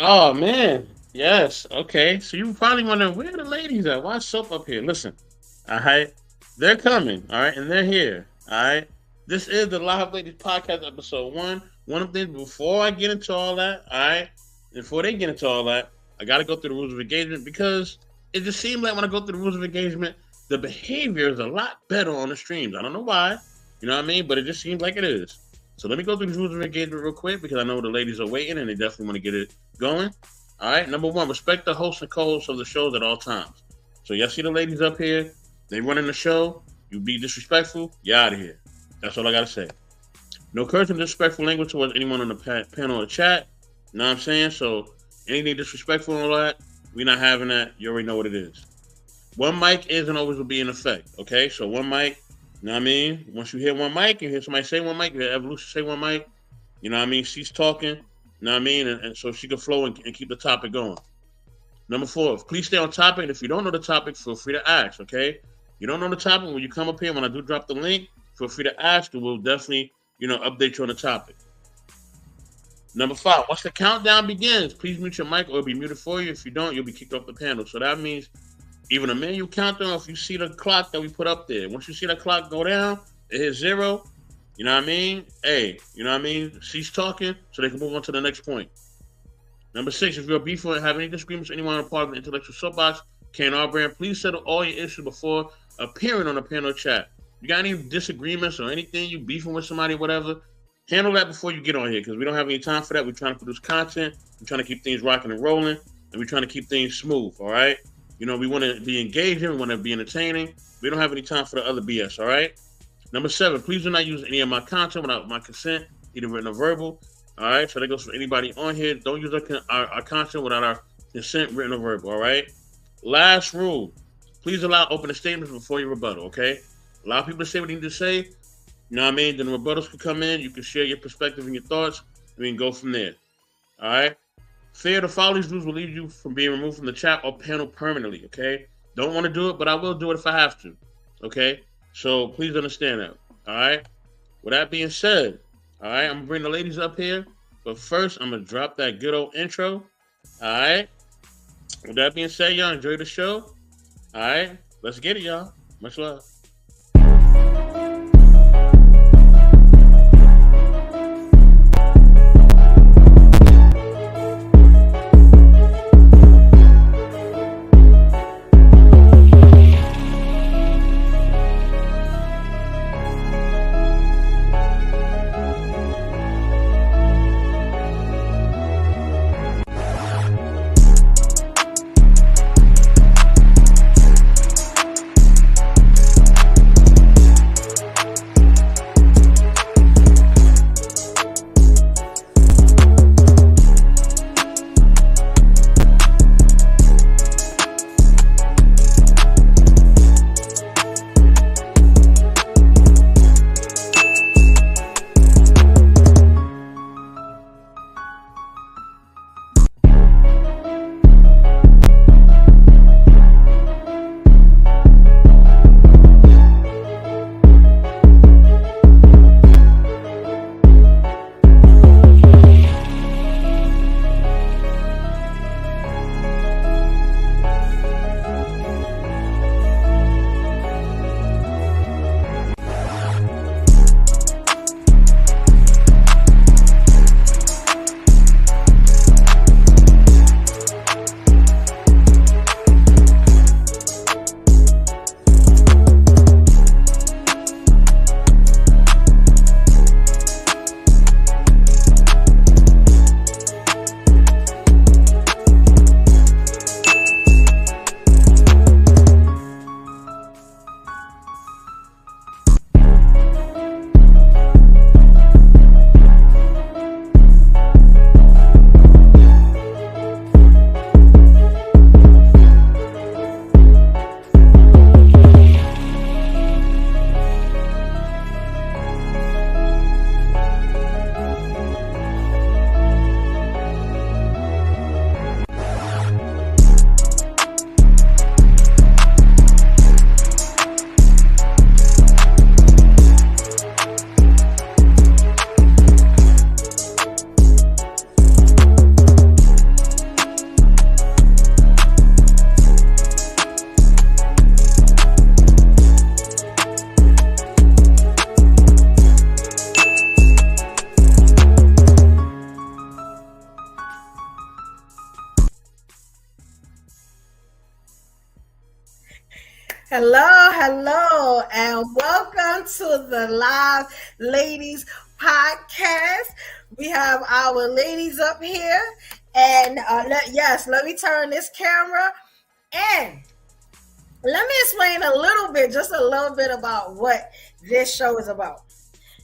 Oh man, yes. Okay, so you probably wondering where the ladies at? Why soap up here? Listen, all right, they're coming. All right, and they're here. All right, this is the Live Ladies Podcast, episode one. One of them. Before I get into all that, all right, before they get into all that, I got to go through the rules of engagement because it just seems like when I go through the rules of engagement, the behavior is a lot better on the streams. I don't know why, you know what I mean, but it just seems like it is. So let me go through the rules of engagement real quick because I know the ladies are waiting and they definitely want to get it going. All right. Number one, respect the host and co-host of the shows at all times. So y'all see the ladies up here, they running the show. You be disrespectful, you out of here. That's all I gotta say. No cursing, disrespectful language towards anyone on the panel or chat. You know what I'm saying? So anything disrespectful and all that, we not having that. You already know what it is. One mic is and always will be in effect. Okay, so one mic. You know what I mean? Once you hear one mic, you hear somebody say one mic, you hear Evolution say one mic. You know what I mean? She's talking. You know what I mean? And so she can flow and keep the topic going. Number four, please stay on topic. And if you don't know the topic, feel free to ask, okay? You don't know the topic, when you come up here, when I do drop the link, feel free to ask, and we'll definitely, update you on the topic. Number five, once the countdown begins, please mute your mic or it'll be muted for you. If you don't, you'll be kicked off the panel. So that means even a manual countdown, if you see the clock that we put up there, once you see that clock go down, it hits zero, you know what I mean? Hey, you know what I mean? Cease talking so they can move on to the next point. Number six, if you're a beef or have any disagreements with anyone on part of the intellectual soapbox, K&R brand, please settle all your issues before appearing on the panel chat. You got any disagreements or anything, you beefing with somebody, whatever, handle that before you get on here because we don't have any time for that. We're trying to produce content. We're trying to keep things rocking and rolling, and we're trying to keep things smooth, all right? You know, we want to be engaging. We want to be entertaining. We don't have any time for the other BS, all right? Number seven, please do not use any of my content without my consent, either written or verbal. All right, so that goes for anybody on here. Don't use our content without our consent, written or verbal, all right? Last rule, please allow open statements before you rebuttal, okay? Allow people to say what they need to say. You know what I mean? Then the rebuttals can come in. You can share your perspective and your thoughts, and we can go from there, all right? Fair to follow these rules will leave you from being removed from the chat or panel permanently, okay? Don't want to do it, but I will do it if I have to, okay? So please understand that, all right? With that being said, all right, I'm going to bring the ladies up here, but first I'm going to drop that good old intro, all right? With that being said, y'all enjoy the show, all right? Let's get it, y'all. Much love. Hello, and welcome to the Live Ladies Podcast. We have our ladies up here, and let me turn this camera, and let me explain just a little bit about what this show is about.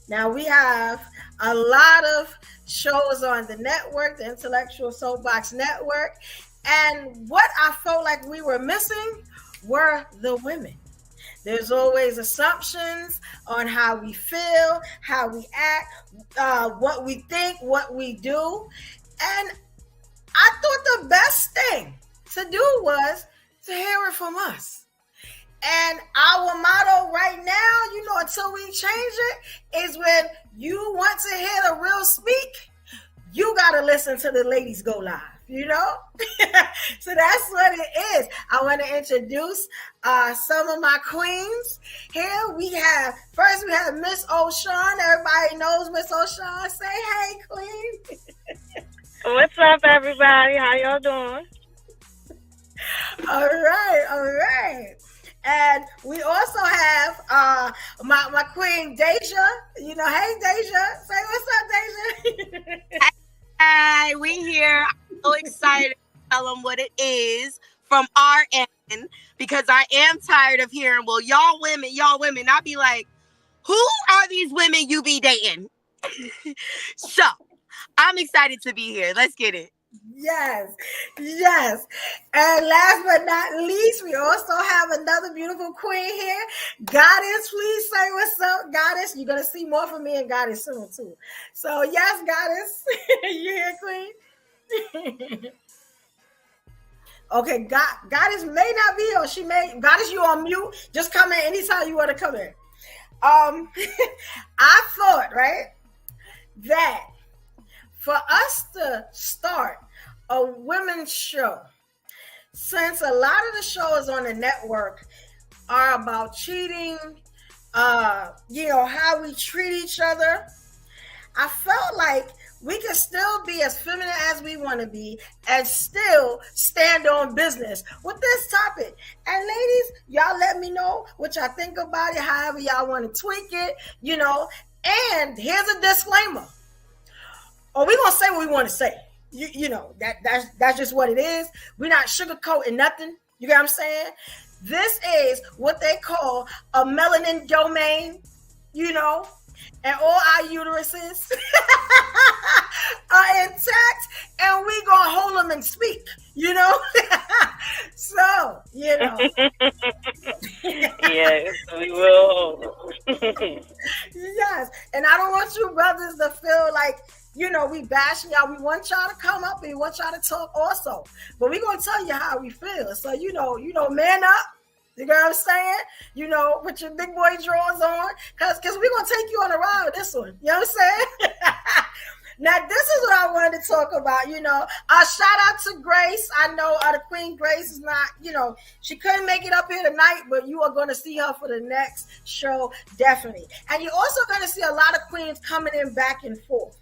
Now, we have a lot of shows on the network, the Intellectual Soapbox Network, and what I felt like we were missing were the women. There's always assumptions on how we feel, how we act, what we think, what we do. And I thought the best thing to do was to hear it from us. And our motto right now, until we change it, is when you want to hear the real speak, you got to listen to the ladies go live. So that's what it is. I want to introduce some of my queens. Here we have Miss O'Shawn. Everybody knows Miss O'Shawn. Say hey, queen. What's up, everybody? How y'all doing? All right. And we also have my queen Deja. Hey Deja. Say what's up, Deja. Hi, we here. I'm so excited to tell them what it is from our end, because I am tired of hearing, well, y'all women. I'll be like, who are these women you be dating? So I'm excited to be here. Let's get it. Yes. And last but not least, we also have another beautiful queen here. Goddess, please say what's up, Goddess. You're going to see more from me and Goddess soon, too. So, yes, Goddess. You here, queen? Okay, Goddess may not be, or Goddess, you on mute. Just come in anytime you want to come in. I thought, right, that for us to start a women's show, since a lot of the shows on the network are about cheating, how we treat each other, I felt like we can still be as feminine as we want to be and still stand on business with this topic. And ladies, y'all let me know what y'all think about it, however y'all want to tweak it, And here's a disclaimer. Or we're going to say what we want to say. That's just what it is. We're not sugarcoating nothing. You get what I'm saying? This is what they call a melanin domain, and all our uteruses are intact, and we going to hold them and speak, So, Yes, we will. Yes, and I don't want you brothers to feel like, we bashing y'all. We want y'all to come up and we want y'all to talk also. But we're going to tell you how we feel. So, man up. You know what I'm saying? Put your big boy drawers on. Because we're going to take you on a ride with this one. You know what I'm saying? Now, this is what I wanted to talk about. Shout out to Grace. I know the Queen Grace is not, she couldn't make it up here tonight, but you are going to see her for the next show, definitely. And you're also going to see a lot of queens coming in back and forth.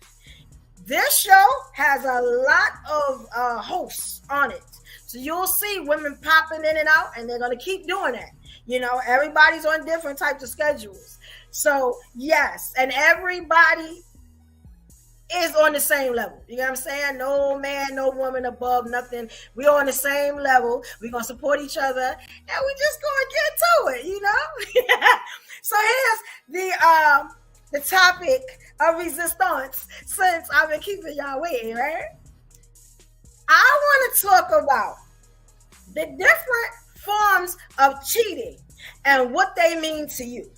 This show has a lot of hosts on it. So you'll see women popping in and out, and they're going to keep doing that. Everybody's on different types of schedules. So, yes, and everybody is on the same level. You know what I'm saying? No man, no woman above, nothing. We're on the same level. We're going to support each other, and we just going to get to it, So here's the topic of resistance, since I've been keeping y'all waiting, right? I want to talk about the different forms of cheating and what they mean to you.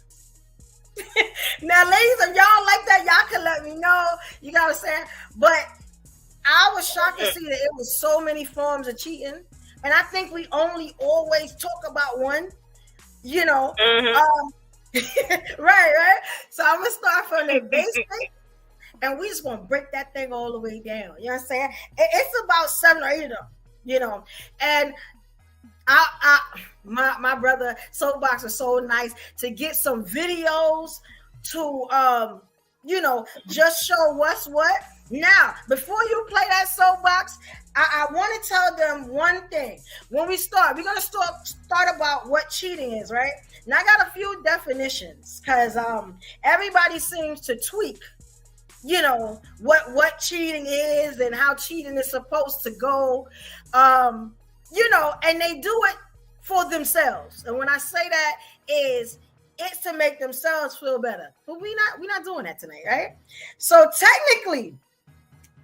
Now, ladies, if y'all like that, y'all can let me know. You got what I'm saying? But I was shocked to see that it was so many forms of cheating. And I think we only always talk about one, Right. So I'm going to start from the basic, and we just going to break that thing all the way down. You know what I'm saying? It's about 7 or 8 of them, And my brother Soapbox was so nice to get some videos to just show what's what. Now, before you play that soapbox, I want to tell them one thing. When we start, we're going to start about what cheating is, right? Now, I got a few definitions because everybody seems to tweak, you know, what cheating is and how cheating is supposed to go, you know, and they do it for themselves. And when I say that is, it's to make themselves feel better. But we're not doing that tonight, right? So technically,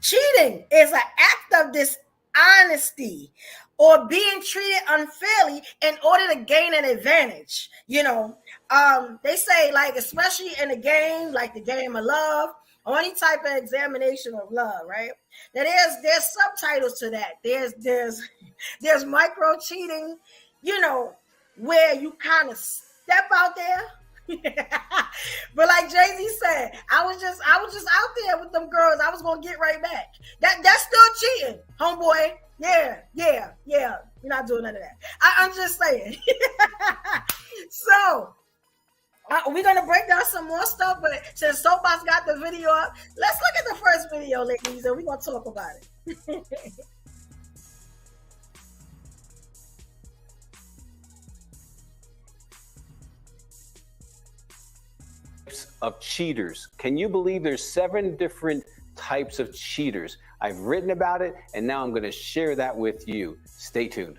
cheating is an act of dishonesty or being treated unfairly in order to gain an advantage. You know, they say, like, especially in a game like the game of love or any type of examination of love, right? That there's subtitles to that. There's micro cheating, you know, where you kind of step out there. But like Jay-Z said, I was just out there with them girls. I was gonna get right back. That's still cheating, homeboy. Yeah. We're not doing none of that. I'm just saying. So we're gonna break down some more stuff, but since Soapbox got the video up, let's look at the first video, ladies, and we're gonna talk about it. Of cheaters. Can you believe there's 7 different types of cheaters? I've written about it, and now I'm going to share that with you. Stay tuned.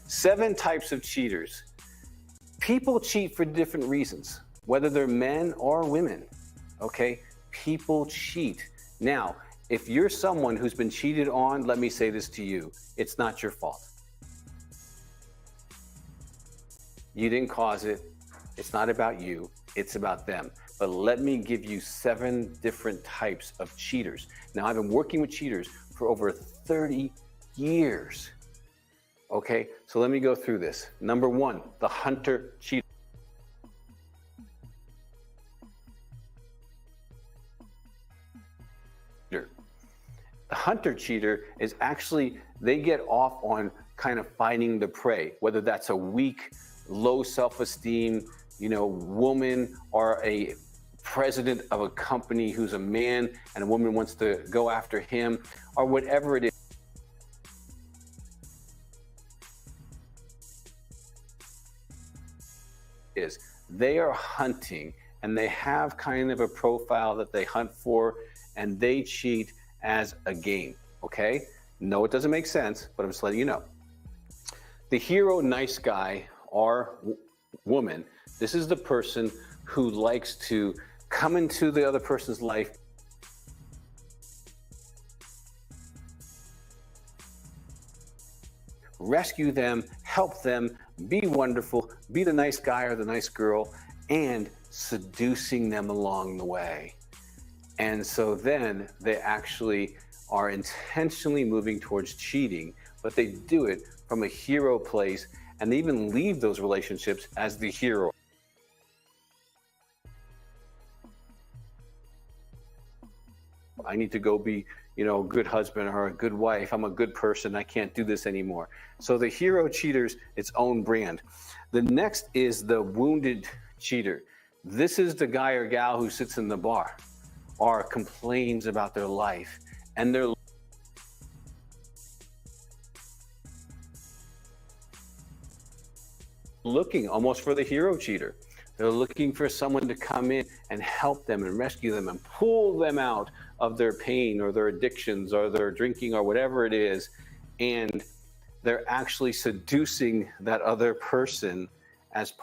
Seven types of cheaters. People cheat for different reasons, whether they're men or women. Okay? People cheat. Now, if you're someone who's been cheated on, let me say this to you. It's not your fault. You didn't cause it. It's not about you. It's about them. But let me give you 7 different types of cheaters. Now, I've been working with cheaters for over 30 years. Okay, so let me go through this. Number 1, the hunter cheater. The hunter cheater is actually, they get off on kind of finding the prey, whether that's a weak, low self-esteem, you know, woman, or a president of a company who's a man and a woman wants to go after him, or whatever it is. They are hunting, and they have kind of a profile that they hunt for, and they cheat as a game, okay? No, it doesn't make sense, but I'm just letting you know. The hero nice guy or woman, this is the person who likes to come into the other person's life rescue them, help them, be wonderful, be the nice guy or the nice girl, and seducing them along the way. And so then they actually are intentionally moving towards cheating, but they do it from a hero place, and they even leave those relationships as the hero. I need to go be, you know, a good husband or a good wife. I'm a good person. I can't do this anymore. So the hero cheater's its own brand. The next is the wounded cheater. This is the guy or gal who sits in the bar or complains about their life, and they're looking almost for the hero cheater. They're looking for someone to come in and help them and rescue them and pull them out of their pain or their addictions or their drinking or whatever it is. And they're actually seducing that other person as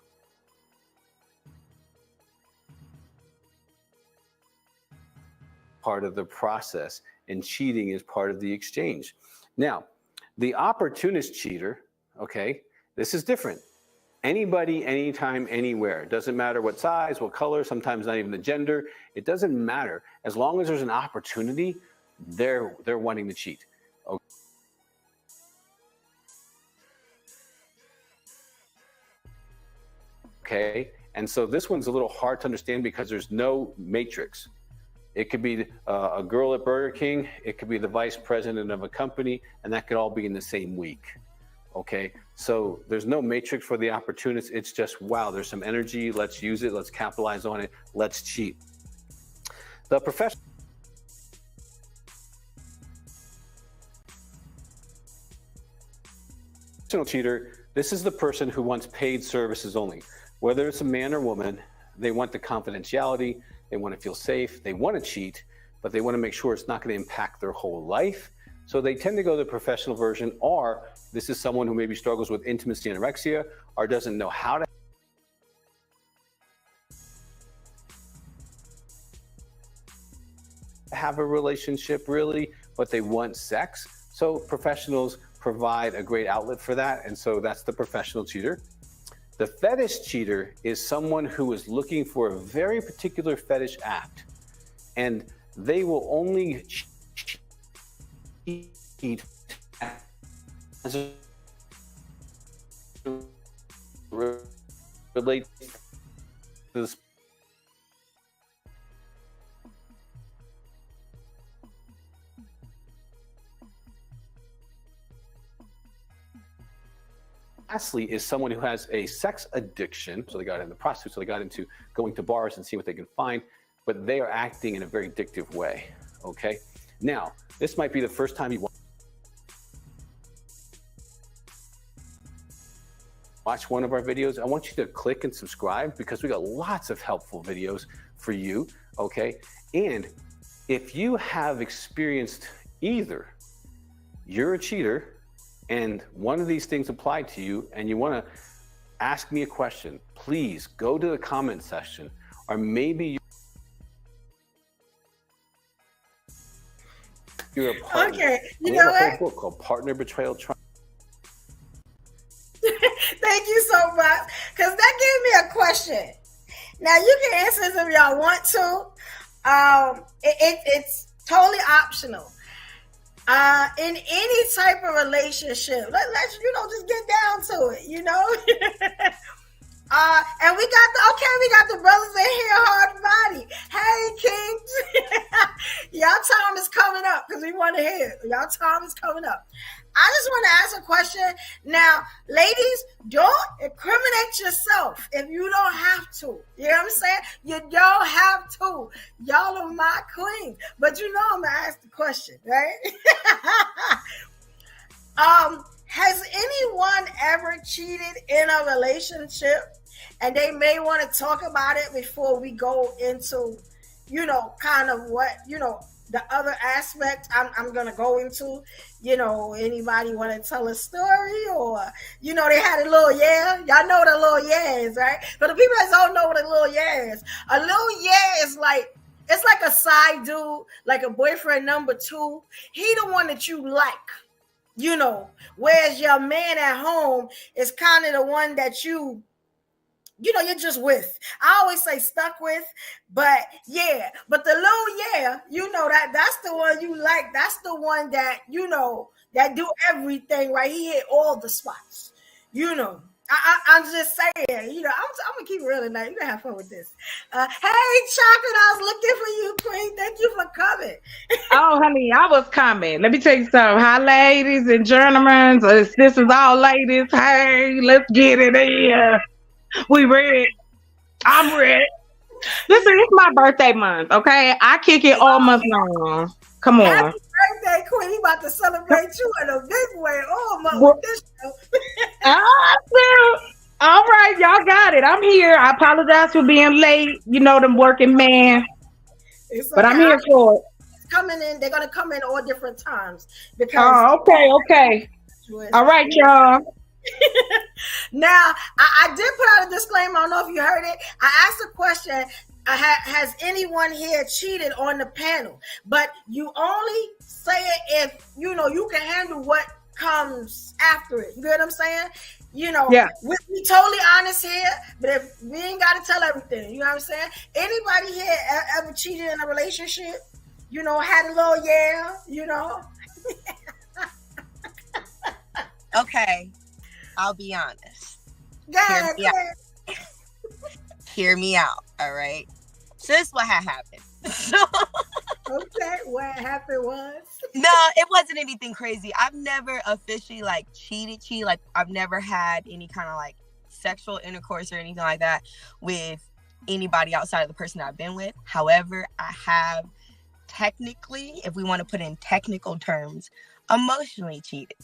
part of the process, and cheating is part of the exchange. Now, the opportunist cheater, okay, this is different. Anybody, anytime, anywhere. It doesn't matter what size, what color, sometimes not even the gender. It doesn't matter. As long as there's an opportunity, they're wanting to cheat. Okay, and so this one's a little hard to understand because there's no matrix. It could be a girl at Burger King, it could be the vice president of a company, and that could all be in the same week. Okay, so there's no matrix for the opportunists. It's just, wow, there's some energy. Let's use it. Let's capitalize on it. Let's cheat. The professional cheater, this is the person who wants paid services only. Whether it's a man or woman, they want the confidentiality. They want to feel safe. They want to cheat, but they want to make sure it's not going to impact their whole life. So they tend to go the professional version, or this is someone who maybe struggles with intimacy anorexia or doesn't know how to have a relationship really, but they want sex. So professionals provide a great outlet for that. And so that's the professional cheater. The fetish cheater is someone who is looking for a very particular fetish act, and they will only cheat as it relates to this. Lastly is someone who has a sex addiction. So they got into prostitutes, so they got into going to bars and seeing what they can find, but they are acting in a very addictive way, okay? Now, this might be the first time you watch one of our videos. I want you to click and subscribe because we got lots of helpful videos for you, okay? And if you have experienced either, you're a cheater, and one of these things apply to you, and you want to ask me a question, please go to the comment section, or maybe you're a partner. Okay, you we know have a what? whole book called Partner Betrayal. Thank you so much, because that gave me a question. Now you can answer this if y'all want to. It's totally optional. In any type of relationship, let's just get down to it, and we got the brothers in here, hard body. Hey, Kings, y'all time is coming up because we want to hear it. Y'all time is coming up. I just want to ask a question. Now, ladies, don't incriminate yourself if you don't have to. You know what I'm saying? You don't have to. Y'all are my queen. But I'm going to ask the question, right? Has anyone ever cheated in a relationship? And they may want to talk about it before we go into, kind of what, the other aspect I'm going to go into. Anybody want to tell a story, or, they had a little y'all know what a little is, right? But the people that don't know what a little is is like, it's like a side dude, like a boyfriend number 2. He the one that you like, whereas your man at home is kind of the one that you're just with. I always say stuck with, but the little that's the one you like. That's the one that, that do everything, right? He hit all the spots, I'm just saying, I'm gonna keep it real tonight. You can have fun with this. Hey, Chocolate, I was looking for you, Queen. Thank you for coming. Oh, honey, I was coming. Let me tell you something. Hi, ladies and gentlemen. This is all ladies. Hey, let's get it in. We ready. I'm ready. Listen, it's my birthday month, okay? I kick it all month long. Come on. Happy birthday, Queen. We about to celebrate you in a big way all month with this show. All right, y'all got it. I'm here. I apologize for being late. Them working man. But I'm here for it. Coming in, they're gonna come in all different times because. Oh, okay. All right, y'all. Now, I did put out a disclaimer. I don't know if you heard it. I asked a question. Has anyone here cheated on the panel? But you only say it if you can handle what comes after it. You get what I'm saying? Yeah. We totally honest here, but if we ain't got to tell everything, you know what I'm saying? Anybody here ever cheated in a relationship? Had a little Okay, I'll be honest. Hear me out, all right? So this is what had happened. Okay, what happened was No, it wasn't anything crazy. I've never officially like cheated. Like I've never had any kind of like sexual intercourse or anything like that with anybody outside of the person I've been with. However, I have technically, if we want to put in technical terms, emotionally cheated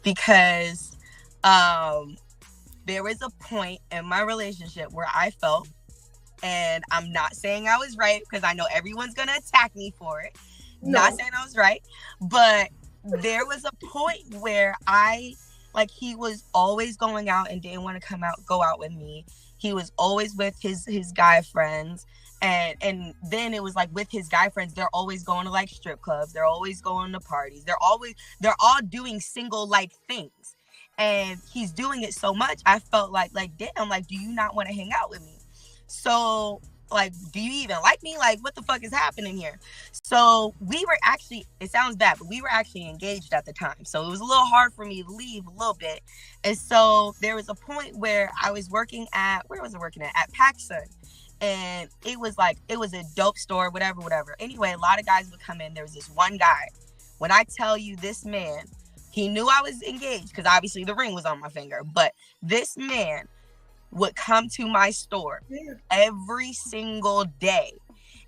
because there was a point in my relationship where I felt, and I'm not saying I was right because I know everyone's going to attack me for it. No. Not saying I was right, but there was a point where he was always going out and didn't want to go out with me. He was always with his guy friends. And then it was like with his guy friends, they're always going to like strip clubs. They're always going to parties. They're all doing single like things. And he's doing it so much. I felt like, damn, like, do you not want to hang out with me? So like, do you even like me? Like, what the fuck is happening here? So we were actually, it sounds bad, but we were actually engaged at the time. So it was a little hard for me to leave a little bit. And so there was a point where I was working at, where was I working at? At PacSun. And it was a dope store, whatever. Anyway, a lot of guys would come in. There was this one guy. When I tell you this man, he knew I was engaged because obviously the ring was on my finger. But this man would come to my store every single day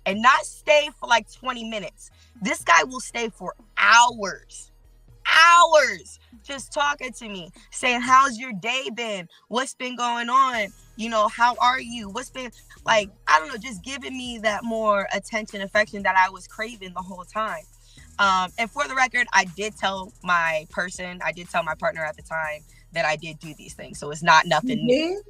and not stay for like 20 minutes. This guy will stay for hours just talking to me, saying, how's your day been? What's been going on? You know, how are you? What's been like, I don't know, just giving me that more attention, affection that I was craving the whole time. And for the record, I did tell my partner at the time that I did do these things. So it's not nothing new.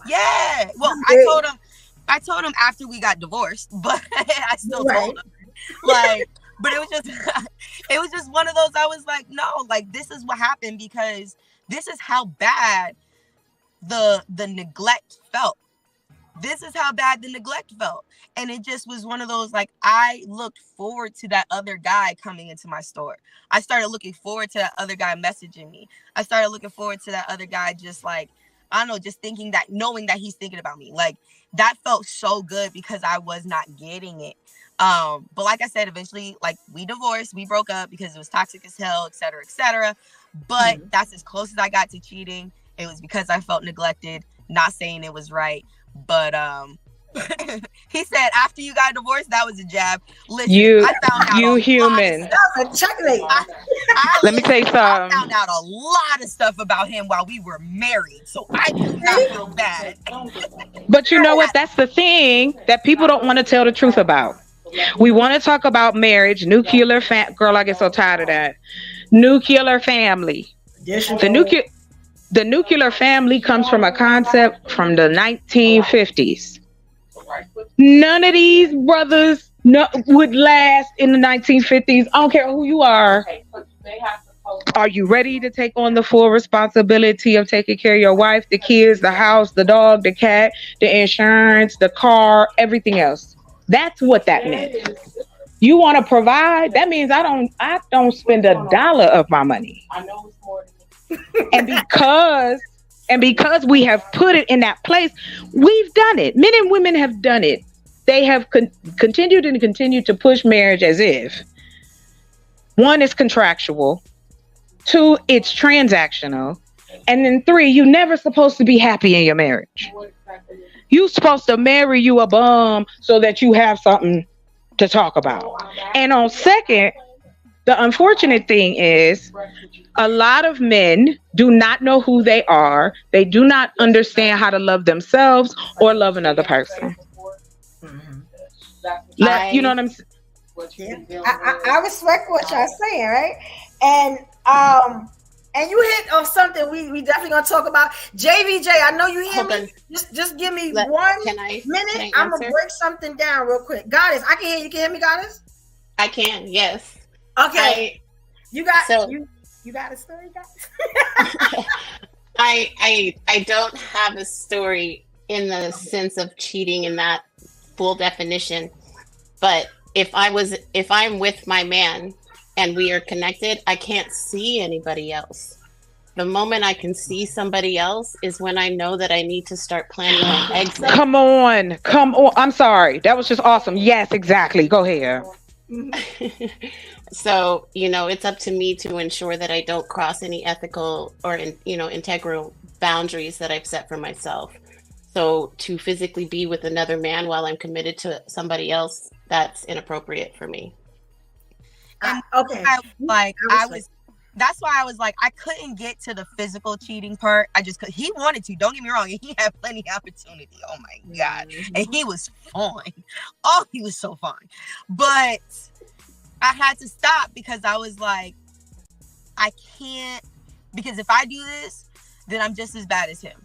Yeah. Well, I told him after we got divorced, but I still told him. Like, but it was just one of those, I was like, no, like, this is what happened because this is how bad the neglect felt. This is how bad the neglect felt. And it just was one of those, like, I looked forward to that other guy coming into my store. I started looking forward to that other guy messaging me. I started looking forward to that other guy just like, I don't know, just knowing that he's thinking about me. Like, that felt so good because I was not getting it. But like I said, eventually, like, we divorced, we broke up because it was toxic as hell, et cetera, et cetera. But that's as close as I got to cheating. It was because I felt neglected, not saying it was right. But he said after you got divorced, that was a jab. Listen, I found out you human. Checkmate. Let me tell you something. I found out a lot of stuff about him while we were married, so I do not feel bad. But you know what? That's the thing that people don't want to tell the truth about. We want to talk about marriage, girl, I get so tired of that. Nuclear family. The nuclear family comes from a concept from the 1950s. None of these brothers would last in the 1950s. I don't care who you are. Are you ready to take on the full responsibility of taking care of your wife, the kids, the house, the dog, the cat, the insurance, the car, everything else? That's what that meant. You want to provide? That means I don't spend a dollar of my money. I know it's more than And because we have put it in that place, we've done it. Men and women have done it. They have continued to push marriage as if. One, is contractual. Two, it's transactional. And then three, you're never supposed to be happy in your marriage. You're supposed to marry you a bum so that you have something to talk about. And on second, the unfortunate thing is a lot of men do not know who they are. They do not understand how to love themselves or love another person. You know what I'm saying? I respect what y'all saying, right? And you hit on something we definitely gonna talk about. JVJ, I know you hear me. Just give me 1 minute. I'm gonna break something down real quick. Goddess, I can hear you. Can you hear me, Goddess? I can, yes. Okay. You got a story, guys? I don't have a story in the sense of cheating in that full definition. But if I'm with my man and we are connected, I can't see anybody else. The moment I can see somebody else is when I know that I need to start planning my exit. Come on. I'm sorry. That was just awesome. Yes, exactly. Go ahead. So, it's up to me to ensure that I don't cross any ethical or, integral boundaries that I've set for myself. So to physically be with another man while I'm committed to somebody else, that's inappropriate for me. Okay. That's why I was like, I couldn't get to the physical cheating part. He wanted to, don't get me wrong. He had plenty of opportunity. Oh my God. And he was fine. Oh, he was so fine. But I had to stop because I was like, I can't, because if I do this, then I'm just as bad as him.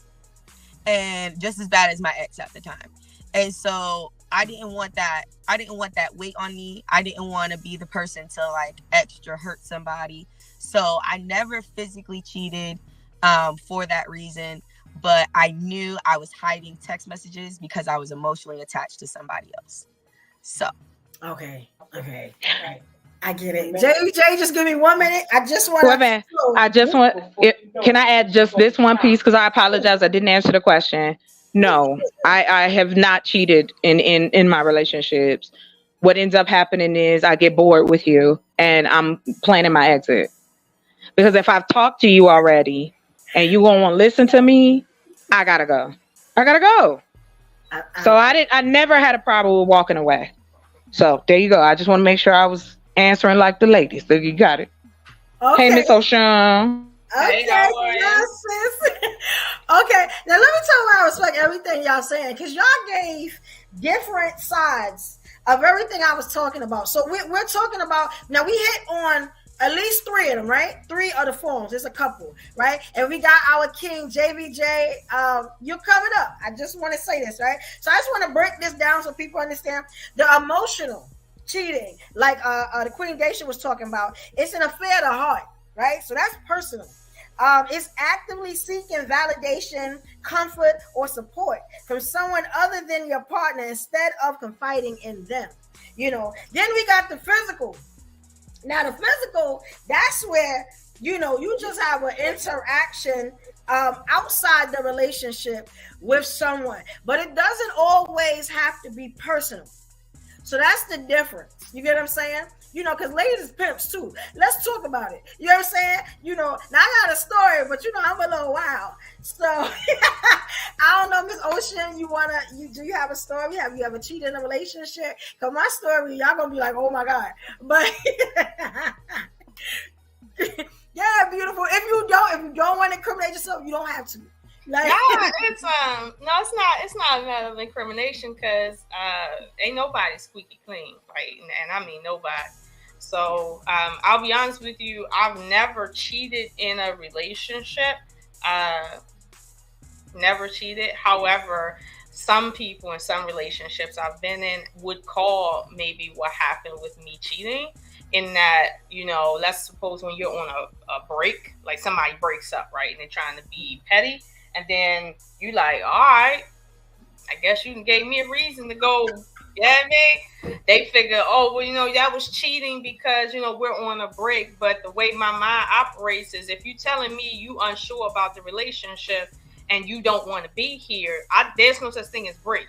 And just as bad as my ex at the time. And so I didn't want that. I didn't want that weight on me. I didn't want to be the person to like extra hurt somebody. So I never physically cheated for that reason. But I knew I was hiding text messages because I was emotionally attached to somebody else. So. Okay. I get it. Jay, just give me 1 minute. I just want can I add just this one piece? Because I apologize. I didn't answer the question. No, I have not cheated in my relationships. What ends up happening is I get bored with you and I'm planning my exit. Because if I've talked to you already and you won't want to listen to me, I gotta go. So I never had a problem with walking away. So there you go. I just want to make sure I was answering like the ladies. So you got it. Okay. Hey, Miss O'Shawn. Okay, yes, sis. Okay, now let me tell you why I respect everything y'all saying, because y'all gave different sides of everything I was talking about. So we're talking about, now we hit on at least 3 of them, right? 3 of the forms. There's a couple, right? And we got our king, JVJ. You're coming up. I just want to say this, right? So I just want to break this down so people understand. The emotional cheating, like the Queen Dacia was talking about, it's an affair of the heart, right? So that's personal. It's actively seeking validation, comfort, or support from someone other than your partner instead of confiding in them. Then we got the physical. Now, the physical, that's where, you just have an interaction outside the relationship with someone. But it doesn't always have to be personal. So that's the difference. You get what I'm saying? Because ladies is pimps too. Let's talk about it. You know what I'm saying? Now I got a story, but I'm a little wild. So I don't know, Miss Ocean, do you have a story? Have you ever cheated in a relationship? Because my story, y'all gonna be like, oh my God. But yeah, beautiful. If you don't want to incriminate yourself, you don't have to. It's not a matter of incrimination because ain't nobody squeaky clean, right? And I mean nobody. So I'll be honest with you, I've never cheated in a relationship. Never cheated. However, some people in some relationships I've been in would call maybe what happened with me cheating. In that, let's suppose when you're on a break, like somebody breaks up, right? And they're trying to be petty. And then you like, all right, I guess you gave me a reason to go. Yeah, man. They figure, oh, well, that was cheating because, we're on a break. But the way my mind operates is if you're telling me you unsure about the relationship and you don't want to be here, there's no such thing as break.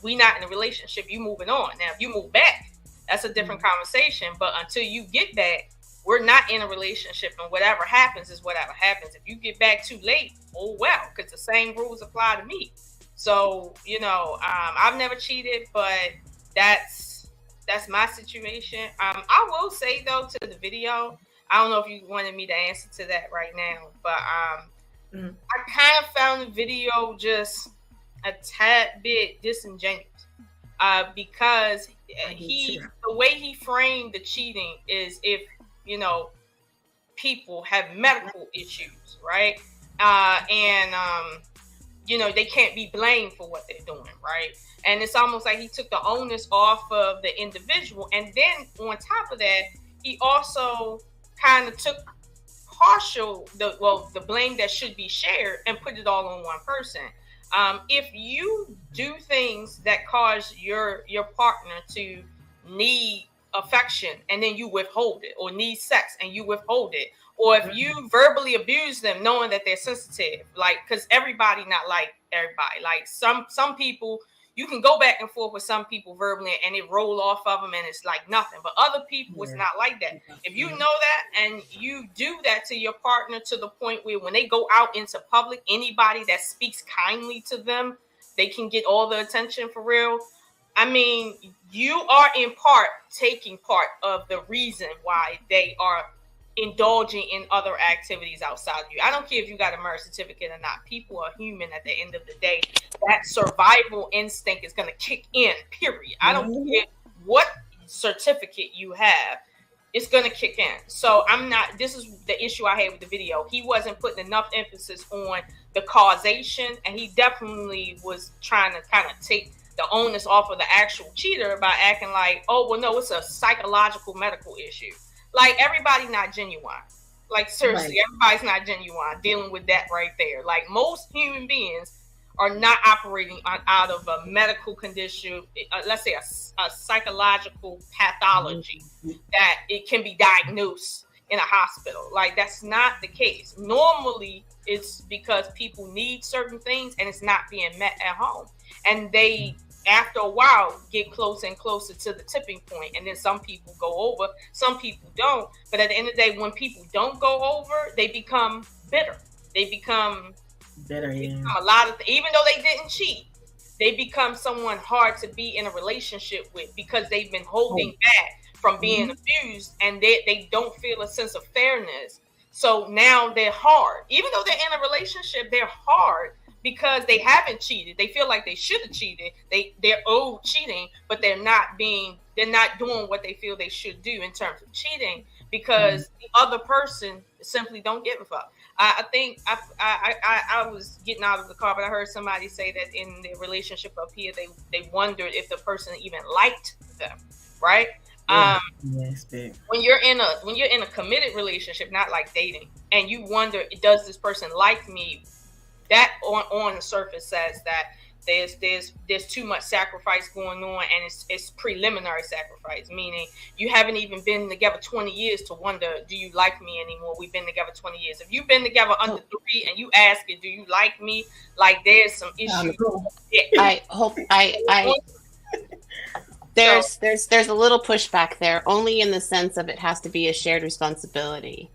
We not in a relationship. You moving on. Now, if you move back, that's a different conversation. But until you get back, we're not in a relationship, and whatever happens is whatever happens. If you get back too late, oh well, because the same rules apply to me. So, I've never cheated, but that's my situation. I will say though, to the video, I don't know if you wanted me to answer to that right now, but I kind of found the video just a tad bit disingenuous because the way he framed the cheating is if people have medical issues, right? They can't be blamed for what they're doing, right? And it's almost like he took the onus off of the individual. And then on top of that, he also kind of took the blame that should be shared and put it all on one person. If you do things that cause your partner to need affection and then you withhold it, or need sex and you withhold it, or if you verbally abuse them knowing that they're sensitive, like, because everybody not like everybody, like some people you can go back and forth with some people verbally and it roll off of them and it's like nothing. But other people, it's not like that. If you know that and you do that to your partner to the point where when they go out into public, anybody that speaks kindly to them, they can get all the attention for real. I mean, you are in part taking part of the reason why they are indulging in other activities outside of you. I don't care if you got a marriage certificate or not. People are human at the end of the day. That survival instinct is going to kick in, period. I don't care what certificate you have. It's going to kick in. So this is the issue I had with the video. He wasn't putting enough emphasis on the causation, and he definitely was trying to kind of take the onus off of the actual cheater by acting like, oh, well, no, it's a psychological medical issue. Like, everybody's not genuine. Like, seriously, everybody's not genuine dealing with that right there. Like, most human beings are not operating out of a medical condition, let's say a psychological pathology that it can be diagnosed in a hospital. Like, that's not the case. Normally, it's because people need certain things and it's not being met at home. And they, after a while, get closer and closer to the tipping point. And then some people go over, some people don't. But at the end of the day, when people don't go over, they become bitter. They become bitter, a lot of even though they didn't cheat, they become someone hard to be in a relationship with because they've been holding back from being abused, and they don't feel a sense of fairness. So now they're hard. Even though they're in a relationship, they're hard because they haven't cheated. They feel like they should have cheated. They're owed cheating, but they're not doing what they feel they should do in terms of cheating because the other person simply don't give a fuck. I think I was getting out of the car, but I heard somebody say that in the relationship up here, they wondered if the person even liked them, right? Yes, babe. When you're in a committed relationship, not like dating, and you wonder, does this person like me? That on the surface says that there's too much sacrifice going on, and it's preliminary sacrifice, meaning you haven't even been together 20 years to wonder, do you like me anymore? We've been together 20 years. If you've been together under 3 and you ask it, do you like me? Like, there's some issues. I hope there's a little pushback there, only in the sense of it has to be a shared responsibility.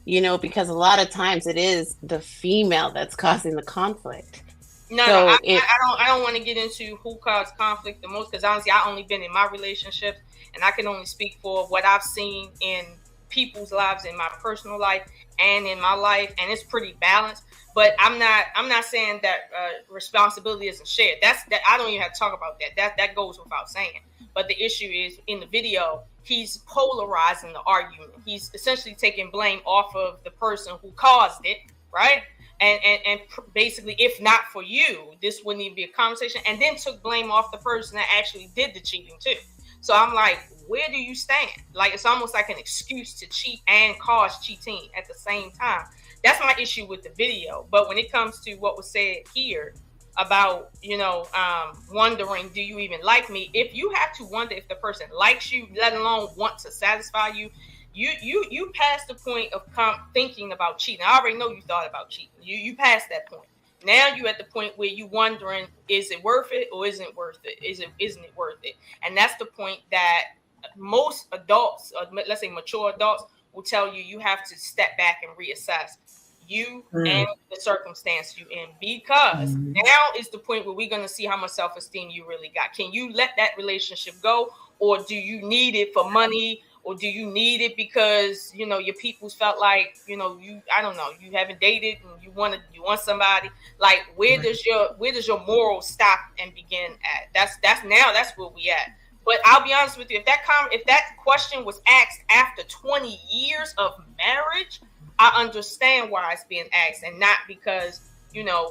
You know, because a lot of times it is the female that's causing the conflict. No, I don't want to get into who caused conflict the most, because honestly, I've only been in my relationships, and I can only speak for what I've seen in people's lives, in my personal life and in my life, and it's pretty balanced. But I'm not saying that responsibility isn't shared. That I don't even have to talk about that. That goes without saying. But the issue is, in the video, he's polarizing the argument. He's essentially taking blame off of the person who caused it, right? And basically, if not for you, this wouldn't even be a conversation. And then took blame off the person that actually did the cheating too. So I'm like, where do you stand? Like, it's almost like an excuse to cheat and cause cheating at the same time. That's my issue with the video. But when it comes to what was said here about, wondering, do you even like me? If you have to wonder if the person likes you, let alone want to satisfy you, you passed the point of thinking about cheating. I already know you thought about cheating. You passed that point. Now you at the point where you wondering, is it worth it or isn't it worth it? Isn't it worth it? And that's the point that most adults, let's say mature adults, will tell you have to step back and reassess you and the circumstance you in, because now is the point where we're going to see how much self-esteem you really got. Can you let that relationship go, or do you need it for money? Or do you need it because, your people's felt like, I don't know, you haven't dated and you want somebody. Like, where does your morals stop and begin at? That's where we at. But I'll be honest with you, if that question was asked after 20 years of marriage, I understand why it's being asked, and not because,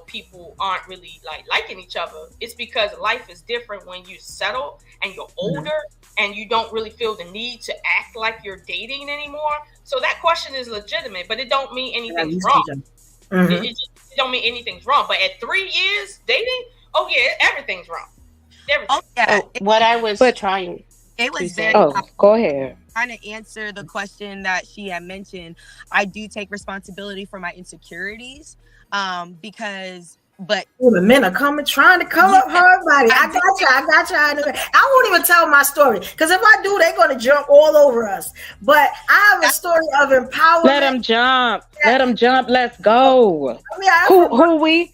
people aren't really liking each other. It's because life is different when you settle and you're older and you don't really feel the need to act like you're dating anymore. So that question is legitimate, but it don't mean anything's wrong. It don't mean anything's wrong. But at 3 years dating, oh yeah, everything's wrong. Everything. Oh yeah. It was very. Oh, go ahead. Trying to answer the question that she had mentioned, I do take responsibility for my insecurities, because But the men are coming, trying to come up her body. I got you. I won't even tell my story because if I do, they're going to jump all over us. But I have a story of empowerment. Let them jump. Let them jump. Let's go. Who we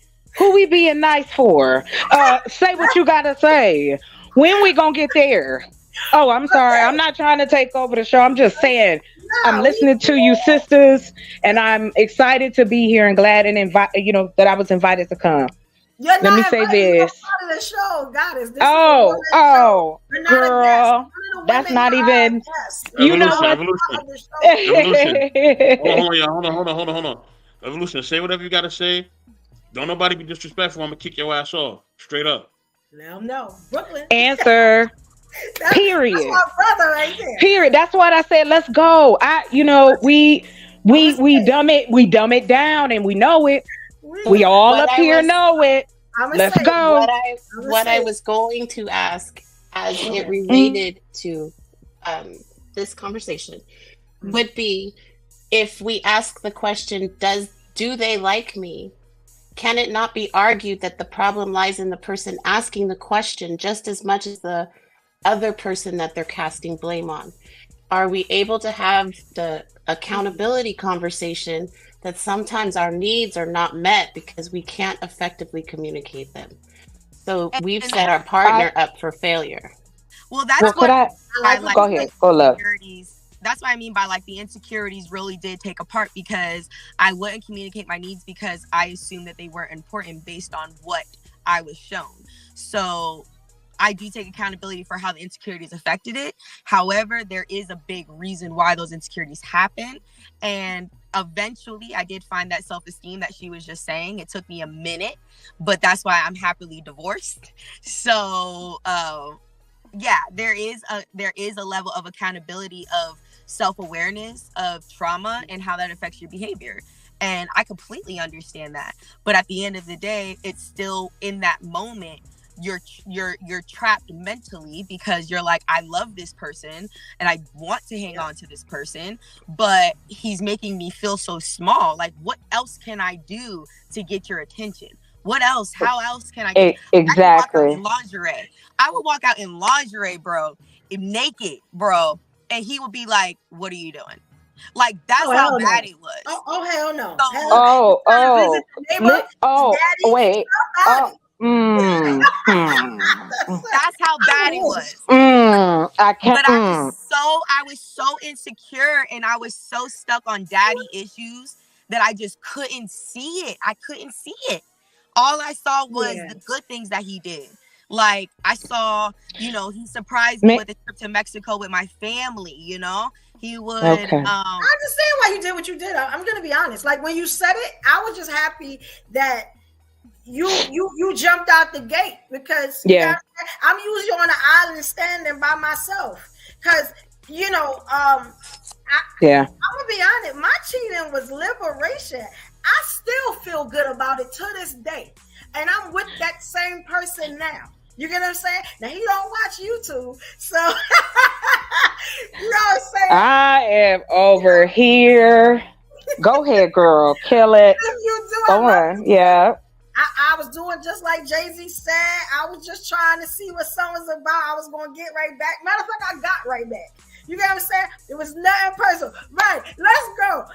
being nice for? Say what you gotta say. When we gonna get there? Oh, I'm sorry. I'm not trying to take over the show. I'm just saying. I'm listening to you, sisters, and I'm excited to be here and glad and that I was invited to come. Let me say this. The show, Goddess. Oh, girl, that's not even. You know what? Evolution. Hold on. Evolution. Say whatever you gotta say. Don't nobody be disrespectful. I'm gonna kick your ass off straight up. Let them know, Brooklyn. Answer. Period. That's my brother right there. Period. That's what I said. Let's go. We dumb it down, and we know it. We all up here know it. Let's go. What I was going to ask, as it related to this conversation, would be if we ask the question, do they like me? Can it not be argued that the problem lies in the person asking the question just as much as the other person that they're casting blame on? Are we able to have the accountability conversation that sometimes our needs are not met because we can't effectively communicate them? So we've set our partner up for failure. Well, that's what I like. Go ahead. Go, love. That's what I mean by like the insecurities really did take a part because I wouldn't communicate my needs because I assumed that they weren't important based on what I was shown. So I do take accountability for how the insecurities affected it. However, there is a big reason why those insecurities happen. And eventually I did find that self-esteem that she was just saying. It took me a minute, but that's why I'm happily divorced. So yeah, there is a level of accountability of self-awareness of trauma and how that affects your behavior. And I completely understand that. But at the end of the day, it's still in that moment, you're trapped mentally because you're like, I love this person and I want to hang on to this person, but he's making me feel so small. Like, what else can I do to get your attention? What else? How else can I get exactly I would walk out in lingerie, bro, naked, bro, and he would be like, what are you doing? Like, that's how bad it was. Oh hell no. Wait. That's how bad it was. I can't. But I was so insecure and I was so stuck on daddy issues that I just couldn't see it. I couldn't see it. All I saw was the good things that he did. Like, I saw, he surprised me with a trip to Mexico with my family, He would. Okay. I understand why you did what you did. I'm going to be honest. Like, when you said it, I was just happy that you jumped out the gate because I'm usually on an island standing by myself. Because, I'm going to be honest. My cheating was liberation. I still feel good about it to this day. And I'm with that same person now. You get what I'm saying? Now, he don't watch YouTube, so you know what I'm saying? I am over here. Go ahead, girl. Kill it. Go on. Yeah. I was doing just like Jay-Z said. I was just trying to see what song was about. I was going to get right back. Matter of fact, I got right back. You get what I'm saying? It was nothing personal. Right. Let's go.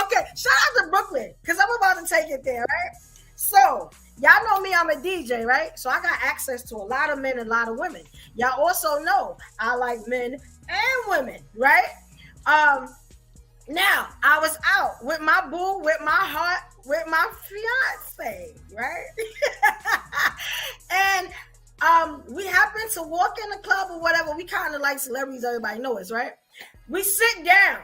Okay. Shout out to Brooklyn because I'm about to take it there, right? So, y'all know me, I'm a DJ, right? So I got access to a lot of men and a lot of women. Y'all also know I like men and women, right? Now, I was out with my boo, with my heart, with my fiance, right? And we happened to walk in the club or whatever. We kind of like celebrities, everybody knows, right? We sit down.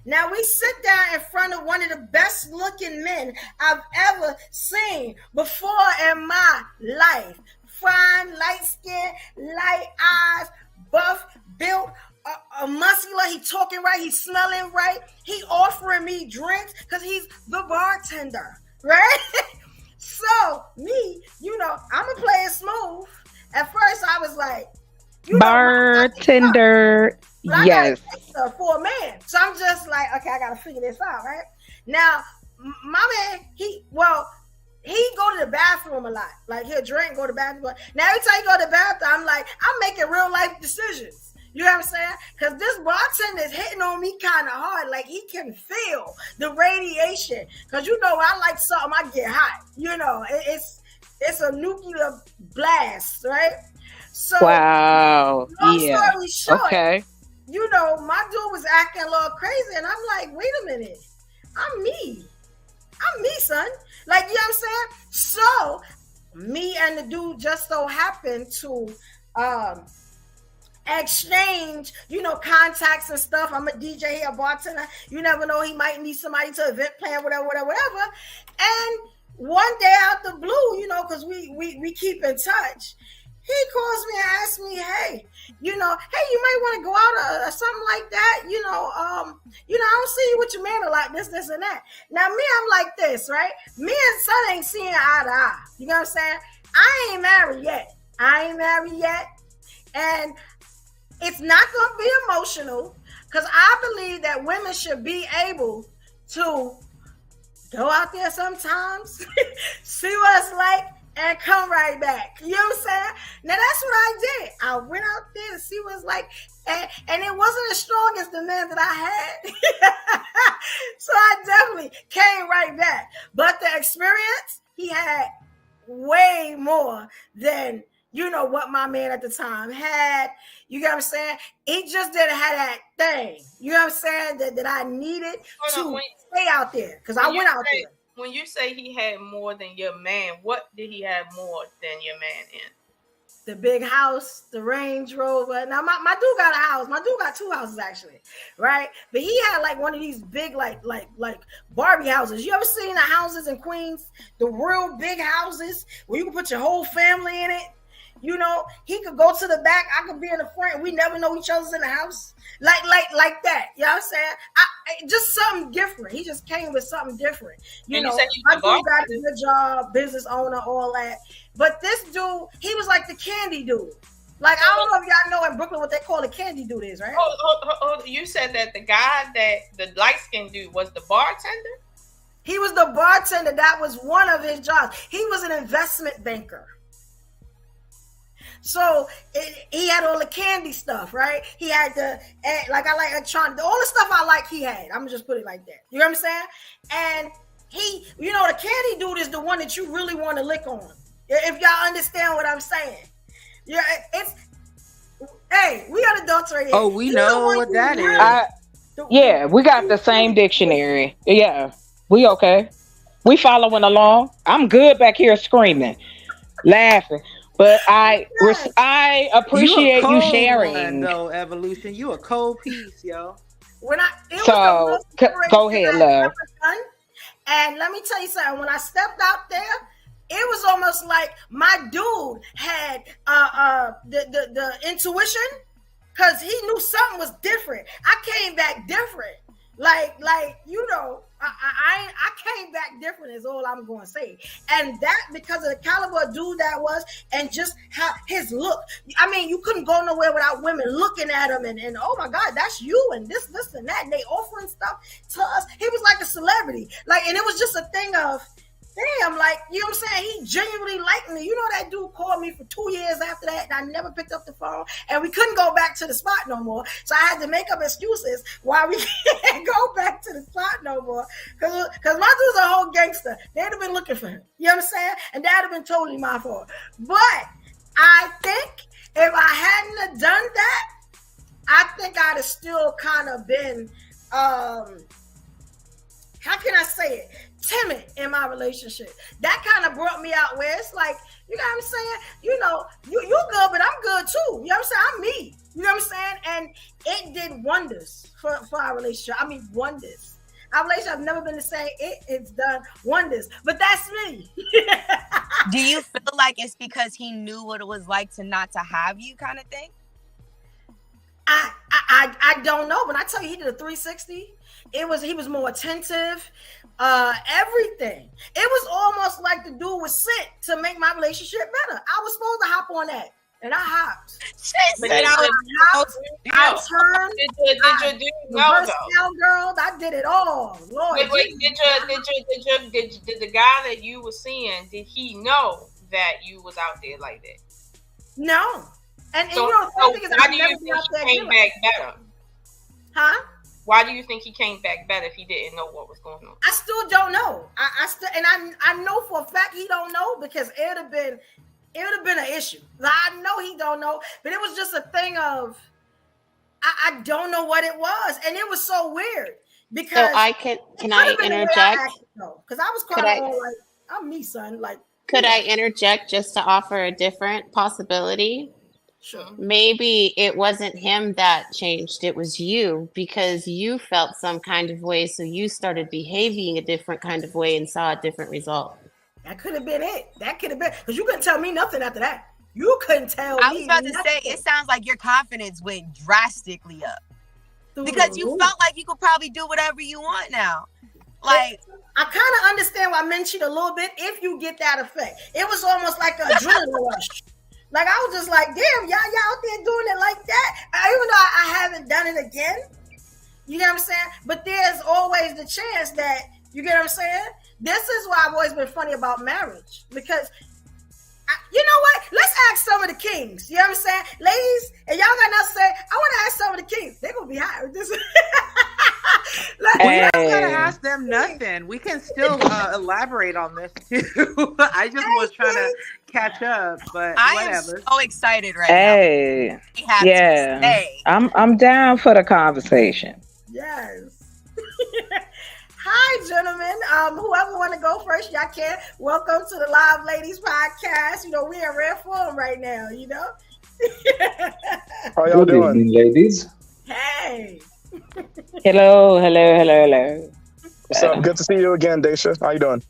Now, we sit down in front of one of the best looking men I've ever seen before in my life. Fine, light skin, light eyes, buff, built, muscular. He talking right. He smelling right. He offering me drinks because he's the bartender, right? So, me, I'm going to play it smooth. At first, I was like, bartender. Yes. For a man. So I'm just like, okay, I gotta figure this out, right? Now, my man, he go to the bathroom a lot. Like he'll drink, go to the bathroom. Now every time he go to the bathroom, I'm like, I'm making real life decisions. You know what I'm saying? Because this bartender is hitting on me kind of hard. Like he can feel the radiation. Because you know, I like something, I get hot. You know, it's a nuclear blast, right? So, wow. Long Yeah. story short, Okay. you know, my dude was acting a little crazy, and I'm like, wait a minute, I'm me, son. Like, you know what I'm saying? So, me and the dude just so happened to exchange, you know, contacts and stuff. I'm a DJ here, a bartender. You never know, he might need somebody to event plan, whatever. And one day out the blue, you know, because we keep in touch, he calls me and asks me, hey, you know, hey, you might want to go out or something like that. You know, I don't see you with your man a lot, this, and that. Now, me, I'm like this, right? Me and son ain't seeing eye to eye. You know what I'm saying? I ain't married yet. And it's not going to be emotional because I believe that women should be able to go out there sometimes, see what it's like, and come right back. You know what I'm saying? Now, that's what I did. I went out there to see what it's like, and it wasn't as strong as the man that I had. So I definitely came right back. But the experience, he had way more than, you know, what my man at the time had. You know what I'm saying? He just didn't have that thing. You know what I'm saying? That I needed to stay out there because I went out there. When you say he had more than your man, what did he have more than your man in? The big house, the Range Rover. Now my dude got a house. My dude got 2 houses actually, right? But he had like one of these big like Barbie houses. You ever seen the houses in Queens? The real big houses where you can put your whole family in it. You know, he could go to the back. I could be in the front. We never know each other's in the house. Like that. You know what I'm saying? Just something different. He just came with something different. You know, my dude got a good job, business owner, all that. But this dude, he was like the candy dude. Like, I don't know if y'all know in Brooklyn what they call a candy dude is, right? Oh, you said that the guy that the light-skinned dude was the bartender? He was the bartender. That was one of his jobs. He was an investment banker. So he had all the candy stuff, right? He had I like electronic, all the stuff I like he had. I'm gonna just put it like that. You know what I'm saying? And he, you know, the candy dude is the one that you really want to lick on. If y'all understand what I'm saying. Yeah, hey, we got adults right here. Oh, we know what that is. Yeah, we got the same dictionary. Yeah, we okay. We following along. I'm good back here screaming, laughing. But I appreciate you sharing. One, though, Evolution, you a cold piece, yo. Go ahead, love. And let me tell you something. When I stepped out there, it was almost like my dude had the intuition because he knew something was different. I came back different. Like you know, I came back different is all I'm going to say. And that because of the caliber of dude that was and just how his look. I mean, you couldn't go nowhere without women looking at him and oh my God, that's you and this and that. And they offering stuff to us. He was like a celebrity. Like, and it was just a thing of, damn, like, you know what I'm saying? He genuinely liked me. You know, that dude called me for 2 years after that, and I never picked up the phone, and we couldn't go back to the spot no more. So I had to make up excuses why we can't go back to the spot no more. Because my dude's a whole gangster. They'd have been looking for him. You know what I'm saying? And that'd have been totally my fault. But I think if I hadn't have done that, I think I'd have still kind of been, how can I say it? Timid in my relationship. That kind of brought me out where it's like, you know what I'm saying? You know, you good, but I'm good too. You know what I'm saying? I'm me. You know what I'm saying? And it did wonders for our relationship. I mean, wonders. Our relationship has never been the same. It's done wonders. But that's me. Do you feel like it's because he knew what it was like to not to have you kind of thing? I don't know. When I tell you he did a 360, he was more attentive. Everything. It was almost like the dude was sent to make my relationship better. I was supposed to hop on that. and I hopped. She said I turned. Did your dude know though? Girl, I did it all. Lord, did the guy that you were seeing? Did he know that you was out there like that? No. And So, you know, so the thing is, why I've do never you been think out there he came doing back better? Huh? Why do you think he came back better if he didn't know what was going on? I still don't know. I know for a fact he don't know because it would have been an issue. I know he don't know, but it was just a thing of I don't know what it was, and it was so weird because. So can I interject? Because I was kind of like, I'm me, son. Like, could I interject just to offer a different possibility? Sure. Maybe it wasn't him that changed. It was you because you felt some kind of way. So you started behaving a different kind of way and saw a different result. That could have been it. That could have been because you couldn't tell me nothing after that. You couldn't tell me. I was about to say, it sounds like your confidence went drastically up because you felt like you could probably do whatever you want now. Like, I kind of understand why men cheat a little bit if you get that effect. It was almost like an adrenaline rush. Like, I was just like, damn, y'all out there doing it like that. Even though I haven't done it again. You get what I'm saying? But there's always the chance that, you get what I'm saying? This is why I've always been funny about marriage. Because, you know what? Let's ask some of the kings. You know what I'm saying? Ladies, and y'all got nothing to say, I want to ask some of the kings. They're going to be hot with this. We don't gotta ask them nothing. We can still elaborate on this too. I just was trying to catch up, but whatever. am so excited right now. Yeah, I'm down for the conversation. Yes. Hi, gentlemen. Whoever want to go first, y'all can. Welcome to the Live Ladies Podcast. You know, we in rare form right now. You know. How y'all doing, evening, ladies? Hey. Hello. What's up? Good to see you again, Daisha. How you doing?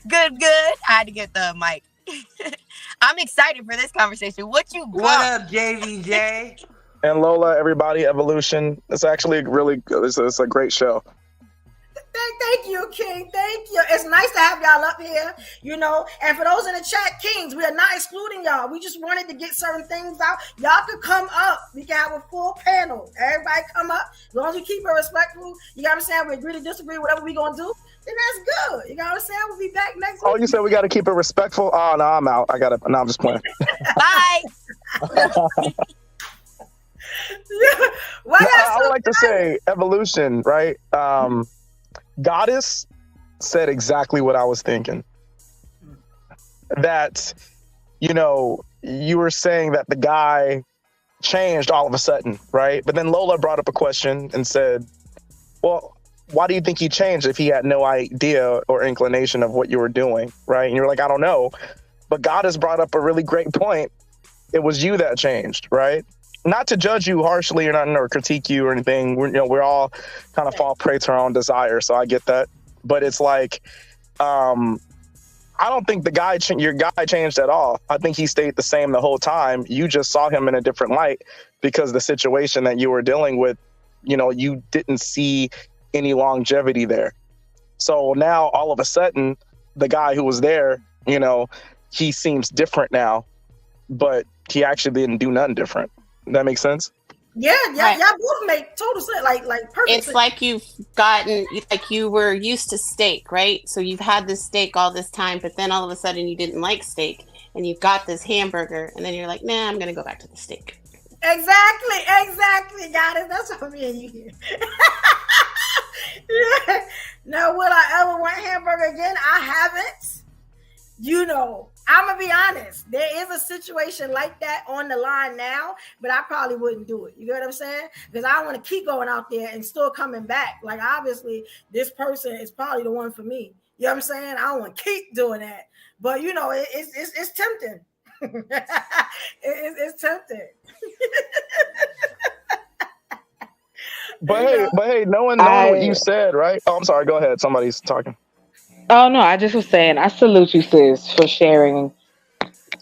Good. I had to get the mic. I'm excited for this conversation. What you got? What up, JVJ? And Lola, everybody, Evolution. It's actually really good. It's a great show. Thank you, King. Thank you. It's nice to have y'all up here, you know. And for those in the chat, Kings, we are not excluding y'all. We just wanted to get certain things out. Y'all could come up. We can have a full panel. Everybody come up. As long as you keep it respectful, you know what I'm saying? We agree to disagree, whatever we going to do, then that's good. You know what I'm saying? We'll be back next week. Oh, you said we got to keep it respectful? Oh, no, I'm out. No, I'm just playing. Bye. I would like to say Evolution, right? Goddess said exactly what I was thinking. That, you know, you were saying that the guy changed all of a sudden, right? But then Lola brought up a question and said, well, why do you think he changed if he had no idea or inclination of what you were doing, right? And you're like, I don't know. But Goddess brought up a really great point. It was you that changed, right? Not to judge you harshly or nothing or critique you or anything. We're all kind of fall prey to our own desire. So I get that. But it's like, I don't think your guy changed at all. I think he stayed the same the whole time. You just saw him in a different light because the situation that you were dealing with, you know, you didn't see any longevity there. So now all of a sudden, the guy who was there, you know, he seems different now, but he actually didn't do nothing different. That makes sense? Yeah, y'all both make total sense. Like perfect. It's sense. like you were used to steak, right? So you've had this steak all this time, but then all of a sudden you didn't like steak, and you've got this hamburger, and then you're like, nah, I'm gonna go back to the steak. Exactly, got it. That's what me and you hear. Yeah. Now, would I ever want hamburger again? I haven't. You know, I'm gonna be honest. There is a situation like that on the line now, but I probably wouldn't do it. You know what I'm saying? Because I want to keep going out there and still coming back. Like, obviously, this person is probably the one for me. You know what I'm saying? I want to keep doing that. But you know, it's tempting. It's tempting. But hey, knowing what you said, right? Oh, I'm sorry. Go ahead. Somebody's talking. Oh, no, I just was saying, I salute you, sis, for sharing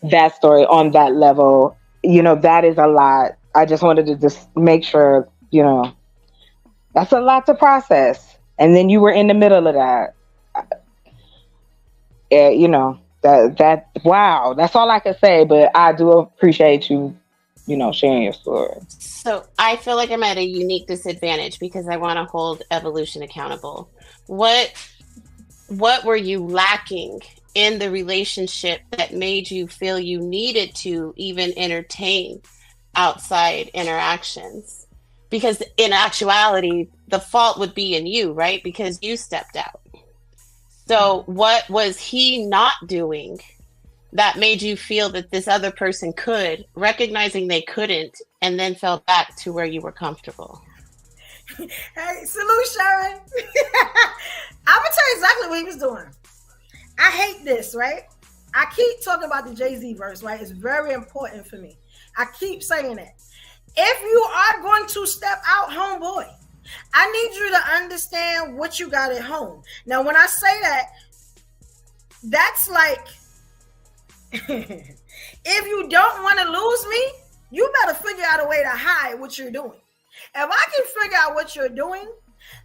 that story on that level. You know, that is a lot. I just wanted to just make sure, you know, that's a lot to process. And then you were in the middle of that. Yeah, you know, Wow, that's all I can say. But I do appreciate you, sharing your story. So I feel like I'm at a unique disadvantage because I want to hold evolution accountable. What were you lacking in the relationship that made you feel you needed to even entertain outside interactions? Because in actuality, the fault would be in you, right? Because you stepped out. So what was he not doing that made you feel that this other person could, recognizing they couldn't, and then fell back to where you were comfortable? Hey, salute, Sharon. I'm gonna tell you exactly what he was doing. I hate this, right? I keep talking about the Jay-Z verse, right? It's very important for me. I keep saying it. If you are going to step out, homeboy, I need you to understand what you got at home. Now, when I say that, that's like, if you don't want to lose me, you better figure out a way to hide what you're doing. If I can figure out what you're doing,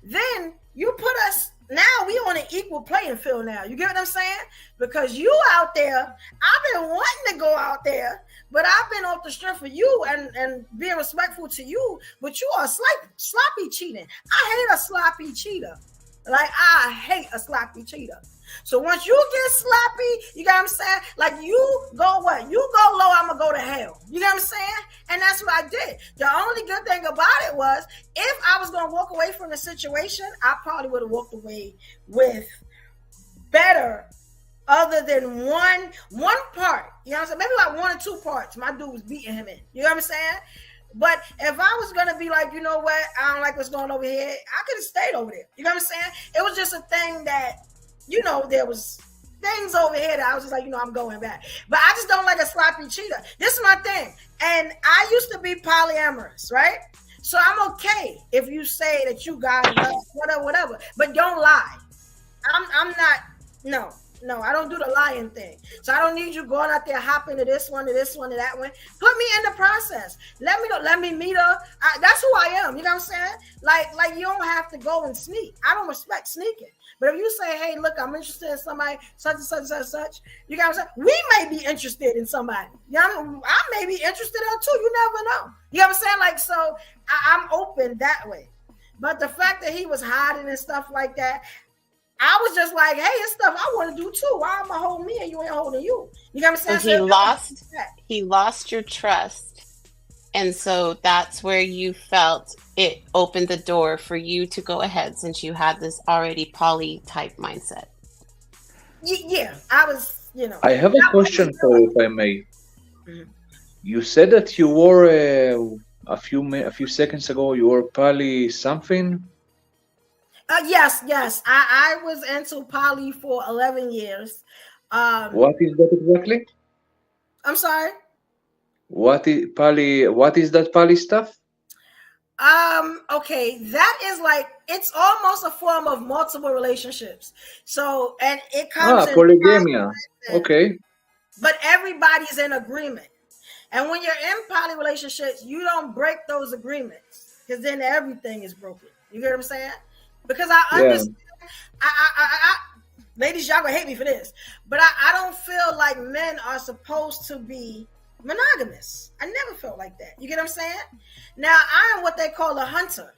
then you put us, now we on an equal playing field now. You get what I'm saying? Because you out there, I've been wanting to go out there, but I've been off the strength for you and being respectful to you, but you are sloppy cheating. I hate a sloppy cheater. Like, I hate a sloppy cheater. So once you get sloppy, you got what I'm saying? Like, you go what? You go low, I'm going to go to hell. You know what I'm saying? And that's what I did. The only good thing about it was, if I was going to walk away from the situation, I probably would have walked away with better, other than one part. You know what I'm saying? Maybe like 1 or 2 parts. My dude was beating him in. You know what I'm saying? But if I was going to be like, you know what? I don't like what's going on over here. I could have stayed over there. You know what I'm saying? It was just a thing that, there was things over here that I was just like, I'm going back. But I just don't like a sloppy cheater. This is my thing. And I used to be polyamorous, right? So I'm okay if you say that you got whatever. But don't lie. I'm not, no, I don't do the lying thing. So I don't need you going out there hopping to this one, to this one, to that one. Put me in the process. Let me meet her. That's who I am. You know what I'm saying? Like you don't have to go and sneak. I don't respect sneaking. But if you say, hey, look, I'm interested in somebody, such and such and such and such, you got what I'm saying? We may be interested in somebody. You know, I may be interested in her too. You never know. You know what I'm saying? Like, so I'm open that way. But the fact that he was hiding and stuff like that, I was just like, hey, it's stuff I want to do too. Why am I holding me and you ain't holding you? You know what I'm saying? So he lost your trust. And so that's where you felt it opened the door for you to go ahead, since you had this already poly type mindset. Yeah, I was, I have a question for you, if I may. Mm-hmm. You said that you were a few seconds ago, you were poly something? Yes. I was into poly for 11 years. What is that exactly? I'm sorry? What is poly? What is that poly stuff? Okay, that is like, it's almost a form of multiple relationships. So, and it comes in polygamia. Okay. But everybody's in agreement. And when you're in poly relationships, you don't break those agreements, because then everything is broken. You get what I'm saying? Because I understand, I ladies, y'all gonna hate me for this, but I don't feel like men are supposed to be monogamous. I never felt like that. You get what I'm saying? Now, I am what they call a hunter.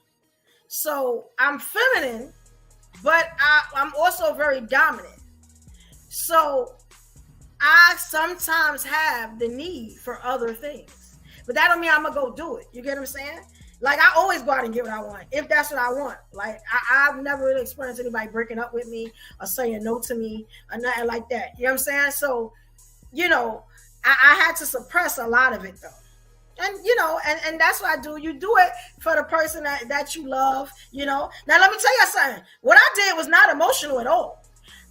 So I'm feminine, but I'm also very dominant. So I sometimes have the need for other things, but that don't mean I'm gonna go do it. You get what I'm saying? Like, I always go out and get what I want, if that's what I want. Like, I've never really experienced anybody breaking up with me or saying no to me or nothing like that. You know what I'm saying? So, I had to suppress a lot of it, though. And, and that's what I do. You do it for the person that you love, Now, let me tell you something. What I did was not emotional at all.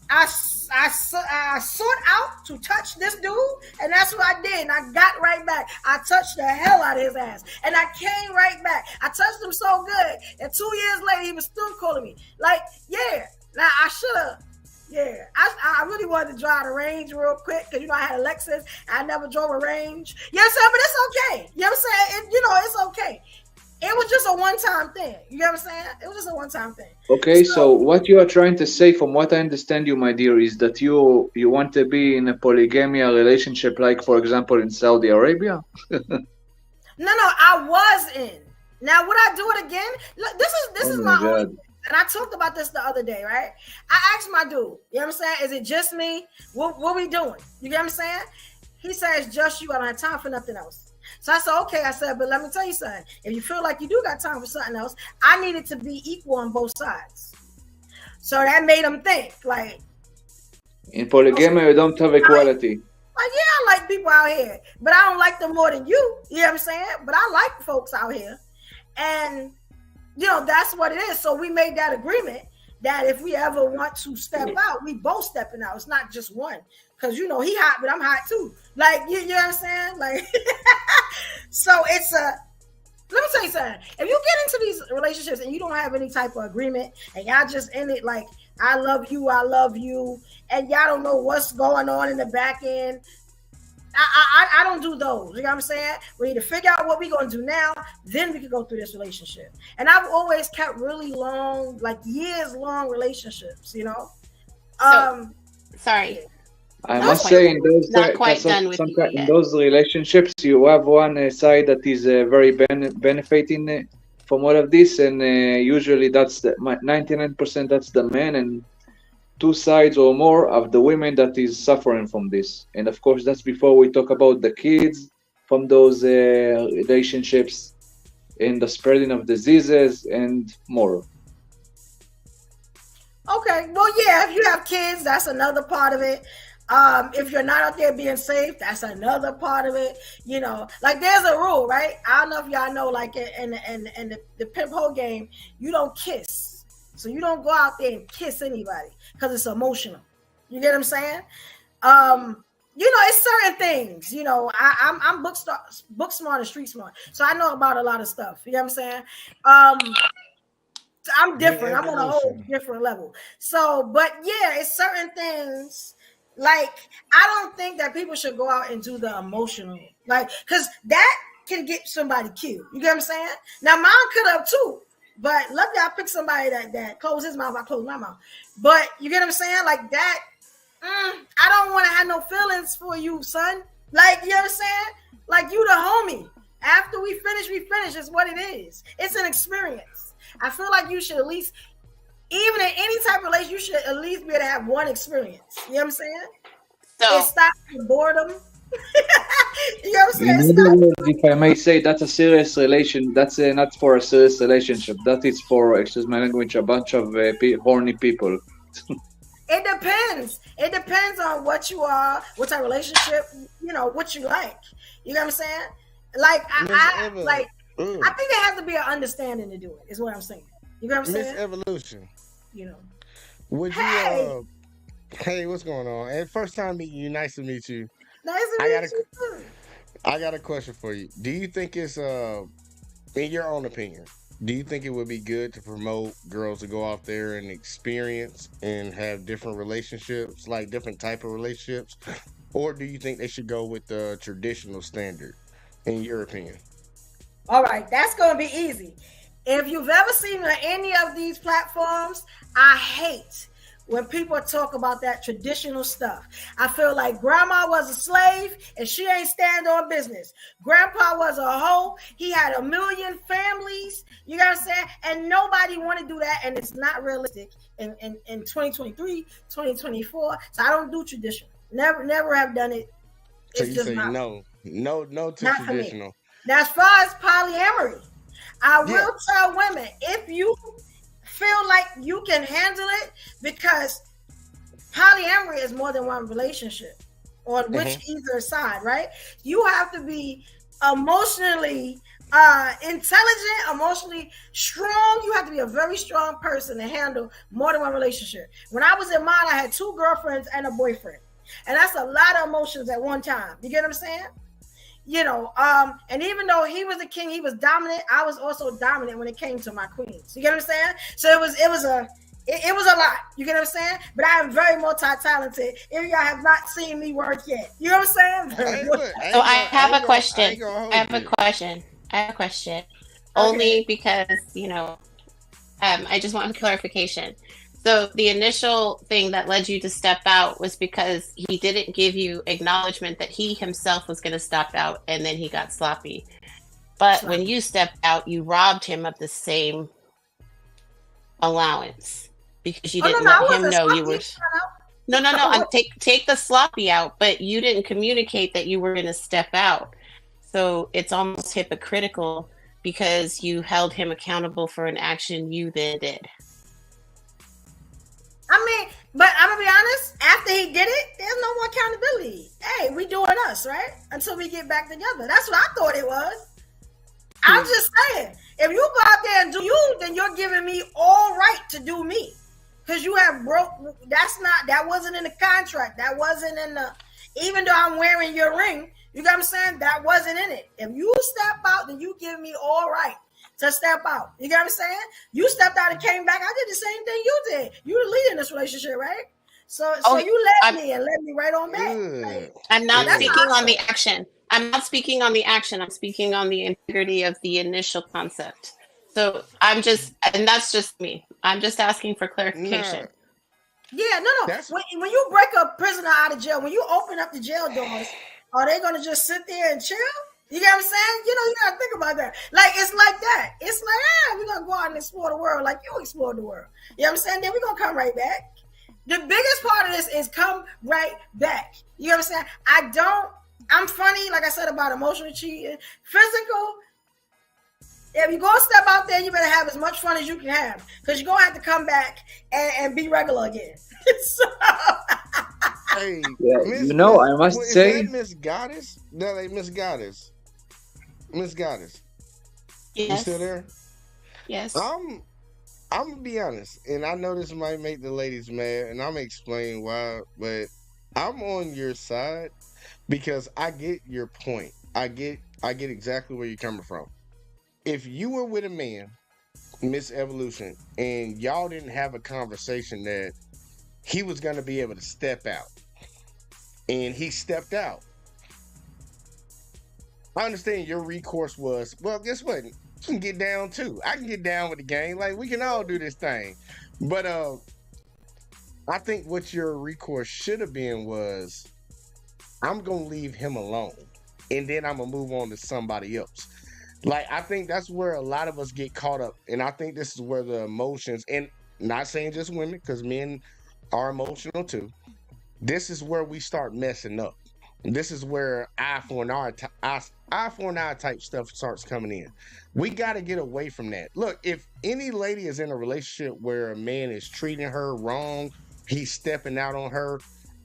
I sought out to touch this dude, and that's what I did. And I got right back. I touched the hell out of his ass, and I came right back. I touched him so good, and 2 years later, he was still calling me. Like, yeah. Now, I should have. Yeah, I really wanted to drive the Range real quick, because, I had a Lexus. I never drove a Range. You know what I'm saying? But it's okay. You know what I'm saying? It's okay. It was just a one-time thing. You know what I'm saying? It was just a one-time thing. Okay, so what you are trying to say, from what I understand you, my dear, is that you want to be in a polygamia relationship, like for example in Saudi Arabia? No, I was in. Now would I do it again? Look, this is my only, and I talked about this the other day, right? I asked my dude, you know what I'm saying? Is it just me? What we doing? You get what I'm saying? He says, just you. I don't have time for nothing else. So I said, okay. I said, but let me tell you something. If you feel like you do got time for something else, I need it to be equal on both sides. So that made him think, like, in polygamy, you don't have equality. Like, yeah, I like people out here, but I don't like them more than you. You know what I'm saying? But I like folks out here. And, you know, that's what it is. So we made that agreement that if we ever want to step out, we both stepping out. It's not just one. Because, you know, he hot, but I'm hot too. Like, you know what I'm saying? Like, so it's a, let me tell you something. If you get into these relationships and you don't have any type of agreement and y'all just in it like, I love you, and y'all don't know what's going on in the back end, I don't do those. You know what I'm saying? We need to figure out what we're going to do now, then we can go through this relationship. And I've always kept really long, like years-long relationships, you know? Sorry. I must say, in those in those relationships, you have one side that is very benefiting from all of this, and usually that's 99% that's the man, and two sides or more of the women that is suffering from this. And of course, that's before we talk about the kids from those relationships and the spreading of diseases and more. Okay, well, yeah, if you have kids, that's another part of it. If you're not out there being safe, that's another part of it. You know, like there's a rule, right? I don't know if y'all know, like in the pimp hoe game, you don't kiss. So you don't go out there and kiss anybody because it's emotional. You get what I'm saying? You know, it's certain things. You know, I'm book smart and street smart, so I know about a lot of stuff. You know what I'm saying? I'm different. I'm on a whole different level. So, but yeah, it's certain things. Like, I don't think that people should go out and do the emotional, like, because that can get somebody killed. You get what I'm saying? Now, mine could have too, but luckily I picked somebody that closed his mouth, I closed my mouth. But you get what I'm saying? Like that, I don't want to have no feelings for you, son. Like, you know what I'm saying? Like, you the homie. After we finish, it's what it is. It's an experience. I feel like you should at least, even in any type of relationship, you should at least be able to have one experience. You know what I'm saying? So, it stops the boredom. You know what I'm saying? In other words, if I may say, that's a serious relation. That's not for a serious relationship. That is for, excuse my language, a bunch of horny people. It depends. It depends on what you are, what type of relationship, you know, what you like. You know what I'm saying? Like, I think there has to be an understanding to do it, is what I'm saying. You know what I'm saying? Miss Evolution. You know. Would you hey, what's going on? Hey, first time meeting you, nice to meet you. Nice to meet you too. I got a question for you. Do you think it's in your own opinion, do you think it would be good to promote girls to go out there and experience and have different relationships, like different type of relationships? Or do you think they should go with the traditional standard, in your opinion? All right, that's going to be easy. If you've ever seen on any of these platforms, I hate when people talk about that traditional stuff. I feel like grandma was a slave and she ain't stand on business. Grandpa was a hoe. He had 1 million families. You know what I'm saying? And nobody want to do that. And it's not realistic in 2023, 2024. So I don't do traditional. Never have done it. So it's you just say no to traditional. Now, as far as polyamory, I will tell women, if you feel like you can handle it, because polyamory is more than one relationship on which either side, right? You have to be emotionally intelligent, emotionally strong. You have to be a very strong person to handle more than one relationship. When I was in mine, I had 2 girlfriends and a boyfriend, and that's a lot of emotions at one time. You get what I'm saying? You know, and even though he was the king, he was dominant, I was also dominant when it came to my queens. You get what I'm saying? So it was a lot. You get what I'm saying? But I am very multi-talented. If y'all have not seen me work yet. You know what I'm saying? So I have a question. only because, I just want clarification. So the initial thing that led you to step out was because he didn't give you acknowledgement that he himself was going to step out, and then he got sloppy. But when you stepped out, you robbed him of the same allowance because you didn't let him know you were. No. Take the sloppy out, but you didn't communicate that you were going to step out. So it's almost hypocritical because you held him accountable for an action you then did. I mean, but I'm gonna be honest, after he did it, there's no more accountability. Hey, we doing us, right? Until we get back together. That's what I thought it was. I'm just saying, if you go out there and do you, then you're giving me all right to do me. Because you have that wasn't in the contract. That wasn't in the, even though I'm wearing your ring, you know what I'm saying? That wasn't in it. If you step out, then you give me all right to step out. You get what I'm saying? You stepped out and came back. I did the same thing you did. You the leader in this relationship, right? So you led me right on back. Like, I'm not speaking on the action. I'm speaking on the integrity of the initial concept. So and that's just me. I'm just asking for clarification. Yeah, no. When you break a prisoner out of jail, when you open up the jail doors, are they going to just sit there and chill? You get what I'm saying? You got to think about that. Like, it's like that. It's like, we're going to go out and explore the world like you explored the world. You know what I'm saying? Then we're going to come right back. The biggest part of this is come right back. You know what I'm saying? I'm funny, like I said, about emotional cheating. Physical, if you go step out there, you better have as much fun as you can have. Because you're going to have to come back and be regular again. Hey, I must say. Is that Miss Goddess? That ain't Miss Goddess. Miss Goddess. Yes. You still there? Yes. I'm gonna be honest, and I know this might make the ladies mad, and I'm gonna explain why, but I'm on your side because I get your point. I get exactly where you're coming from. If you were with a man, Miss Evolution, and y'all didn't have a conversation that he was gonna be able to step out, and he stepped out, I understand your recourse was, well, guess what? You can get down too. I can get down with the game. Like, we can all do this thing. But I think what your recourse should have been was, I'm going to leave him alone. And then I'm going to move on to somebody else. Like, I think that's where a lot of us get caught up. And I think this is where the emotions, and not saying just women, because men are emotional too. This is where we start messing up. This is where eye for an eye type stuff starts coming in. We got to get away from that. Look, if any lady is in a relationship where a man is treating her wrong, he's stepping out on her,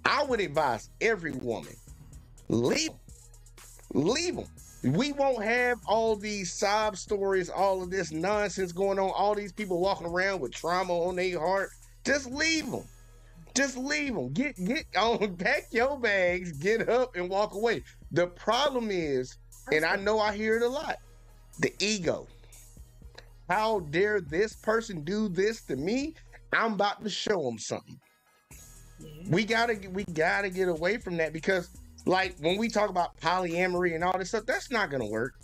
I would advise every woman, leave them. We won't have all these sob stories, all of this nonsense going on, all these people walking around with trauma on their heart. Just leave them. Just leave them. Get on, pack your bags, get up and walk away. The problem is, and I know I hear it a lot, the ego. How dare this person do this to me? I'm about to show them something. We gotta get away from that, because like when we talk about polyamory and all this stuff, that's not gonna work.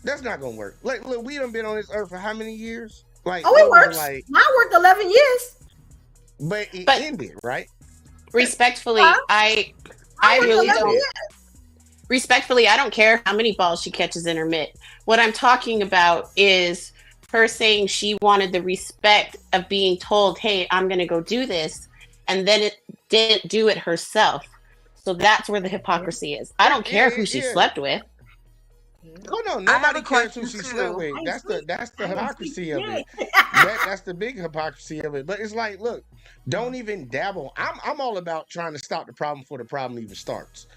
That's not gonna work. Like, look, we done been on this earth for how many years? Like, it works. Mine worked 11 years. But it ended, right? Respectfully, I really don't. Respectfully, I don't care how many balls she catches in her mitt. What I'm talking about is her saying she wanted the respect of being told, hey, I'm going to go do this. And then it didn't do it herself. So that's where the hypocrisy is. I don't care who she slept with. Oh no, nobody cares who she slept with. That's the hypocrisy of it. That's the big hypocrisy of it. But it's like, look, don't even dabble. I'm all about trying to stop the problem before the problem even starts.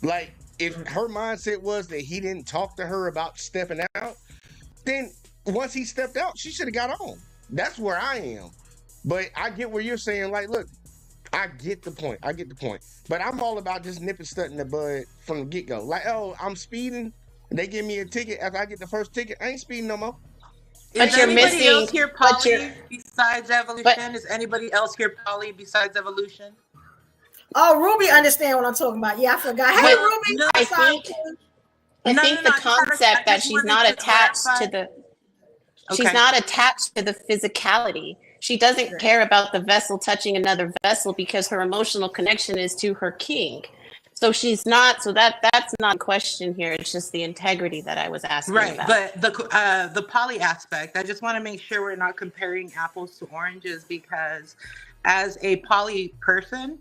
Like, if her mindset was that he didn't talk to her about stepping out, then once he stepped out, she should have got on. That's where I am. But I get where you're saying, like, look, I get the point. But I'm all about just nipping stuff in the bud from the get-go. Like, oh, I'm speeding. They give me a ticket. After I get the first ticket, I ain't speeding no more. Is anybody else here poly besides Evolution? Is anybody else here poly besides Evolution? Oh, Ruby understand what I'm talking about. Yeah, I forgot. Hey, Ruby. I think the concept that she's not attached to the... She's not attached to the physicality. She doesn't care about the vessel touching another vessel because her emotional connection is to her king. So she's not. So that's not a question here. It's just the integrity that I was asking about. But the poly aspect, I just want to make sure we're not comparing apples to oranges, because as a poly person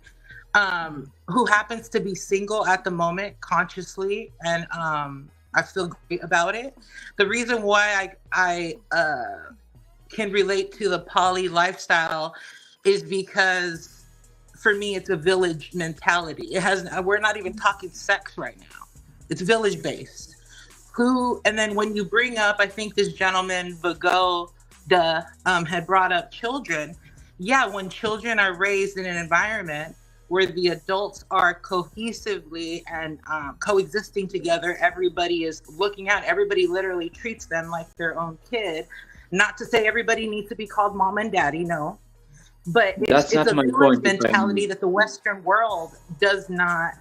who happens to be single at the moment, consciously, and I feel great about it. The reason why I can relate to the poly lifestyle is because for me, it's a village mentality. We're not even talking sex right now. It's village based. And then when you bring up, I think this gentleman, Vagoda, had brought up children. Yeah, when children are raised in an environment where the adults are cohesively and coexisting together, everybody is looking out, everybody literally treats them like their own kid. Not to say everybody needs to be called mom and daddy, no. But it's a village mentality that the Western world does not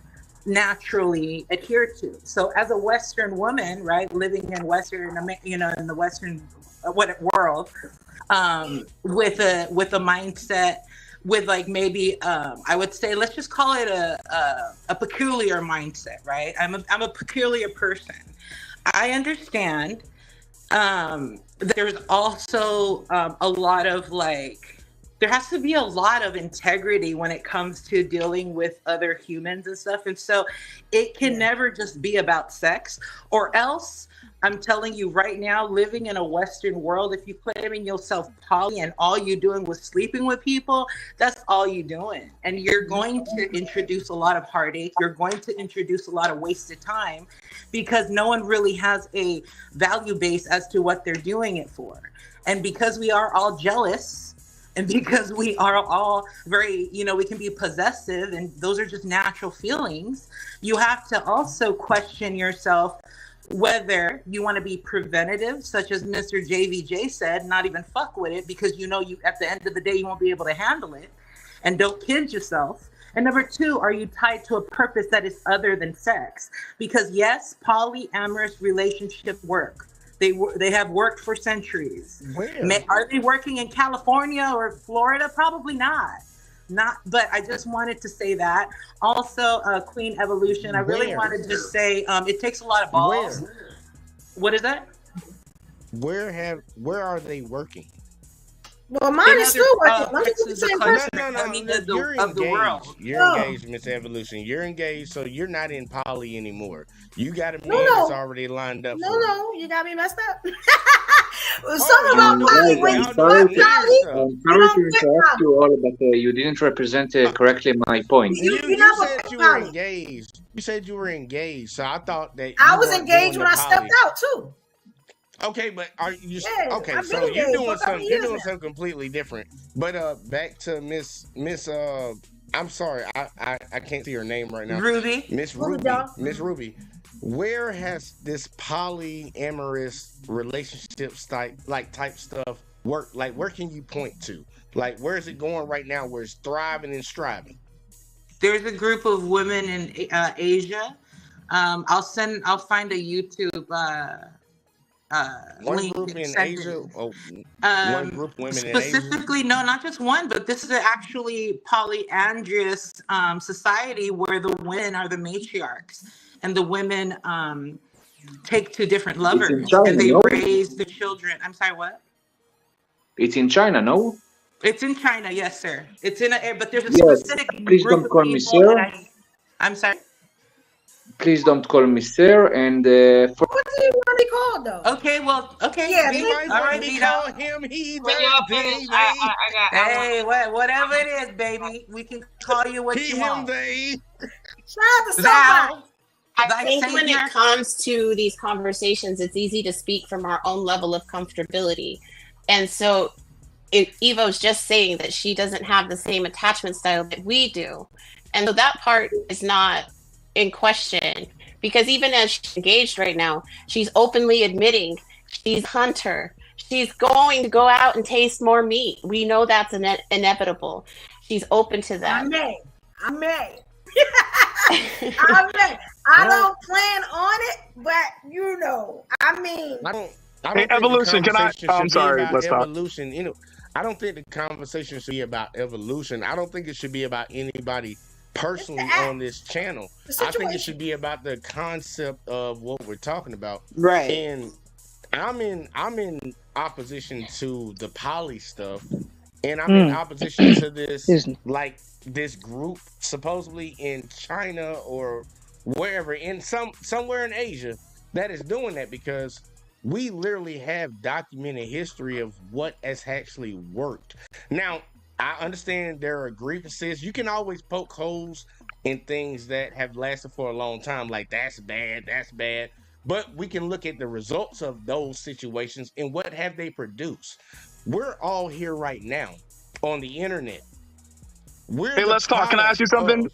naturally adhere to. So as a Western woman, right, living in Western, in the Western world, with a mindset, with like maybe I would say, let's just call it a peculiar mindset, right? I'm a peculiar person. I understand that there's also a lot of there has to be a lot of integrity when it comes to dealing with other humans and stuff. And so it can never just be about sex, or else I'm telling you right now, living in a Western world, if you claiming yourself poly and all you doing was sleeping with people, that's all you doing. And you're going to introduce a lot of heartache. You're going to introduce a lot of wasted time because no one really has a value base as to what they're doing it for. And because we are all jealous, and because we are all very, we can be possessive, and those are just natural feelings, you have to also question yourself whether you want to be preventative, such as Mr. JVJ said, not even fuck with it, because you at the end of the day you won't be able to handle it, and don't kid yourself. And number two, are you tied to a purpose that is other than sex? Because yes, polyamorous relationships work. They have worked for centuries. Where? Are they working in California or Florida? Probably not. But I just wanted to say that. Also, Queen Evolution, I really wanted to say it takes a lot of balls. Where? What is that? Where are they working? Well, mine is still working. Let me do the same question. You're engaged. The world. You're engaged, Miss Evolution. You're engaged, so you're not in poly anymore. You got a man that's already lined up. No, you got me messed up. Something about poly. When you start poly, I'm sorry to interrupt you all, but you didn't represent correctly my point. You said you were engaged. You said you were engaged, so I thought that I was engaged when I stepped out too. Okay, but are you okay? So you're doing something. You're doing something completely different. But back to Miss. I'm sorry, I can't see her name right now. Ruby. Miss Ruby. Miss Ruby. Where has this polyamorous relationship type stuff work? Like, where can you point to? Like, where is it going right now? Where it's thriving and striving? There's a group of women in Asia. I'll find a YouTube. One group in Asia. One group of women in Asia. Specifically, no, not just one, but this is actually polyandrous society where the women are the matriarchs, and the women take to different lovers, and they raise the children. I'm sorry, what? It's in China, no? It's in China, yes, sir. It's in but there's a specific please group don't call of me people sir. I'm sorry. Please don't call me sir. And what do you want to be called though? Okay, well, okay. Yeah, all right, we call him. He's baby. Hey, whatever it is, baby, we can call you what you want. Shout out to somebody. I think when it comes to these conversations, it's easy to speak from our own level of comfortability. And so Evo's just saying that she doesn't have the same attachment style that we do. And so that part is not in question, because even as she's engaged right now, she's openly admitting she's a hunter. She's going to go out and taste more meat. We know that's inevitable. She's open to that. I may. I don't plan on it, but I mean, I Hey, don't think the evolution. Can I? conversation I'm should be sorry. about Let's talk. evolution. I don't think the conversation should be about evolution. I don't think it should be about anybody personally on this channel. I think it should be about the concept of what we're talking about. Right. And I'm in opposition to the poly stuff, and I'm in opposition to this group supposedly in China or wherever, somewhere in Asia, that is doing that, because we literally have documented history of what has actually worked. Now, I understand there are grievances. You can always poke holes in things that have lasted for a long time, like that's bad. But we can look at the results of those situations and what have they produced. We're all here right now on the internet. Hey, let's talk. Can I ask you something?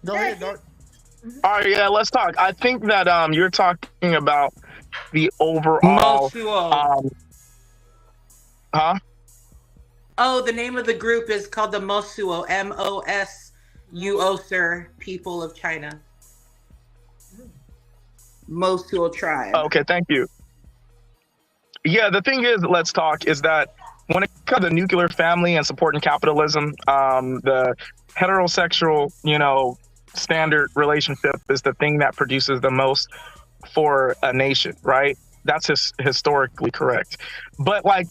Go ahead, Dark. All right, yeah, let's talk. I think that you're talking about the overall. Oh, the name of the group is called the Mosuo, Mosuo, sir, people of China. Mosuo tribe. Okay, thank you. Yeah, the thing is, let's talk, is that when it comes to nuclear family and supporting capitalism, the heterosexual, standard relationship is the thing that produces the most for a nation, right? That's historically correct. But I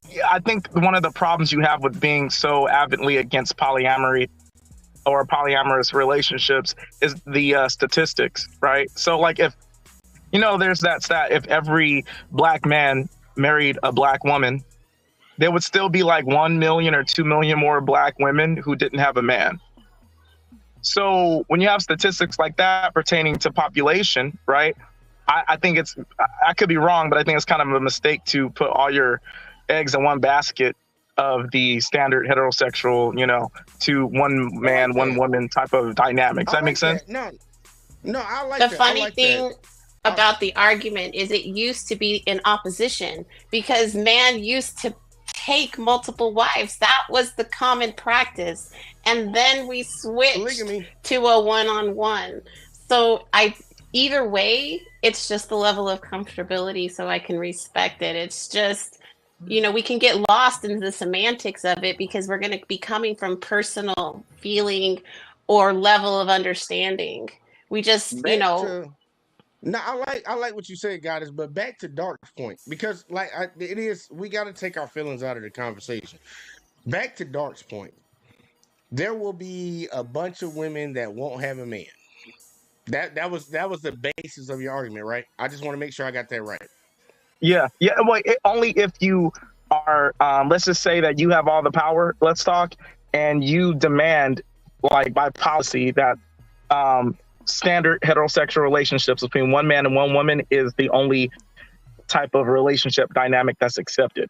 think one of the problems you have with being so avidly against polyamory or polyamorous relationships is the statistics, right? So if, there's that stat, if every black man married a black woman, there would still be 1 million or 2 million more black women who didn't have a man. So when you have statistics like that pertaining to population, right, I think I could be wrong, but I think it's kind of a mistake to put all your eggs in one basket of the standard heterosexual, to one man, one woman type of dynamic. Does that make sense? No, I like the that. funny thing about the argument is it used to be in opposition, because man used to take multiple wives. That was the common practice. And then we switched to a one-on-one. So either way, it's just the level of comfortability, so I can respect it. It's just, we can get lost in the semantics of it because we're going to be coming from personal feeling or level of understanding. We just, No, I like what you said, Goddess, but back to Dark's point, because we got to take our feelings out of the conversation. Back to Dark's point, there will be a bunch of women that won't have a man. That was the basis of your argument, right? I just want to make sure I got that right. Yeah. Well, only if you are, let's just say that you have all the power. Let's talk, and you demand, by policy, that standard heterosexual relationships between one man and one woman is the only type of relationship dynamic that's accepted.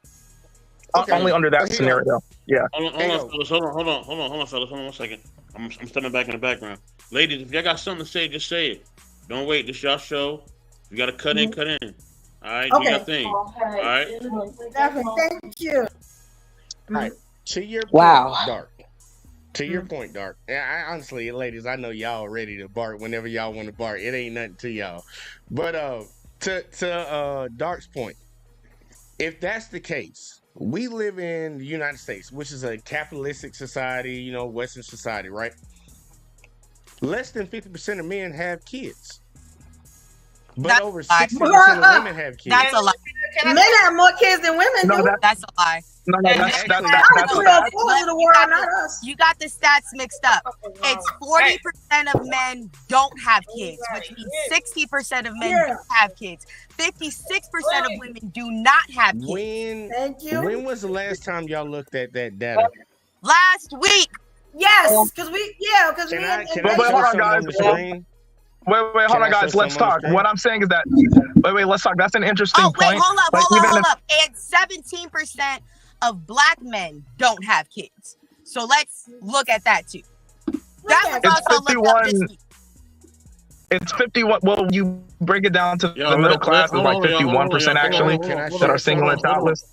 Okay. Only under that scenario. Yeah. Hold on, fellas. Hold on 1 second. I'm stepping back in the background. Ladies, if y'all got something to say, just say it. Don't wait. This y'all show. If you got to cut in, cut in. All right? Okay. Do your thing. All right? Definitely. Thank you. All right. To your point, Dark. To your point, Dark. I honestly, ladies, I know y'all ready to bark whenever y'all want to bark. It ain't nothing to y'all. But to Dark's point, if that's the case, we live in the United States, which is a capitalistic society, Western society, right? Less than 50% of men have kids. But over 60% of women have kids. That's a lie. Men have more kids than women do. That's a lie. No, that's the world, not us. You got the stats mixed up. It's 40% of men don't have kids, which means 60% of men do have kids. 56% of women do not have kids. Thank you. When was the last time y'all looked at that data? Last week. Yes, because we Can I Wait, hold on, guys. Wait, hold on, guys. Let's talk. What I'm saying is that let's talk. That's an interesting point. Hold up. And 17% of black men don't have kids. So let's look at that too. That was also looked up this week. It's 51. Well, you break it down to the middle class, it's 51% actually that are single and childless.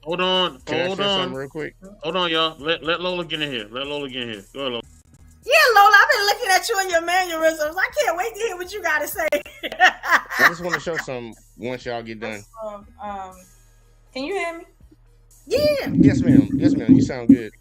Hold on. Can I say something real quick? Hold on, y'all. Let Lola get in here. Go ahead, Lola. Yeah, Lola, I've been looking at you in your mannerisms. I can't wait to hear what you got to say. just want to show some once y'all get done. Can you hear me? Yeah. Yes, ma'am. Yes, ma'am. You sound good.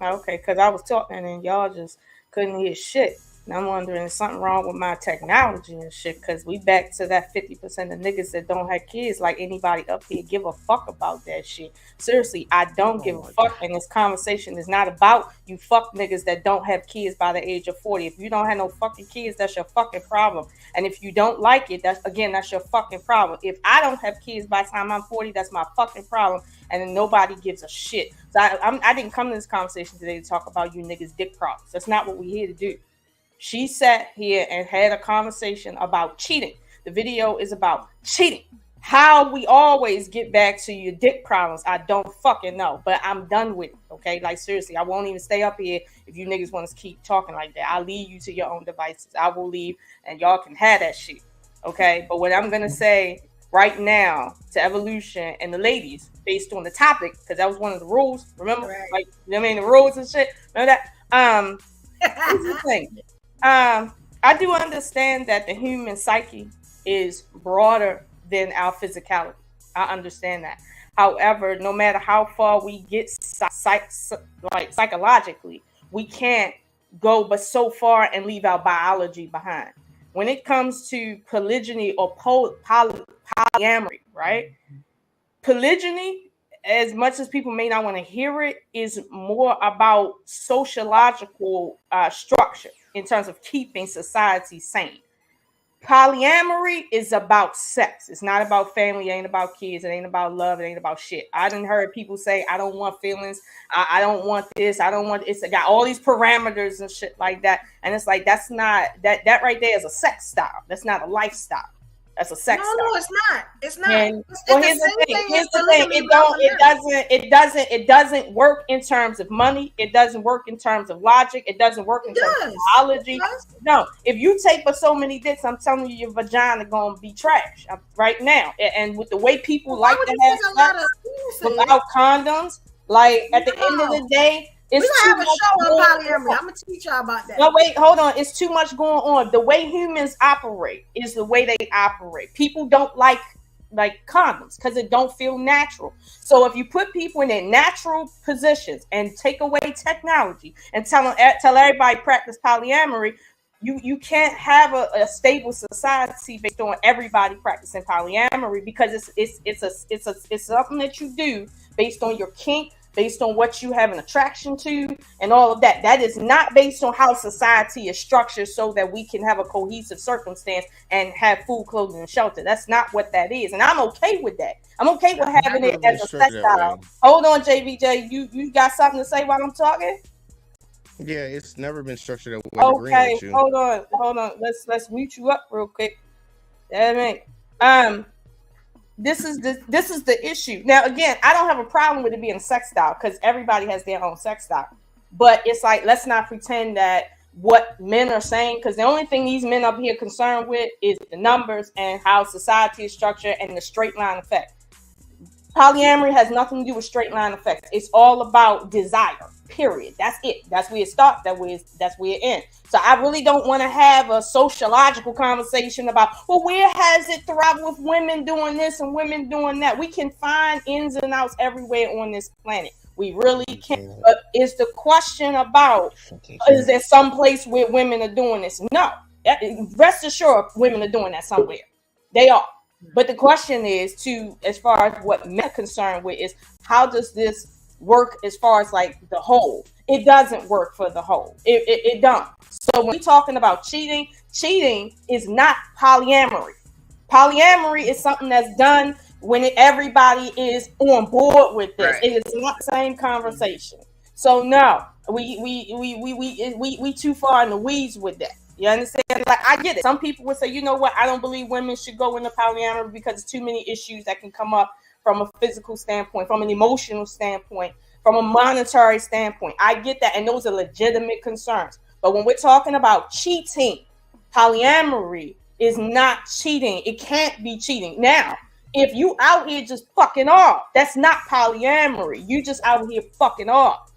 Okay, because I was talking and y'all just couldn't hear shit. And I'm wondering, is something wrong with my technology and shit? Because we back to that 50% of niggas that don't have kids. Like anybody up here give a fuck about that shit. Seriously, I don't give a fuck. And this conversation is not about you fuck niggas that don't have kids by the age of 40. If you don't have no fucking kids, that's your fucking problem. And if you don't like it, that's your fucking problem. If I don't have kids by the time I'm 40, that's my fucking problem. And then nobody gives a shit. So I didn't come to this conversation today to talk about you niggas dick problems. That's not what we're here to do. She sat here and had a conversation about cheating. The video is about cheating. How we always get back to your dick problems, I don't fucking know. But I'm done with it, okay? Like, seriously, I won't even stay up here if you niggas want to keep talking like that. I'll leave you to your own devices. I will leave, and y'all can have that shit, okay? But what I'm going to say right now to Evolution and the ladies, based on the topic, because that was one of the rules, remember? Right. Like, you know what I mean? The rules and shit. Remember that? Here's the thing. I do understand that the human psyche is broader than our physicality. I understand that. However, no matter how far we get psychologically, we can't go but so far and leave our biology behind. When it comes to polygyny or polyamory, right? Polygyny, as much as people may not want to hear it, is more about sociological structure in terms of keeping society sane. Polyamory is about sex. It's not about family. It ain't about kids. It ain't about love. It ain't about shit. I done heard people say, I don't want feelings. I don't want this. I don't want it's got all these parameters and shit like that. And it's like, that's not that right there is a sex style. That's not a lifestyle. That's a sex style. No, it's not. It's not. And, well, here's the thing. It doesn't work in terms of money. It doesn't work in terms of logic. It doesn't work in terms of biology. No, if you take for so many dicks, I'm telling you, your vagina gonna be trash right now. And with the way people like to have sex without condoms, like at the end of the day, we're gonna have a show on polyamory. I'm gonna teach y'all about that. No, wait, hold on. It's too much going on. The way humans operate is the way they operate. People don't like condoms because it don't feel natural. So if you put people in their natural positions and take away technology and tell everybody practice polyamory, you can't have a stable society based on everybody practicing polyamory, because it's something that you do based on your kink, based on what you have an attraction to and all of that. That is not based on how society is structured so that we can have a cohesive circumstance and have food, clothing, and shelter. That's not what that is. And I'm okay with that. I'm okay with having it as a sex style. Hold on, JVJ. You got something to say while I'm talking? Yeah, it's never been structured that way. Okay, hold on. Let's mute you up real quick. This is the issue. Now, again, I don't have a problem with it being a sex style because everybody has their own sex style. But it's like, let's not pretend that what men are saying, because the only thing these men up here are concerned with is the numbers and how society is structured and the straight line effect. Polyamory has nothing to do with straight line effects. It's all about desire, period. That's it. That's where it starts. That's where it ends. So I really don't want to have a sociological conversation about, well, where has it thrived with women doing this and women doing that? We can find ins and outs everywhere on this planet. We really can. But is the question about, is there some place where women are doing this? No. Rest assured, women are doing that somewhere. They are. But the question is, as far as what men are concerned with, is how does this work as far as like the whole? It doesn't work for the whole. It don't. So when we're talking about cheating is not polyamory. Polyamory is something that's done when everybody is on board with this. Right. It is not the same conversation. So no, we too far in the weeds with that. You understand? Like, I get it. Some people would say, you know what? I don't believe women should go into polyamory because there's too many issues that can come up from a physical standpoint, from an emotional standpoint, from a monetary standpoint. I get that. And those are legitimate concerns. But when we're talking about cheating, polyamory is not cheating. It can't be cheating. Now, if you out here just fucking off, that's not polyamory. You just out here fucking off.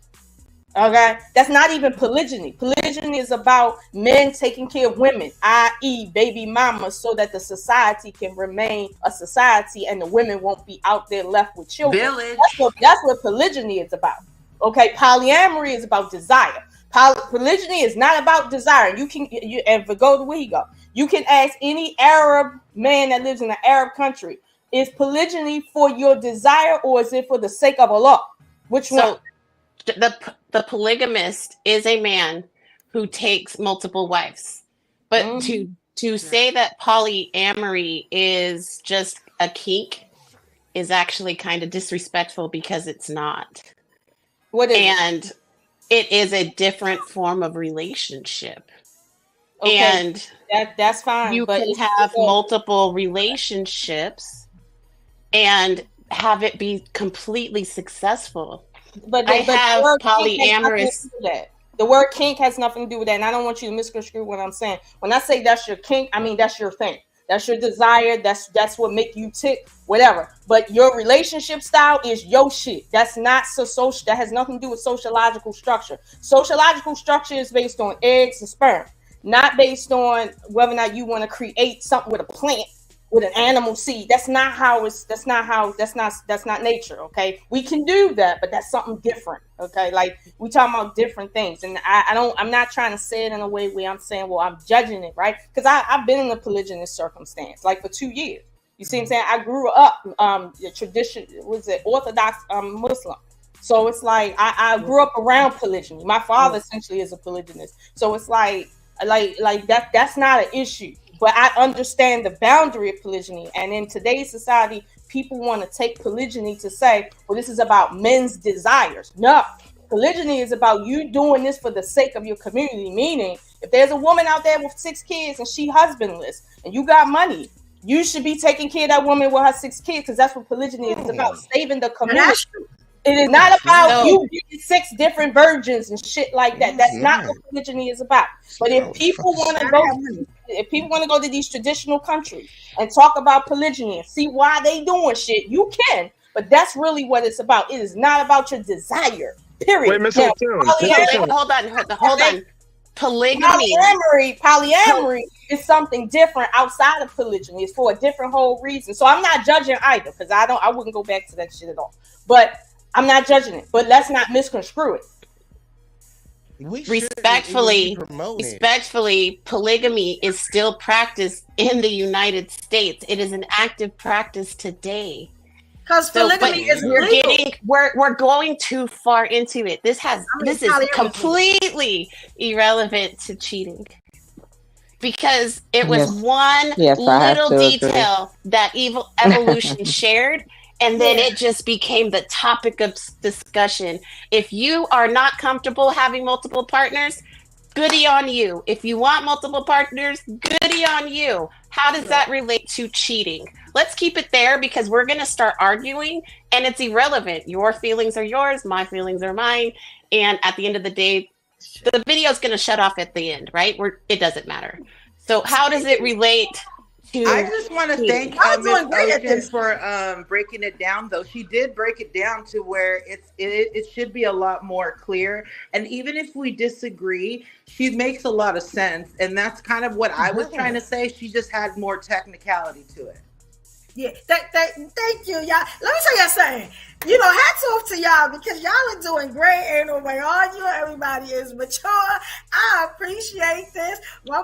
Okay? That's not even polygyny. Polygyny polygyny is about men taking care of women, i.e. baby mamas, so that the society can remain a society and the women won't be out there left with children. Village. That's what polygyny is about. Okay, polyamory is about desire. Polygyny is not about desire. And go where he go. You can ask any Arab man that lives in an Arab country, is polygyny for your desire or is it for the sake of Allah? Which one? The polygamist is a man who takes multiple wives. But to say that polyamory is just a kink is actually kind of disrespectful because it's not. What is it? It is a different form of relationship. Okay, and that's fine. You can have multiple relationships and have it be completely successful. But I have polyamorous. The word kink has nothing to do with that, and I don't want you to misconstrue what I'm saying. When I say that's your kink, I mean that's your thing. That's your desire. That's what make you tick, whatever. But your relationship style is your shit. That's not so social. That has nothing to do with sociological structure. Sociological structure is based on eggs and sperm, not based on whether or not you want to create something with a plant, with an animal seed. That's not nature. Okay, we can do that, but that's something different. Okay, like we talking about different things, and I'm not trying to say it in a way where I'm saying, well, I'm judging it, right? Because I've been in a polygynous circumstance, like for 2 years. You see what I'm saying? I grew up the tradition was it Orthodox Muslim, so it's like I grew up around polygyny. My father essentially is a polygynist, so it's like that's not an issue. But I understand the boundary of polygyny, and in today's society, people want to take polygyny to say, well, this is about men's desires. No, polygyny is about you doing this for the sake of your community. Meaning, if there's a woman out there with 6 kids and she husbandless, and you got money, you should be taking care of that woman with her 6 kids, because that's what polygyny is about, saving the community. It is not about you getting 6 different virgins and shit like that. That's not what polygyny is about. But if people want to go to these traditional countries and talk about polygyny and see why they doing shit, you can. But that's really what it's about. It is not about your desire. Period. Wait, Mr. Hold on. Polyamory is something different outside of polygyny. It's for a different whole reason. So I'm not judging either, because I wouldn't go back to that shit at all. But I'm not judging it. But let's not misconstrue it. Respectfully, polygamy is still practiced in the United States. It is an active practice today. Because polygamy is legal. We're going too far into it. This is completely irrelevant to cheating, because it was one little detail that evolution shared. And then it just became the topic of discussion. If you are not comfortable having multiple partners, goody on you. If you want multiple partners, goody on you. How does that relate to cheating? Let's keep it there, because we're going to start arguing and it's irrelevant. Your feelings are yours. My feelings are mine. And at the end of the day, the video is going to shut off at the end, right? It doesn't matter. So how does it relate? I just want to thank Ms. Ocean for breaking it down, though. She did break it down to where it should be a lot more clear. And even if we disagree, she makes a lot of sense. And that's kind of what I was trying to say. She just had more technicality to it. Yeah, thank you, y'all. Let me tell y'all something. Hats off to y'all, because y'all are doing great. Ain't no way everybody is mature. I appreciate this. My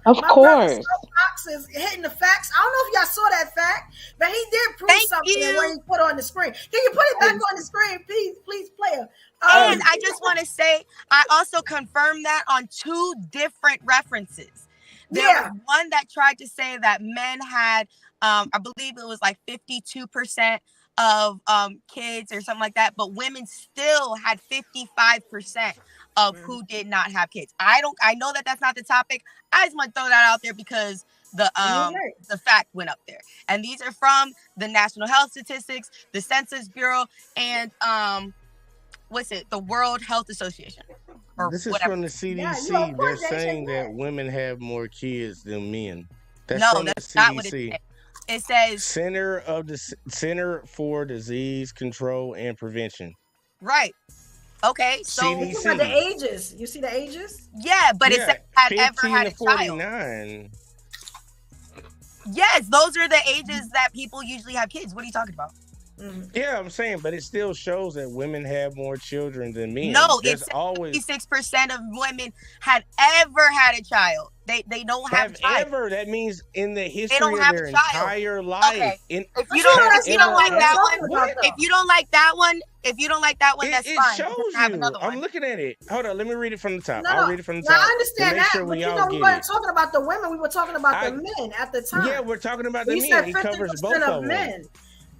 brother Fox is hitting the facts. I don't know if y'all saw that fact, but he did prove something when he put on the screen. Can you put it back on the screen, please, player? And I just want to say, I also confirmed that on 2 different references. There was one that tried to say that men had, I believe it was like 52% of kids or something like that, but women still had 55% of who did not have kids. I know that that's not the topic. I just want to throw that out there because the fact went up there. And these are from the National Health Statistics, the Census Bureau, and the World Health Association. This is from the CDC. They're saying that women have more kids than men. That's not what it says. It says Center for Disease Control and Prevention. Right. Okay, so look at the ages. You see the ages? Yeah, but it said had ever had a 49. child. Yes, those are the ages that people usually have kids. What are you talking about? Yeah, I'm saying, but it still shows that women have more children than men. No, There's it's always 56% of women had ever had a child. They don't have a child. Ever. That means in the history don't of have their a child. entire life. Okay. If you don't like that one, if you don't like that one, that's fine. It shows have you. another one. I'm looking at it. Hold on, let me read it from the top. No, I'll read it from the now, top. I understand that, sure but we we weren't talking about the women. We were talking about the men at the time. Yeah, we're talking about the men. Said He covers 50% both of men.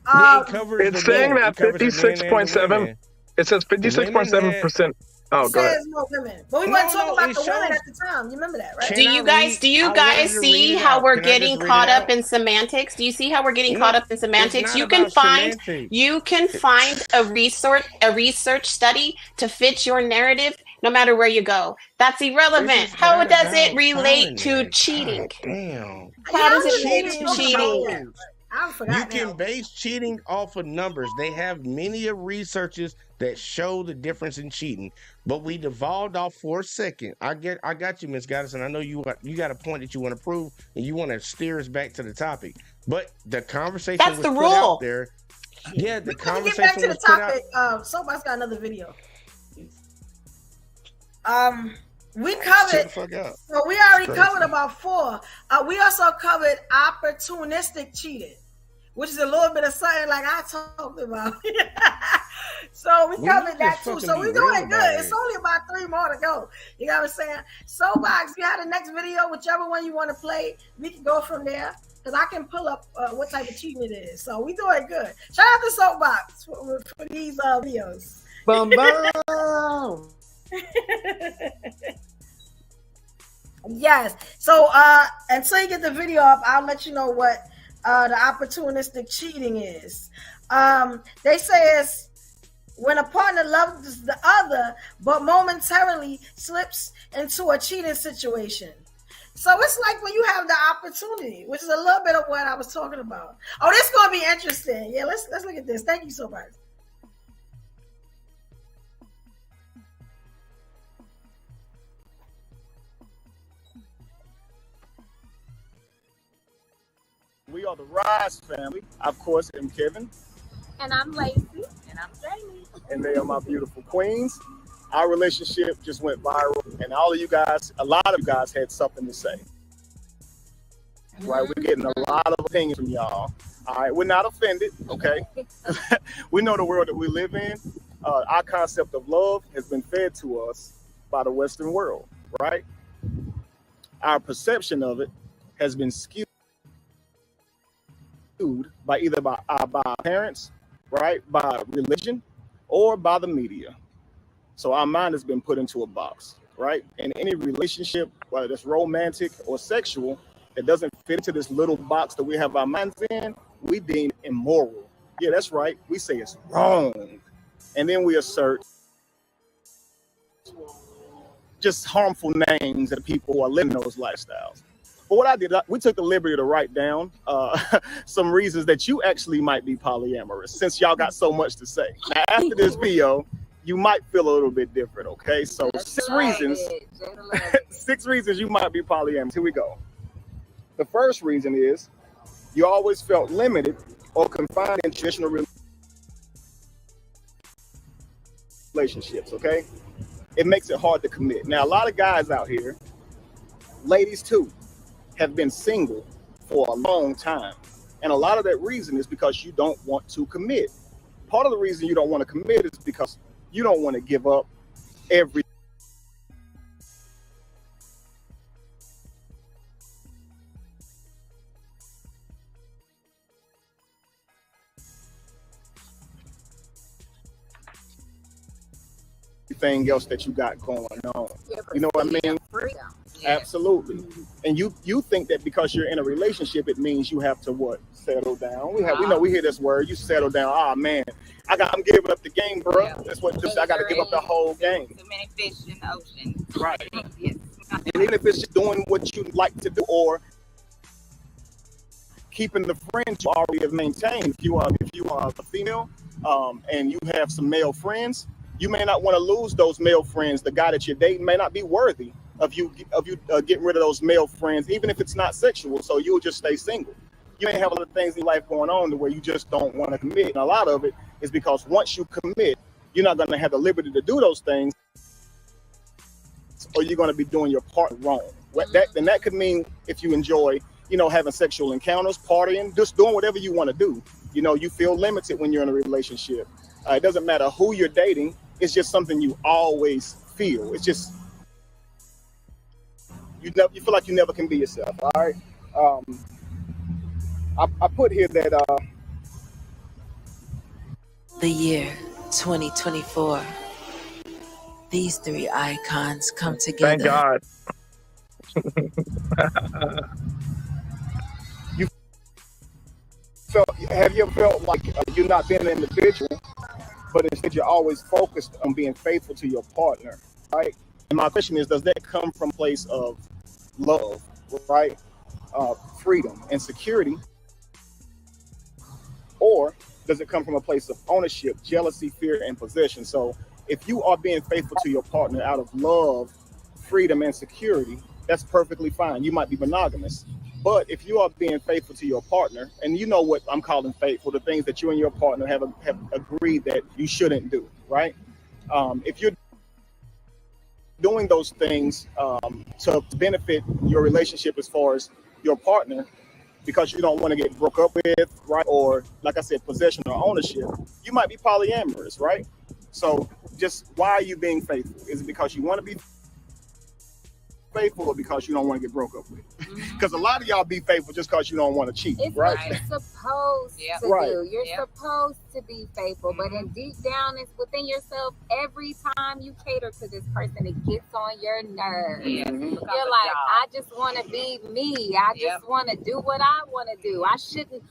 It's saying that 56.7. It says 56.7%. Oh, go ahead. No women. But we weren't talking about the women at the time. You remember that, right? Do you guys see how we're getting caught up in semantics? Do you see how we're getting caught up in semantics? You can find a research study to fit your narrative no matter where you go. That's irrelevant. How does it relate to cheating? Damn. How does it relate to cheating? You can base cheating off of numbers. They have many researches that show the difference in cheating. But we devolved off for a second. I got you, Miss Goddess, and I know you got a point that you want to prove, and you want to steer us back to the topic. But the conversation was put out there. Yeah, the conversation get back to the topic. Soapbox got another video. We covered. So we already covered about 4. We also covered opportunistic cheating, which is a little bit of something like I talked about. So we covered that too. So we're doing good. It's only about 3 more to go. You know what I'm saying? Soapbox, you have the next video, whichever one you want to play, we can go from there. Because I can pull up what type of cheating it is. So we doing good. Shout out to Soapbox for these videos. Bum, bum. Yes. So until you get the video up, I'll let you know what the opportunistic cheating is. They say it's when a partner loves the other but momentarily slips into a cheating situation. So it's like when you have the opportunity, which is a little bit of what I was talking about. Oh, this is gonna be interesting. Yeah, let's look at this. Thank you so much. We are the Rise family. Of course, I'm Kevin. And I'm Lacey. And I'm Jamie. And they are my beautiful queens. Our relationship just went viral, and all of you guys, a lot of you guys had something to say. Right? We're getting a lot of opinions from y'all. All right, we're not offended, okay? We know the world that we live in. Our concept of love has been fed to us by the Western world, right? Our perception of it has been skewed by either by our parents, right, by religion, or by the media. So our mind has been put into a box, right? And any relationship, whether it's romantic or sexual, that doesn't fit into this little box that we have our minds in, we deem immoral. Yeah, that's right. We say it's wrong. And then we assert just harmful names of people who are living those lifestyles. But what I did, we took the liberty to write down some reasons that you actually might be polyamorous, since y'all got so much to say. Now, after this video, you might feel a little bit different, okay? So 6 reasons you might be polyamorous. Here we go. The first reason is you always felt limited or confined in traditional relationships, okay? It makes it hard to commit. Now, a lot of guys out here, ladies too, have been single for a long time. And a lot of that reason is because you don't want to commit. Part of the reason you don't want to commit is because you don't want to give up everything. Everything else that you got going on. You know what I mean? Absolutely. And you think that because you're in a relationship, it means you have to what? Settle down. We hear this word. You settle down. Ah, man, I'm giving up the game, bro. Yeah. That's what I got to give up the whole game. Too many fish in the ocean. Right. Yes. And even if it's just doing what you like to do, or keeping the friends you already have maintained. If you are a female, and you have some male friends, You may not want to lose those male friends. The guy that you're dating may not be worthy of you getting rid of those male friends, even if it's not sexual. So you'll just stay single. You may have other things in life going on to where you just don't want to commit. And a lot of it is because once you commit, you're not going to have the liberty to do those things, or you're going to be doing your part wrong. And that could mean if you enjoy, having sexual encounters, partying, just doing whatever you want to do. You feel limited when you're in a relationship. It doesn't matter who you're dating. It's just something you always feel. It's just, you feel like you never can be yourself. All right. I put here that the year 2024. These three icons come together. Thank God. Have you ever felt like you're not being an individual, but instead you're always focused on being faithful to your partner, right? And my question is, does that come from a place of love, right? Freedom and security? Or does it come from a place of ownership, jealousy, fear, and possession? So if you are being faithful to your partner out of love, freedom, and security, that's perfectly fine. You might be monogamous. But if you are being faithful to your partner, and you know what I'm calling faithful, the things that you and your partner have agreed that you shouldn't do, right? If you're doing those things to benefit your relationship as far as your partner, because you don't want to get broke up with, right? Or like I said, possession or ownership, you might be polyamorous, right? So just why are you being faithful? Is it because you want to be faithful or because you don't want to get broke up with? Because a lot of y'all be faithful just because you don't want to cheat, it's right? What you're supposed to do. You're supposed to be faithful, but in deep down, it's within yourself. Every time you cater to this person, it gets on your nerves. You're like, I just want to be me. I just want to do what I want to do. I shouldn't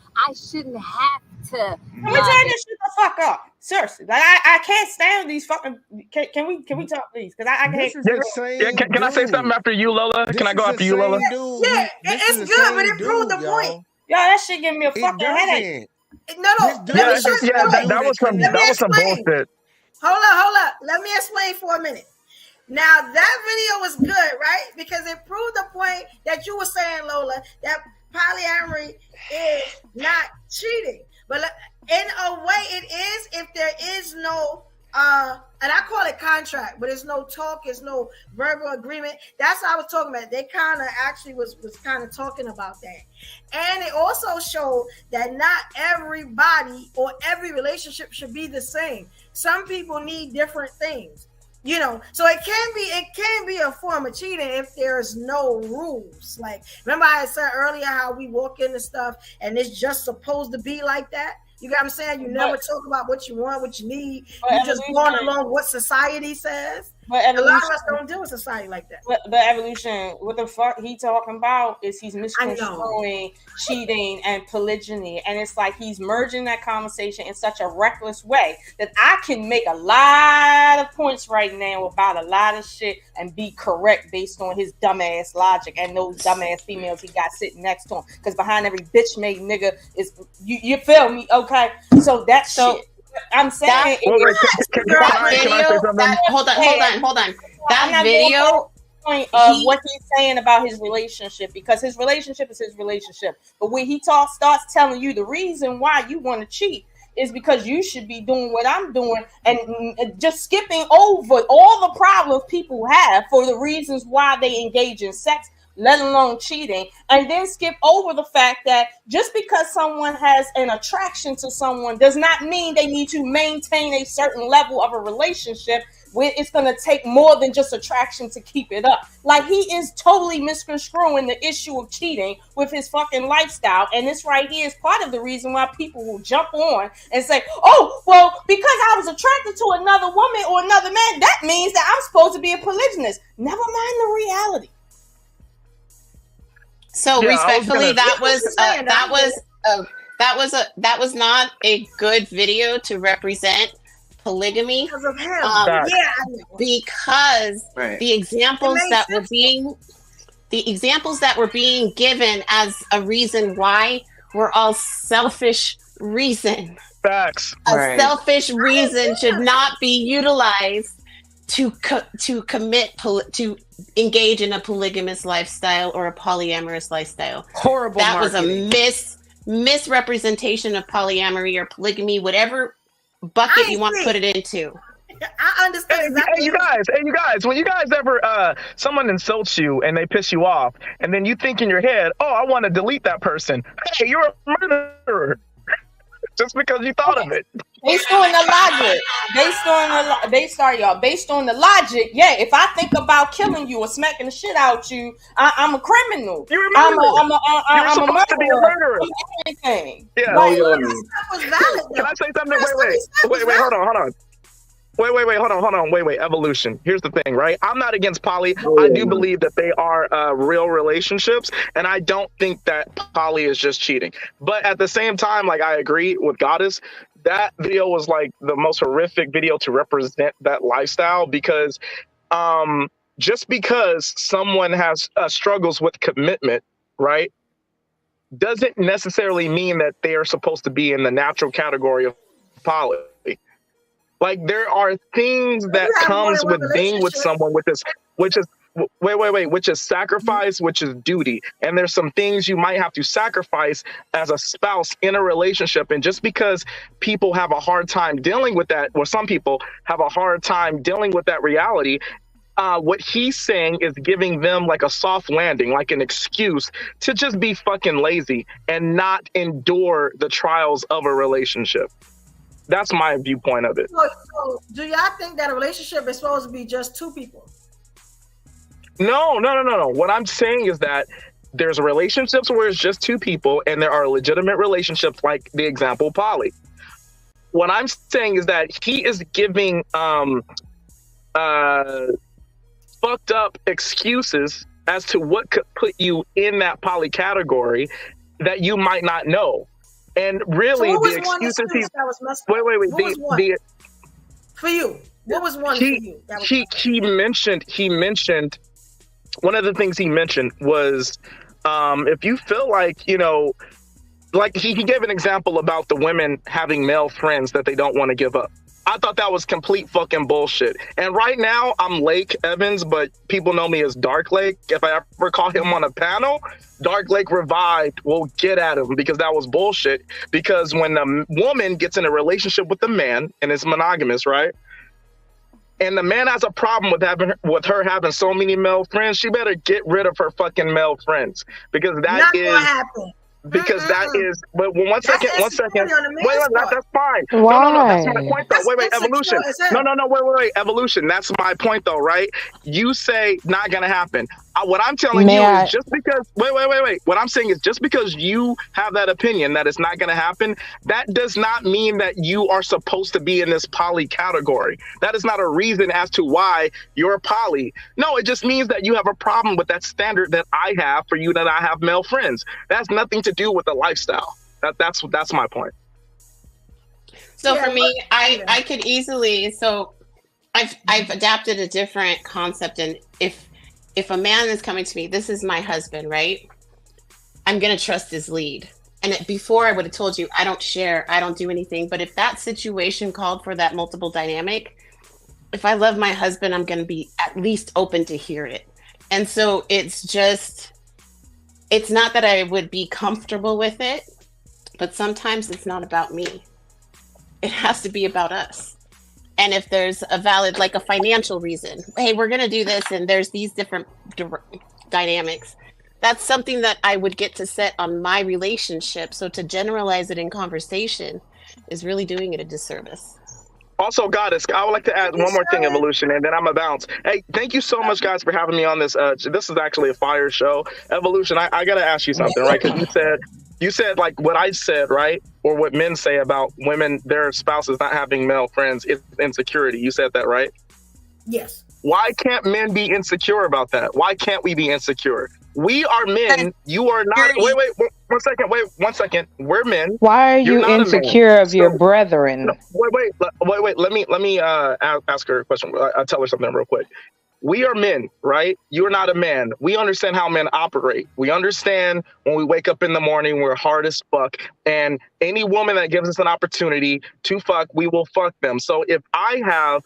have to. Let me turn this shit the fuck up. Seriously, like I can't stand these fucking. Can we talk, please? Because I can't. Can I say something after you, Lola? Can I go after you, Lola? Yeah, it's good, but it proved the point. Yo, that shit giving me a fucking headache. No, let me show you. That was some bullshit. Hold up. Let me explain for a minute. Now that video was good, right? Because it proved the point that you were saying, Lola, that polyamory is not cheating. But in a way it is if there is no and I call it contract, but it's no talk, it's no verbal agreement. That's what I was talking about. They kind of actually was kind of talking about that. And it also showed that not everybody or every relationship should be the same. Some people need different things. So it can be a form of cheating if there's no rules. Like, remember I said earlier how we walk into stuff and it's just supposed to be like that? You got what I'm saying? You never talk about what you want, what you need. You just going along what society says. But a lot of us don't deal with society like that. But evolution, what the fuck he talking about is he's misconstruing cheating and polygyny. And it's like he's merging that conversation in such a reckless way that I can make a lot of points right now about a lot of shit and be correct based on his dumbass logic and those dumbass females he got sitting next to him. Because behind every bitch made nigga is, you feel me? Okay. So that shit. I'm saying hold on. That video point of what he's saying about his relationship, because his relationship is his relationship. But when he starts telling you the reason why you want to cheat is because you should be doing what I'm doing and just skipping over all the problems people have for the reasons why they engage in sex, let alone cheating, and then skip over the fact that just because someone has an attraction to someone does not mean they need to maintain a certain level of a relationship where it's going to take more than just attraction to keep it up. Like, he is totally misconstruing the issue of cheating with his fucking lifestyle, and this right here is part of the reason why people will jump on and say, oh, well, because I was attracted to another woman or another man, that means that I'm supposed to be a polygynist. Never mind the reality. So respectfully, that was not a good video to represent polygamy. Because of him. Because the examples that were being given as a reason why were all selfish reason. Facts. A selfish reason should not be utilized to engage in a polygamous lifestyle or a polyamorous lifestyle. Horrible. That marketing. was a misrepresentation of polyamory or polygamy, whatever bucket you want to put it into. I understand. Hey, you guys, when you guys ever someone insults you and they piss you off, and then you think in your head, "Oh, I want to delete that person." Hey, you're a murderer. Just because you thought of it. Based on the logic. Based on the logic, yeah. If I think about killing you or smacking the shit out you, I'm a criminal. You're a murderer. I'm a murderer. To be a murderer. Anything. Yeah. Like, was valid, can I say something? Wait, hold on. Wait, evolution. Here's the thing, right? I'm not against poly. I do believe that they are real relationships, and I don't think that poly is just cheating. But at the same time, like, I agree with Goddess. That video was like the most horrific video to represent that lifestyle, because just because someone has struggles with commitment, right, doesn't necessarily mean that they are supposed to be in the natural category of poly. Like, there are things that comes with being with someone which is sacrifice, which is duty. And there's some things you might have to sacrifice as a spouse in a relationship. And just because people have a hard time dealing with that, or some people have a hard time dealing with that reality, what he's saying is giving them like a soft landing, like an excuse to just be fucking lazy and not endure the trials of a relationship. That's my viewpoint of it. So do y'all think that a relationship is supposed to be just two people? No. What I'm saying is that there's relationships where it's just two people, and there are legitimate relationships like the example poly. What I'm saying is that he is giving fucked up excuses as to what could put you in that poly category that you might not know. And really, so the excuses he's wait. For you, what was one for you? He mentioned one of the things he mentioned was if you feel like, you know, like he gave an example about the women having male friends that they don't want to give up. I thought that was complete fucking bullshit. And right now I'm Lake Evans, but people know me as Dark Lake. If I ever call him on a panel, Dark Lake Revived will get at him, because that was bullshit. Because when a woman gets in a relationship with a man and is monogamous, right? And the man has a problem with her having so many male friends, she better get rid of her fucking male friends, because that is gonna happen. Because that is, but one second. Wait, that's fine. Why? No, that's my point though. Wait, evolution. No, wait, evolution. That's my point though, right? You say not gonna happen. What I'm telling you is just because, wait. What I'm saying is just because you have that opinion that it's not gonna happen, that does not mean that you are supposed to be in this poly category. That is not a reason as to why you're poly. No, it just means that you have a problem with that standard that I have for you, that I have male friends. That has nothing to do with the lifestyle. That's my point. So for me, I could easily, so I've adapted a different concept. And if a man is coming to me, this is my husband, right? I'm going to trust his lead. And before I would have told you, I don't share, I don't do anything. But if that situation called for that multiple dynamic, if I love my husband, I'm going to be at least open to hear it. And so it's not that I would be comfortable with it, but sometimes it's not about me. It has to be about us. And if there's a valid, like a financial reason, hey, we're going to do this, and there's these different dynamics, that's something that I would get to set on my relationship. So to generalize it in conversation is really doing it a disservice. Also, Goddess, I would like to add one more thing, Evolution, and then I'm a bounce. Hey, thank you so much, guys, for having me on this. This is actually a fire show. Evolution, I got to ask you something, right? Because you said like what I said, right? Or what men say about women, their spouses not having male friends, it's insecurity. You said that, right? Yes. Why can't men be insecure about that? Why can't we be insecure? We are men. You are not. Wait, 1 second. We're men. Why are you insecure of your brethren? Wait. Let me ask her a question. I'll tell her something real quick. we are men, right? You're not a man. We understand how men operate. We understand when we wake up in the morning, we're hard as fuck. And any woman that gives us an opportunity to fuck, we will fuck them. So if I have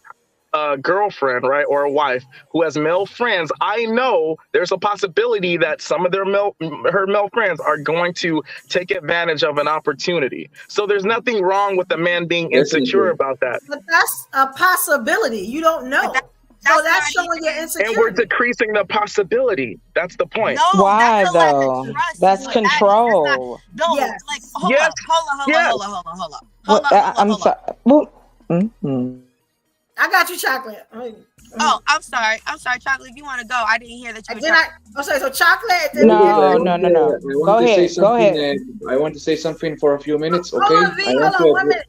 a girlfriend, right, or a wife who has male friends, I know there's a possibility that some of her male friends are going to take advantage of an opportunity. So there's nothing wrong with a man being insecure about that. But that's a possibility. You don't know. So that's showing your insecurity. And we're decreasing the possibility. That's the point. No, why though? That's control. Like hold on. I'm sorry. I got you, Chocolate. Oh, I'm sorry, Chocolate. If you want to go, I didn't hear that you. So Chocolate. No. Go ahead. I want to say something for a few minutes. Okay. Hold on, 1 minute.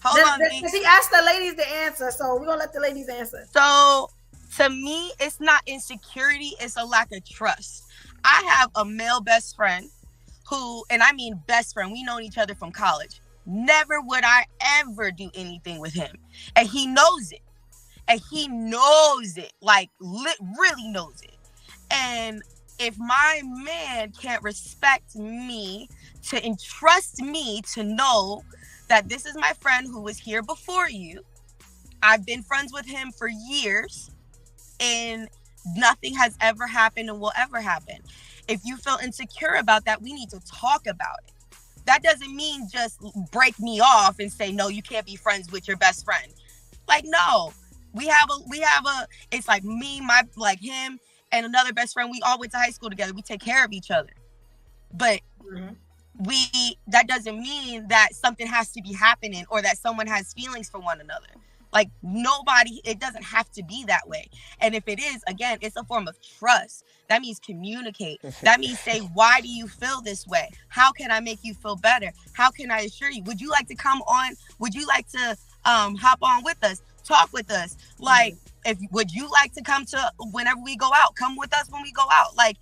Hold on, he asked the ladies to answer, so we're gonna let the ladies answer. So to me, it's not insecurity, it's a lack of trust. I have a male best friend who, and I mean best friend, we known each other from college. Never would I ever do anything with him. And he knows it. Like really knows it. And if my man can't respect me to entrust me to know that this is my friend who was here before you, I've been friends with him for years, and nothing has ever happened and will ever happen. If you feel insecure about that, we need to talk about it. That doesn't mean just break me off and say, no, you can't be friends with your best friend. Like, no, we have a, it's like me, like him and another best friend. We all went to high school together. We take care of each other. But that doesn't mean that something has to be happening or that someone has feelings for one another. Like nobody, it doesn't have to be that way. And if it is, again, it's a form of trust. That means communicate. That means say, why do you feel this way? How can I make you feel better? How can I assure you? Would you like to come on? Would you like to hop on with us? Talk with us? Like, would you like to come to whenever we go out? Come with us when we go out. Like,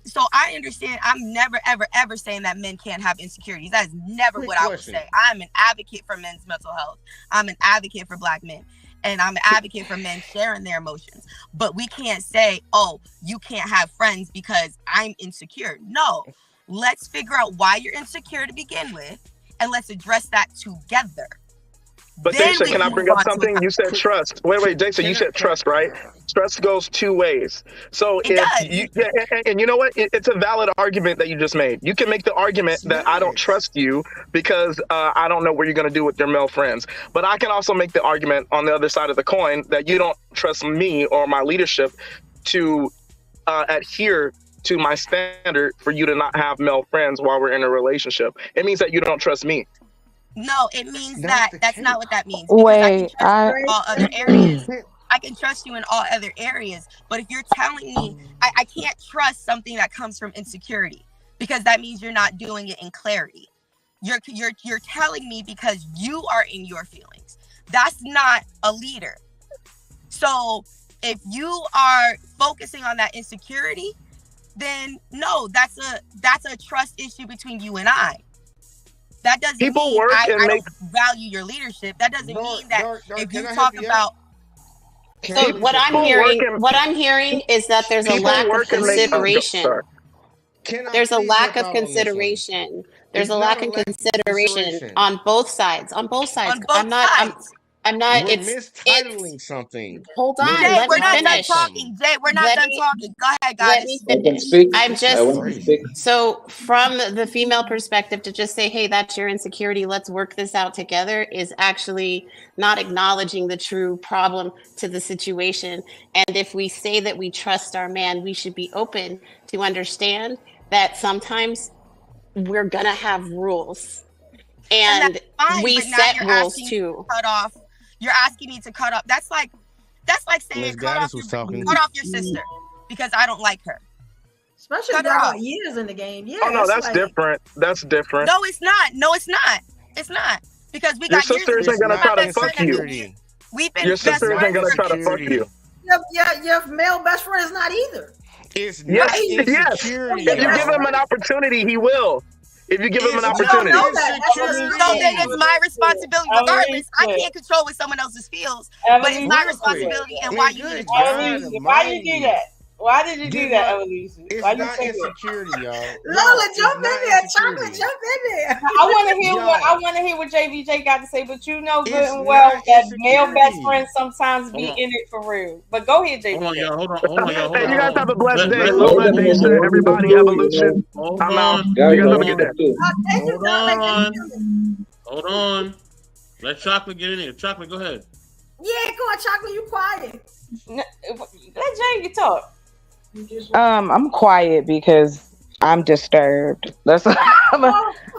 so I understand. I'm never, ever, ever saying that men can't have insecurities. That is never what I would say. I'm an advocate for men's mental health. I'm an advocate for Black men. And I'm an advocate for men sharing their emotions. But we can't say, oh, you can't have friends because I'm insecure. No. Let's figure out why you're insecure to begin with. And let's address that together. But Jason, can I bring up something? You said trust. Wait, Jason, you said trust, right? Trust goes two ways. So and you know what? It's a valid argument that you just made. You can make the argument that I don't trust you because I don't know what you're going to do with your male friends. But I can also make the argument on the other side of the coin that you don't trust me or my leadership to adhere to my standard for you to not have male friends while we're in a relationship. It means that you don't trust me. No, it means that's not what that means. Wait, I can trust you in all other areas, but if you're telling me I can't trust something that comes from insecurity, because that means you're not doing it in clarity. You're telling me because you are in your feelings. That's not a leader. So if you are focusing on that insecurity, then no, that's a trust issue between you and I. That doesn't mean I don't value your leadership. That doesn't mean that if you talk about. So what I'm hearing is that there's a lack of consideration. There's a lack of consideration. There's a lack of consideration on both sides. I'm not. We're mistitling something. Hold on. Jay, we're not done talking. Jay, we're not done talking. Go ahead, guys. Let me finish. I'm just so from the female perspective to just say, hey, that's your insecurity. Let's work this out together is actually not acknowledging the true problem to the situation. And if we say that we trust our man, we should be open to understand that sometimes we're gonna have rules, and we set rules too. Cut off. You're asking me to cut off. That's like saying cut off your sister because I don't like her. Especially if there are years in the game. Yeah. Oh no, that's different. That's different. No, it's not. It's not because we got your sister isn't gonna try to fuck you. Your sister isn't gonna try to fuck you. Your male best friend is not either. It's yes. If you give him an opportunity, he will. if you give him an It's opportunity. So then it's my responsibility, regardless. I can't control what someone else's feels, but it's my responsibility and why you need to Why you do that? Why did you do that, Evolution? It's Why you not say insecurity, y'all. Lola, jump in there. Chocolate, jump in there. I want to hear what JVJ got to say, but you know good and well that male best friends sometimes be in it for real. But go ahead, JVJ. Hold on, y'all. Hey, you guys have a blessed day. Lola, Nisha, everybody, Evolution. I'm out. You guys have a good day. Hold on. Let Chocolate get in here. Chocolate, go ahead. Yeah, go on, Chocolate. You quiet. Let Jay talk. I'm quiet because I'm disturbed. I'm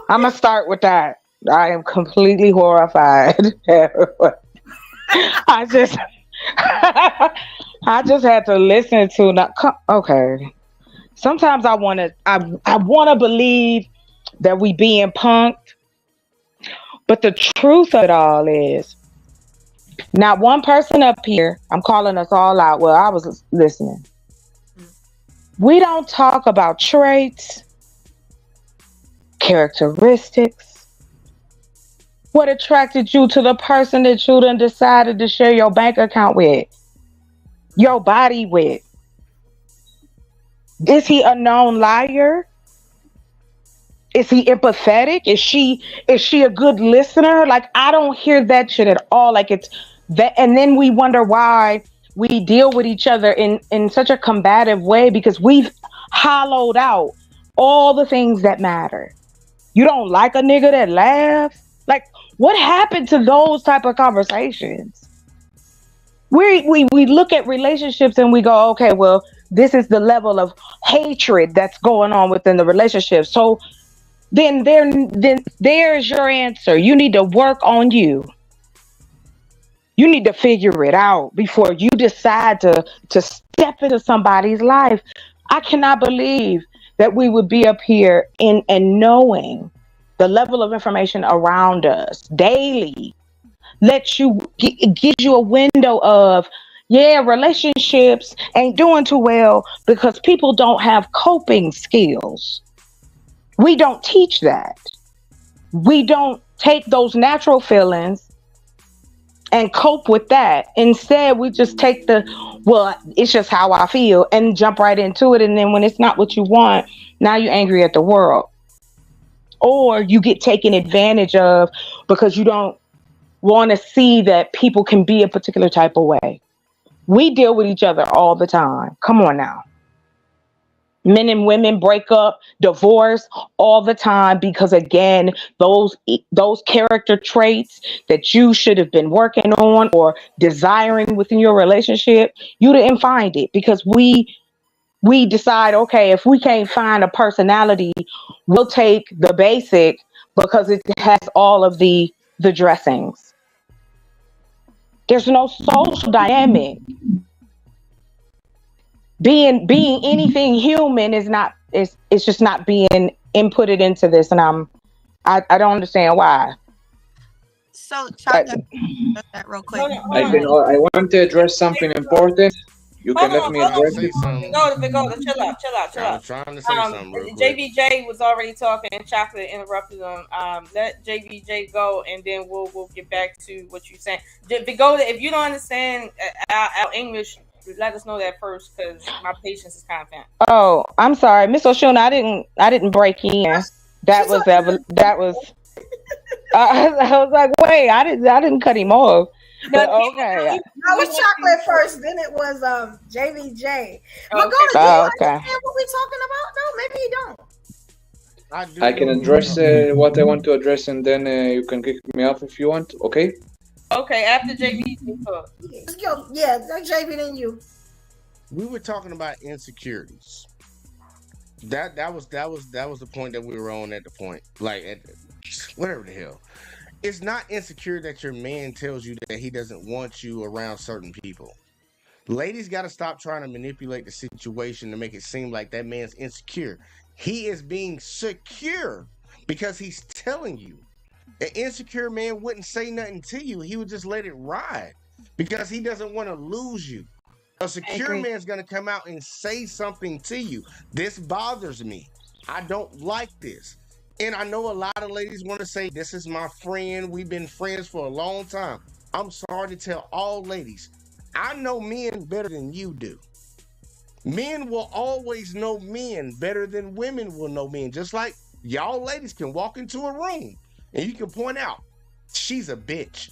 gonna start with that. I am completely horrified. I just had to listen to okay. Sometimes I wanna believe that we being punked, but the truth of it all is not one person up here. I'm calling us all out. Well, I was listening. We don't talk about traits, characteristics, what attracted you to the person that you done decided to share your bank account with, your body with. Is he a known liar? Is he empathetic? Is she a good listener? Like, I don't hear that shit at all. Like, it's that, and then we wonder why we deal with each other in such a combative way, because we've hollowed out all the things that matter. You don't like a nigga that laughs? Like, what happened to those type of conversations? We look at relationships and we go, okay, well, this is the level of hatred that's going on within the relationship. So then there's your answer. You need to work on you. You need to figure it out before you decide to step into somebody's life. I cannot believe that we would be up here and knowing the level of information around us daily. Gives you a window of, yeah, relationships ain't doing too well because people don't have coping skills. We don't teach that. We don't take those natural feelings and cope with that. Instead, we just take it's just how I feel and jump right into it. And then when it's not what you want, now you're angry at the world. Or you get taken advantage of because you don't want to see that people can be a particular type of way. We deal with each other all the time. Come on now. Men and women break up, divorce all the time because, again, those character traits that you should have been working on or desiring within your relationship, you didn't find it because we decide, okay, if we can't find a personality, we'll take the basic because it has all of the dressings. There's no social dynamic. Being anything human is not, it's just not being inputted into this, and I don't understand why. So that real quick. I want to address something important. You can let me address it. Go, chill out. I was trying to say something real quick. JVJ was already talking and Chocolate interrupted him. Let JVJ go and then we'll get back to what you're saying. If you don't understand our English, let us know that first because my patience is kind of thin. Oh, I'm sorry, Miss Oshun. I didn't break in. That was. I was like, wait, I didn't cut him off. But okay. It was Chocolate first, then it was JVJ. But go to understand what we're talking about? No, maybe you don't. I can address what I want to address, and then you can kick me off if you want. Okay. Okay, after JV. Let's go. Yeah, that's JV then you. We were talking about insecurities. That was the point that we were on at the point. Like whatever the hell. It's not insecure that your man tells you that he doesn't want you around certain people. Ladies got to stop trying to manipulate the situation to make it seem like that man's insecure. He is being secure because he's telling you. An insecure man wouldn't say nothing to you. He would just let it ride because he doesn't want to lose you. A secure man's going to come out and say something to you. This bothers me. I don't like this. And I know a lot of ladies want to say, this is my friend. We've been friends for a long time. I'm sorry to tell all ladies, I know men better than you do. Men will always know men better than women will know men. Just like y'all ladies can walk into a room and you can point out, she's a bitch.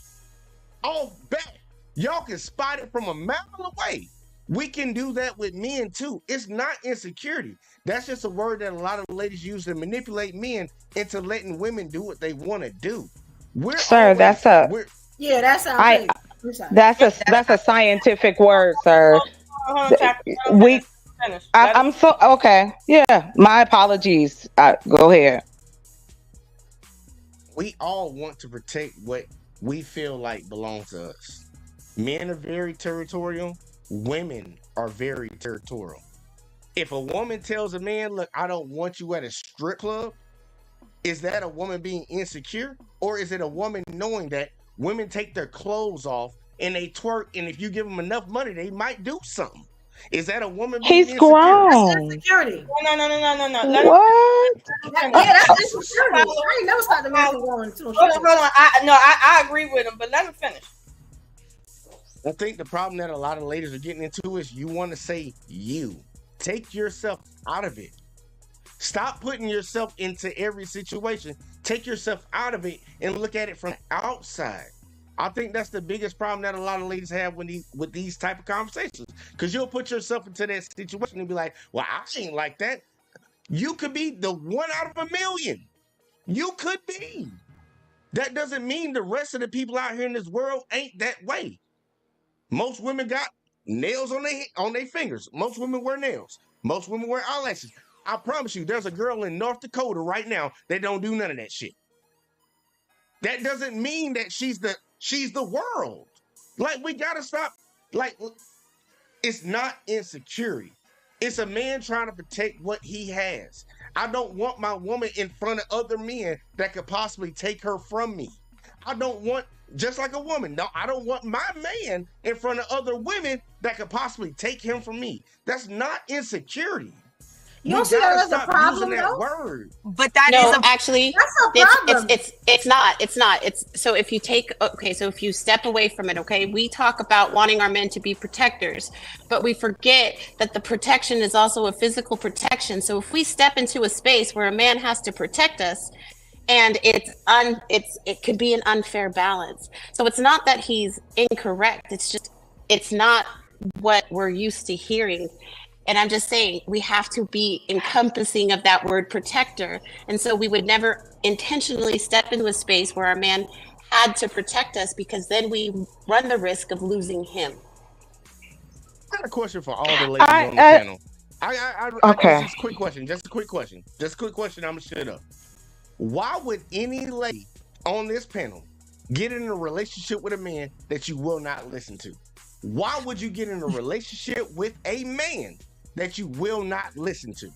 Oh, bet. Y'all can spot it from a mile away. We can do that with men too. It's not insecurity. That's just a word that a lot of ladies use to manipulate men into letting women do what they want to do. That's a scientific word, sir. I'm so okay. Yeah, my apologies. Go ahead. We all want to protect what we feel like belongs to us. Men are very territorial. Women are very territorial. If a woman tells a man, look, I don't want you at a strip club, is that a woman being insecure? Or is it a woman knowing that women take their clothes off and they twerk, and if you give them enough money, they might do something? Is that a woman being insecure? That's insecurity. No. What? That's insecurity. I ain't never started the man going to. Hold on. I agree with him, but let him finish. I think the problem that a lot of ladies are getting into is you want to say you. Take yourself out of it. Stop putting yourself into every situation. Take yourself out of it and look at it from outside. I think that's the biggest problem that a lot of ladies have with these type of conversations. Because you'll put yourself into that situation and be like, well, I ain't like that. You could be the one out of a million. You could be. That doesn't mean the rest of the people out here in this world ain't that way. Most women got nails on their fingers. Most women wear nails. Most women wear eyelashes. I promise you, there's a girl in North Dakota right now that don't do none of that shit. That doesn't mean that she's the world. Like, we gotta stop. Like, it's not insecurity. It's a man trying to protect what he has. I don't want my woman in front of other men that could possibly take her from me. I don't want, just like a woman, no, I don't want my man in front of other women that could possibly take him from me. That's not insecurity. You don't see that as a problem, that word. But that is actually, that's a problem. It's not. It's so if you if you step away from it, okay, we talk about wanting our men to be protectors, but we forget that the protection is also a physical protection. So if we step into a space where a man has to protect us, and it could be an unfair balance. So it's not that he's incorrect. It's just it's not what we're used to hearing. And I'm just saying, we have to be encompassing of that word protector. And so we would never intentionally step into a space where our man had to protect us, because then we run the risk of losing him. I got a question for all the ladies on the panel. Okay. Just a quick question. Just a quick question. I'm going to shut up. Why would any lady on this panel get in a relationship with a man that you will not listen to? Why would you get in a relationship with a man that you will not listen to?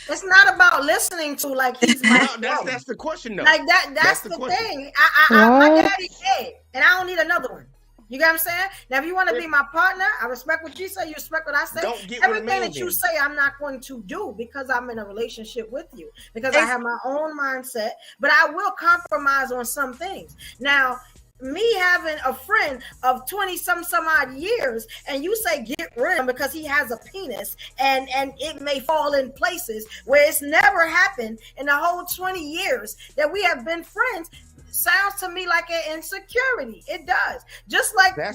It's not about listening to, like, he's my that's the question, though. Like that's the thing. My daddy's dead, and I don't need another one. You get what I'm saying? Now, if you want to be my partner, I respect what you say. You respect what I say. Everything that you say, I'm not going to do, because I'm in a relationship with you, because I have my own mindset, but I will compromise on some things. Now, me having a friend of 20 some odd years, and you say get rid of him because he has a penis, and it may fall in places where it's never happened in the whole 20 years that we have been friends, sounds to me like an insecurity. It does. Just like the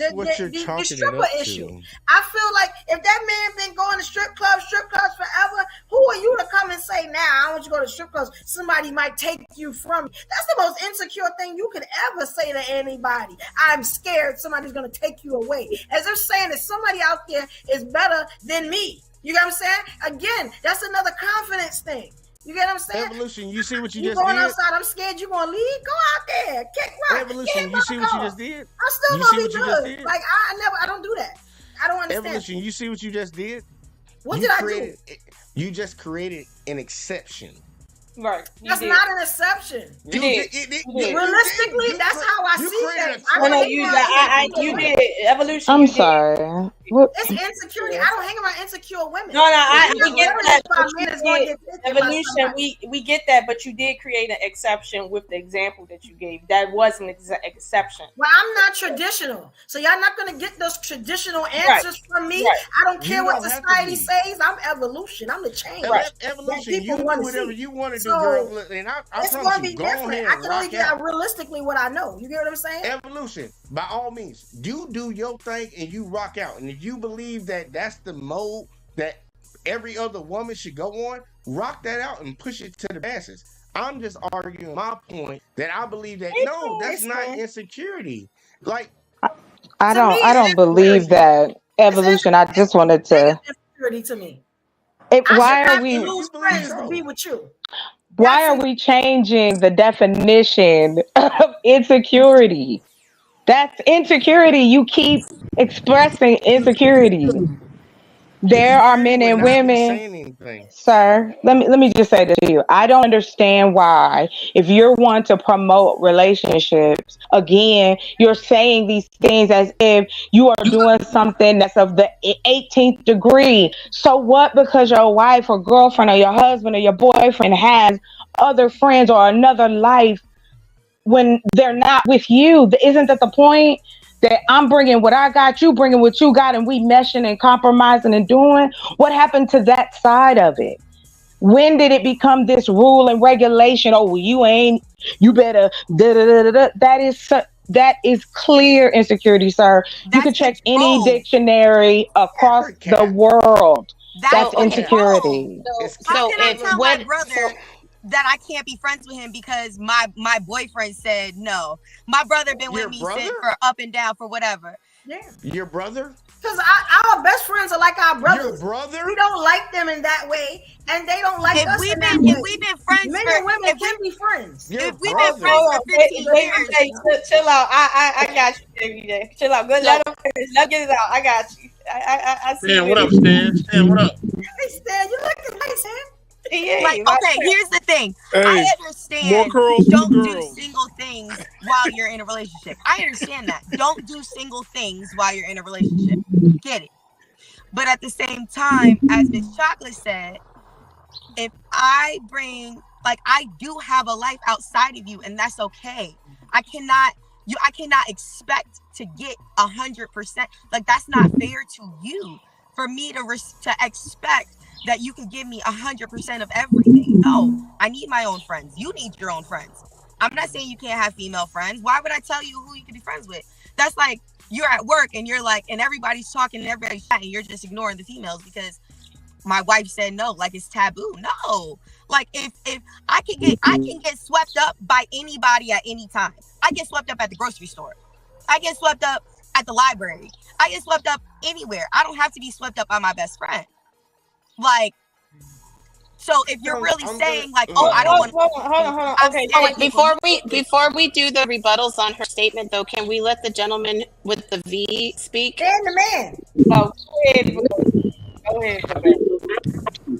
stripper issue. I feel like if that man been going to strip clubs forever, who are you to come and say, now I want you to go to strip clubs, somebody might take you from me? That's the most insecure thing you could ever say to anybody. I'm scared somebody's going to take you away. As if saying that somebody out there is better than me. You get what I'm saying? Again, that's another confidence thing. You get what I'm saying? Evolution, you see what you just going did? Outside, I'm scared you're going to leave. Go out there. Kick rock. Evolution, you see what you just did? I'm still going to be good. Like, I don't do that. I don't understand. Evolution, you see what you just did? What did I do? You just created an exception. Right. That's not an exception. You did. Realistically, that's how I see things. You did. Evolution. I'm sorry. It's insecurity. I don't hang around insecure women. No, we get that. Evolution, we get that, but you did create an exception with the example that you gave. That was an exception. Well, I'm not traditional, so y'all not gonna get those traditional answers from me. Right. I don't care what society says. I'm evolution. I'm the change. Evolution. You do whatever you want to do, So, girl. And I it's promise gonna you, be go different. ahead I and can only rock get out. out realistically what I know. You get what I'm saying? Evolution, by all means, you do your thing and you rock out. And if you believe that that's the mode that every other woman should go on, rock that out and push it to the masses. I'm just arguing my point that I believe that that's not insecurity. Like, I don't believe that evolution. I just wanted to. Insecurity to me. Why are we? Lose friends to be with you. Why are we changing the definition of insecurity? That's insecurity. You keep expressing insecurity. There are men and women, sir. Let me just say this to you. I don't understand why, if you're one to promote relationships, again, you're saying these things as if you are doing something that's of the 18th degree. So what? Because your wife or girlfriend or your husband or your boyfriend has other friends or another life when they're not with you, isn't that the point? That I'm bringing what I got, you bringing what you got, and we meshing and compromising and doing. What happened to that side of it? When did it become this rule and regulation? Oh, well, you better da-da-da-da-da. That is clear insecurity, sir. You can check any dictionary across the world. That's insecurity. How can I tell my brother that I can't be friends with him because my boyfriend said no? My brother been with me since for up and down for whatever. Yeah. Your brother? Because our best friends are like our brothers. Your brother? We don't like them in that way, and they don't like us in that way. If we've been friends, men and women can be friends. If we've been friends for 15 years, chill out. I got you every day. Chill out. Good. Let get it out. I got you. I see. Stan, what up, Stan? Stan, what up? Hey, Stan, you looking nice, man. Like, okay, here's the thing. I understand don't do single things while you're in a relationship. I understand that. Don't do single things while you're in a relationship. Get it. But at the same time, as Miss Chocolate said, if I do have a life outside of you, and that's okay. I cannot expect to get 100%. Like, that's not fair to you for me to expect that you can give me 100% of everything. No, I need my own friends. You need your own friends. I'm not saying you can't have female friends. Why would I tell you who you can be friends with? That's like you're at work and you're like, and everybody's talking and everybody's chatting. You're just ignoring the females because my wife said no, like it's taboo. No, like if I can get swept up by anybody at any time. I get swept up at the grocery store. I get swept up at the library. I get swept up anywhere. I don't have to be swept up by my best friend. Like, so if you're really saying like, oh, I don't want to hold on. Okay, before we do the rebuttals on her statement, though, can we let the gentleman with the V speak? And the man. Oh, go ahead.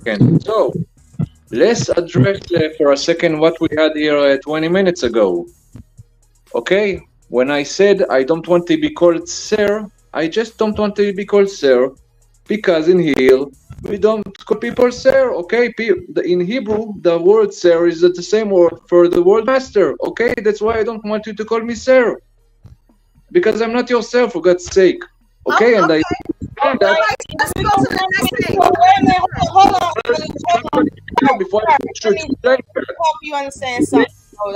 Okay, so let's address for a second what we had here 20 minutes ago. Okay, when I said I don't want to be called sir, I just don't want to be called sir because in here we don't call people sir. Okay, in Hebrew the word sir is the same word for the word master. Okay, that's why I don't want you to call me sir, because I'm not your sir, for God's sake. Okay, and I let's go to the next thing. Hold on. Before I let me help you understand something.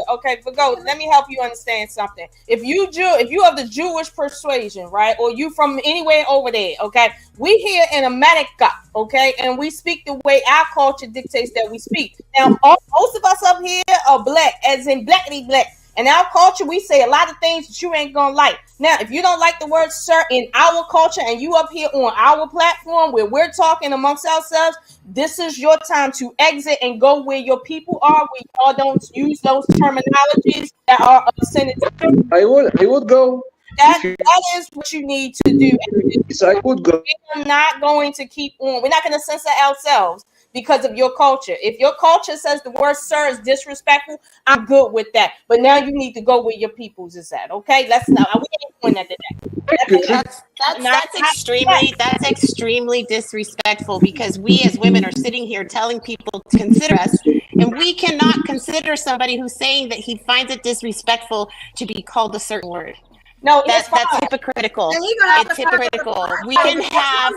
Okay, but go. Let me help you understand something. If you of the Jewish persuasion, right, or you from anywhere over there, okay, we here in America, okay, and we speak the way our culture dictates that we speak. Now, most of us up here are black, as in blackity black. In our culture, we say a lot of things that you ain't gonna like. Now, if you don't like the word sir in our culture and you up here on our platform where we're talking amongst ourselves, this is your time to exit and go where your people are, where y'all don't use those terminologies that are offensive. I would go. That is what you need to do. Yes, I would go. We're not going to keep on. We're not going to censor ourselves. because of your culture. If your culture says the word sir is disrespectful, I'm good with that. But now you need to go where your people's is at. Okay, let's not. We ain't doing that today. That's extremely disrespectful, because we as women are sitting here telling people to consider us, and we cannot consider somebody who's saying that he finds it disrespectful to be called a certain word. No, that's hypocritical. It's hypocritical. We can have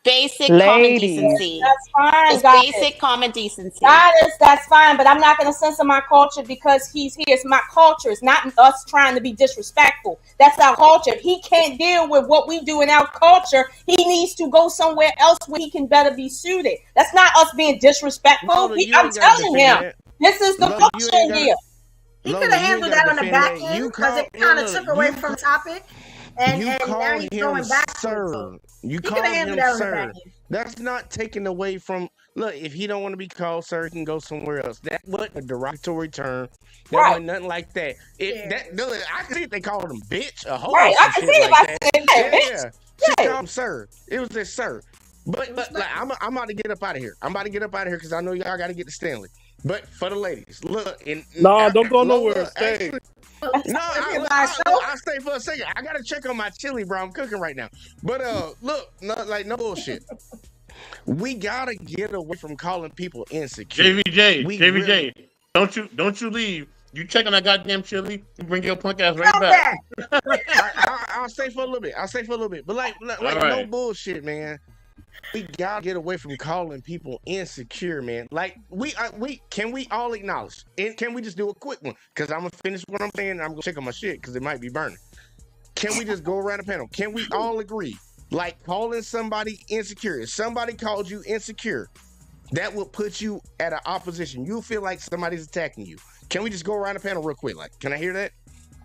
basic common decency. That's fine. It's basic common decency. That's fine, but I'm not going to censor my culture because he's here. It's my culture. It's not us trying to be disrespectful. That's our culture. If he can't deal with what we do in our culture, he needs to go somewhere else where he can better be suited. That's not us being disrespectful. I'm telling him, this is the culture here. He could have handled that on the back end because it kind of took away from the topic. And now he's going back. Sir. You call him sir. That's not taken away from. Look, if he don't want to be called sir, he can go somewhere else. That wasn't a derogatory term. That wasn't nothing like that. I can see if they called him bitch, a whole I can see if I said bitch. She called him sir. It was just sir. But like, I'm about to get up out of here. Because I know y'all got to get to Stanley. But for the ladies, look. Don't go nowhere. Stay. I'll stay for a second. I gotta check on my chili, bro. I'm cooking right now. But look, no bullshit. We gotta get away from calling people insecure. JVJ, don't you leave. You check on that goddamn chili. You bring your punk ass right back. I'll stay for a little bit. But like no bullshit, man. We gotta get away from calling people insecure, man. Like can we all acknowledge? And can we just do a quick one? Because I'm gonna finish what I'm saying and I'm gonna check on my shit because it might be burning. Can we just go around the panel? Can we all agree? Like calling somebody insecure. If somebody called you insecure, that will put you at an opposition. You feel like somebody's attacking you. Can we just go around the panel real quick? Like, can I hear that?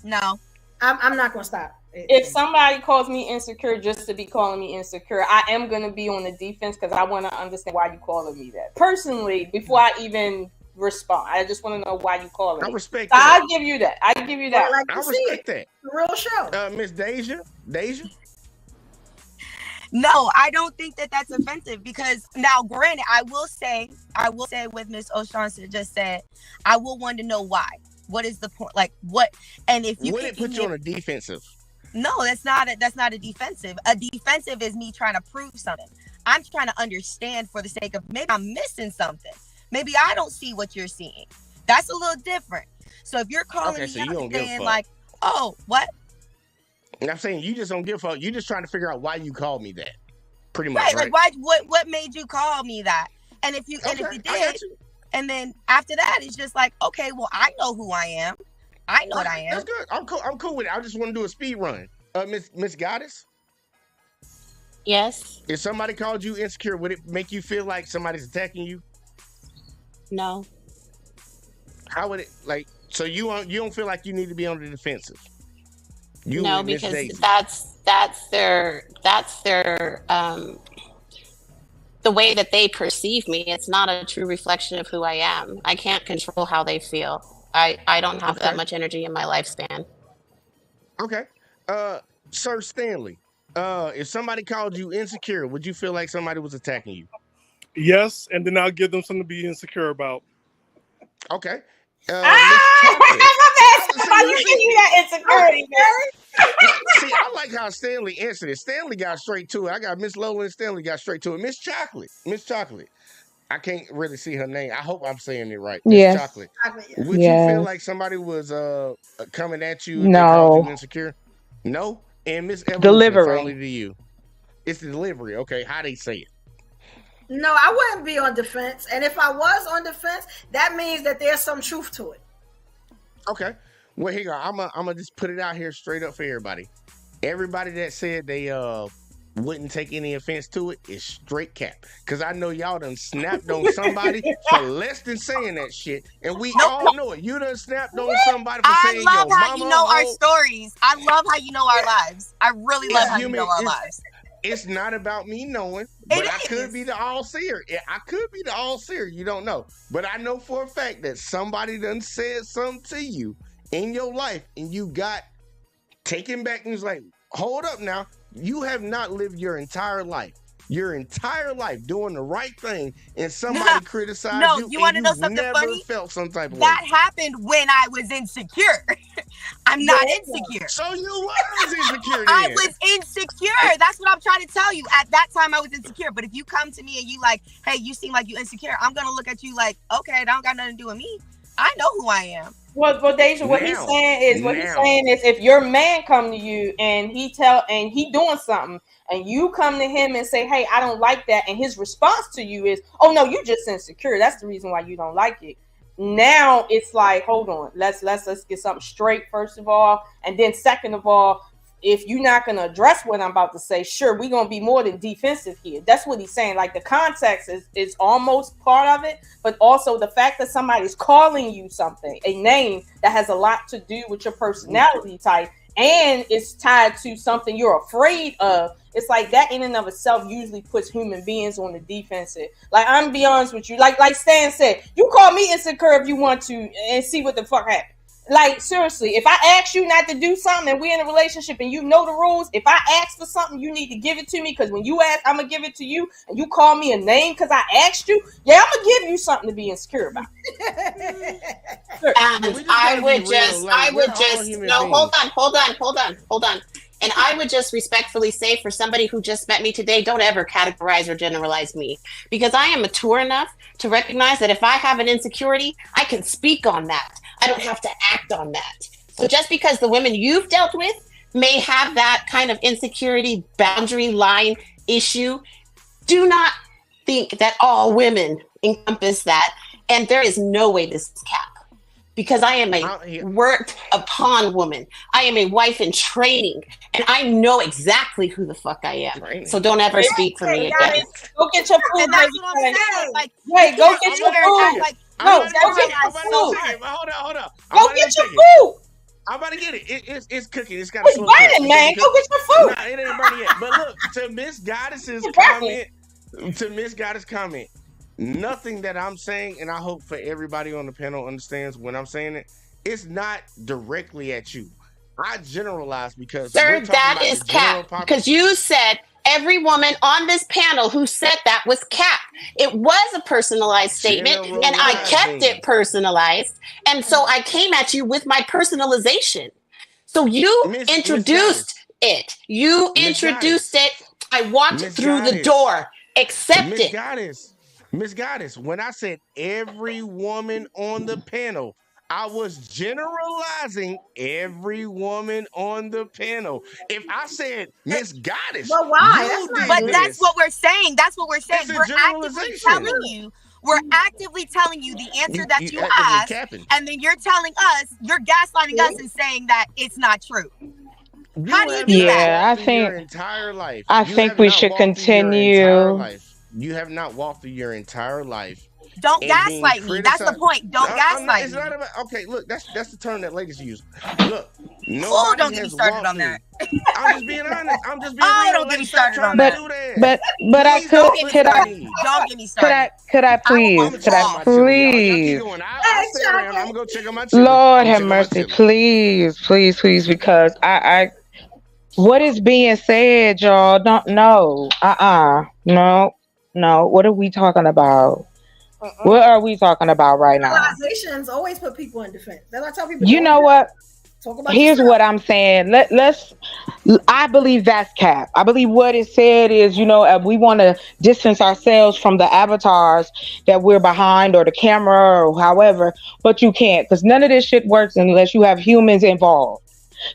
No. I'm not gonna stop. If somebody calls me insecure just to be calling me insecure, I am going to be on the defense because I want to understand why you calling me that. Personally, before I even respond, I just want to know why you calling me. I respect that. that. I'll give you that. I respect that. Real show. Miss Deja? No, I don't think that that's offensive because now, granted, I will say what Miss O'Shaughnessy just said, I will want to know why. What is the point? Like what? And if you would it put you on a defensive? No, that's not a defensive. A defensive is me trying to prove something. I'm trying to understand for the sake of maybe I'm missing something. Maybe I don't see what you're seeing. That's a little different. So if you're calling me out and saying like, oh, what? And I'm saying you just don't give a fuck. You're just trying to figure out why you called me that. Pretty much. Right. Like what made you call me that? And if you did, and then after that, it's just like, okay, well, I know who I am. I know what I am. That's good. I'm cool with it. I just want to do a speed run. Miss Goddess? Yes. If somebody called you insecure, would it make you feel like somebody's attacking you? No. How would it so you don't feel like you need to be on the defensive? No, because that's their the way that they perceive me. It's not a true reflection of who I am. I can't control how they feel. I don't have that much energy in my lifespan. Okay. Sir Stanley, if somebody called you insecure, would you feel like somebody was attacking you? Yes, and then I'll give them something to be insecure about. Okay. You give you that insecurity, See, I like how Stanley answered it. Stanley got straight to it. I got Miss Lola and Stanley got straight to it. Miss Chocolate. I can't really see her name. I hope I'm saying it right. Miss Chocolate. Would you feel like somebody was coming at you and called you insecure? No? And Miss Evelyn, delivery. Finally to you. It's the delivery. Okay, how they say it. No, I wouldn't be on defense. And if I was on defense, that means that there's some truth to it. Okay. Well, here you go. I'm gonna just put it out here straight up for everybody. Everybody that said they wouldn't take any offense to it is straight cap. Because I know y'all done snapped on somebody for less than saying that shit. And we all know it. You done snapped on somebody for saying your mama. I love how you know our stories. I love how you know our lives. I really love how you know our lives. It's not about me knowing, but I could be the all-seer. I could be the all-seer. You don't know. But I know for a fact that somebody done said something to you in your life and you got taken back and was like, hold up now. You have not lived your entire life your entire life doing the right thing and somebody criticized you, you want to know something never funny? felt some type of that way? happened when I was insecure. I'm not insecure. So you was insecure then. I was insecure. That's what I'm trying to tell you. At that time, I was insecure. But if you come to me and you like, hey, you seem like you insecure, I'm going to look at you like, okay, that don't got nothing to do with me. I know who I am. Well, Deja, what he's saying is, if your man come to you and he doing something, and you come to him and say, "Hey, I don't like that," and his response to you is, "Oh no, you just insecure. That's the reason why you don't like it." Now it's like, hold on, let's get something straight first of all, and then second of all, if you're not gonna address what I'm about to say, sure, we're gonna be more than defensive here. That's what he's saying. Like the context is almost part of it, but also the fact that somebody's calling you something, a name that has a lot to do with your personality type, and it's tied to something you're afraid of. It's like that in and of itself usually puts human beings on the defensive. Like, I'm gonna be honest with you, like Stan said, you call me insecure if you want to and see what the fuck happened. Like, seriously, if I ask you not to do something and we're in a relationship and you know the rules, if I ask for something, you need to give it to me, because when you ask, I'm going to give it to you, and you call me a name because I asked you, yeah, I'm going to give you something to be insecure about. And I would just, hold on. And I would just respectfully say, for somebody who just met me today, don't ever categorize or generalize me, because I am mature enough to recognize that if I have an insecurity, I can speak on that. I don't have to act on that. So just because the women you've dealt with may have that kind of insecurity boundary line issue, do not think that all women encompass that. And there is no way this is cap. Because I am a worked upon woman. I am a wife in training, and I know exactly who the fuck I am. So don't ever speak for me again. Go get your food. And that's what I'm saying. Like, wait, go get your food. Like, no, go get your food. Hold up. Go get your food. I'm about to get it. It's cooking. It's got to slow burning, man. Go get your food. Nah, it ain't burning yet. But look, to Miss Goddess's comment, nothing that I'm saying, and I hope for everybody on the panel understands when I'm saying it, it's not directly at you. I generalize because sir, that is cap. Because you said every woman on this panel who said that was cap. It was a personalized statement, and I kept it personalized. And so I came at you with my personalization. So you introduced it. You introduced it. I walked through the door. Accept it. Miss Goddess, when I said every woman on the panel, I was generalizing every woman on the panel. If I said Miss Goddess, well, why? That's what we're saying. That's what we're saying. We're actively telling you. We're actively telling you the answer that you asked, and then you're telling us, you're gaslighting us and saying that it's not true. How do you do that? I think your entire life. I think we should continue. You have not walked through your entire life. Don't gaslight me. That's the point. Don't gaslight me. Not about, okay, look, that's the term that ladies use. Look, don't get me started on that. I'm just being honest. Don't get me started on that. But I could don't get me started. Could I please? I'm gonna go check on my children. Lord have mercy, please, because I what is being said, y'all don't know. No. What are we talking about? What are we talking about right now? Generalizations always put people in defense. Then I tell people, you know what? Here's what I'm saying. Let's. I believe that's cap. I believe what it said is, we want to distance ourselves from the avatars that we're behind or the camera or however, but you can't, because none of this shit works unless you have humans involved.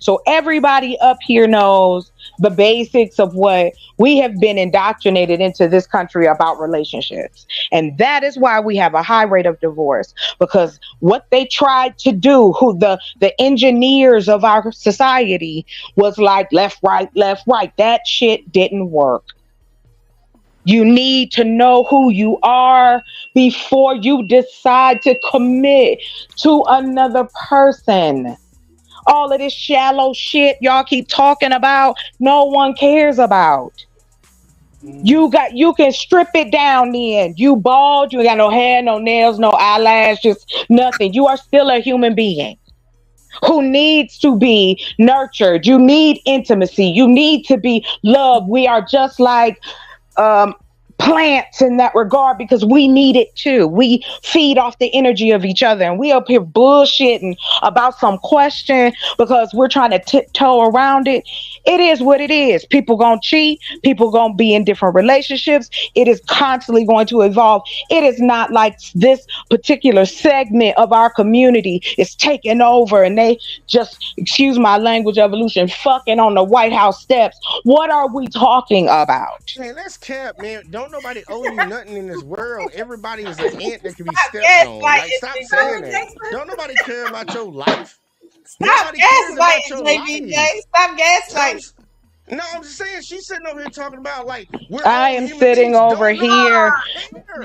So everybody up here knows the basics of what we have been indoctrinated into this country about relationships. And that is why we have a high rate of divorce, because what they tried to do, the engineers of our society was like left, right. That shit didn't work. You need to know who you are before you decide to commit to another person. All of this shallow shit y'all keep talking about, no one cares about. You can strip it down then. You bald, you ain't got no hair, no nails, no eyelashes, nothing. You are still a human being who needs to be nurtured. You need intimacy. You need to be loved. We are just like plants in that regard because we need it too. We feed off the energy of each other, and we up here bullshitting about some question because we're trying to tiptoe around it. It is what it is. People gonna cheat. People gonna be in different relationships. It is constantly going to evolve. It is not like this particular segment of our community is taking over and they just, excuse my language, evolution, fucking on the White House steps. What are we talking about? Man, that's cap, man. Don't nobody owe you nothing in this world. Everybody is an ant that can be stepped on. Like, stop saying that. Don't nobody care about your life. Stop gaslighting, JVJ. Stop gaslighting. No, I'm just saying, she's sitting over here talking about like I am sitting over here,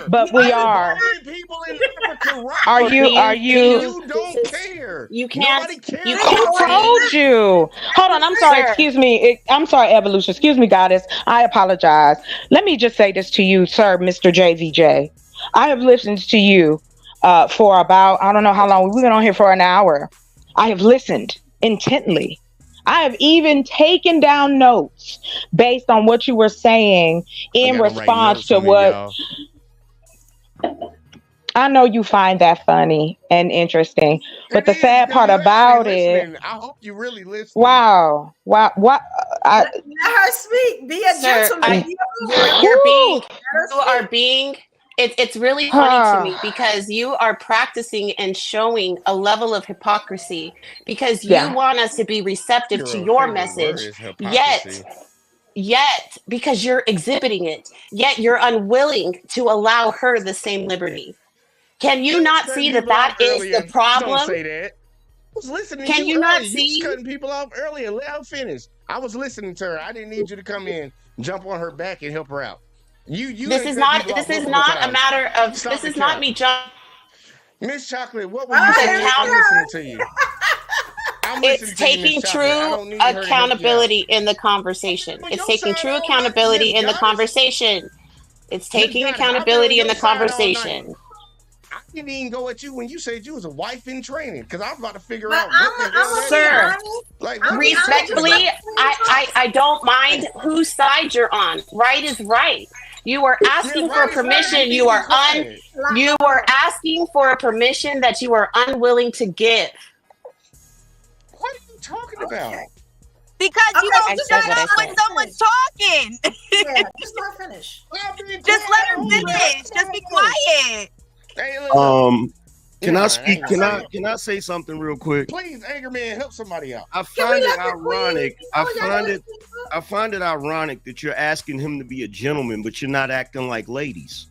but we are. People in Africa, Are you? You don't care. You can't. You told you. Hold on. I'm sorry. Excuse me. I'm sorry, Evolution. Excuse me, Goddess. I apologize. Let me just say this to you, sir, Mr. JVJ. I have listened to you for about, I don't know how long. We've been on here for an hour. I have listened intently. I have even taken down notes based on what you were saying in response to what. I know you find that funny and interesting, but the sad part about it. I hope you really listen. Wow. What? Let her speak. Be a gentleman. You are being. It's really funny to me because you are practicing and showing a level of hypocrisy because you want us to be receptive to your message, yet because you're exhibiting it, yet you're unwilling to allow her the same liberty. Can you not see that is the problem? Don't say that. I was listening. Can you not see? You was cutting people off earlier. Let her finish. I was listening to her. I didn't need you to come in, jump on her back, and help her out. This is not a matter of. This is not me jumping. Miss Chocolate, what were you saying? I'm listening to you. It's taking true accountability in the conversation. It's taking true accountability in the conversation. It's taking accountability in the conversation. I didn't even go at you when you said you was a wife in training because I was about to figure out. Sir, respectfully, I don't mind whose side you're on. Right is right. You are asking for permission. You are asking for a permission that you are unwilling to give. What are you talking about? Because you don't shut up when someone's talking. Yeah, just let her finish. Just let her finish. Just be quiet. Can I speak? Can I say something real quick? Please, Anger Man, help somebody out. I find it ironic. I find it ironic that you're asking him to be a gentleman, but you're not acting like ladies.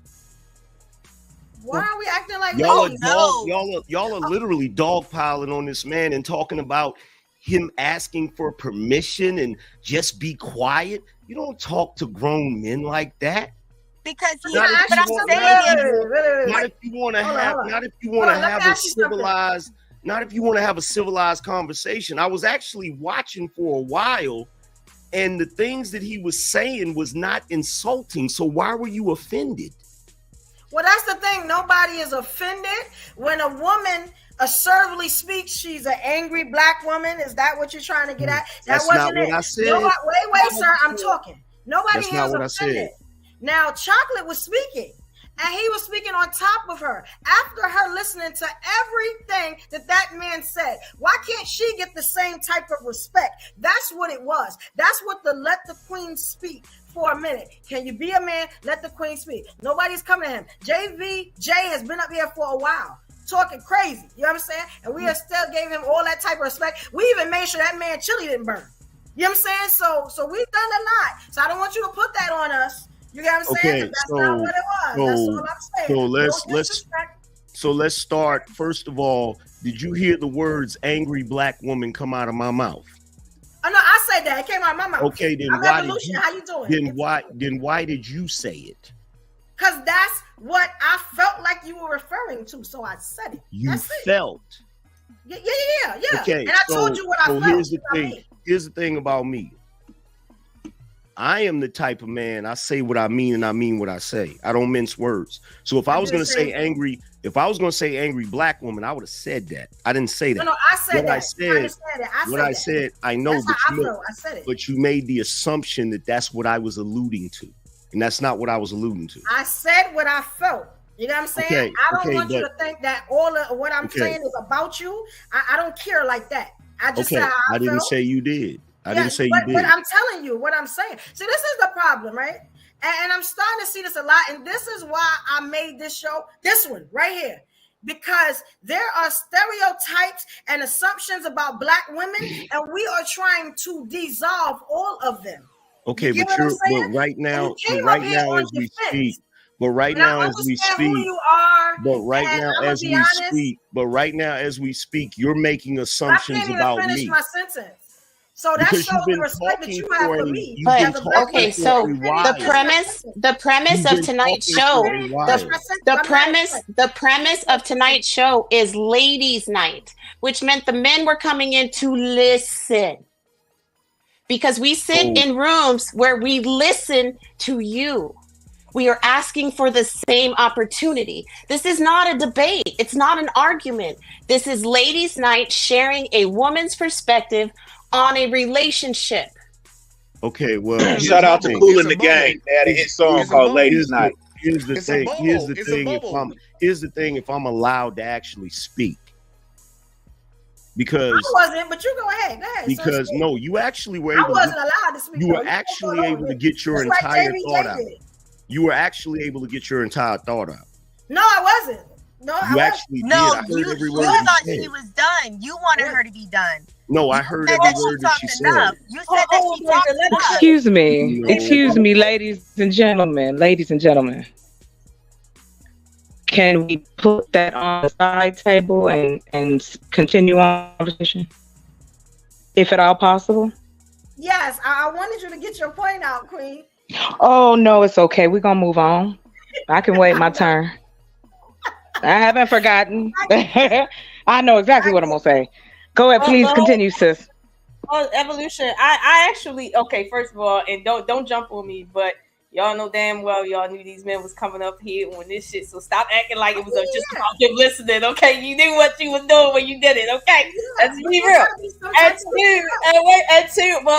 Why are we acting like y'all ladies? Y'all are literally dogpiling on this man and talking about him asking for permission and just be quiet. You don't talk to grown men like that. Because not if you want to have a civilized conversation. I was actually watching for a while, and the things that he was saying was not insulting. So why were you offended? Well, that's the thing. Nobody is offended when a woman assertively speaks. She's an angry black woman. Is that what you're trying to get at? That's not what I said. Wait, sir. I'm talking. Nobody here is offended. Said. Now, Chocolate was speaking, and he was speaking on top of her after her listening to everything that man said. Why can't she get the same type of respect? That's what it was. That's what the let the queen speak for a minute. Can you be a man? Let the queen speak. Nobody's coming to him. JVJ has been up here for a while, talking crazy. You know what I'm saying? And we still gave him all that type of respect. We even made sure that man chili didn't burn. You know what I'm saying? So we've done a lot. So I don't want you to put that on us. You know what I'm saying? That's not what it was. That's all I'm saying. So let's start. First of all, did you hear the words "angry black woman" come out of my mouth? Oh no, I said that. It came out of my mouth. Okay, then why did you? How you doing? Then why did you say it? Because that's what I felt like you were referring to, so I said it. You felt. Yeah. Okay, and I told you what I felt. Here's the thing. Here's the thing about me. I am the type of man, I say what I mean and I mean what I say. I don't mince words. So if I was going to say angry black woman, I would have said that. I didn't say that. No, I said that. I said, I know, but you made the assumption that that's what I was alluding to. and that's not what I was alluding to. I said what I felt. You know what I'm saying? Okay, I don't want you to think that all of what I'm saying is about you. I don't care like that. I just said how I didn't felt. say you did. I didn't say you did. But I'm telling you what I'm saying. See, this is the problem, right? And I'm starting to see this a lot. And this is why I made this show, this one right here. Because there are stereotypes and assumptions about Black women, and we are trying to dissolve all of them. Okay, but right now as we speak, but right now as we speak, you're making assumptions about me. I can't even finish my sentence. So that shows the respect that you have for me. But okay, so the premise of tonight's show, the premise of tonight's show is ladies' night, which meant the men were coming in to listen. Because we sit in rooms where we listen to you. We are asking for the same opportunity. This is not a debate. It's not an argument. This is ladies' night, sharing a woman's perspective on a relationship. Okay, well, shout out to Kool and the Gang. They had a hit song called Ladies Night. Here's the thing. Here's the thing. If I'm allowed to actually speak, because I wasn't, but you go ahead. Because no, you actually were able. I wasn't allowed to speak. You were actually able to get your entire thought out. You were actually able to get your entire thought out. No, I wasn't. No, you actually did. I heard every word you thought she was done. You wanted her to be done. No, I heard every word that she said. You said that she talked enough. Excuse me, ladies and gentlemen. Can we put that on the side table and continue on conversation, if at all possible? Yes, I wanted you to get your point out, Queen. Oh no, it's okay. We're gonna move on. I can wait my turn. I haven't forgotten. I know exactly what I'm gonna say. Go ahead, please continue, sis. Evolution. I actually first of all, and don't jump on me, but y'all know damn well y'all knew these men was coming up here on this shit. So stop acting like it was just about them listening. Okay, you knew what you was doing when you did it. Okay, let's be real.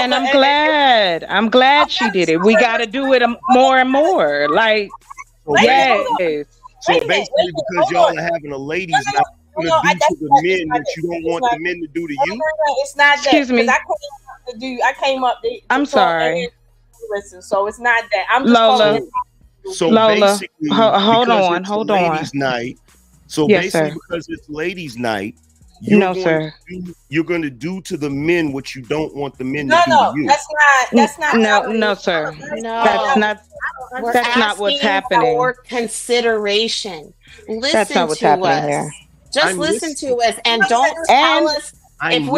And I'm glad she did it. We got to do it more and more. Like, yes. So basically, because y'all are having a ladies' night, you're gonna do to the men what you don't want the men to do to you. It's not that. Excuse me. I came up. I'm sorry. Listen, so it's not that. I'm just Lola. So Lola, basically, hold on. Ladies' night. So basically, because it's ladies' night, you're going to do to the men what you don't want the men to do to you. That's not. No, sir. No, that's not what's happening. For consideration. Listen that's not what's to happening us. here. Just listen to us and don't tell us if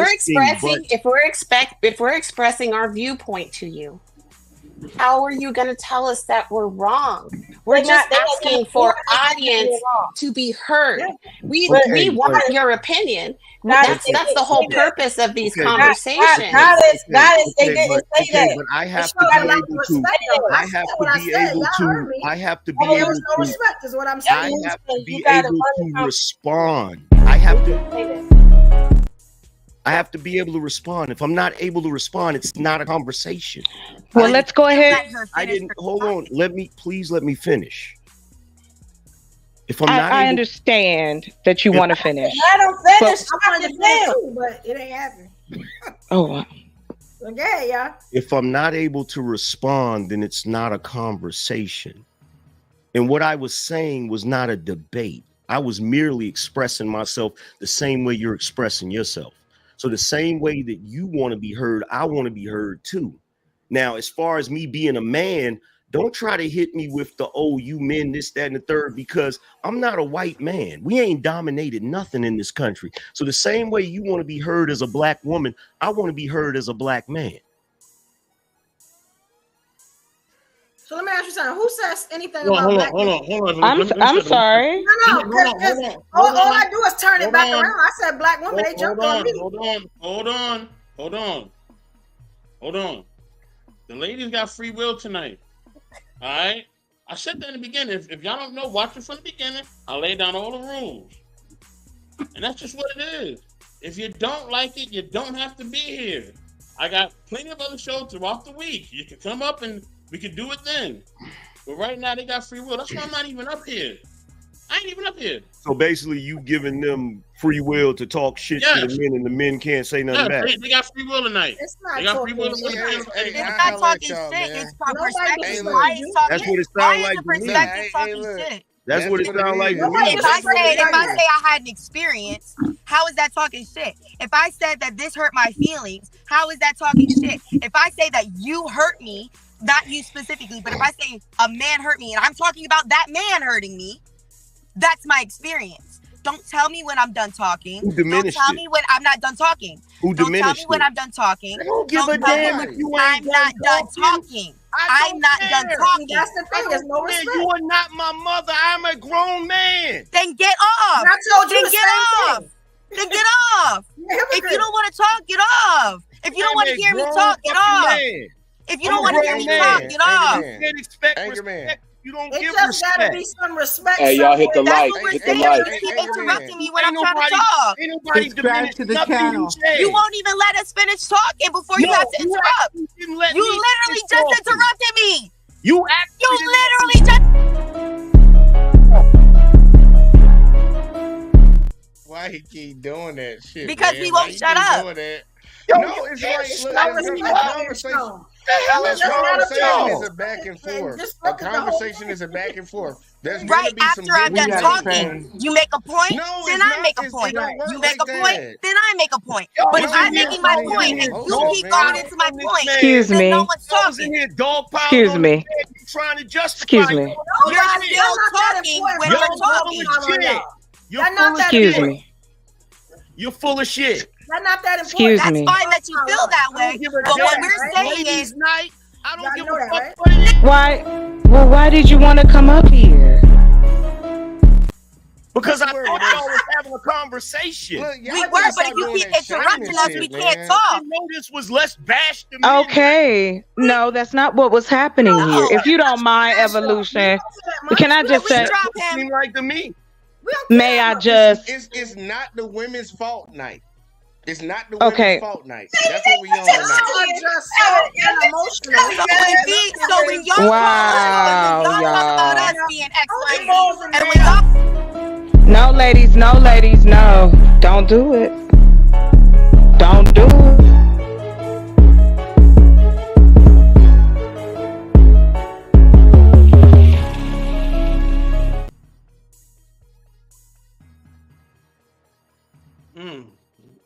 we're expressing our viewpoint to you. How are you going to tell us that we're wrong? We're just asking for audience to be heard. We want your opinion. That's the whole purpose of these conversations. They didn't say that. But I have to be able to. I have to be able to respond. I have to be able to respond. If I'm not able to respond, it's not a conversation. Well, let's go ahead. Hold on. Let me finish. If I'm not I understand that you want to finish. I don't finish. I wanted to finish too, but it ain't happening. Oh. Okay, yeah. If I'm not able to respond, then it's not a conversation. And what I was saying was not a debate. I was merely expressing myself the same way you're expressing yourself. So the same way that you want to be heard, I want to be heard too. Now, as far as me being a man, don't try to hit me with the, you men, this, that, and the third, because I'm not a white man. We ain't dominated nothing in this country. So the same way you want to be heard as a black woman, I want to be heard as a black man. So let me ask you something. Who says anything about black hold on. I'm sorry. No, all I do is turn it back around. I said black women, they jumped on me. Hold on. The ladies got free will tonight. All right? I said that in the beginning. If y'all don't know, watch it from the beginning. I lay down all the rules. And that's just what it is. If you don't like it, you don't have to be here. I got plenty of other shows throughout the week. You can come up and We could do it then. But right now they got free will. That's why I'm not even up here. I ain't even up here. So basically, you giving them free will to talk shit to the men, and the men can't say nothing back. They got free will tonight. It's not They got free will It's tonight. not talking shit. It's from perspective. Why is talking? That's what it Why sounds is like the to me. perspective talking shit? That's what it sounds like to me. If I say I had an experience, how is that talking shit? If I said that this hurt my feelings, how is that talking shit? If I say that you hurt me, not you specifically, but if I say a man hurt me and I'm talking about that man hurting me, that's my experience. Don't tell me when I'm done talking. Don't tell me when I'm not done talking. Don't tell me when I'm done talking. Don't give a damn if you ain't I'm not done talking. I'm not done talking. That's the thing. There's no respect. You are not my mother. I'm a grown man. Then get off. I told you then the get same off. thing. Then get off. If you don't want to talk, get off. If you don't want to hear me talk, get off. If you don't want to hear me talk, get off. You can't expect respect. You don't It give just respect. gotta be some respect. Hey, y'all hit the somewhere. like. That's what we're Hit the saying. like. You keep interrupting me when I'm Ain't trying to nobody- talk. Ain't nobody Subscribe diminish to the nothing channel. you say. You won't even let us finish talking before you No, have to you interrupt. actually didn't let You me literally finish just talking. interrupted me. You actually You literally just. Why he keep doing that shit? Because man? we Why won't he shut keep up. doing that? Yo, No, it's like, look, No a respect. conversation. Let's A not conversation talk. is a back and forth. Just A look at the whole conversation is a back and forth. There's Right gonna be some after I'm done give and talking, take. you make a point, No, then it's I not. make a It point. don't work You make like a point, that. then I make a point. Yo, But I if was I'm in here making my dog point and piling you on keep this going man. into my point, Excuse then me. no one's I was in talking. here dog piling Excuse on me. the bed. You trying to justify Excuse me. You're Nobody- still you're not that talking important. when Yo, we're full talking. of shit. You're They're full not of that Excuse shit. me. You're full of shit. They're not that important. Excuse That's me. fine that you feel that I don't way. give a But what damn. we're It's saying ladies' is, night. I don't Y'all give know a that, fuck right? what it is. Why did you want to come up here? Because I Word thought with y'all was having a conversation. Look, we y'all were, gotta but if stop you doing keep that interrupting shaming us, shit, we man. can't I talk. know this was less bash than men. Okay. No, that's not what was happening here. No. If you don't mind, Evolution, can I just We say, drop It him. seemed like to me. may I just, It's not the women's fault night. It's not the Okay. women's fault night. That's what we on tonight. Y'all just so emotional. So when y'all Wow, call us, when y'all talk about y'all. us being X, and when y'all No, ladies, no. Don't do it. Don't do it.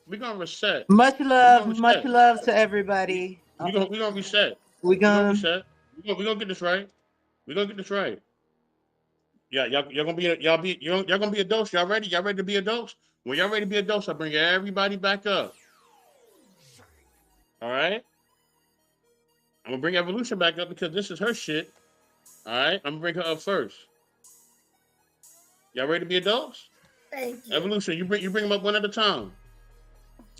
We're gonna reset. Much love reset. to everybody. We're gonna reset. We gonna reset. We're gonna get this right. We're gonna get this right. Yeah, y'all gonna be y'all gonna be adults. Y'all ready? Y'all ready to be adults? When y'all ready to be adults, I'll bring everybody back up. All right. I'm gonna bring Evolution back up because this is her shit. All right. I'm gonna bring her up first. Y'all ready to be adults? Thank you. Evolution, you bring them up one at a time.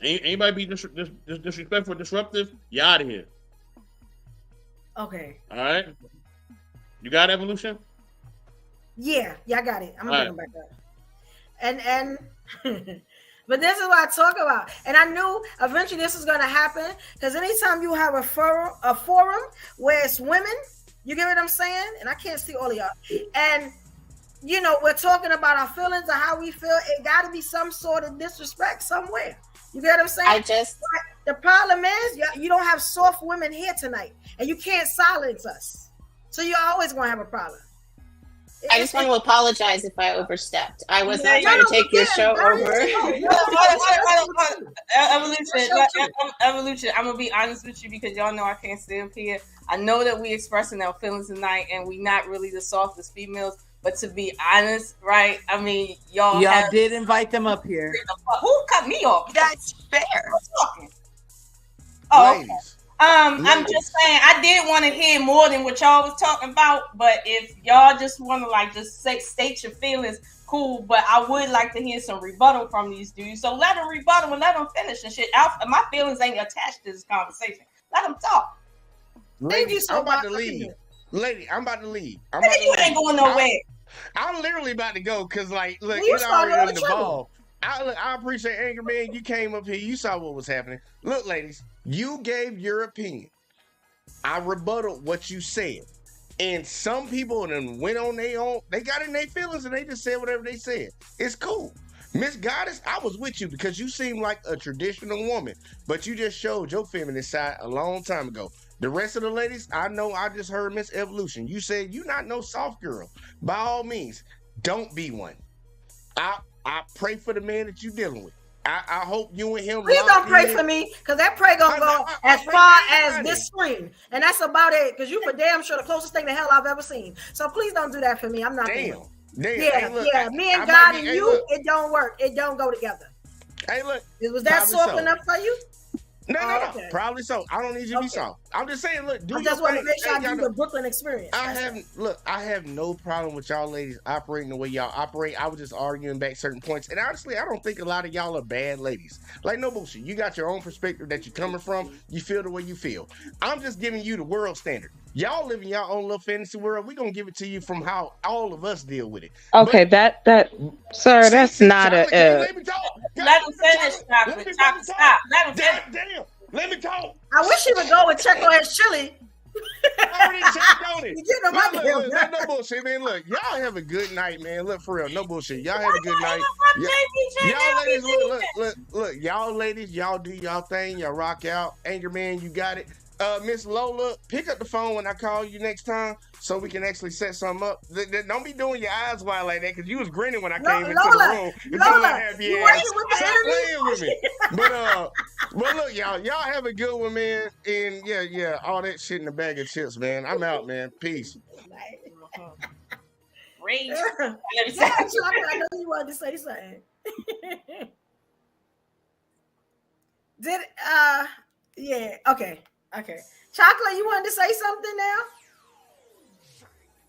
Anybody be disrespectful, disruptive, you out of here. Okay. All right. You got Evolution? Yeah, I got it. I'm gonna All bring them back up. And but this is what I talk about. And I knew eventually this was gonna happen because anytime you have a forum where it's women, you get what I'm saying? And I can't see all of y'all. And you know, we're talking about our feelings and how we feel. It got to be some sort of disrespect somewhere. You get what I'm saying? The problem is you don't have soft women here tonight, and you can't silence us. So you're always going to have a problem. I just want to apologize if I overstepped. I was not trying to take your show over. Evolution, I'm gonna be honest with you because y'all know I can't stay up here. I know that we expressing our feelings tonight, and we not really the softest females. But to be honest, right? I mean, y'all did invite them up here. Who cut me off? That's fair. Who's talking? Oh, okay. Ladies. I'm just saying I did want to hear more than what y'all was talking about. But if y'all just want to state your feelings, cool. But I would like to hear some rebuttal from these dudes. So let them rebuttal and let them finish and shit. My feelings ain't attached to this conversation. Let them talk. Lady, I'm about to leave. Lady, I'm about to leave. You ain't going nowhere. I'm literally about to go because, like, look, You it's started already all in the the trouble. ball. I appreciate Anger Man. You came up here. You saw what was happening. Look, ladies, you gave your opinion. I rebutted what you said. And some people then went on their own, they got in their feelings and they just said whatever they said. It's cool. Miss Goddess, I was with you because you seem like a traditional woman, but you just showed your feminine side a long time ago. The rest of the ladies, I know I just heard Miss Evolution. You said you not no soft girl. By all means, don't be one. I pray for the man that you're dealing with. I hope you and him. Please don't pray for me, because that prayer gonna go as far as this screen, and that's about it. Because you for damn sure the closest thing to hell I've ever seen. So please don't do that for me. I'm not. Damn. Yeah, hey, look, yeah. Me and God and you, it don't work. It don't go together. Hey, look. Was that soft enough for you? No. Okay. Probably so. I don't need you to be soft. I'm just saying, look, I just want to make sure I do the Brooklyn experience. I have no problem with y'all ladies operating the way y'all operate. I was just arguing back certain points. And honestly, I don't think a lot of y'all are bad ladies. Like, no bullshit. You got your own perspective that you're coming from. You feel the way you feel. I'm just giving you the world standard. Y'all live in your own little fantasy world. We're going to give it to you from how all of us deal with it. Okay, but sir, that's not a... Let me talk. Let him finish, Chocolate. Stop. Let him finish. Damn. Let me talk. I wish he would go and check on his chili. I already checked on it. You get him No bullshit, man. Look, y'all have a good night, man. Look, for real, no bullshit. Y'all have a good night. Y'all ladies, look. Y'all ladies, y'all do y'all thing. Y'all rock out. Anger Man, you got it. Miss Lola, pick up the phone when I call you next time so we can actually set something up. Don't be doing your eyes wide like that because you was grinning when I came into the room. Lola, you working with the Stop playing with me. But look, y'all have a good one, man. And yeah, all that shit in the bag of chips, man. I'm out, man. Peace. Rage. I know you wanted to say something. Okay. Chocolate, you wanted to say something now?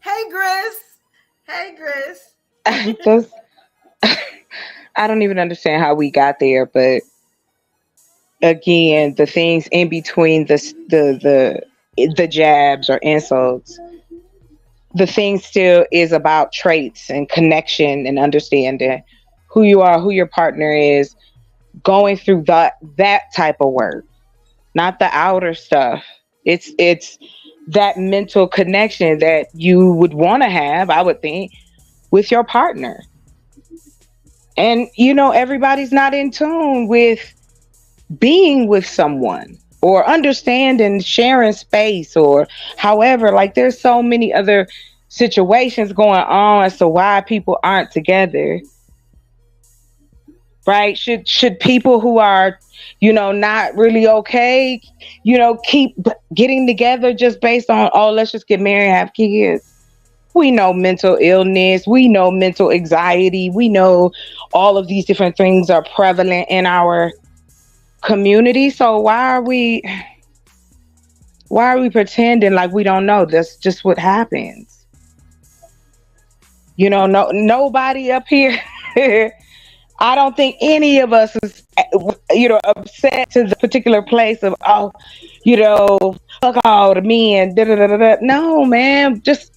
Hey, Gris. I don't even understand how we got there, but again, the things in between the jabs or insults, the thing still is about traits and connection and understanding who you are, who your partner is, going through that type of work, not the outer stuff. It's that mental connection that you would want to have, I would think, with your partner. And, everybody's not in tune with being with someone or understanding, sharing space or however. Like, there's so many other situations going on as to why people aren't together. Right? Should people who are, not really okay, keep getting together just based on, let's just get married and have kids? We know mental illness. We know mental anxiety. We know all of these different things are prevalent in our community. So why are we pretending like we don't know? That's just what happens. Nobody up here I don't think any of us is, upset to the particular place of, fuck all the men. No, man. Just,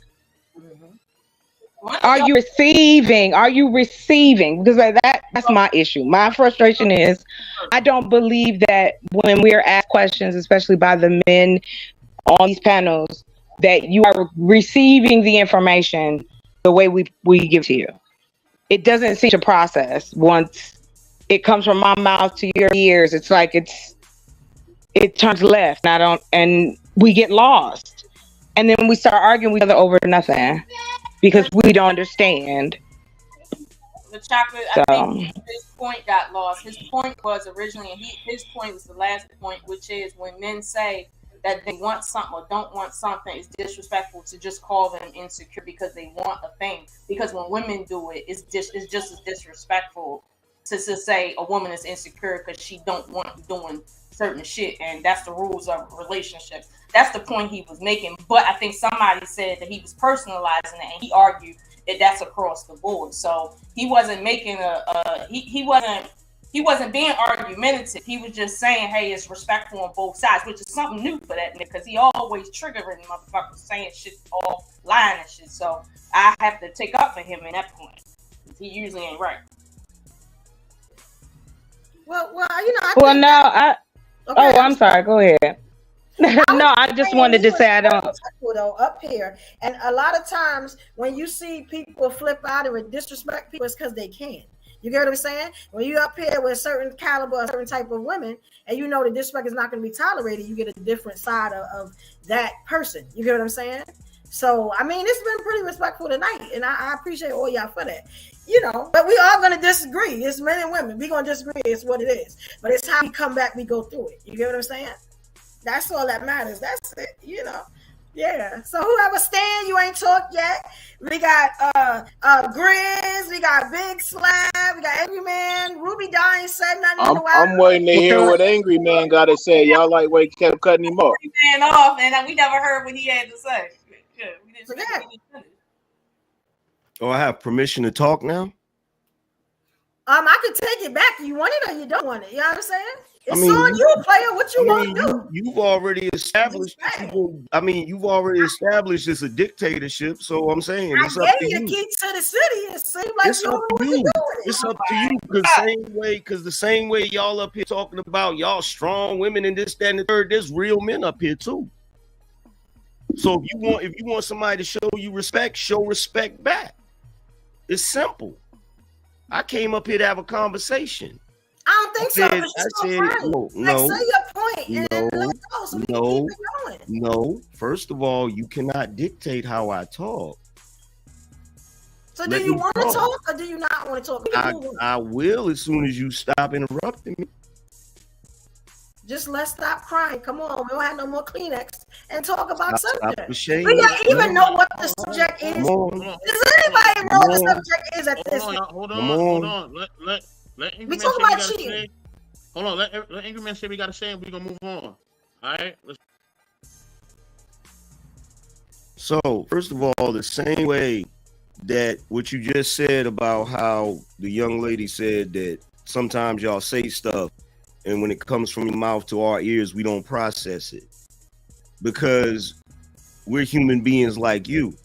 are you receiving? Are you receiving? Because that's my issue. My frustration is, I don't believe that when we're asked questions, especially by the men on these panels, that you are receiving the information the way we give to you. It doesn't seem to process once it comes from my mouth to your ears. It's like it turns left, and we get lost, and then we start arguing with each other over nothing because we don't understand. The Chocolate, I think his point got lost. His point was originally, and his point was the last point, which is when men say that they want something or don't want something, it's disrespectful to just call them insecure because they want a thing. Because when women do it, it's just as disrespectful to say a woman is insecure because she don't want doing certain shit, and that's the rules of relationships. That's the point he was making. But I think somebody said that he was personalizing it, and he argued that that's across the board. So he wasn't making he wasn't being argumentative. He was just saying, hey, it's respectful on both sides, which is something new for that nigga, because he always triggering motherfuckers saying shit all lying and shit. So I have to take up for him in that point. He usually ain't right. Well, I'm sorry. Go ahead. No, I just wanted to say I don't. Though up here, and a lot of times when you see people flip out and disrespect people, it's because they can. You get what I'm saying? When you up here with a certain caliber, a certain type of women, and you know the disrespect is not going to be tolerated, you get a different side of that person. You get what I'm saying? So, I mean, it's been pretty respectful tonight, and I appreciate all y'all for that. You know, but we all going to disagree. It's men and women. We're going to disagree. It's what it is. But it's how we come back, we go through it. You get what I'm saying? That's all that matters. That's it, you know. Yeah. So whoever stand, you ain't talked yet. We got Grizz, we got Big Slab, we got Angry Man. Ruby Dye ain't said nothing in a while. I'm waiting to hear what Angry Man got to say. Y'all like way he kept cutting him off. Man off, and we never heard what he had to say. Yeah, we didn't finish. Oh, I have permission to talk now? I could take it back. You want it or you don't want it. You know what I'm saying? It's on you, player. What you want to do? You've already established. You've already established it's a dictatorship. So I'm saying it's up to you. The key to the city. It seems like it's up to you. It's up to you because the same way y'all up here talking about y'all strong women and this, that, and the third. There's real men up here too. So if you want somebody to show you respect, show respect back. It's simple. I came up here to have a conversation. I don't think so. No. Say your point and let's go so we can keep it going. No. First of all, you cannot dictate how I talk. So do you want to talk or do you not want to talk? I will as soon as you stop interrupting me. Just let's stop crying. Come on, we don't have no more Kleenex and talk about subject. We don't even know what the subject is. Does anybody know what the subject is at this point? Hold on. Let Angry Man talk about cheating. Hold on, let Angry Man say we gotta say and we're gonna move on. All right. So first of all, the same way that what you just said about how the young lady said that sometimes y'all say stuff and when it comes from your mouth to our ears, we don't process it because we're human beings like you.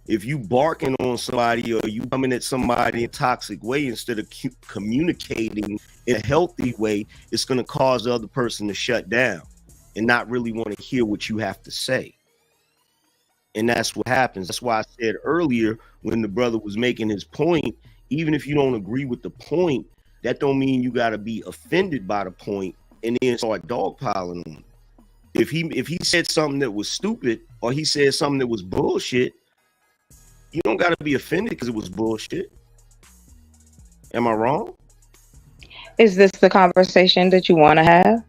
If you barking on somebody or you coming at somebody in a toxic way instead of communicating in a healthy way, it's going to cause the other person to shut down and not really want to hear what you have to say. And that's what happens. That's why I said earlier when the brother was making his point, even if you don't agree with the point, that don't mean you got to be offended by the point and then start dogpiling on him. If he said something that was stupid or he said something that was bullshit, you don't got to be offended because it was bullshit. Am I wrong? Is this the conversation that you want to have?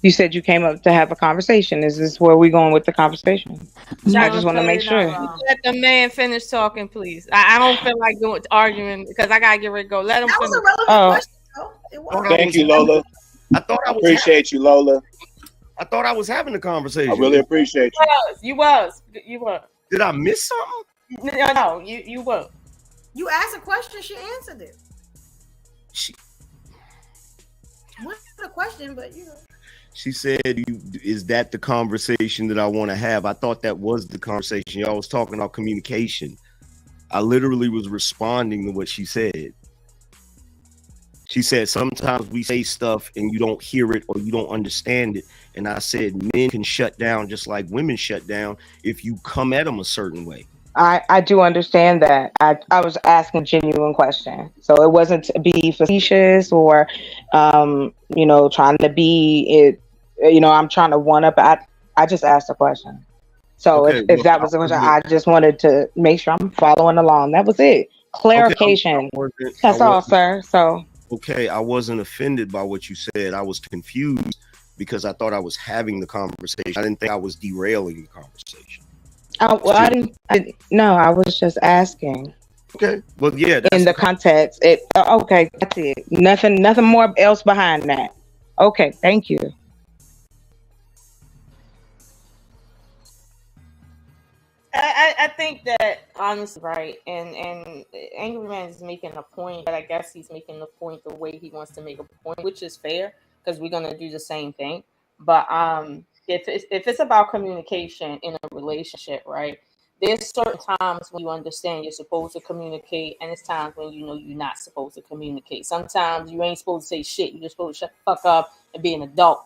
You said you came up to have a conversation. Is this where we're going with the conversation? I just want to make sure. Let the man finish talking, please. I don't feel like arguing because I gotta get ready to go. Let him finish. Was a relevant question. Thank you, Lola. I thought I appreciate you, Lola. I thought I was having a conversation. I really appreciate you. You was. Did I miss something? No, you were. You asked a question, she answered it. What's the question? But you know. She said, is that the conversation that I want to have? I thought that was the conversation. Y'all was talking about communication. I literally was responding to what she said. She said, sometimes we say stuff and you don't hear it or you don't understand it. And I said, men can shut down just like women shut down if you come at them a certain way. I do understand that. I was asking a genuine question. So it wasn't to be facetious or, trying to be it. I'm trying to one up. I just asked a question. So Okay, if that was the question, I just wanted to make sure I'm following along. That was it. Clarification. That's all, sir. So. Okay, I wasn't offended by what you said. I was confused because I thought I was having the conversation. I didn't think I was derailing the conversation. Well, I didn't. No, I was just asking. Okay. Well, yeah. In the context, okay, that's it. Nothing more else behind that. Okay, thank you. I think that honestly, right, and Angry Man is making a point, but I guess he's making the point the way he wants to make a point, which is fair because we're gonna do the same thing. But if it's about communication in a relationship, right, there's certain times when you understand you're supposed to communicate, and it's times when you know you're not supposed to communicate. Sometimes you ain't supposed to say shit. You're just supposed to shut the fuck up and be an adult.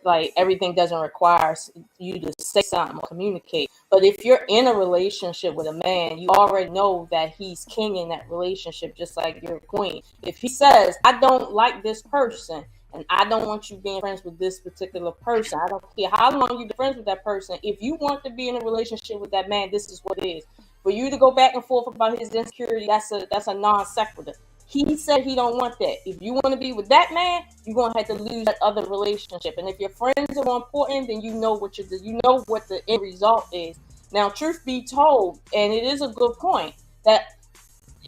Like everything doesn't require you to say something or communicate. But if you're in a relationship with a man, you already know that he's king in that relationship, just like you're a queen. If he says, I don't like this person and I don't want you being friends with this particular person, I don't care how long you've been friends with that person. If you want to be in a relationship with that man, this is what it is. For you to go back and forth about his insecurity, that's a non sequitur. He said he don't want that. If you want to be with that man, you're gonna have to lose that other relationship. And if your friends are more important, then you know what the end result is. Now, truth be told, and it is a good point, that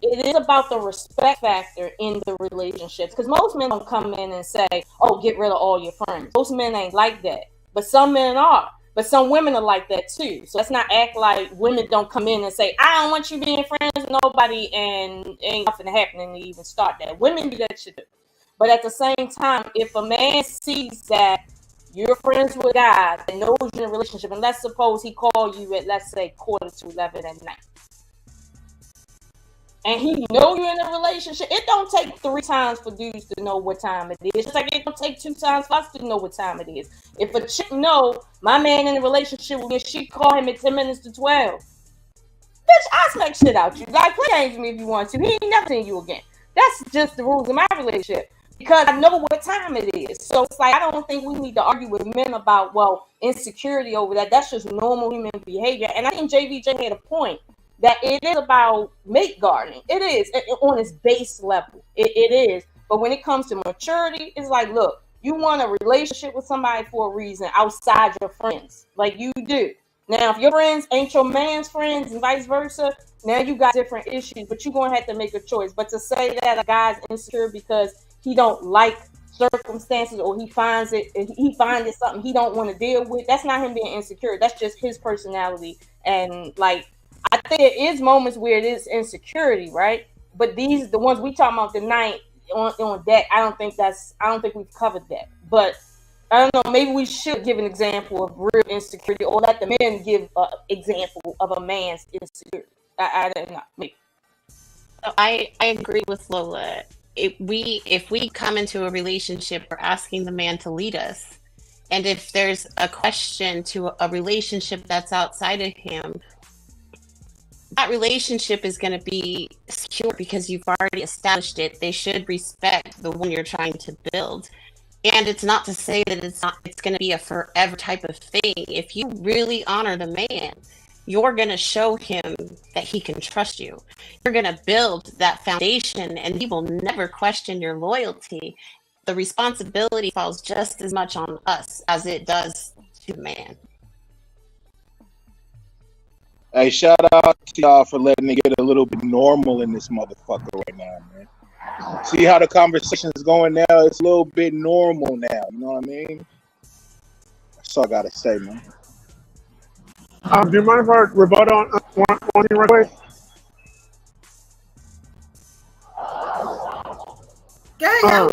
it is about the respect factor in the relationships. Because most men don't come in and say, "Oh, get rid of all your friends." Most men ain't like that, but some men are. But some women are like that too. So let's not act like women don't come in and say, I don't want you being friends with nobody, and ain't nothing happening to even start that. Women do that shit too. But at the same time, if a man sees that you're friends with a guy that knows you're in a relationship, and let's suppose he called you at, let's say, 11:45 at night, and he know you're in a relationship, it don't take 3 times for dudes to know what time it is. Just like it don't take 2 times for us to know what time it is. If a chick know my man in a relationship with me, she call him at 10 minutes to 12. Bitch, I'll smack shit out you. Like, play games with me if you want to. He ain't never seen you again. That's just the rules of my relationship. Because I know what time it is. So it's like, I don't think we need to argue with men about, well, insecurity over that. That's just normal human behavior. And I think JVJ had a point. That it is about mate guarding. It is on its base level. It is. But when it comes to maturity, it's like, look, you want a relationship with somebody for a reason outside your friends. Like you do. Now, if your friends ain't your man's friends and vice versa, now you got different issues, but you're going to have to make a choice. But to say that a guy's insecure because he don't like circumstances or he finds it something he don't want to deal with, that's not him being insecure. That's just his personality. And like, I think there is moments where it is insecurity, right? But the ones we talking about tonight on deck, I don't think we've covered that. But I don't know, maybe we should give an example of real insecurity, or let the men give an example of a man's insecurity. I don't know. Maybe. I agree with Lola. If we come into a relationship, we're asking the man to lead us. And if there's a question to a relationship that's outside of him, that relationship is going to be secure because you've already established it. They should respect the one you're trying to build. And it's not to say that it's going to be a forever type of thing. If you really honor the man, you're going to show him that he can trust you. You're going to build that foundation, and he will never question your loyalty. The responsibility falls just as much on us as it does to the man. Hey, shout out to y'all for letting it get a little bit normal in this motherfucker right now, man. See how the conversation is going now? It's a little bit normal now. You know what I mean? That's all I gotta say, man. Do you mind if I rebut on one thing right quick? Yeah,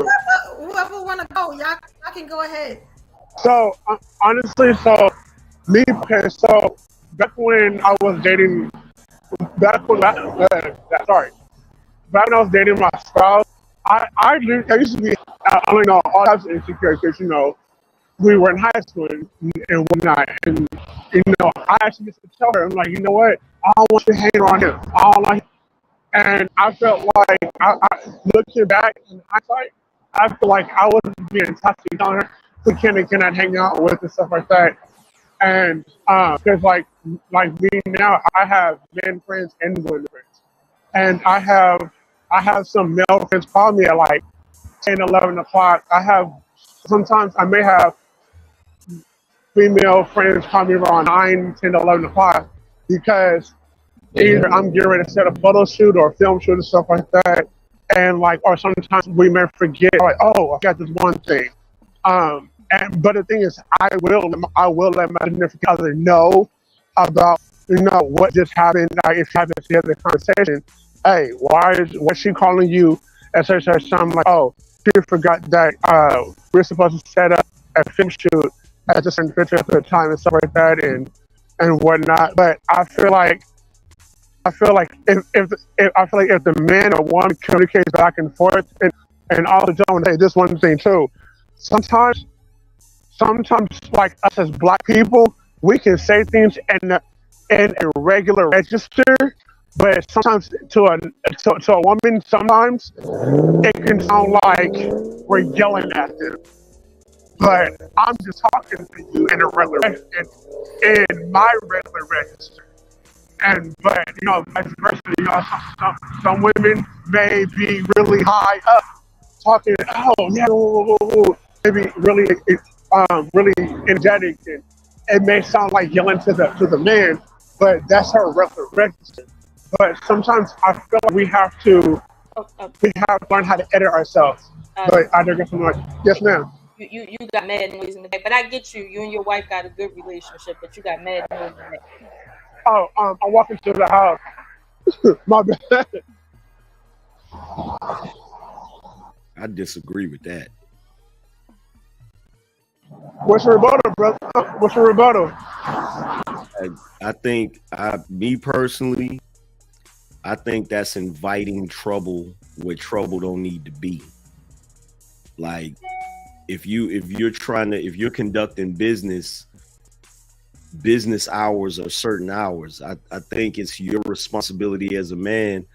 whoever want to go, y'all can go ahead. So honestly, back when I was dating, back when I was dating my spouse, I used to be, all types of insecure because, we were in high school and whatnot. And, I actually used to tell her, I'm like, you know what? I don't want you hanging around him. I don't like him. And I felt like, I looking back in hindsight, I feel like I wasn't being toxic on her. We cannot hang out with and stuff like that. And because like me now, I have men friends and women friends, and I have some male friends call me at like 10, 11 o'clock. Sometimes I may have female friends call me around 9, 10, 11 o'clock because either I'm getting ready to set a photo shoot or a film shoot and stuff like that, and or sometimes we may forget, like, oh, I got this one thing. But the thing is, I will let my significant other know about, what just happened. If you haven't had the conversation, hey, why is she calling you at such time? Like, oh, she forgot that we're supposed to set up a film shoot at a certain particular time and stuff like that, and whatnot. But I feel like if the man or woman communicates back and forth, and also don't, hey, this one thing too. sometimes like us as black people, we can say things in a regular register, but sometimes to a woman, sometimes it can sound like we're yelling at them. But I'm just talking to you in a regular in my regular register. But vice versa, some women may be really high up, talking, oh yeah, maybe really really energetic, and it may sound like yelling to the man, but that's her regular register. But sometimes I feel like we have to learn how to edit ourselves. But I don't get like, yes, ma'am. You got mad noise in the back, but I get you. You and your wife got a good relationship, but you got mad noise in the back. Oh, I'm walking to the house. My bad. I disagree with that. What's your rebuttal, brother? What's your rebuttal? I think, me personally, I think that's inviting trouble where trouble don't need to be. Like, if you're conducting business hours are certain hours, I think it's your responsibility as a man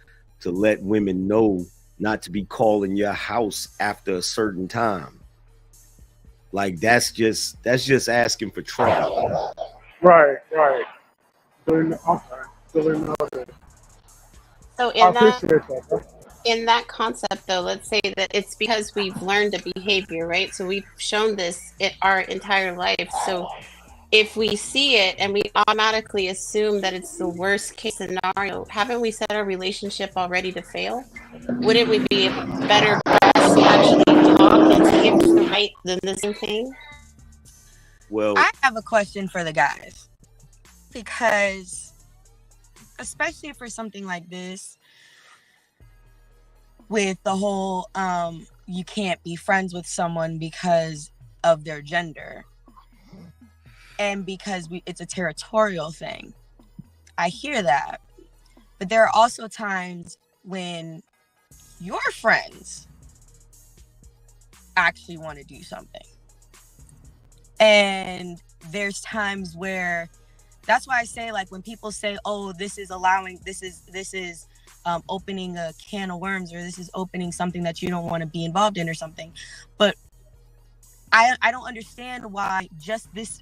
to let women know not to be calling your house after a certain time. Like, that's just asking for trouble. Right. So in that concept, though, let's say that it's because we've learned a behavior, right? So we've shown this our entire life. So if we see it and we automatically assume that it's the worst case scenario, haven't we set our relationship already to fail? Wouldn't we be better for us to actually talk and see if it's the right than the same thing? Well, I have a question for the guys, because especially for something like this, with the whole you can't be friends with someone because of their gender, and because it's a territorial thing. I hear that. But there are also times when your friends actually want to do something. And there's times where, that's why I say, like, when people say, oh, this is opening a can of worms, or this is opening something that you don't want to be involved in or something. But I don't understand why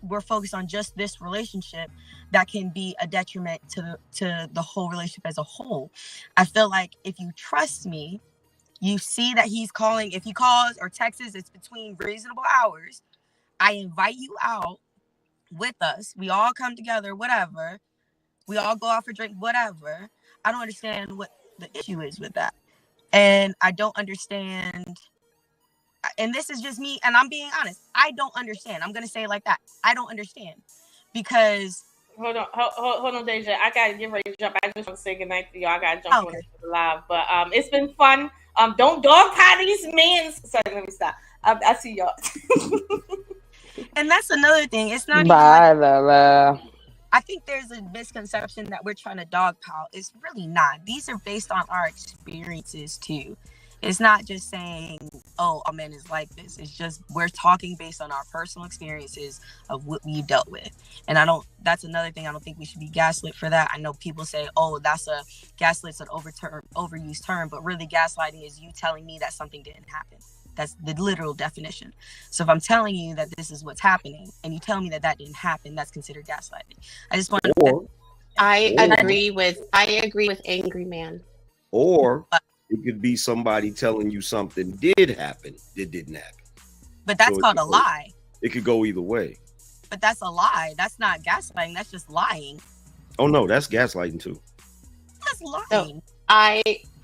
we're focused on just this relationship that can be a detriment to the whole relationship as a whole. I feel like if you trust me, you see that he's calling. If he calls or texts, it's between reasonable hours. I invite you out with us. We all come together, whatever. We all go out for drink, whatever. I don't understand what the issue is with that. And I don't understand. And this is just me, and I'm being honest. I don't understand. I'm going to say it like that. I don't understand. Because... Hold on, Deja. I got to get ready to jump. I just want to say goodnight to y'all. I got to jump on the live. But it's been fun. Don't dogpile these men. Sorry, let me stop. I see y'all. And that's another thing. It's not Bye, Lola. I think there's a misconception that we're trying to dogpile. It's really not. These are based on our experiences, too. It's not just saying, oh, a man is like this. It's just we're talking based on our personal experiences of what we've dealt with. And that's another thing. I don't think we should be gaslit for that. I know people say, oh, gaslight's an overused term, but really gaslighting is you telling me that something didn't happen. That's the literal definition. So if I'm telling you that this is what's happening and you tell me that didn't happen, that's considered gaslighting. I just want to... I agree with angry man. Or... it could be somebody telling you something did happen that didn't happen. But that's called a lie. It could go either way. But that's a lie. That's not gaslighting. That's just lying. Oh, no, that's gaslighting too. That's lying. So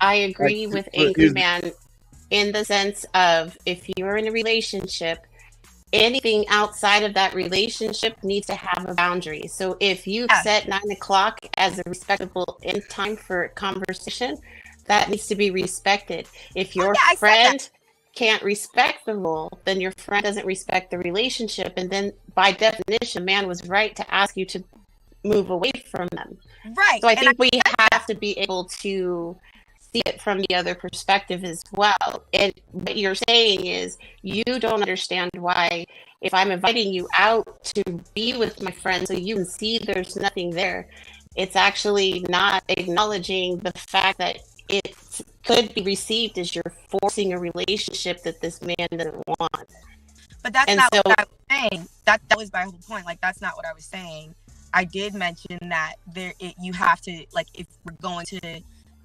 I agree with angry man in the sense of, if you're in a relationship, anything outside of that relationship needs to have a boundary. So if you've set 9:00 as a respectable end time for conversation, that needs to be respected. If your friend can't respect the rule, then your friend doesn't respect the relationship. And then by definition, man was right to ask you to move away from them. Right. So I think we have to be able to see it from the other perspective as well. And what you're saying is you don't understand why, if I'm inviting you out to be with my friends so you can see there's nothing there, it's actually not acknowledging the fact that it could be received as you're forcing a relationship that this man doesn't want. But that's And not so- what I was saying. That was my whole point. Like, that's not what I was saying. I did mention that you have to, like, if we're going to,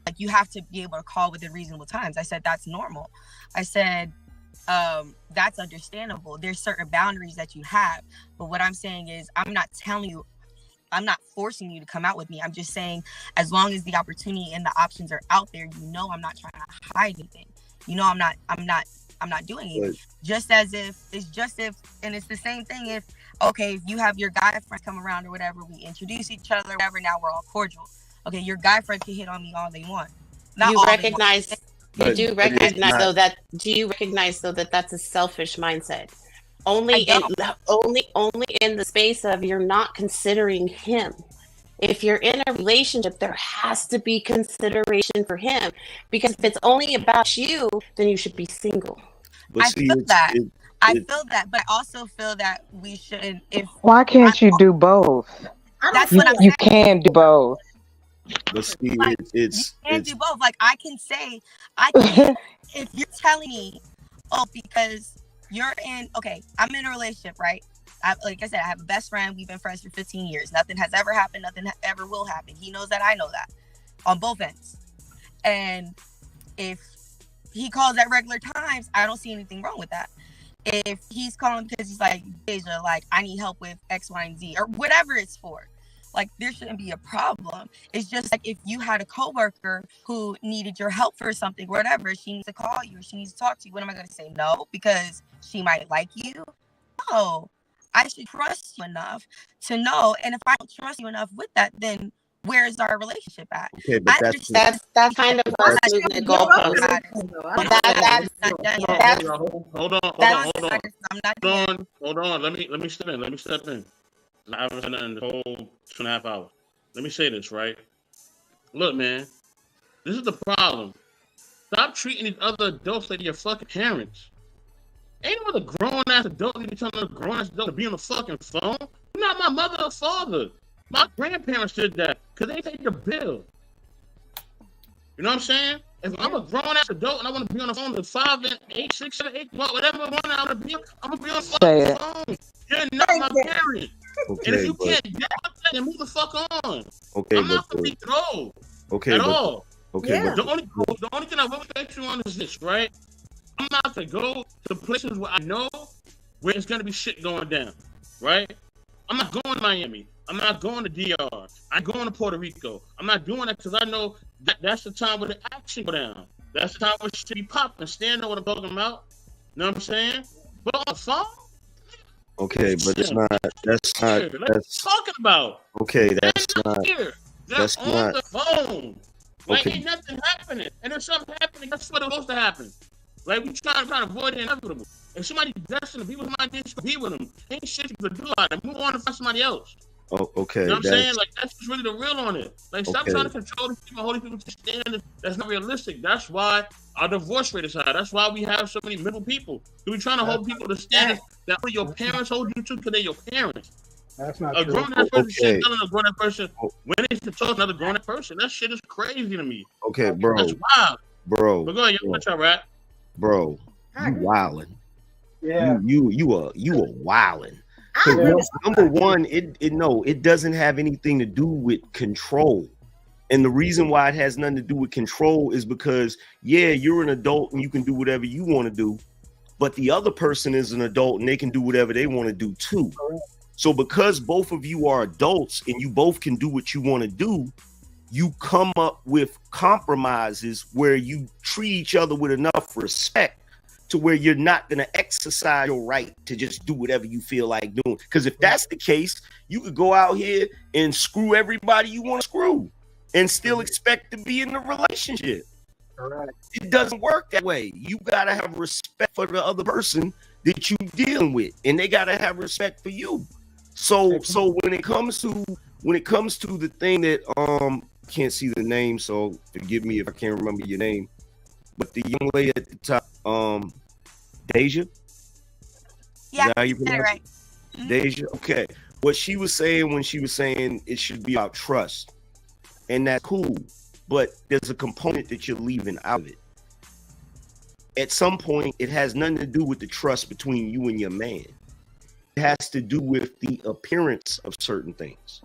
like, you have to be able to call within reasonable times. I said that's normal. I said that's understandable. There's certain boundaries that you have. But what I'm saying is, I'm not telling you, I'm not forcing you to come out with me. I'm just saying, as long as the opportunity and the options are out there, you know, I'm not trying to hide anything. You know, I'm not doing it. Right. Just as if and it's the same thing if, okay, if you have your guy friends come around or whatever, we introduce each other, whatever, now we're all cordial. Okay, your guy friends can hit on me all they want. Not You all recognize, they you want. do recognize though that, do you recognize though that that's a selfish mindset? Only in the space of you're not considering him. If you're in a relationship, there has to be consideration for him, because if it's only about you, then you should be single. But I feel that. I feel that, but I also feel that we should. If Why can't you do both? That's You, what I'm you saying. can do both. But see, Like, it's you can't do both. Like, I can say, if you're telling me, oh, because you're in, okay, I'm in a relationship, right? Like I said, I have a best friend. We've been friends for 15 years. Nothing has ever happened. Nothing ever will happen. He knows that. I know that, on both ends. And if he calls at regular times, I don't see anything wrong with that. If he's calling because he's like, Deja, like, I need help with X, Y, and Z, or whatever it's for, like, there shouldn't be a problem. It's just like if you had a coworker who needed your help for something, whatever, she needs to call you or she needs to talk to you. What am I going to say? No, because she might like you? No, I should trust you enough to know. And if I don't trust you enough with that, then where's our relationship at? okay, but That's kind of us moving the goalposts. Hold on. Let me step in. I haven't said nothing the whole 2.5 hours. Let me say this, right? Look, man, this is the problem. Stop treating these other adults like your fucking parents. Ain't no other grown-ass adult you be telling a grown-ass adult to be on the fucking phone. You're not my mother or father. My grandparents did that because they take your bill. You know what I'm saying? If I'm a grown-ass adult and I want to be on the phone to 5 and 8, 6, 7, 8, whatever one I want to be, I'm going to be on the fucking phone. You're not my parent. Okay, and if you but- can't get out there, then move the fuck on. Okay, I'm not but- going to be thrown Okay, at but- all. okay, but- The only thing I will bet you on is this, right? I'm not going to go to places where I know where it's going to be shit going down, right? I'm not going to Miami. I'm not going to DR. I'm going to Puerto Rico. I'm not doing that because I know that that's the time where the action go down. That's the time where shit be popping. Stand know what I'm talking about. You know what I'm saying? But on the phone, Okay, but it's not. That's not. what are you That's talking about? okay. That's not. Here. They're That's on not. the phone. Like, Okay. ain't nothing happening. And if something happening, that's what it's supposed to happen. Like, we trying to avoid the inevitable. If somebody destined to be with somebody, just be with them. Ain't shit you can do about it. Move on and find somebody else. Oh, okay. You know what I'm that's- saying? Like, that's just really the real on it. Like, stop Okay. trying to control these people, hold these people to standards. That's not realistic. That's why our divorce rate is high. That's why we have so many middle people. We're trying to hold people to standards that only your parents hold you to because they're your parents. That's not A true. grown-ass person Okay. shit telling a grown-ass person when they should talk to another grown-ass person. That shit is crazy to me. Okay, bro. That's wild. Bro. But go ahead, what's up, Rat? Bro, you wildin'. Yeah. You are wildin'. 'Cause number one, it doesn't have anything to do with control. And the reason why it has nothing to do with control is because, yeah, you're an adult and you can do whatever you want to do, but the other person is an adult and they can do whatever they want to do too. So because both of you are adults and you both can do what you want to do, you come up with compromises where you treat each other with enough respect to where you're not going to exercise your right to just do whatever you feel like doing. Because if that's the case, you could go out here and screw everybody you want to screw and still expect to be in a relationship. Correct. It doesn't work that way. You got to have respect for the other person that you dealing with, and they got to have respect for you. So when it comes to the thing that can't see the name, so forgive me if I can't remember your name. But the young lady at the top, Deja. Yeah, how you you said it right. Mm-hmm. Deja. Okay. What she was saying when she was saying it should be about trust, and that's cool, but there's a component that you're leaving out of it. At some point, it has nothing to do with the trust between you and your man. It has to do with the appearance of certain things,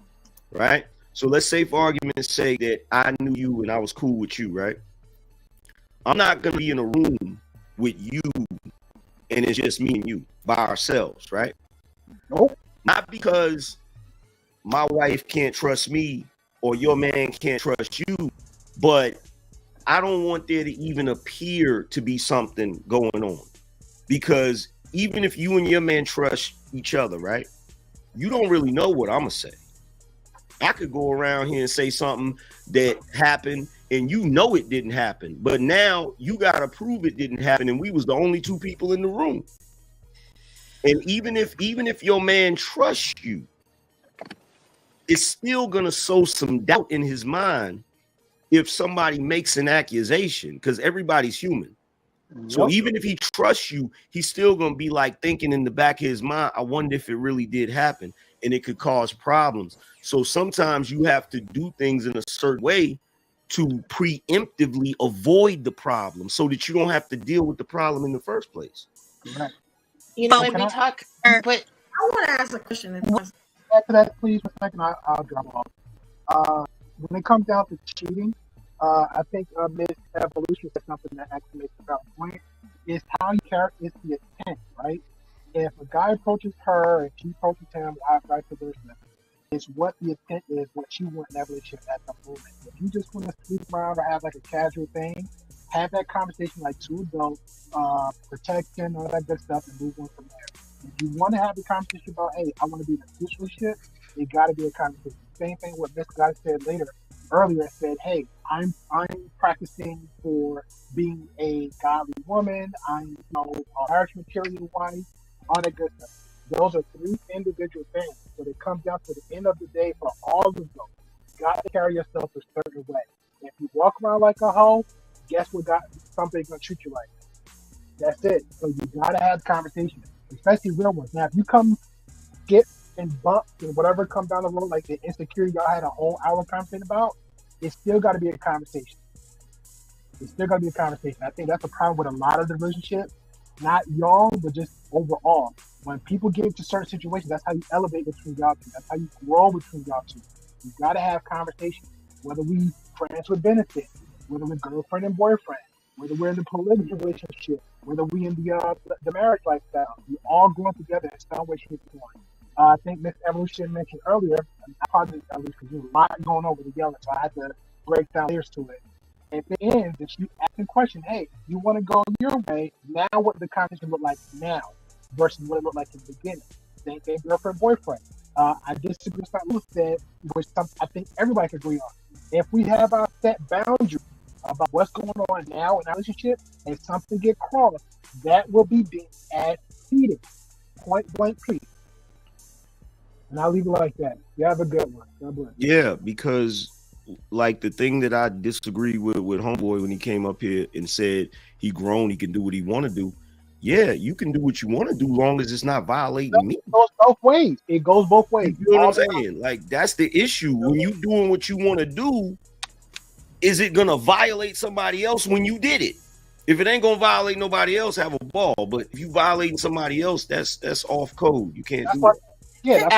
right? So let's say, for argument's sake, that I knew you and I was cool with you, right? I'm not going to be in a room with you and it's just me and you by ourselves, right? Nope. Not because my wife can't trust me or your man can't trust you, but I don't want there to even appear to be something going on. Because even if you and your man trust each other, right? You don't really know what I'm going to say. I could go around here and say something that happened and you know it didn't happen. But now you got to prove it didn't happen and we was the only two people in the room. And even if your man trusts you, it's still going to sow some doubt in his mind if somebody makes an accusation, because everybody's human. So even if he trusts you, he's still going to be like thinking in the back of his mind, I wonder if it really did happen, and it could cause problems. So sometimes you have to do things in a certain way to preemptively avoid the problem so that you don't have to deal with the problem in the first place. Right. You know, when we talk, but I want to ask a question. After that, please, for a second, I'll drop off. When it comes down to cheating, I think Miss Evolution said something that actually makes a valid point. Is how you carry is the intent, right? If a guy approaches her and she approaches him, vice versa, it's what the intent is, what you want in that relationship at the moment. If you just want to sleep around or have like a casual thing, have that conversation like two adults, protection, all that good stuff, and move on from there. If you want to have a conversation about, hey, I want to be in a relationship, it got to be a conversation. Same thing what Miss Guy said earlier said, hey, I'm practicing for being a godly woman. I'm a marriage material wife, all that good stuff. Those are three individual things. But it comes down to the end of the day for all of them. You got to carry yourself a certain way. If you walk around like a hoe, guess what? Somebody's gonna treat you like that. That's it. So you gotta have conversations, especially real ones. Now, if you come get and bump and whatever comes down the road, like the insecurity y'all had a whole hour conversation about, it's still got to be a conversation. It's still got to be a conversation. I think that's a problem with a lot of the relationships, not y'all, but just overall. When people get into certain situations, that's how you elevate between y'all two. That's how you grow between y'all two. You got to have conversations, whether we friends with benefits, whether we're girlfriend and boyfriend, whether we're in the polygamous relationship, whether we in the marriage lifestyle. We all growing together in some way, shape, or form. I think Miss Evolution mentioned earlier, I apologize because there's a lot going over the yellow, so I had to break down layers to it. At the end, that you ask the question, hey, you want to go your way, now what the conversation look like now versus what it looked like in the beginning. Same thing, girlfriend, boyfriend. I disagree with what Luke said, which I think everybody can agree on. If we have our set boundaries about what's going on now in our relationship and something get crossed, that will be deemed as cheating. Point blank, period. And I'll leave it like that. You have a good one. God bless. Yeah, because like the thing that I disagree with Homeboy when he came up here and said he grown, he can do what he want to do. Yeah, you can do what you want to do long as it's not violating me. It goes both ways. It goes both ways. You know what I'm saying? Like, that's the issue. When you doing what you want to do, is it going to violate somebody else when you did it? If it ain't going to violate nobody else, have a ball. But if you violating somebody else, that's off code. You can't do it. Yeah,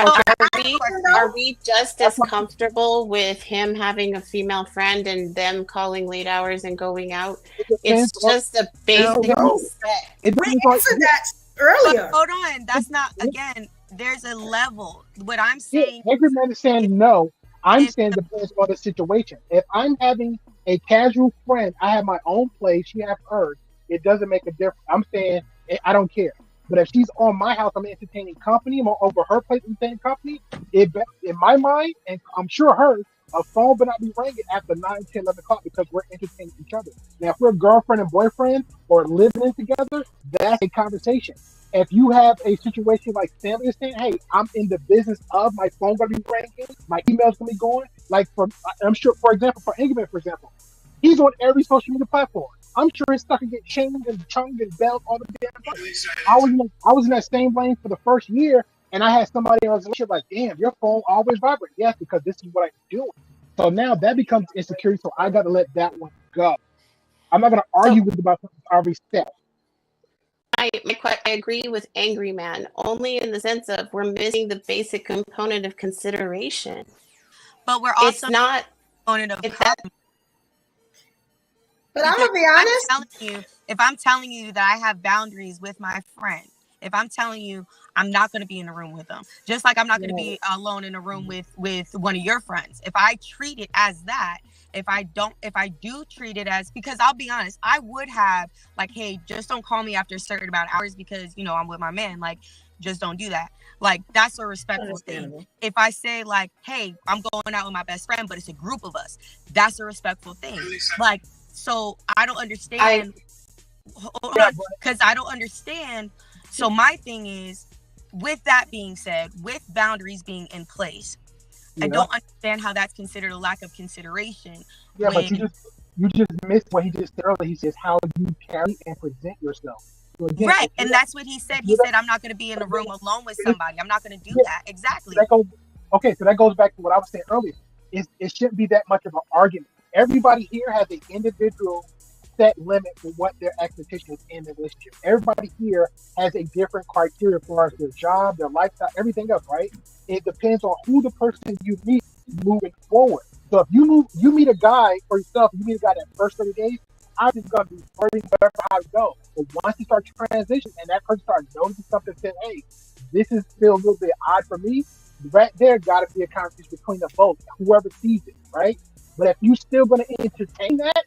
are we just as comfortable with him having a female friend and them calling late hours and going out? It's just a basic respect. We answered that earlier. But hold on, that's not, again, there's a level. What I'm saying, every man is saying no. I'm saying it depends on the situation. If I'm having a casual friend, I have my own place, she has hers, it doesn't make a difference. I'm saying I don't care. But if she's on my house, I'm entertaining company, I'm over her place entertaining company, in my mind, and I'm sure hers, a phone but not be ringing after 9, 10, 11 o'clock because we're entertaining each other. Now, if we're girlfriend and boyfriend or living in together, that's a conversation. If you have a situation like family is saying, hey, I'm in the business of my phone going to be ringing, my email's going to be going, like I'm sure, for example, for Ingrid, for example, he's on every social media platform. I'm sure his stuff can get changed and chunged and bells all the damn time. I was in that same lane for the first year, and I had somebody in a relationship like, damn, your phone always vibrates. Yes, because this is what I'm doing. So now that becomes insecurity, so I got to let that one go. I'm not going to argue with about something I already said. I agree with Angry Man, only in the sense of we're missing the basic component of consideration. But we're also not component of But I'm gonna be honest. If I'm telling you that I have boundaries with my friend, if I'm telling you I'm not going to be in a room with them, just like I'm not going to be alone in a room with one of your friends. If I treat it as that, if I do treat it as, because I'll be honest, I would have like, hey, just don't call me after a certain amount of hours because, you know, I'm with my man. Like, just don't do that. Like, that's a respectful thing. If I say like, hey, I'm going out with my best friend, but it's a group of us, that's a respectful thing. Like, so I don't understand. Because I don't understand. So my thing is, with that being said, with boundaries being in place, I don't understand how that's considered a lack of consideration. Yeah, but you just missed what he just said earlier. He says how you carry and present yourself. So again, right, and that's what he said. He said, I'm not going to be in a room alone with somebody. I'm not going to do that. Exactly. So that goes back to what I was saying earlier. It shouldn't be that much of an argument. Everybody here has an individual set limit for what their expectation is in the relationship. Everybody here has a different criteria for their job, their lifestyle, everything else, right? It depends on who the person you meet moving forward. So if you meet a guy for yourself, you meet a guy that first 30 days, I'm just gonna be flirting whatever how it goes. But once you start transitioning and that person starts noticing something, saying, "Hey, this is still a little bit odd for me," right there got to be a conversation between the both, whoever sees it, right? But if you're still gonna entertain that,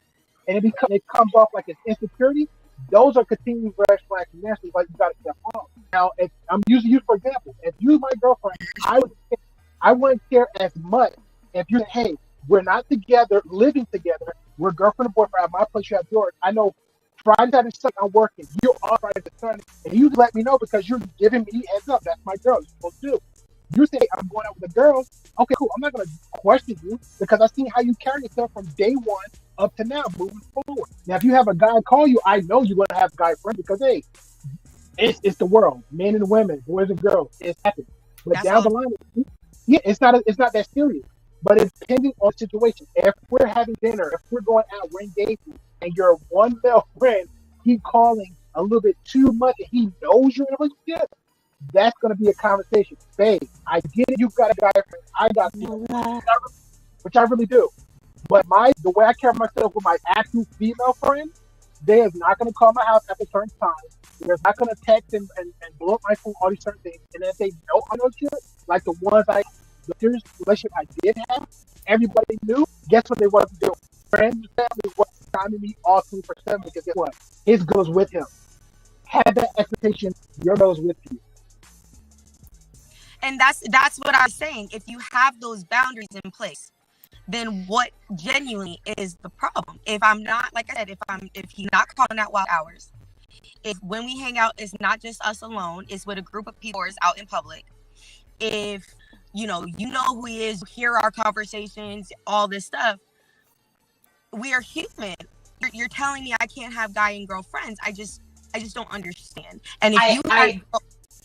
and it comes off like it's insecurity, those are continuing red flags naturally, like you got to step on. Now, if I'm using you for example, if you're my girlfriend, I wouldn't care as much if you say, hey, we're not together, living together, we're girlfriend and boyfriend at my place, you have yours. I know Friday, Saturday, Sunday, I'm working, you're on Friday, Sunday, and you let me know because you're giving me heads up. That's my girl, you're supposed to do. You say, I'm going out with a girl, okay, cool, I'm not going to question you because I've seen how you carry yourself from day one up to now, moving forward. Now, if you have a guy call you, I know you're going to have a guy friend because, hey, it's the world, men and women, boys and girls, it's happening. But down the line, it's not that serious. But it's depending on the situation. If we're having dinner, if we're going out, we're engaged, and your one male friend keep calling a little bit too much, and he knows you're in a relationship, that's going to be a conversation. Babe, I get it. You've got a guy friend. I got you, which I really do. But the way I carry myself with my actual female friend, they is not going to call my house at a certain time. They're not going to text and blow up my phone, all these certain things. And if they know I know shit, like the serious relationship I did have, everybody knew. Guess what they wanted to do? Friends and family was timing me all 24/7 because guess what? His girl is with him. Have that expectation. Your girl is with you. And that's what I'm saying. If you have those boundaries in place, then what genuinely is the problem? If I'm not, like I said, if he's not calling out wild hours, if when we hang out, it's not just us alone, it's with a group of people out in public. If you know who he is, hear our conversations, all this stuff. We are human. You're telling me I can't have guy and girl friends. I just don't understand. And if you have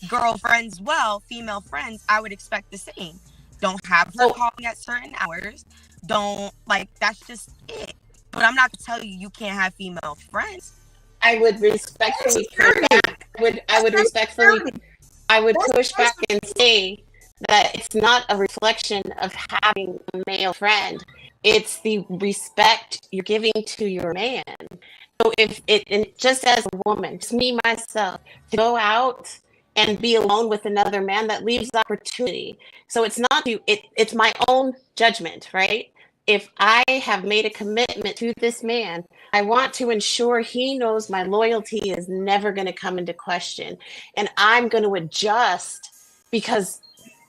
girlfriends, female friends, I would expect the same. Don't have her calling at certain hours. Don't, like, that's just it. But I'm not gonna tell you can't have female friends. I would respectfully push back. I would push back and say that it's not a reflection of having a male friend. It's the respect you're giving to your man. So and just as a woman, just me, myself, to go out and be alone with another man, that leaves opportunity. So it's not it's my own judgment, right? If I have made a commitment to this man, I want to ensure he knows my loyalty is never going to come into question. And I'm going to adjust because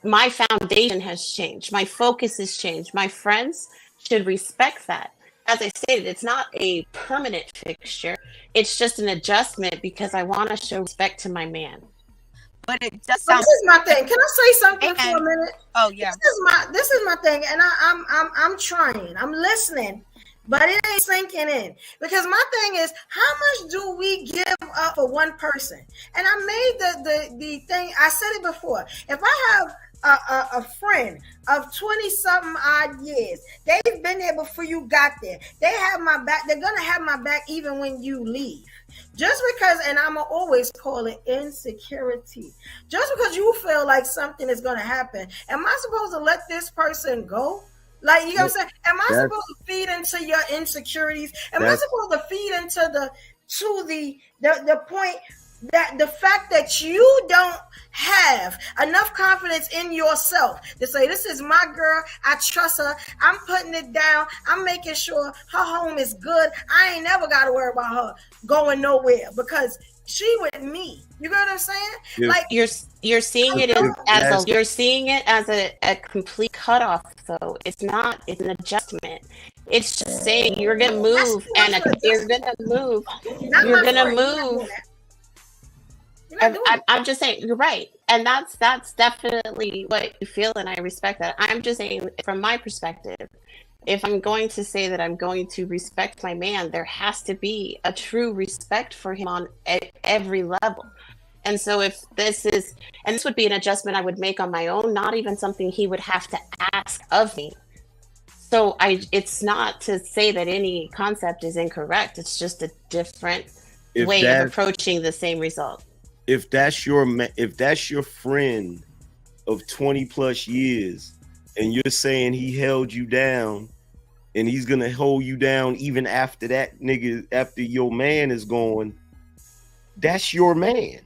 my foundation has changed. My focus has changed. My friends should respect that. As I stated, it's not a permanent fixture. It's just an adjustment because I want to show respect to my man. But it does But sound. this is my thing. Can I say something for a minute? Oh yeah. This is my thing, and I'm trying. I'm listening, but it ain't sinking in. Because my thing is, how much do we give up for one person? And I made the thing. I said it before. If I have a friend of 20-something odd years, they've been there before you got there. They have my back. They're gonna have my back even when you leave. Just because, and I'm always call it insecurity. Just because you feel like something is gonna happen, am I supposed to let this person go? Like, you know what I'm saying? Am I supposed to feed into your insecurities? Am I supposed to feed into the point that the fact that you don't have enough confidence in yourself to say, this is my girl, I trust her, I'm putting it down, I'm making sure her home is good, I ain't never got to worry about her going nowhere because she with me. You know what I'm saying? Yeah. Like you're seeing it as a complete cutoff. So it's an adjustment. It's just saying you're gonna move you're gonna move. You're gonna move. I'm just saying you're right, and that's definitely what you feel, and I respect that. I'm just saying from my perspective, if I'm going to say that I'm going to respect my man, there has to be a true respect for him on every level. And so if this would be an adjustment I would make on my own, not even something he would have to ask of me. So it's not to say that any concept is incorrect. It's just a different way of approaching the same result. If that's your friend of 20 plus years and you're saying he held you down and he's gonna hold you down even after that nigga, after your man is gone, that's your man.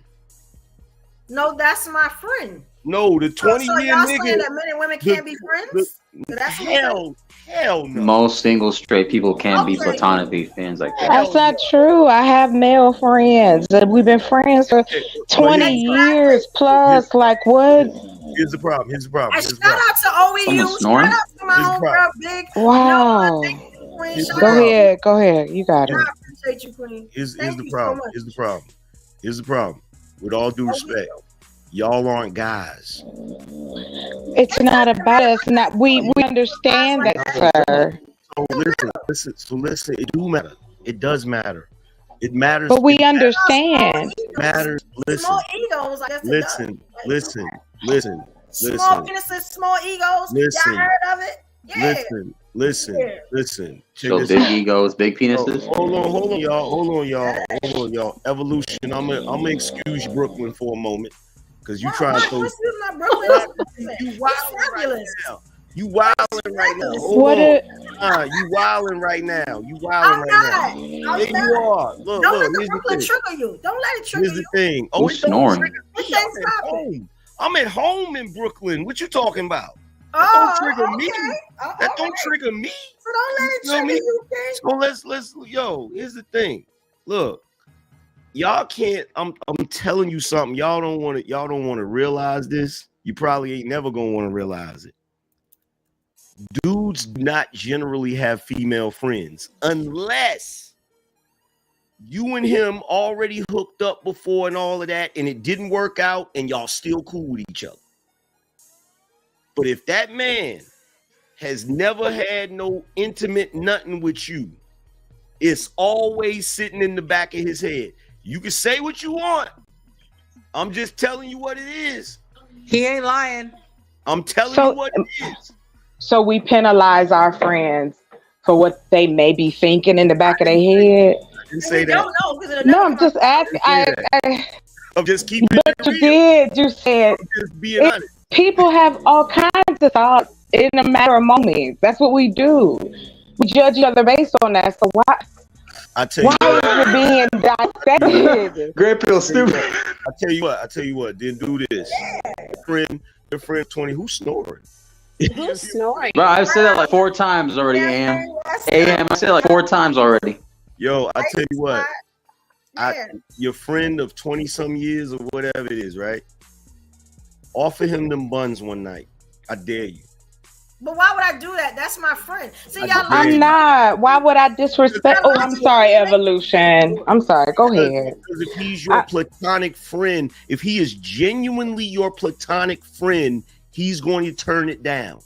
No, that's my friend. No, the 20-year y'all nigga. saying that men and women can't be friends? Hell no. Most single straight people can be platonically friends like that. That's not true. I have male friends. We've been friends for 20 years plus. Like what? Here's the problem. And shout out to OEU. Shout out to my own girl, Big. Wow. Go ahead. You got it. I appreciate you, Queen. Here's the problem. Here's the problem. With all due respect, y'all aren't guys. It's not about us. Not we understand that, sir. So listen. It do matter. It does matter. It matters. But we understand. It matters. Listen. Small egos. I guess listen. Small penises, small egos. Listen. Y'all heard of it? Yeah. Listen. So big egos, big penises. Hold on, y'all. Evolution. I'm gonna excuse Brooklyn for a moment because you trying to. You wilding now. You wilding right now. You wilding right now. Yeah, you are. Look. Don't let the Brooklyn trigger you. Don't let it trigger you. Here's the thing. Oh, it's snoring. I'm at home in Brooklyn. What you talking about? That don't trigger me. That don't trigger me. So don't let it trigger you, okay? So let's here's the thing. Look, y'all can't. I'm telling you something. Y'all don't want to realize this. You probably ain't never gonna want to realize it. Dudes do not generally have female friends unless you and him already hooked up before and all of that, and it didn't work out, and y'all still cool with each other. But if that man has never had no intimate nothing with you, it's always sitting in the back of his head. You can say what you want. I'm just telling you what it is. He ain't lying. I'm telling you what it is. So we penalize our friends for what they may be thinking in the back of their head. I didn't say that. No, I'm just asking. I'm just keeping it real. You said. I'm just being honest. People have all kinds of thoughts in a matter of moments. That's what we do. We judge each other based on that. So why? I tell you why is it being dissected? Great pill, stupid. I tell you what. Then do this. Your friend 20. Who's snoring? Who's snoring? Bro, I've said that like 4 times already. AM. I said it like 4 times already. Yo, I tell you what. Your friend of 20 some years or whatever it is, right? Offer him them buns one night. I dare you. But why would I do that? That's my friend. See, y'all. I'm not. Why would I disrespect? Oh, I'm sorry, Evolution. I'm sorry. Go ahead. Because if he's your platonic friend, if he is genuinely your platonic friend, he's going to turn it down.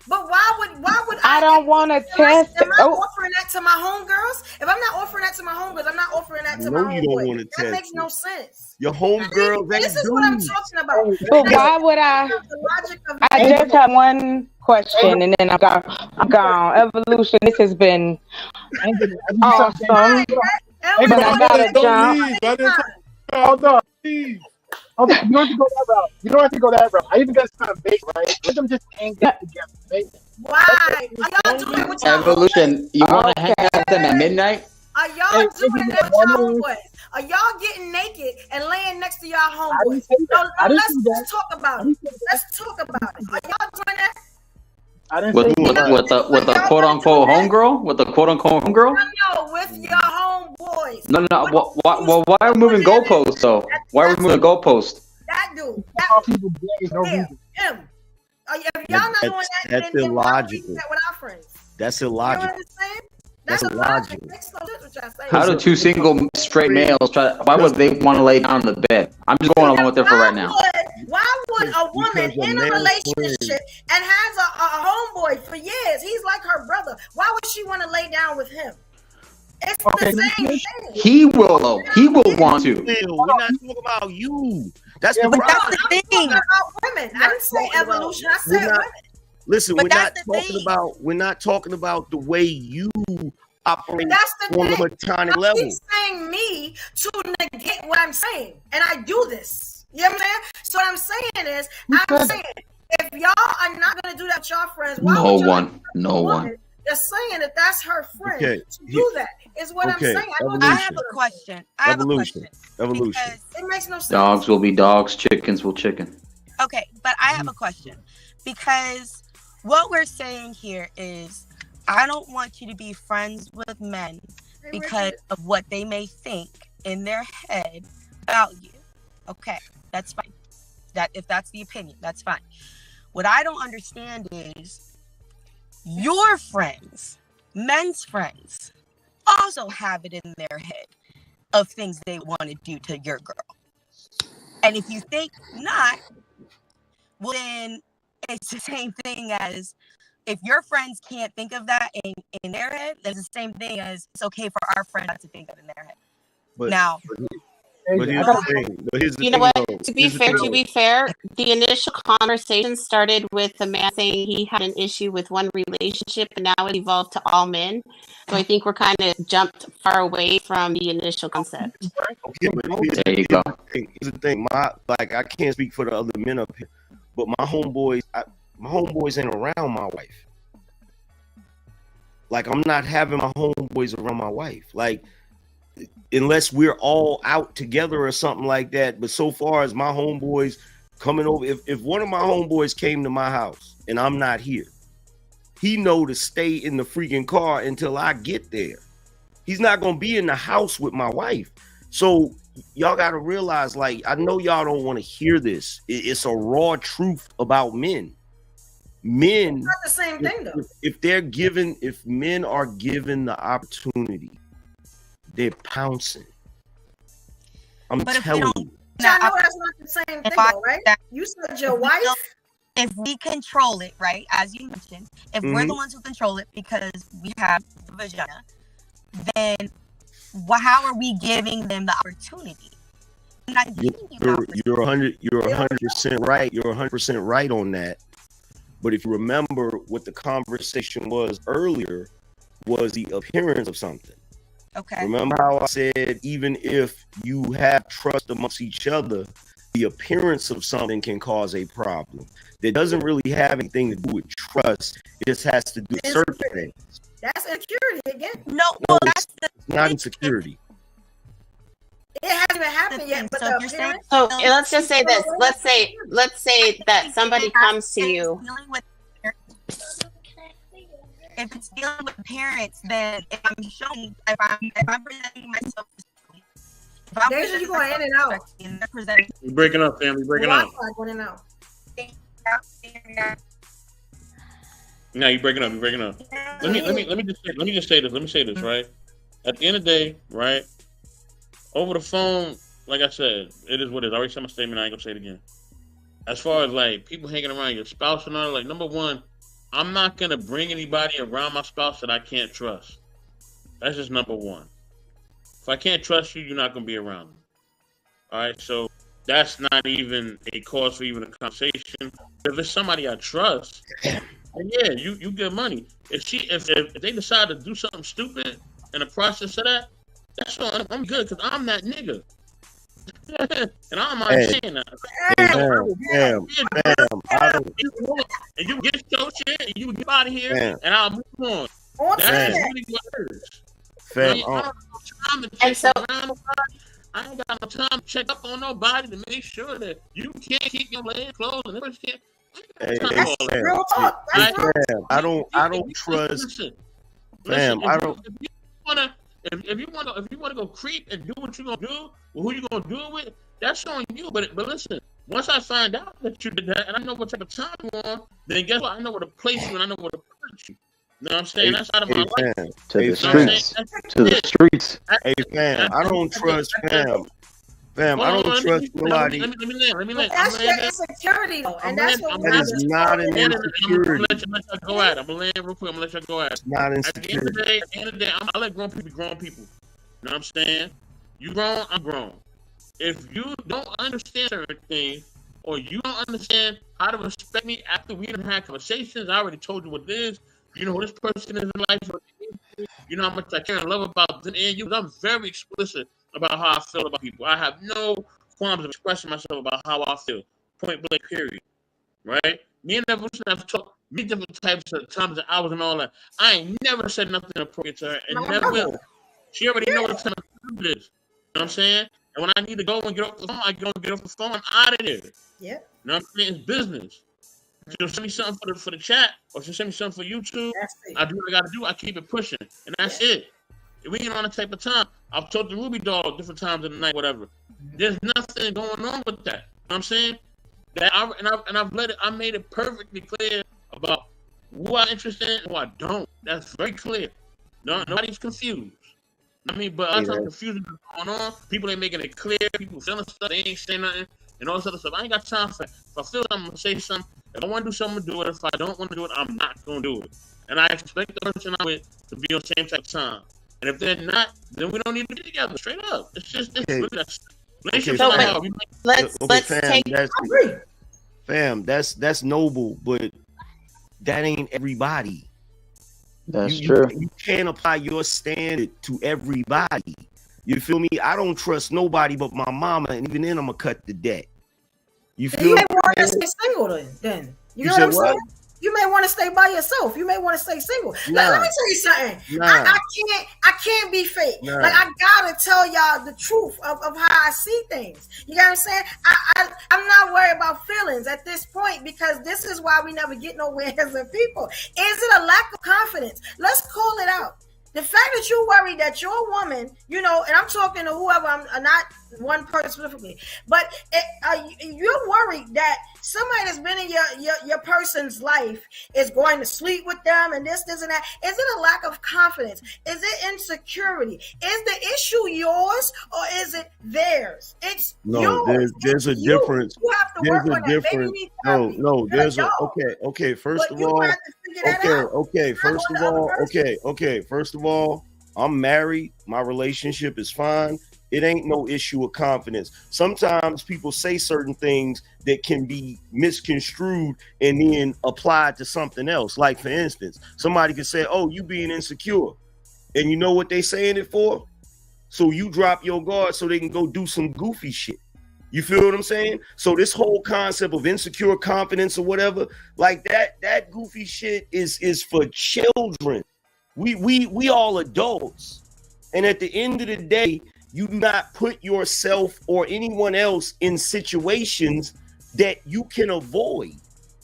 But why would I don't want to test. Am I offering that to my homegirls? If I'm not offering that to my homegirls, I'm not offering that to my homeboys. You don't want to test. That makes no sense. Your homegirls. This is what I'm talking about. But why would I? I just have one question, and then I'm gone. Evolution. This has been awesome. But I gotta jump. Hold on. Okay, you don't have to go that route. You don't have to go that route. I even got some bait, right? Let them just hang out together. Right? Why? Are y'all doing what y'all Evolution, you want to hang out with them at midnight? Are y'all doing that with y'all homeboys? Are y'all getting naked and laying next to y'all homeboys? Let's talk about it. Let's talk about it. Are y'all doing that? With the quote unquote homegirl? With the quote unquote homegirl? No, with your homeboys. No. Why are we moving goalposts though? Why are we moving goalposts? That dude. Him. If y'all not doing that, that's then illogical. That with our friends. That's You know illogical. what I'm saying? That's illogical. How do two single straight males try? Why would they want to lay down on the bed? I'm just going along with it for right now. Why would a woman in a relationship and has a homeboy for years? He's like her brother. Why would she want to lay down with him? It's the same thing. He will want to. We're not talking about you. That's the But problem. that's the thing. About women. I didn't say evolution. I said women. Listen, we're not talking about the way you operate on a platonic level. He's saying me to negate what I'm saying, and I do this. You know what I'm saying? So what I'm saying is, I'm saying if y'all are not gonna do that with y'all friends, why would y'all no one. They're saying that that's her friend Okay. to do that. Is what I'm saying. I have a question. Evolution. It makes no sense. Dogs will be dogs. Chickens will chicken. Okay, but I have a question because what we're saying here is I don't want you to be friends with men because of what they may think in their head about you. Okay, that's fine. If that's the opinion, that's fine. What I don't understand is your friends, men's friends, also have it in their head of things they want to do to your girl. And if you think not, well then it's the same thing as if your friends can't think of that in their head, that's the same thing as it's okay for our friends not to think of it in their head. But here's the thing. You know what? To be fair, the initial conversation started with the man saying he had an issue with one relationship, and now it evolved to all men. So I think we're kind of jumped far away from the initial concept. Okay, but there you go. Here's the thing. I can't speak for the other men up here, but my homeboys ain't around my wife. Like, I'm not having my homeboys around my wife. Like, unless we're all out together or something like that. But so far as my homeboys coming over, if one of my homeboys came to my house and I'm not here, he know to stay in the freaking car until I get there. He's not gonna be in the house with my wife. So y'all gotta realize, like, I know y'all don't want to hear this. It's a raw truth about men. Men, it's not the same thing though. If men are given the opportunity, they're pouncing. I'm telling you. I know that's not the same thing, though, right? You said your wife. If we control it, right, as you mentioned, if we're the ones who control it because we have the vagina, then how are we giving them the opportunity? You're 100% right. You're 100% right on that. But if you remember what the conversation was earlier, was the appearance of something. Okay. Remember how I said even if you have trust amongst each other, the appearance of something can cause a problem. That doesn't really have anything to do with trust. It just has to do with certain things. That's insecurity again. No, well, that's not insecurity. It hasn't even happened yet. But so let's just say this. Let's say that somebody comes to you. If it's dealing with parents, then if I'm presenting myself, Deja, you going in and out. You're breaking up, family. Breaking up. Wi-Fi going in and out. No, you're breaking up. You're breaking up. Let me just say this, right? At the end of the day, right? Over the phone, like I said, it is what it is. I already said my statement. I ain't gonna say it again. As far as like people hanging around your spouse and all, like number one, I'm not gonna bring anybody around my spouse that I can't trust. That's just number one. If I can't trust you, you're not gonna be around me. All right, so that's not even a cause for even a conversation. If it's somebody I trust, then yeah, you get money. If they decide to do something stupid in the process of that, that's all. I'm good because I'm that nigga. And I'm not saying that. And you get your shit and you get out of here and I'll move on. That's really what it is. And so I ain't got no time to check up on nobody to make sure that you can't keep your legs closed and everything. Real talk. I don't trust. Fam, I don't. If you wanna go creep and do what you gonna do, well, who you gonna do it with? That's on you. But listen, once I find out that you did that, and I know what type of time you're on, then guess what? I know where to place you and I know where to put you. You know what I'm saying? That's out of my life. To the streets. To the streets. Hey, fam, I don't trust fam. Fam, I don't trust nobody. Let me land. That's your insecurity, though, and that's what that is not an insecurity. I'm gonna let you go at it. I'm gonna land real quick. I'm gonna let you go at it. Not At the end of the day, I let grown people be grown people. You know what I'm saying? You grown, I'm grown. If you don't understand certain things, or you don't understand how to respect me after we done had conversations, I already told you what it is. You know who this person is in life. You know how much I care and love about them and you. I'm very explicit about how I feel about people. I have no qualms of expressing myself about how I feel. Point blank, period. Right? Me and Evolution have talked many different types of times and hours and all that. I ain't never said nothing appropriate to her and never will. She already knows what kind of time it is. You know what I'm saying? And when I need to go and get off the phone, I go and get off the phone. I'm out of there. Yeah. You know what I'm saying? It's business. She'll send me something for the chat, or she'll send me something for YouTube. I do what I gotta do. I keep it pushing, and that's it. If we ain't on the type of time, I've talked to Ruby Doll different times in the night, whatever. There's nothing going on with that. You know what I'm saying? I made it perfectly clear about who I'm interested in and who I don't. That's very clear. Nobody's confused. I mean, but I'm confusion is going on. People ain't making it clear. People feeling stuff. They ain't saying nothing. And all this other stuff. I ain't got time for it. If I feel something, I'm going to say something. If I want to do something, do it. If I don't want to do it, I'm not going to do it. And I expect the person I'm with to be on the same type of time. And if they're not, then we don't need to be together. Straight up. It's just really that's let's take. Fam, that's noble, but that ain't everybody. That's true. You can't apply your standard to everybody. You feel me? I don't trust nobody but my mama, and even then I'm gonna cut the debt. You feel you may want to stay single then. You know what I'm saying? You may want to stay by yourself. You may want to stay single. Like, let me tell you something. I can't be fake. Like, I gotta tell y'all the truth of how I see things. You know what I'm saying? I'm not worried about feelings at this point because this is why we never get nowhere as a people. Is it a lack of confidence? Let's call it out. The fact that you worry that your woman, you know, and I'm talking to whoever, I'm not one person specifically, but you're worried that somebody that's been in your person's life is going to sleep with them and this and that. Is it a lack of confidence? Is it insecurity? Is the issue yours or is it theirs? It's yours. There's a difference. You have to work on that. No, there's a okay. First of all, First of all, I'm married. My relationship is fine. It ain't no issue of confidence. Sometimes people say certain things that can be misconstrued and then applied to something else. Like, for instance, somebody could say, oh, you being insecure. And you know what they saying it for? So you drop your guard so they can go do some goofy shit. You feel what I'm saying? So this whole concept of insecure confidence or whatever, like that goofy shit is for children. We all adults. And at the end of the day, you do not put yourself or anyone else in situations that you can avoid.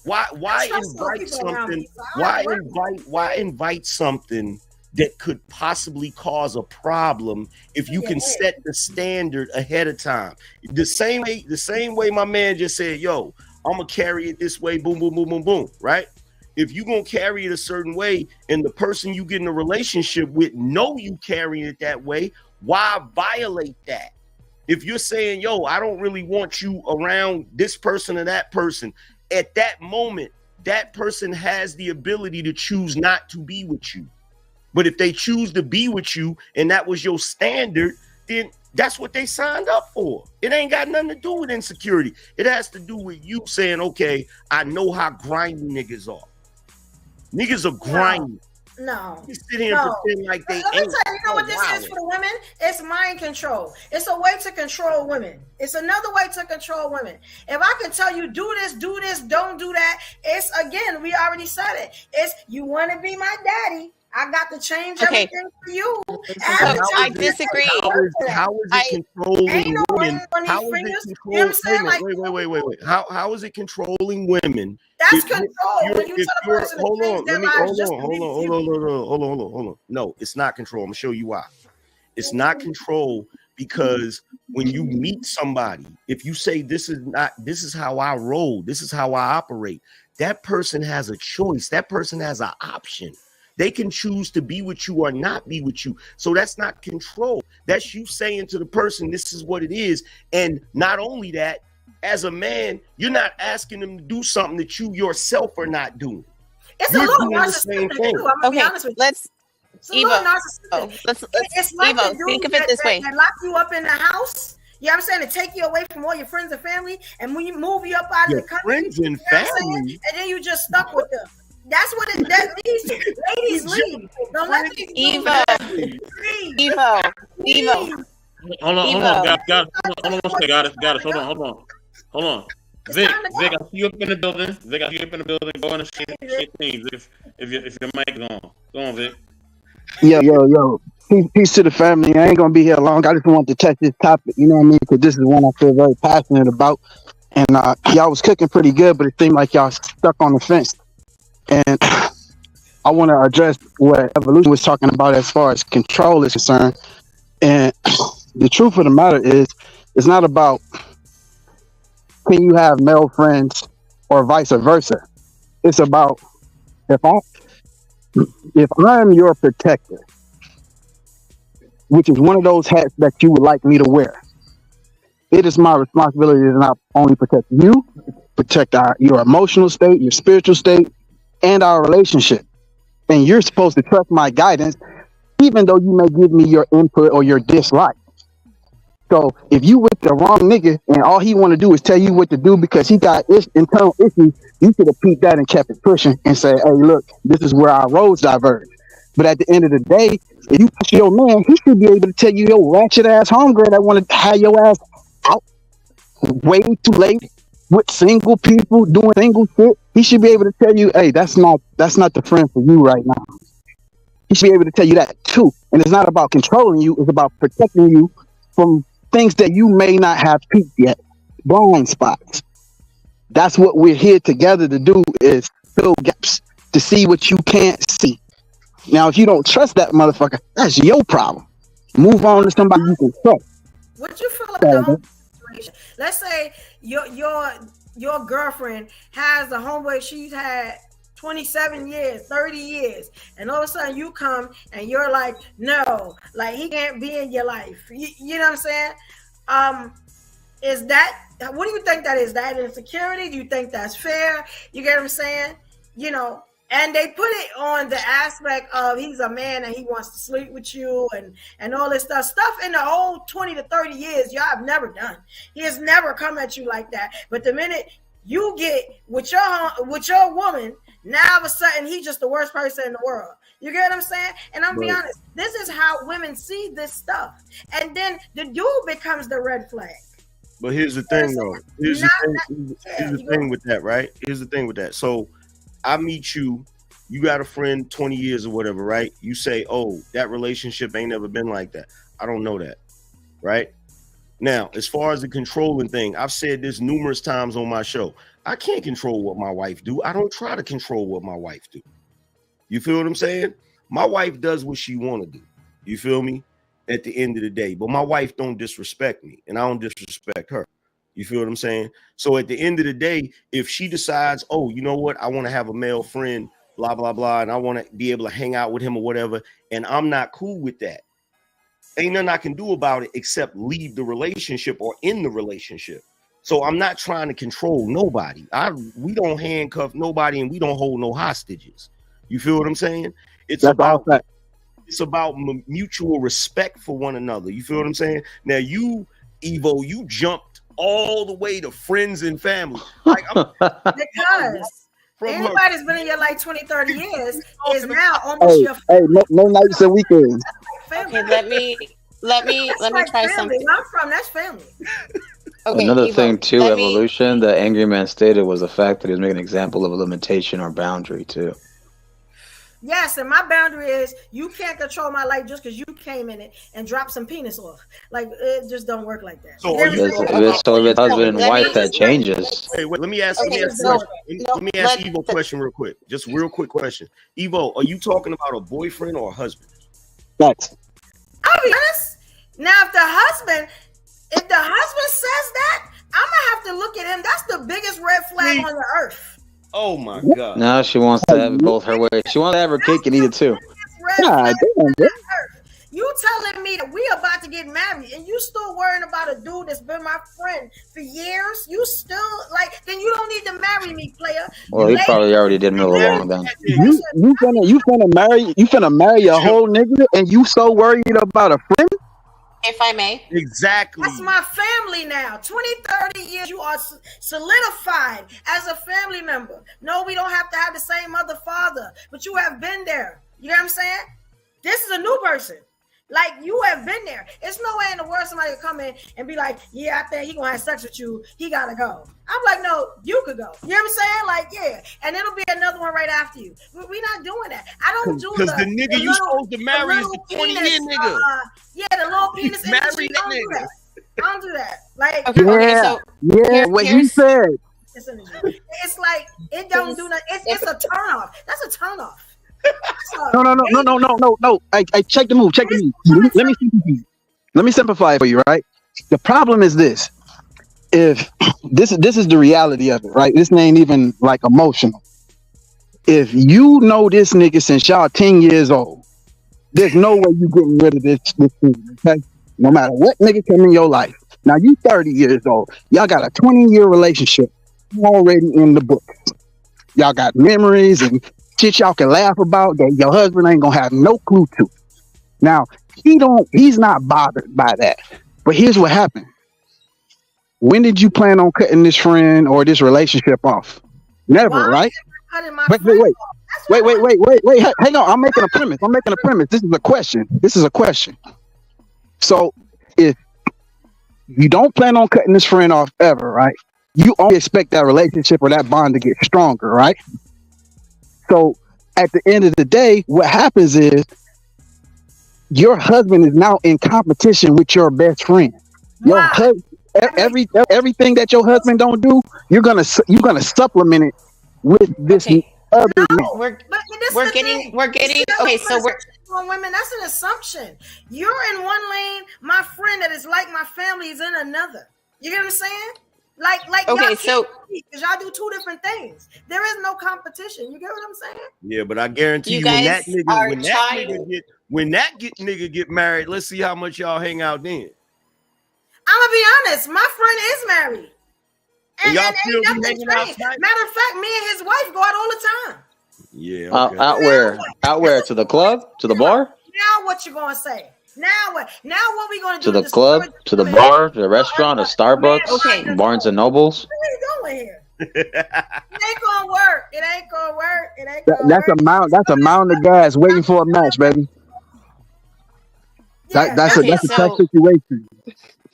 Why invite something? Why invite something that could possibly cause a problem if you can set the standard ahead of time. The same way my man just said, yo, I'm gonna carry it this way, boom, boom, boom, boom, boom, right? If you're gonna carry it a certain way and the person you get in a relationship with know you carrying it that way, why violate that? If you're saying, yo, I don't really want you around this person or that person, at that moment, that person has the ability to choose not to be with you. But if they choose to be with you and that was your standard, then that's what they signed up for. It ain't got nothing to do with insecurity. It has to do with you saying, okay, I know how grimy niggas are. Niggas are grimy. No. You sit here and pretend like they ain't. Let me tell you, you know what this is for the women? It's mind control. It's a way to control women. It's another way to control women. If I can tell you, do this, don't do that, it's, again, we already said it. It's, you want to be my daddy, I got to change everything for you. I disagree. How is it controlling women? How is it controlling? Wait. How is it controlling women? That's control. When you tell a person to change their lives just to be with you. Hold on. No, it's not control. I'm gonna show you why. It's not control because when you meet somebody, if you say this is how I roll, this is how I operate, that person has a choice. That person has an option. They can choose to be with you or not be with you. So that's not control. That's you saying to the person, this is what it is. And not only that, as a man, you're not asking them to do something that you yourself are not doing. It's a little narcissistic too. I'm gonna be honest with you. Let's like Evo, think of it this way. They lock you up in the house. You know what I'm saying? To take you away from all your friends and family, and when you move you up out of the country, friends and family, and then you just stuck with them. That's what that leads to. Ladies, leave. Don't let these Evo. Hold on, got it. Hold on. Vic, I see you up in the building. Go on and say things if your mic is on. Go on, Vic. Yo. Peace to the family. I ain't gonna be here long. I just wanted to touch this topic, you know what I mean? Because this is one I feel very passionate about. And y'all was cooking pretty good, but it seemed like y'all stuck on the fence. And I want to address what Evolution was talking about as far as control is concerned. And the truth of the matter is, it's not about can you have male friends or vice versa. It's about if I'm your protector, which is one of those hats that you would like me to wear, it is my responsibility to not only protect you, protect your emotional state, your spiritual state, and our relationship. And you're supposed to trust my guidance, even though you may give me your input or your dislike. So if you with the wrong nigga and all he want to do is tell you what to do because he got internal issues, you should have peeped that and kept it pushing and say, hey, look, this is where our roads diverge. But at the end of the day, if you push your man, he should be able to tell you, yo, ratchet ass homegirl that want to have your ass out way too late with single people doing single shit. He should be able to tell you, hey, that's not the friend for you right now. He should be able to tell you that too. And it's not about controlling you, it's about protecting you from things that you may not have peeped yet. Blind spots. That's what we're here together to do, is fill gaps to see what you can't see. Now, if you don't trust that motherfucker, that's your problem. Move on to somebody you can trust. What you feel about the whole situation? Let's say your girlfriend has a homeboy she's had 27 years, 30 years, and all of a sudden you come and you're like, no, like he can't be in your life. You know what I'm saying? Is that, what do you think that is? That insecurity? Do you think that's fair? You get what I'm saying? You know, and they put it on the aspect of he's a man and he wants to sleep with you and all this stuff in the old 20 to 30 years y'all have never done. He has never come at you like that. But the minute you get with your woman, now all of a sudden he's just the worst person in the world. You get what I'm saying? And I'm be honest, this is how women see this stuff. And then the dude becomes the red flag. But here's the thing though. Here's the thing with that, right? Here's the thing with that. So I meet you, you got a friend 20 years or whatever, right? You say, oh, that relationship ain't never been like that. I don't know that, right? Now, as far as the controlling thing, I've said this numerous times on my show. I can't control what my wife do. I don't try to control what my wife do. You feel what I'm saying? My wife does what she want to do. You feel me? At the end of the day, but my wife don't disrespect me, and I don't disrespect her. You feel what I'm saying? So at the end of the day, if she decides, oh, you know what, I want to have a male friend, blah blah blah, and I want to be able to hang out with him or whatever, and I'm not cool with that, ain't nothing I can do about it except leave the relationship or end the relationship. So I'm not trying to control nobody. We don't handcuff nobody, and we don't hold no hostages. You feel what I'm saying? It's about mutual respect for one another. You feel what I'm saying? Now you, Evo, you jumped all the way to friends and family. Like, because anybody that's been in your life 20, 30 years is now almost your family. Hey, no nights and weekends. Okay, let me try something. Where I'm from, that's family. Okay, another thing too, evolution that Angry Man stated was the fact that he was making an example of a limitation or boundary too. Yes, and my boundary is you can't control my life just because you came in it and dropped some penis off. Like, it just don't work like that. So if it's husband and wife, that changes. Wait, let me ask Evo a question real quick. Just real quick question. Evo, are you talking about a boyfriend or a husband? That's. I'll be honest. Now, if the husband says that, I'm gonna have to look at him. That's the biggest red flag on the earth. Oh my God! Now she wants to have both her ways. She wants to have her cake and eat it too. You telling me that we about to get married and you still worrying about a dude that's been my friend for years? You still then you don't need to marry me, player. Well, he probably already did move along then. You finna marry a whole nigga and you so worried about a friend? If I may. Exactly. That's my family now. 20, 30 years, you are solidified as a family member. No, we don't have to have the same mother, father, but you have been there. You know what I'm saying? This is a new person. Like, you have been there. It's no way in the world somebody could come in and be like, yeah, I think he gonna have sex with you. He gotta go. I'm like, no, you could go. You know what I'm saying? Like, yeah. And it'll be another one right after you. We're not doing that. I don't do because the nigga you supposed to marry is the 20-year nigga. Yeah, the little penis. Marry that nigga. I don't do that. Like, what you said. It's like, it don't do nothing. It's a turn off. That's a turn off. No. I check the move. Let me simplify it for you, right? The problem is this. If this is the reality of it, right? This ain't even like emotional. If you know this nigga since y'all 10 years old, there's no way you getting rid of this thing, okay? No matter what nigga come in your life. Now you 30 years old. Y'all got a 20-year relationship already in the book. Y'all got memories and shit y'all can laugh about that your husband ain't gonna have no clue to. Now, he's not bothered by that. But here's what happened. When did you plan on cutting this friend or this relationship off? Never, right? Wait. Hang on. I'm making a premise. This is a question. So if you don't plan on cutting this friend off ever, right? You only expect that relationship or that bond to get stronger, right? So at the end of the day, what happens is your husband is now in competition with your best friend. Your husband, everything that your husband don't do, you're gonna supplement it with this other. We're getting. Okay, so we're on women. That's an assumption. You're in one lane. My friend that is like my family is in another. You get what I'm saying? Like okay, so because y'all do two different things. There is no competition. You get what I'm saying? Yeah, but I guarantee you when that nigga get married, let's see how much y'all hang out then. I'm gonna be honest. My friend is married, and y'all still be hanging out tonight? Matter of fact, me and his wife go out all the time. Yeah, okay. Out where? To the club? To the bar? Now what you gonna say? Now what? Now what we gonna do? To the club? To the bar? To the restaurant? To Starbucks? Barnes and Nobles? What are you doing here? It ain't gonna work. It ain't gonna work. That's a mound of gas waiting for a match, baby. Yeah. That's a tough situation.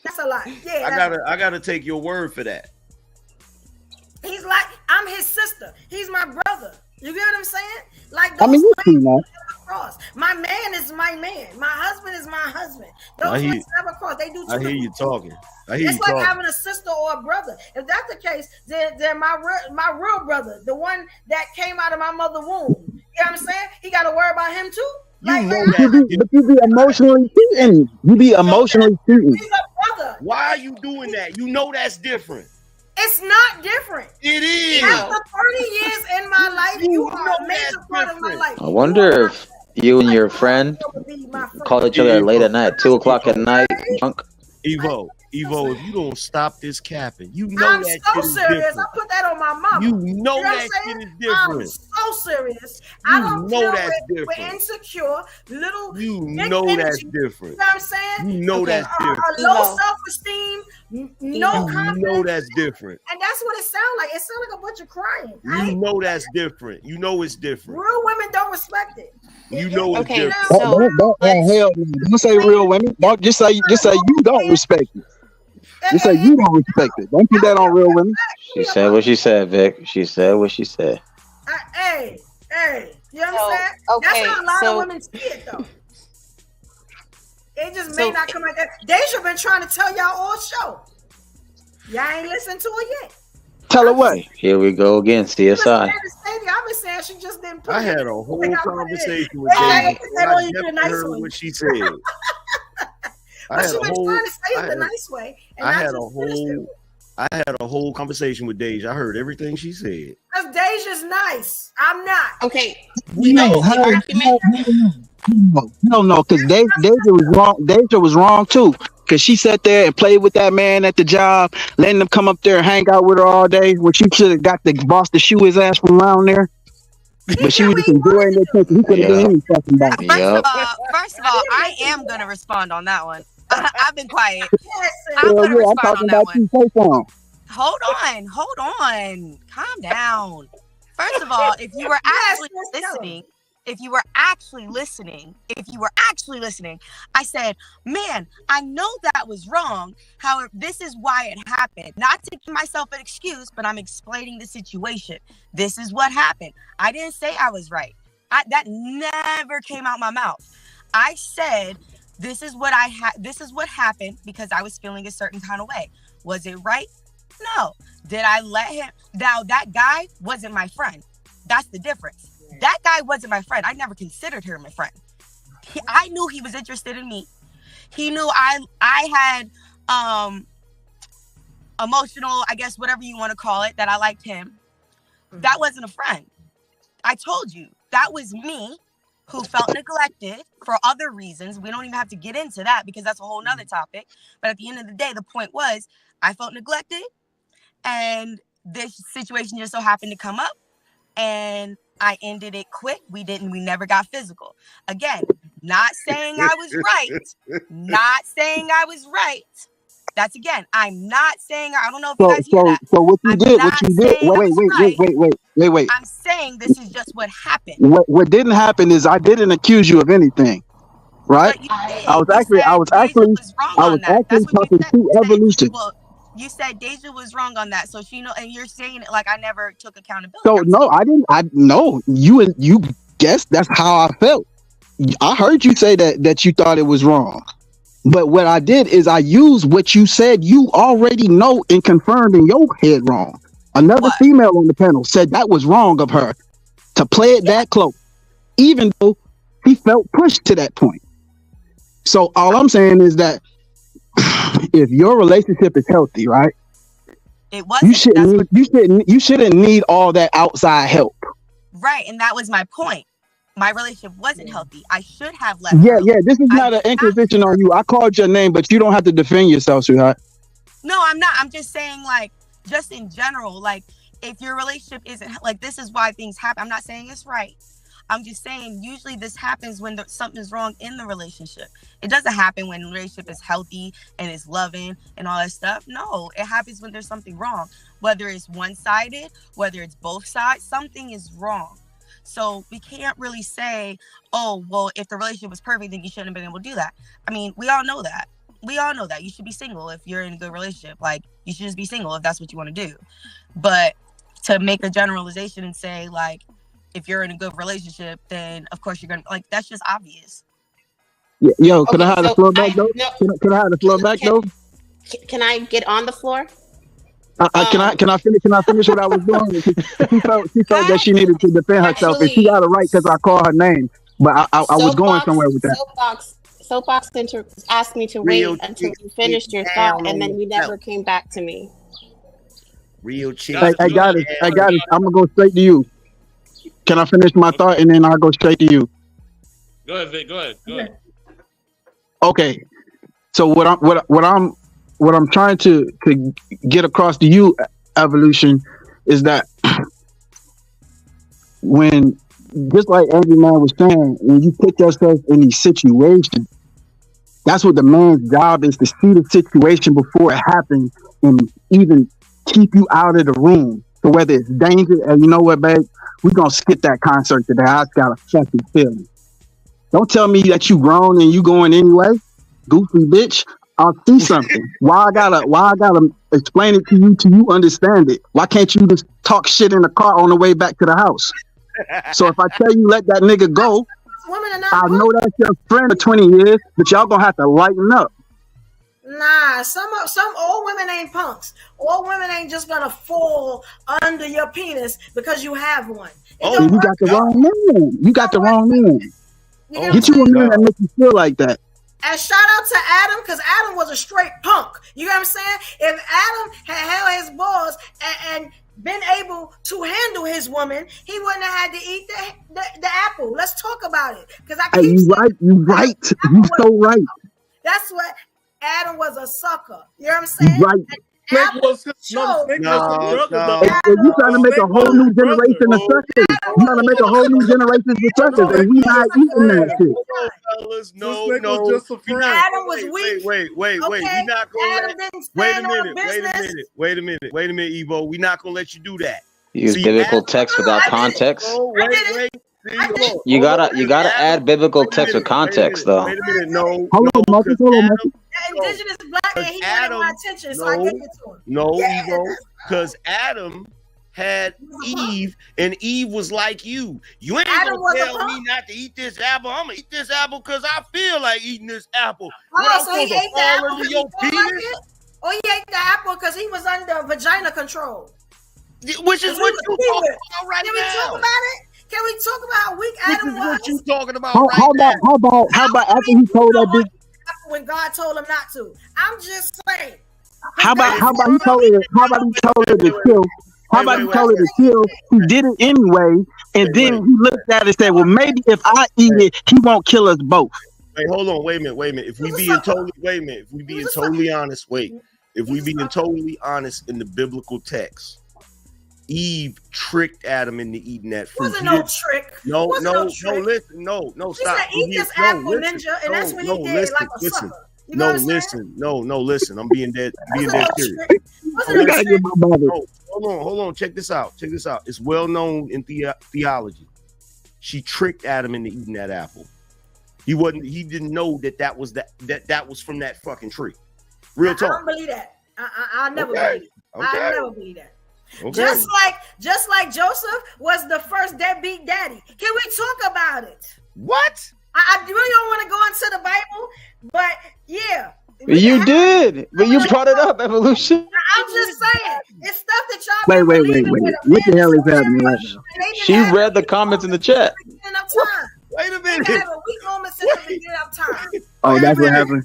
That's a lot. Yeah. I gotta take your word for that. He's like, I'm his sister. He's my brother. You get what I'm saying? Like, you see that. My man is my man. My husband is my husband. Those things never cross. They do. I hear you talking. It's like having a sister or a brother. If that's the case, then my real brother, the one that came out of my mother's womb. You know what I'm saying? He got to worry about him too. You Like, know man, that. But you be emotionally cheating. You be emotionally cheating. he's a brother. Why are you doing that? You know that's different. It's not different. It is. After 30 years in my life, you are a major part of my life. I wonder if you and your friend call each other late at night, 2 o'clock at night, drunk. Evo, if you don't stop this capping, you know I'm that so shit is serious. different. I put that on my mama. You know what that I'm shit saying? is different. I'm so serious. I don't know deal that's with different. insecure little. You big know energy, that's different. You know what I'm saying? You know that's different. A low self-esteem, no confidence. You know that's different. And that's what it sounds like. It sounds like a bunch of crying. You know that's different. You know it's different. Real women don't respect it. You know it's different. Hell, don't say real women. Don't just say you don't respect it. Just say you don't respect it. Don't put that on real women. She said what she said, Vic. She said what she said. Hey, you understand? okay, That's how a lot of women see it, though. It just may not come like that. Deja been trying to tell y'all all show. Y'all ain't listened to it yet. Tell her what. Here we go again, CSI. I've been saying she just didn't put I had a whole conversation with Dave. I never heard what she said. But she been trying to say it the nice way. And I had a whole conversation with Deja. I heard everything she said. Because Deja's nice. I'm not. Okay. No, because Deja was wrong. Deja was wrong too. Because she sat there and played with that man at the job, letting him come up there and hang out with her all day. When she should have got the boss to shoe his ass from around there. But she was just enjoying that attention. He could have done any fucking back. First of all, I am gonna respond on that one. I've been quiet. I'm I'm gonna respond talking on that about one. you. Say something. Hold on. Calm down. First of all, if you were actually listening, I said, man, I know that was wrong. However, this is why it happened. Not to give myself an excuse, but I'm explaining the situation. This is what happened. I didn't say I was right. That never came out my mouth. I said, this is what happened because I was feeling a certain kind of way. Was it right? No. Did I let him? Now, that guy wasn't my friend. That's the difference. That guy wasn't my friend. I never considered him a friend. I knew he was interested in me. He knew I had emotional, I guess, whatever you want to call it, that I liked him. That wasn't a friend. I told you, that was me who felt neglected for other reasons. We don't even have to get into that because that's a whole nother topic. But at the end of the day, the point was I felt neglected and this situation just so happened to come up and I ended it quick. We never got physical. Again, not saying I was right. That's again, I'm not saying, I don't know if you guys hear that. So what you did, wait. I'm saying this is just what happened. What didn't happen is I didn't accuse you of anything, right? I was actually talking to Evolution. Well, you said Deja was wrong on that, so she know, and you're saying it like I never took accountability. So no, I didn't. You guessed that's how I felt. I heard you say that you thought it was wrong. But what I did is I used what you said you already know and confirmed in your head wrong. Another female on the panel said that was wrong of her to play it that close, even though he felt pushed to that point. So all I'm saying is that if your relationship is healthy, right? It wasn't. You shouldn't need all that outside help. Right, and that was my point. My relationship wasn't healthy. I should have left. Yeah. This is not an inquisition on you. I called your name, but you don't have to defend yourself, sweetheart. No, I'm not. I'm just saying, like, just in general, like, if your relationship isn't like, this is why things happen. I'm not saying it's right. I'm just saying usually this happens when something's wrong in the relationship. It doesn't happen when the relationship is healthy and is loving and all that stuff. No, it happens when there's something wrong. Whether it's one-sided, whether it's both sides, something is wrong. So we can't really say, oh, well, if the relationship was perfect, then you shouldn't have been able to do that. I mean, we all know that. You should be single if you're in a good relationship. Like, you should just be single if that's what you want to do. But to make a generalization and say, like, if you're in a good relationship, then of course you're going to, like, that's just obvious. Yo, can I have the floor back, though? Can I have the floor back, though? Can I get on the floor? Can I finish what I was doing? She felt that she needed to defend herself, and she got it right because I called her name. But I was going somewhere with that. Soapbox asked me to wait until you finished your thought, and then you never came back to me. Real chick. I got it. I'm gonna go straight to you. Can I finish my thought and then I'll go straight to you? Go ahead, Vic. Go ahead. Okay. So what I'm trying to get across to you, Evolution, is that when, just like Angry Man was saying, when you put yourself in these situations, that's what the man's job is, to see the situation before it happens and even keep you out of the room. So whether it's danger, and you know what, babe, we're going to skip that concert today. I just got a fucking feeling. Don't tell me that you grown and you going anyway. Goofy bitch. I'll see something. Why I gotta explain it to you understand it? Why can't you just talk shit in the car on the way back to the house? So if I tell you let that nigga go, I know that's your friend for 20 years, but y'all gonna have to lighten up. Nah, some old women ain't punks. Old women ain't just gonna fall under your penis because you have one. Oh, you got the wrong man. You got the wrong man. Get you a man that makes you feel like that. And shout out to Adam, because Adam was a straight punk. You know what I'm saying? If Adam had held his balls and been able to handle his woman, he wouldn't have had to eat the apple. Let's talk about it. Because You right. You so right. That's what Adam was, a sucker. You know what I'm saying? You right. Snake was his brother. You trying to make a whole new generation of suckers. You trying to make a whole new generation of suckers, and we not eating that shit. No. Adam was weak. Wait. Okay? We're not gonna Adam didn't stand on business. Wait a minute, Evo. We're not gonna let you do that. Use biblical text without context. Wait. You gotta add biblical text with context, though. Wait a minute, no. Hold on, Marcus. The indigenous black man, he wanted my attention, so I gave it to him. No, Evo, because Adam had Eve, and Eve was like you. You ain't gonna tell me not to eat this apple. I'm gonna eat this apple because I feel like eating this apple. So he ate the apple because he felt like it? Or he ate the apple because he was under vagina control? Which is what you're talking about right now. Can we talk about it? Can we talk about how weak Adam was? What you talking about How about after he told that bitch? When God told him not to. I'm just saying. How about he told her to kill? How about he told her to kill? He did it anyway, and then he looked at it and said, "Well, maybe if I eat it, he won't kill us both." Wait, hold on. Wait a minute. If we being totally honest in the biblical text, Eve tricked Adam into eating that fruit. Wasn't no trick. No, trick. Stop. She said, "Eat this apple, ninja," and that's what he did, like a sucker. You know listen. I'm being dead serious. Hold on. Check this out. It's well known in theology. She tricked Adam into eating that apple. He didn't know that was from that fucking tree. Real talk. I don't believe that. I never believe it. I never believe that. Okay. Just like Joseph was the first deadbeat daddy. Can we talk about it? What? I really don't want to go into the Bible, but yeah. You did, but you brought it up, Evolution. I'm just saying, it's stuff that y'all wait. What the hell is happening right now? She read the comments in the chat. Wait a minute. They have a weak moment since the beginning of time. Oh, that's what happened.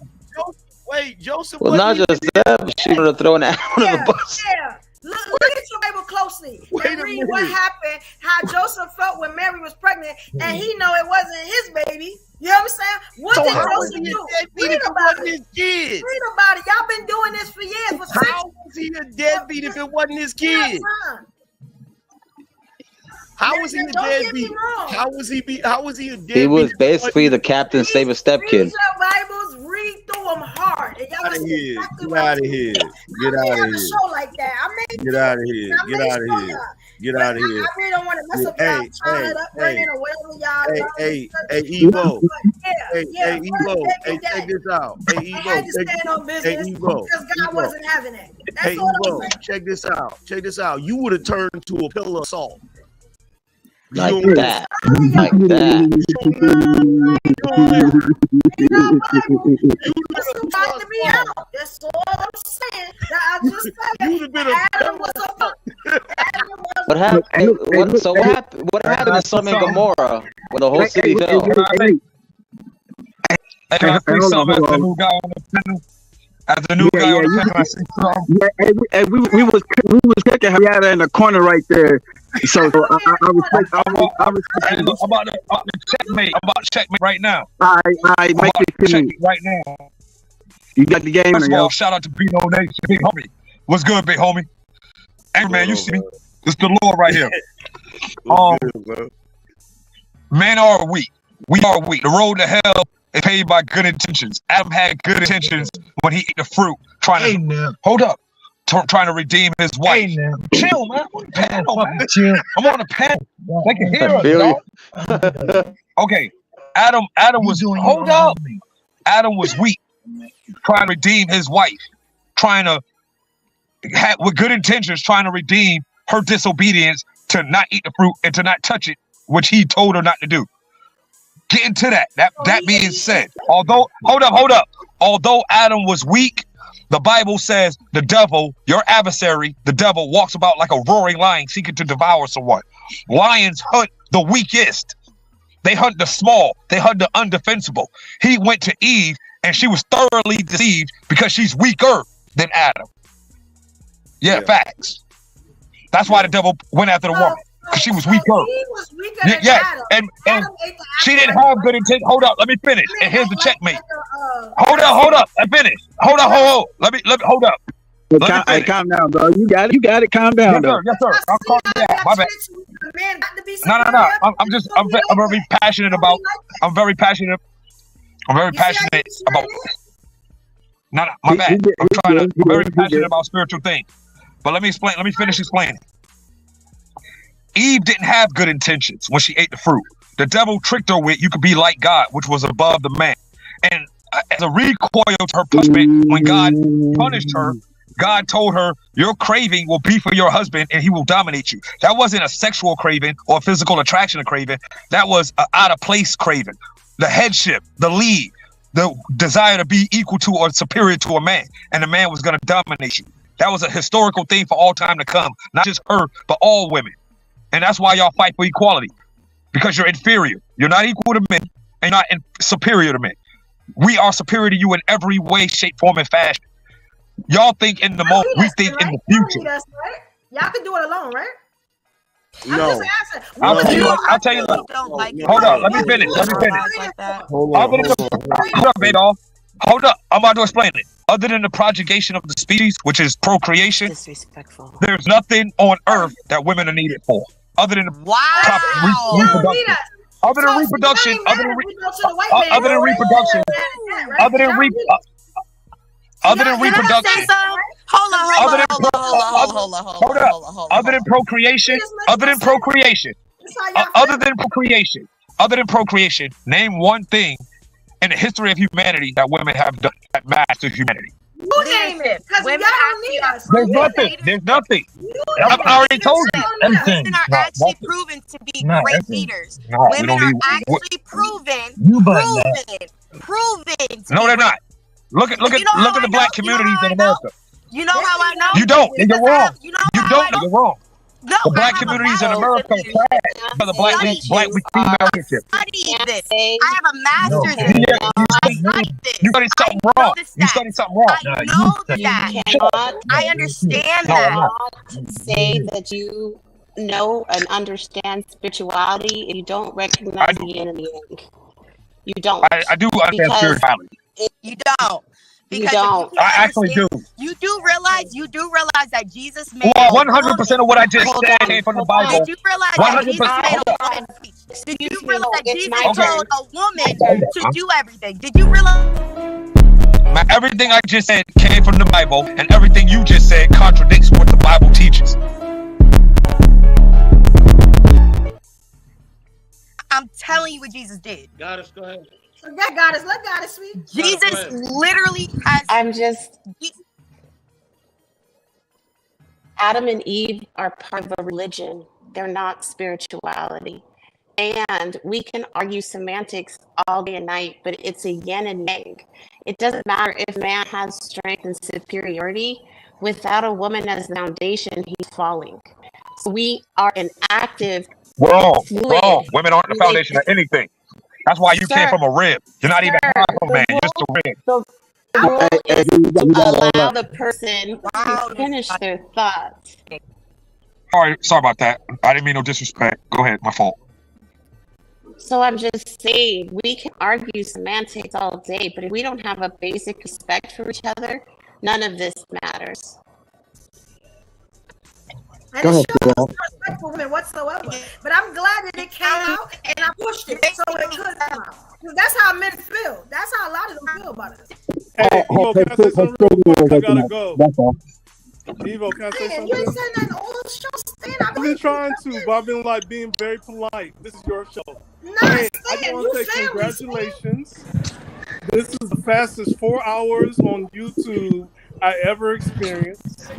Wait, Joseph. Well, not just that, but she would have thrown Adam under the bus. Yeah. Look at your Bible closely and read what happened, how Joseph felt when Mary was pregnant, and he know it wasn't his baby. You know what I'm saying? What did Joseph do? Read about it. Read about it. Y'all been doing this for years. How was he a deadbeat if it wasn't his kid? How was he a deadbeat? How was he a deadbeat? He was basically the Captain Save a Stepkid. Read your Bibles, read through them hard. And y'all Get out of here. Get out of here. Show like that. Get out of here. Get out of here. Get out of here. I really don't want to mess up y'all childhood upbringing or whatever y'all. Hey, Evo. Hey, Evo. Hey, check this out. Hey, Evo. I had to stand on business because God wasn't having it. Hey, Evo. Check this out. You would have turned to a pillar of salt. Like that. That's all I'm saying. I just said Adam was a punk. Adam was What happened? What happened? What happened in Sodom and Gomorrah when the whole city fell? Can I say something as the new guy on the panel? As the new guy on the panel, I say something. Yeah, we was cooking Hayata in the corner right there. So I respect. I'm about to checkmate. I'm about to checkmate right now. I make it checkmate right now. You got the game. First of all, shout out to Bino Nation, big homie. What's good, big homie? Angry man, you see me? It's the Lord right here. Men are weak. We are weak. The road to hell is paved by good intentions. Adam had good intentions when he ate the fruit, trying to redeem his wife. Chill, man. Panel, man. Chill. I'm on a panel. They can hear us, dog. Okay. Adam was Adam was weak, trying to redeem his wife, with good intentions, trying to redeem her disobedience to not eat the fruit and to not touch it, which he told her not to do. Getting to that. That being said, although Adam was weak, the Bible says the devil, your adversary, the devil, walks about like a roaring lion seeking to devour someone. Lions hunt the weakest. They hunt the small. They hunt the undefensible. He went to Eve and she was thoroughly deceived because she's weaker than Adam. Yeah. Facts. That's why the devil went after the woman, because she was weaker. He was weaker than Adam. And she didn't have good intent. Hold up, let me finish. And here's the checkmate. Hold up. I finished. Hold up. Let me hold up. Hey, calm down, bro. You got it. Calm down, yes, sir. I'm calming down. My bad. No. I'm very passionate about. I'm very passionate about. No, my bad. I'm very passionate about spiritual things. But let me explain. Let me finish explaining. Eve didn't have good intentions when she ate the fruit. The devil tricked her with, you could be like God, which was above the man. And as a recoil to her punishment, when God punished her, God told her, your craving will be for your husband and he will dominate you. That wasn't a sexual craving or a physical attraction craving. That was an out of place craving. The headship, the lead, the desire to be equal to or superior to a man. And the man was going to dominate you. That was a historical thing for all time to come. Not just her, but all women. And that's why y'all fight for equality. Because you're inferior. You're not equal to men and not superior to men. We are superior to you in every way, shape, form, and fashion. Y'all think in the moment, we think in the future. Y'all can do it alone, right? No. I'll tell you. Hold up, let me finish. Hold up, baby. Hold up, I'm about to explain it. Other than the progenition of the species, which is procreation, there's nothing on earth that women are needed for. Other than reproduction. Other than reproduction. Other than procreation, name one thing in the history of humanity that women have done that mastered humanity. You name it, because y'all don't need us. There's nothing. I've already told you. Women are actually proven to be great leaders. Women are actually proven. No, they're not. Look at the black communities in America. You know how I know? You don't. You're wrong. You don't know. You're wrong. No, the black communities in America are trash. The black female leadership. I have a master's in this. I studied this. You studied something wrong. You studied something wrong. I know that. I understand that. Say that you know and understand spirituality and you don't recognize the yin and the yang. You don't. I do understand spirituality. You don't. Because I actually do. You do realize that Jesus made 100% of what I just said came from the Bible. Did you realize that Jesus made a woman? Did you realize that Jesus told a woman to do everything? Did you realize? Everything I just said came from the Bible, and everything you just said contradicts what the Bible teaches. I'm telling you what Jesus did. Goddess, go ahead. Let Goddess speak. Jesus literally has. Adam and Eve are part of a religion. They're not spirituality. And we can argue semantics all day and night, but it's a yin and yang. It doesn't matter if man has strength and superiority. Without a woman as the foundation, he's falling. So we are an active, Wrong. fluid Women aren't the foundation of anything. That's why you came Sir, from a rib. You're not even half a man. You're just a rib. the rule is to allow the person to finish their thought. Sorry about that. I didn't mean no disrespect. Go ahead. My fault. So I'm just saying, we can argue semantics all day, but if we don't have a basic respect for each other, none of this matters. And it shows no respect for women whatsoever. But I'm glad that it came out and I pushed it so it could come out. Because that's how men feel. That's how a lot of them feel about us. Hey, Evo, can I say something real quick? I gotta go. That's all. Evo, can I say Man, something? you ain't saying nothing all show, Stan. I've been trying to, but I've been like being very polite. This is your show. Hey, I just want to say congratulations. This is the fastest 4 hours on YouTube I ever experienced.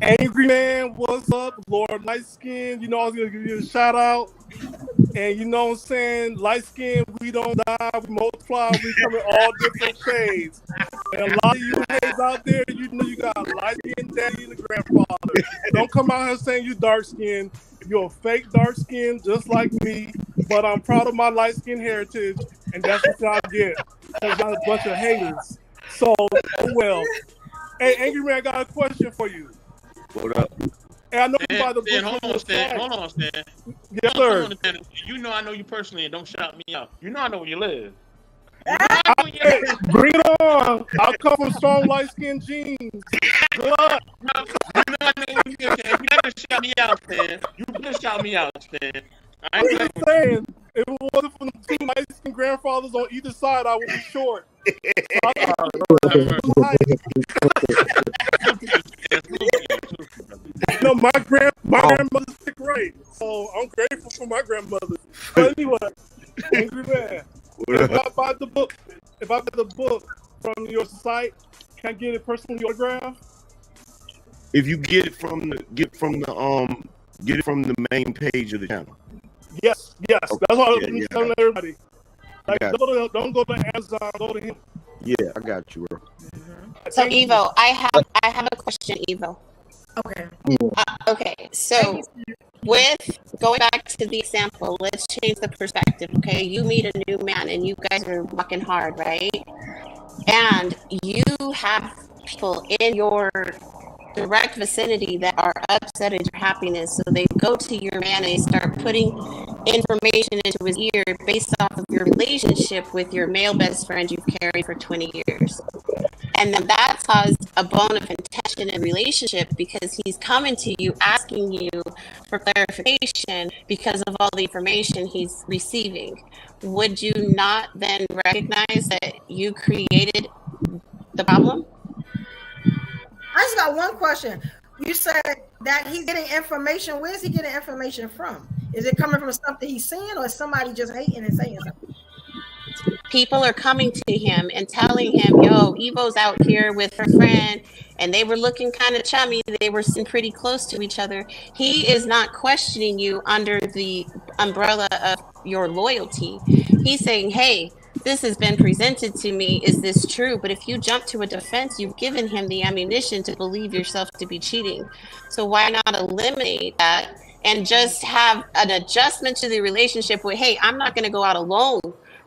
Angry Man, what's up? Lord Light Skin, you know I was gonna give you a shout out. And you know what I'm saying? Light skin, we don't die, we multiply, we come in all different shades. And a lot of you haters out there, you know you got a light skin daddy and a grandfather. Don't come out here saying you dark skin. You're a fake dark skin, just like me. But I'm proud of my light skin heritage, and that's what y'all get. Because y'all a bunch of haters. So, oh well. Hey, Angry Man, I got a question for you. What up? Hey, I know you Stan, by the Stan, book. hold on, Stan. Yes, sir. You know I know you personally, and don't shout me out. You know I know where you live. Hey, bring it on. I'll come from strong light skin jeans. Good luck. You know I know where you live. You gotta shout me out, Stan. You better shout me out, Stan. I'm just saying, if it wasn't for the two light skin grandfathers on either side, I would be short. No, my grandmother's sick right, so I'm grateful for my grandmother. But anyway, Angry Man, if I buy the book from your site, can I get it personally autographed? If you get it from the main page of the channel. Yes, that's what I'm telling everybody. Like, Got don't go to Amazon, go to him. Yeah, I got you, bro. So Evo, I have a question, Evo. Okay. Okay, so with going back to the example, let's change the perspective. Okay, you meet a new man and you guys are walking hard, right? And you have people in your direct vicinity that are upset at your happiness, so they go to your man and they start putting information into his ear based off of your relationship with your male best friend you've carried for 20 years. And then that caused a bone of contention in the relationship because he's coming to you asking you for clarification because of all the information he's receiving. Would you not then recognize that you created the problem? I just got one question. You said that he's getting information. Where's he getting information from? Is it coming from something he's seeing, or is somebody just hating and saying something? People are coming to him and telling him, yo, Evo's out here with her friend and they were looking kind of chummy. They were sitting pretty close to each other. He is not questioning you under the umbrella of your loyalty. He's saying, hey, this has been presented to me. Is this true? But if you jump to a defense, you've given him the ammunition to believe yourself to be cheating. So why not eliminate that and just have an adjustment to the relationship where, hey, I'm not going to go out alone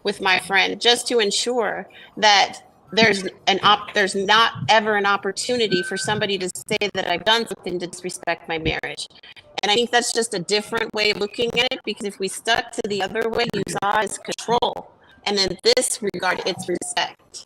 with my friend, just to ensure that there's not ever an opportunity for somebody to say that I've done something to disrespect my marriage. And I think that's just a different way of looking at it, because if we stuck to the other way, you saw as control. And in this regard, it's respect.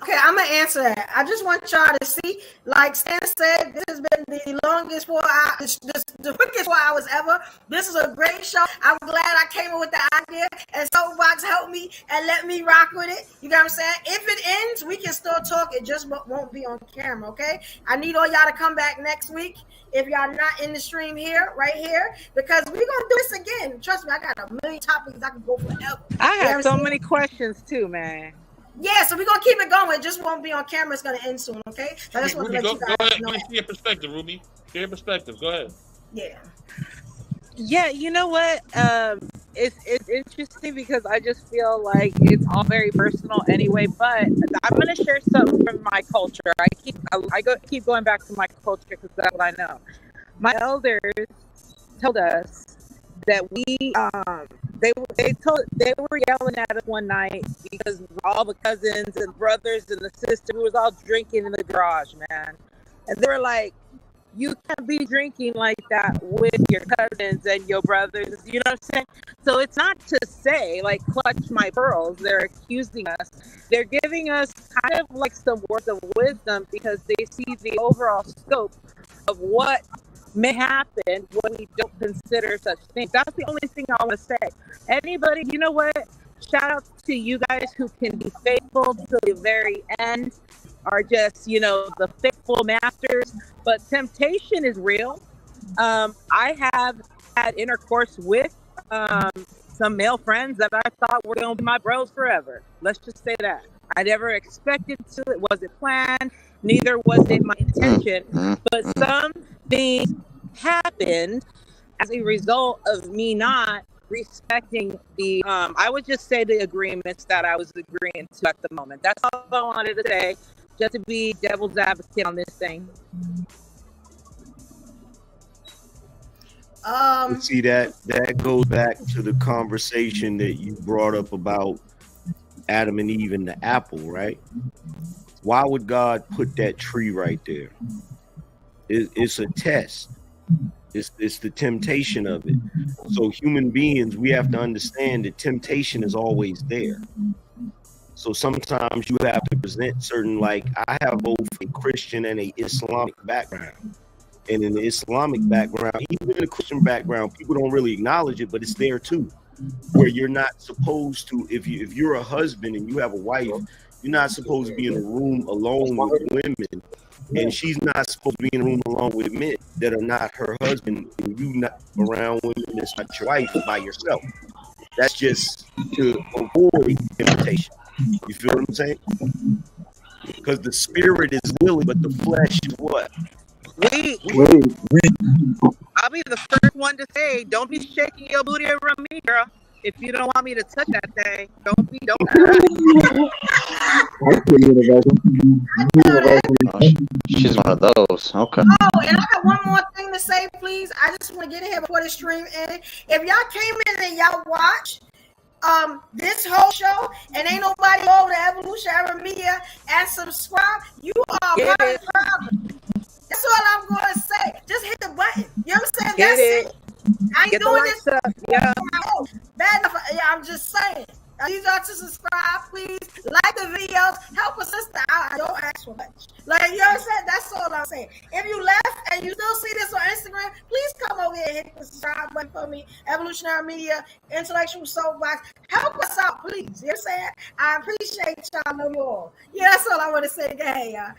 Okay, I'm gonna answer that. I just want y'all to see, like Stan said, this has been the longest 4 hours, the quickest 4 hours ever. This is a great show. I'm glad I came up with the idea, and Soapbox helped me and let me rock with it. You know what I'm saying? If it ends, we can still talk. It just won't be on camera, okay? I need all y'all to come back next week if y'all not in the stream here, right here, because we're gonna do this again. Trust me, I got a million topics I can go forever. I have so many questions too, man. Yeah, so we're gonna keep it going. It just won't be on camera. It's gonna end soon, okay? So I just want to let you guys go ahead. know. Let me see your perspective, Ruby. Share your perspective. Go ahead. Yeah, you know what? It's interesting because I just feel like it's all very personal anyway. But I'm gonna share something from my culture. I keep going back to my culture because that's what I know. my elders told us that they were yelling at us one night because all the cousins and brothers and the sister was all drinking in the garage, man. And they were like, you can't be drinking like that with your cousins and your brothers. You know what I'm saying? So it's not to say, like, clutch my pearls. They're accusing us. They're giving us kind of like some words of wisdom because they see the overall scope of what may happen when we don't consider such things. That's the only thing I want to say. Anybody, you know what? Shout out to you guys who can be faithful to the very end, are just, the faithful masters. But temptation is real. I have had intercourse with some male friends that I thought were going to be my bros forever. Let's just say that. I never expected to. It wasn't planned. Neither was it my intention. But some things happened as a result of me not respecting the, I would just say the agreements that I was agreeing to at the moment. That's all I wanted to say, just to be devil's advocate on this thing. See, that goes back to the conversation that you brought up about Adam and Eve and the apple, right? Why would God put that tree right there? It's a test. It's the temptation of it. So human beings, we have to understand that temptation is always there. So sometimes you have to present certain, like, I have both a Christian and a Islamic background. And in the Islamic background, even in the Christian background, people don't really acknowledge it, but it's there too. Where you're not supposed to, if you're a husband and you have a wife, you're not supposed to be in a room alone with women, and she's not supposed to be in a room alone with men that are not her husband, and you not around women that's not your wife by yourself. That's just to avoid temptation. You feel what I'm saying? Because the spirit is willing, but the flesh is what? I'll be the first one to say, don't be shaking your booty around me, girl. If you don't want me to touch that thing, don't. She's one of those. Okay. Oh, and I got one more thing to say, please. I just want to get in here before the stream ends. If y'all came in and y'all watch this whole show and ain't nobody over the Evolutionary Media and subscribe, you are part of the problem. That's all I'm going to say. Just hit the button. You know what I'm saying? That's it. I ain't doing this. Yeah. Bad enough. Yeah, I'm just saying. I need y'all to subscribe, please. Like the videos. Help a sister out. I don't ask for much. Like, you know what I'm saying? That's all I'm saying. If you left and you still see this on Instagram, please come over here and hit the subscribe button for me. Evolutionary Media, Intellectual Soapbox. Help us out, please. You know what I'm saying? I appreciate y'all no more. Yeah, that's all I want to say. Go ahead, y'all.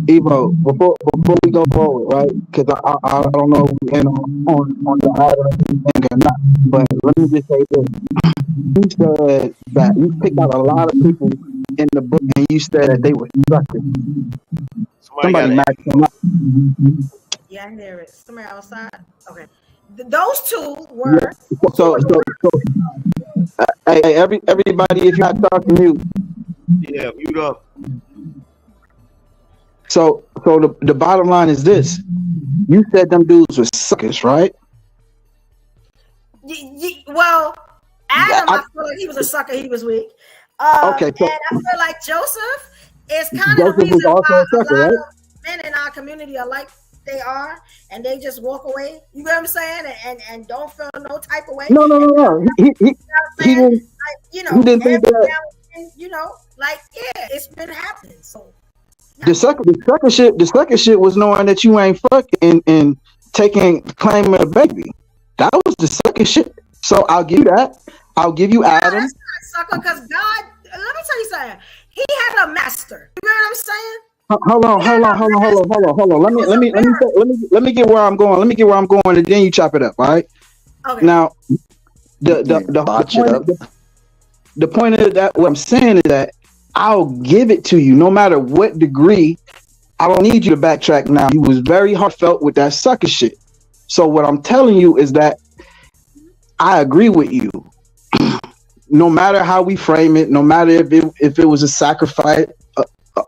Evo, before we go forward, right? Because I don't know if we're on the Adam thing or not, but let me just say this. You said that you picked out a lot of people in the book and you said that they were suckers. Somebody matched them up. Yeah, I hear it. Somebody outside? Okay. Those two were. So hey, everybody, if you're not talking, mute. Yeah, mute up. So the bottom line is this. You said them dudes were suckers, right? Well, Adam, I feel like he was a sucker. He was weak. Okay, so, and I feel like Joseph is kind of the reason why a lot of men in our community are like they are, and they just walk away. You know what I'm saying? And don't feel no type of way. No. He didn't. Like, he didn't think that. It's been happening. So the second shit was knowing that you ain't fucking and claiming a baby. That was the second shit. So I'll give you that. I'll give you Adam. That's not sucker, because God, let me tell you something. He had a master. You know what I'm saying? Hold on. Let me get where I'm going. And then you chop it up, all right? Okay. Now, the point of that, what I'm saying is that I'll give it to you no matter what degree. I don't need you to backtrack now. You was very heartfelt with that sucker shit. So what I'm telling you is that I agree with you. No matter how we frame it, no matter if it was a sacrifice,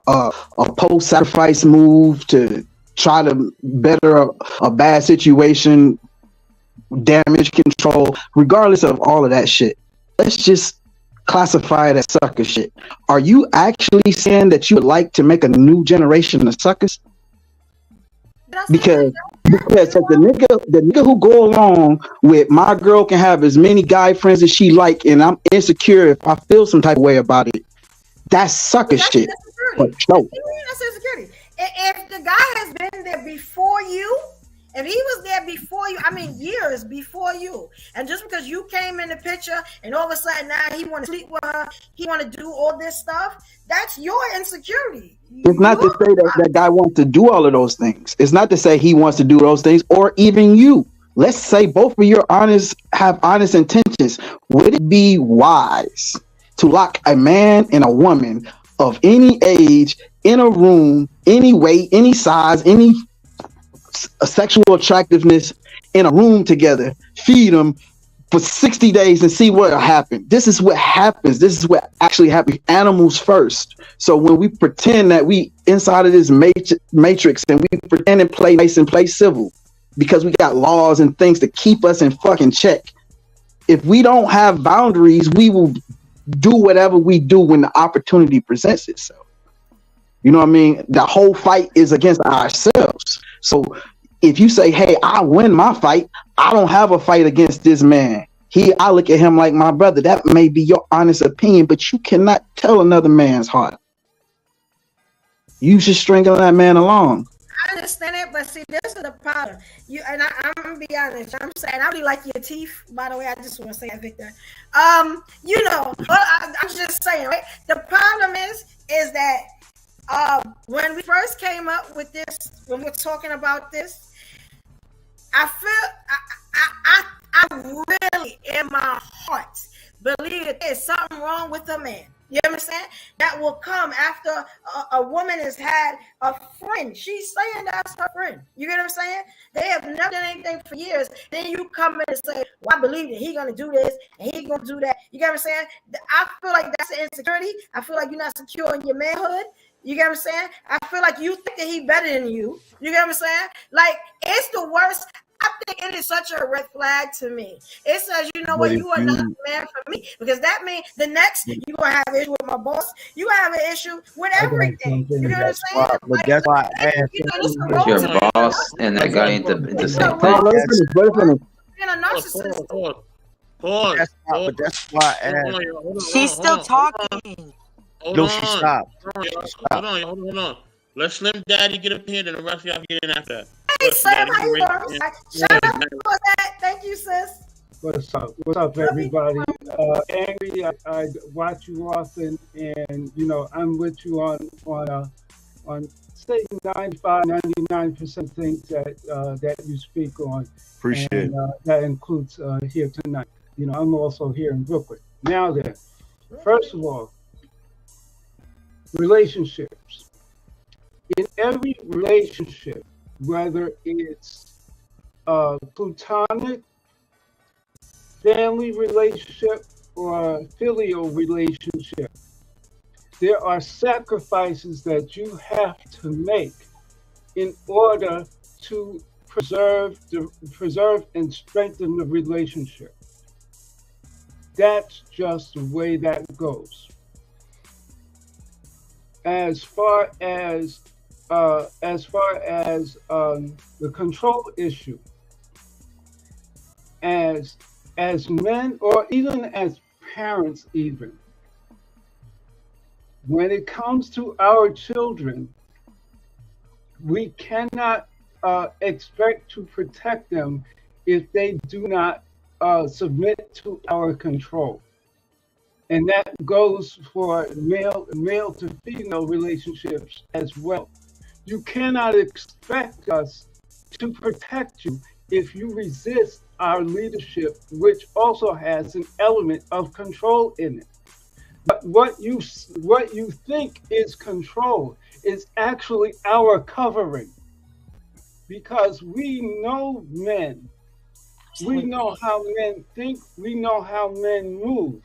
a post-sacrifice move to try to better a bad situation, damage control, regardless of all of that shit. Let's just classify it as sucker shit. Are you actually saying that you would like to make a new generation of suckers? Because the nigga who go along with my girl can have as many guy friends as she like, and I'm insecure if I feel some type of way about it. That's sucker shit. But no. That's insecurity. If the guy has been there before you, if he was there before you, I mean years before you, and just because you came in the picture and all of a sudden now he want to sleep with her, he want to do all this stuff, that's your insecurity. It's not to say that that guy wants to do all of those things. It's not to say he wants to do those things, or even you. Let's say both of you have honest intentions. Would it be wise to lock a man and a woman of any age in a room, any weight, any size, any sexual attractiveness in a room together, feed them for 60 days and see what will happen? This is what happens. This is what actually happens. Animals first. So when we pretend that we inside of this matrix and we pretend and play nice and play civil because we got laws and things to keep us in fucking check, if we don't have boundaries, we will do whatever we do when the opportunity presents itself. You know what I mean? The whole fight is against ourselves. So if you say, hey, I win my fight, I don't have a fight against this man. I look at him like my brother. That may be your honest opinion, but you cannot tell another man's heart. You should strangle that man along. I understand it, but see, this is the problem. I'm gonna be honest. I'm saying I really like your teeth. By the way, I just want to say that, Victor. I'm just saying, right? The problem is that when we first came up with this, when we're talking about this, I feel I really in my heart believe that there's something wrong with a man. You understand? That will come after a woman has had a friend. She's saying that's her friend. You get what I'm saying? They have never done anything for years. Then you come in and say, well, I believe that he's going to do this and he's going to do that. You get what I'm saying? I feel like that's an insecurity. I feel like you're not secure in your manhood. You get what I'm saying? I feel like you think that he's better than you. You get what I'm saying? Like, it's the worst. I think it is such a red flag to me. It says, you know what, you are not the man for me. Because that means the next, you're going to have an issue with my boss. You have an issue with everything. You know what I'm saying? But that's why I asked. Is your boss and that guy into the same thing? Being a narcissist. Pause. But that's why I asked. She's still talking. No, she stopped. Hold on. Let Slim Daddy get up here, then the rest of y'all get in after that. Hey, Slim, how you doing? Shout out for that. Thank you, sis. What's up? What's up, everybody? Angry, I watch you often, and you know I'm with you on say 99% things that you speak on. Appreciate it. That includes here tonight. You know, I'm also here in Brooklyn. Now then, first of all, relationships. In every relationship, whether it's a platonic, family relationship, or a filial relationship, there are sacrifices that you have to make in order to preserve and strengthen the relationship. That's just the way that goes. As far as the control issue, as men or even as parents, even when it comes to our children, we cannot expect to protect them if they do not submit to our control. And that goes for male to female relationships as well. You cannot expect us to protect you if you resist our leadership, which also has an element of control in it. But what you think is control is actually our covering, because we know men. We know how men think. We know how men move.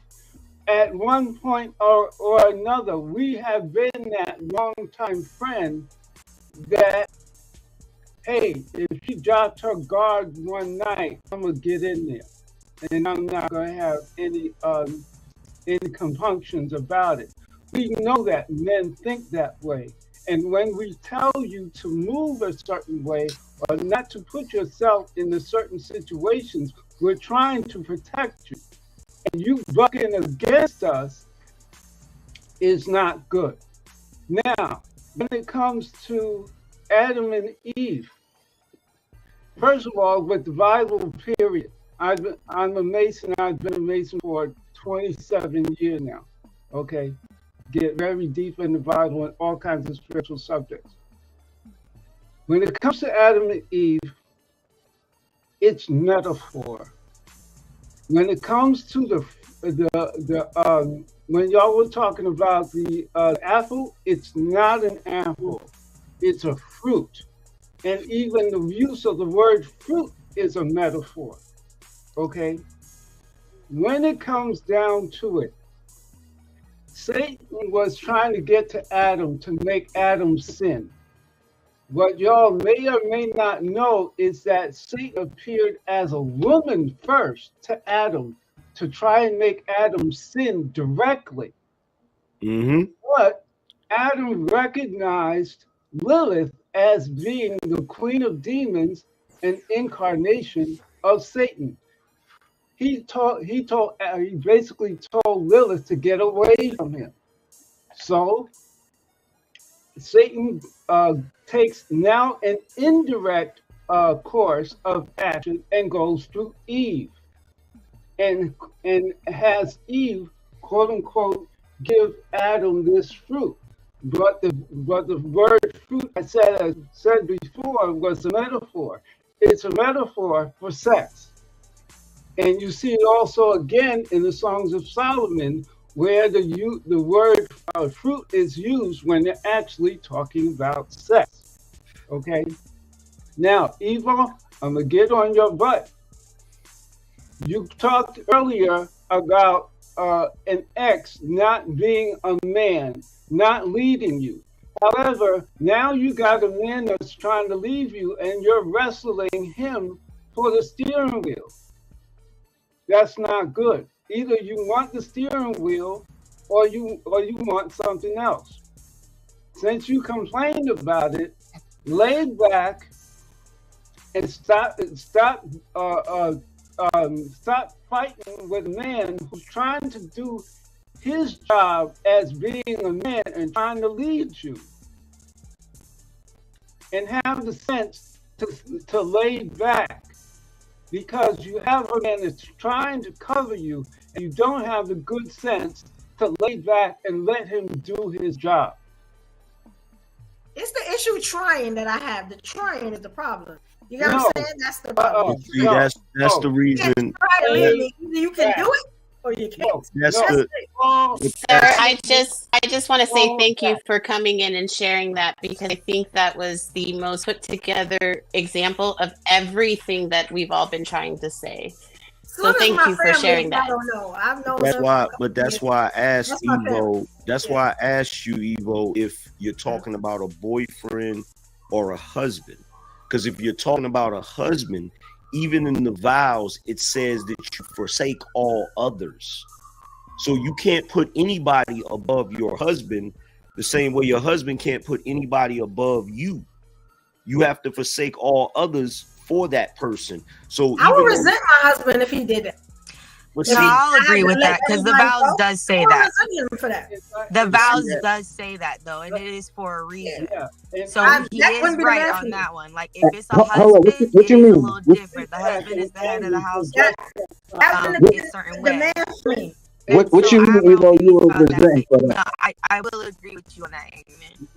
At one point or another, we have been that longtime friend that hey, if she dropped her guard one night, I'm gonna get in there, and I'm not gonna have any compunctions about it. We know that men think that way, and when we tell you to move a certain way or not to put yourself in a certain situations, we're trying to protect you, and you bucking against us is not good. Now, when it comes to Adam and Eve, first of all, with the Bible period, I'm a Mason. I've been a Mason for 27 years now. Okay, get very deep in the Bible and all kinds of spiritual subjects. When it comes to Adam and Eve, it's metaphor. When it comes to when y'all were talking about the apple, it's not an apple, it's a fruit. And even the use of the word fruit is a metaphor, okay? When it comes down to it, Satan was trying to get to Adam to make Adam sin. What y'all may or may not know is that Satan appeared as a woman first to Adam to try and make Adam sin directly. But Adam recognized Lilith as being the queen of demons and incarnation of Satan. He basically told Lilith to get away from him. So Satan takes now an indirect course of action and goes through Eve, and has Eve, quote unquote, give Adam this fruit. But the word fruit, I said before, was a metaphor. It's a metaphor for sex. And you see it also again in the Songs of Solomon, where the word fruit is used when they're actually talking about sex. Okay? Now, Eva, I'm going to get on your butt. You talked earlier about an ex not being a man, not leading you. However, now you got a man that's trying to leave you and you're wrestling him for the steering wheel. That's not good. Either you want the steering wheel or you want something else. Since you complained about it, lay back and stop fighting with a man who's trying to do his job as being a man and trying to lead you. And have the sense to lay back, because you have a man that's trying to cover you and you don't have the good sense to lay back and let him do his job. It's the issue trying that I have. The trying is the problem. You know what I'm saying? That's the problem. See, that's the reason. You can do it or you can't. Sir, I just want to say thank you for coming in and sharing that, because I think that was the most put together example of everything that we've all been trying to say. So thank you for sharing that. I don't know. I've known That's why I asked Evo. That's why I asked you, Evo, if you're talking about a boyfriend or a husband. Because if you're talking about a husband, even in the vows, it says that you forsake all others. So you can't put anybody above your husband the same way your husband can't put anybody above you. You have to forsake all others for that person. So I would resent my husband if he did it. I'll agree with that, because the vows does say that. The vows does say that, though, and it is for a reason. So he is right on that one. Like, if it's a husband, what you it is mean? a little different. The husband is the head of the household. It's certain way. What you mean, Evo? You were resenting for that? No, I will agree with you on that. Amen.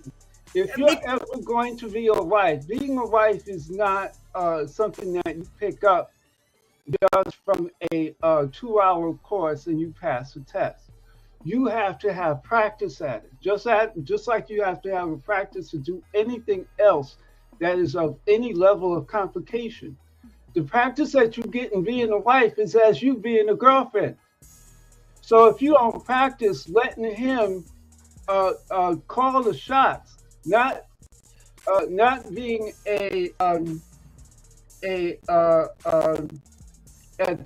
If you're ever going to be a wife, being a wife is not something that you pick up just from a 2-hour course and you pass the test. You have to have practice at it. Just like you have to have a practice to do anything else that is of any level of complication. The practice that you get in being a wife is as you being a girlfriend. So if you don't practice letting him call the shots, not not being a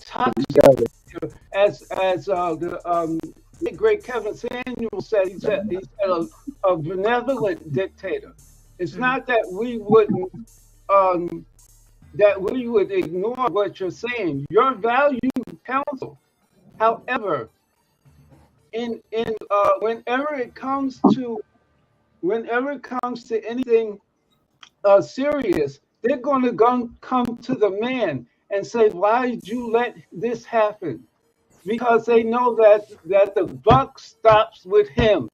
toxic, as the late great Kevin Samuel said. He said a benevolent dictator. It's not that we wouldn't that we would ignore what you're saying. Your valued counsel. However, whenever it comes to anything serious, they're going to come to the man and say, "Why did you let this happen?" Because they know that the buck stops with him.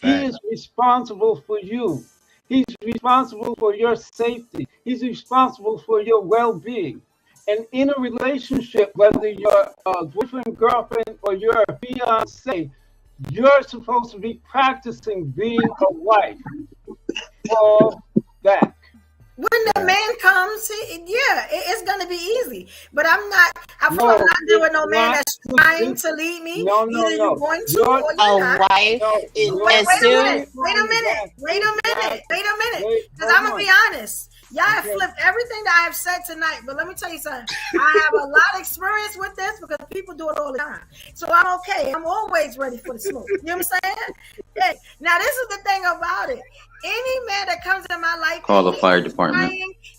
He is responsible for you. He's responsible for your safety. He's responsible for your well-being. And in a relationship, whether you're a boyfriend, girlfriend, or you're a fiance, you're supposed to be practicing being a wife. Fall back. When the man comes, it's going to be easy. But I'm not dealing with no man that's trying to lead me. Either you're going to or you're not. Wife Wait a minute. Because I'm going to be honest. Y'all have flipped everything that I have said tonight. But let me tell you something. I have a lot of experience with this because people do it all the time. So I'm okay. I'm always ready for the smoke. You know what I'm saying? Hey, now, this is the thing about it. Any man that comes in my life, Call the fire department.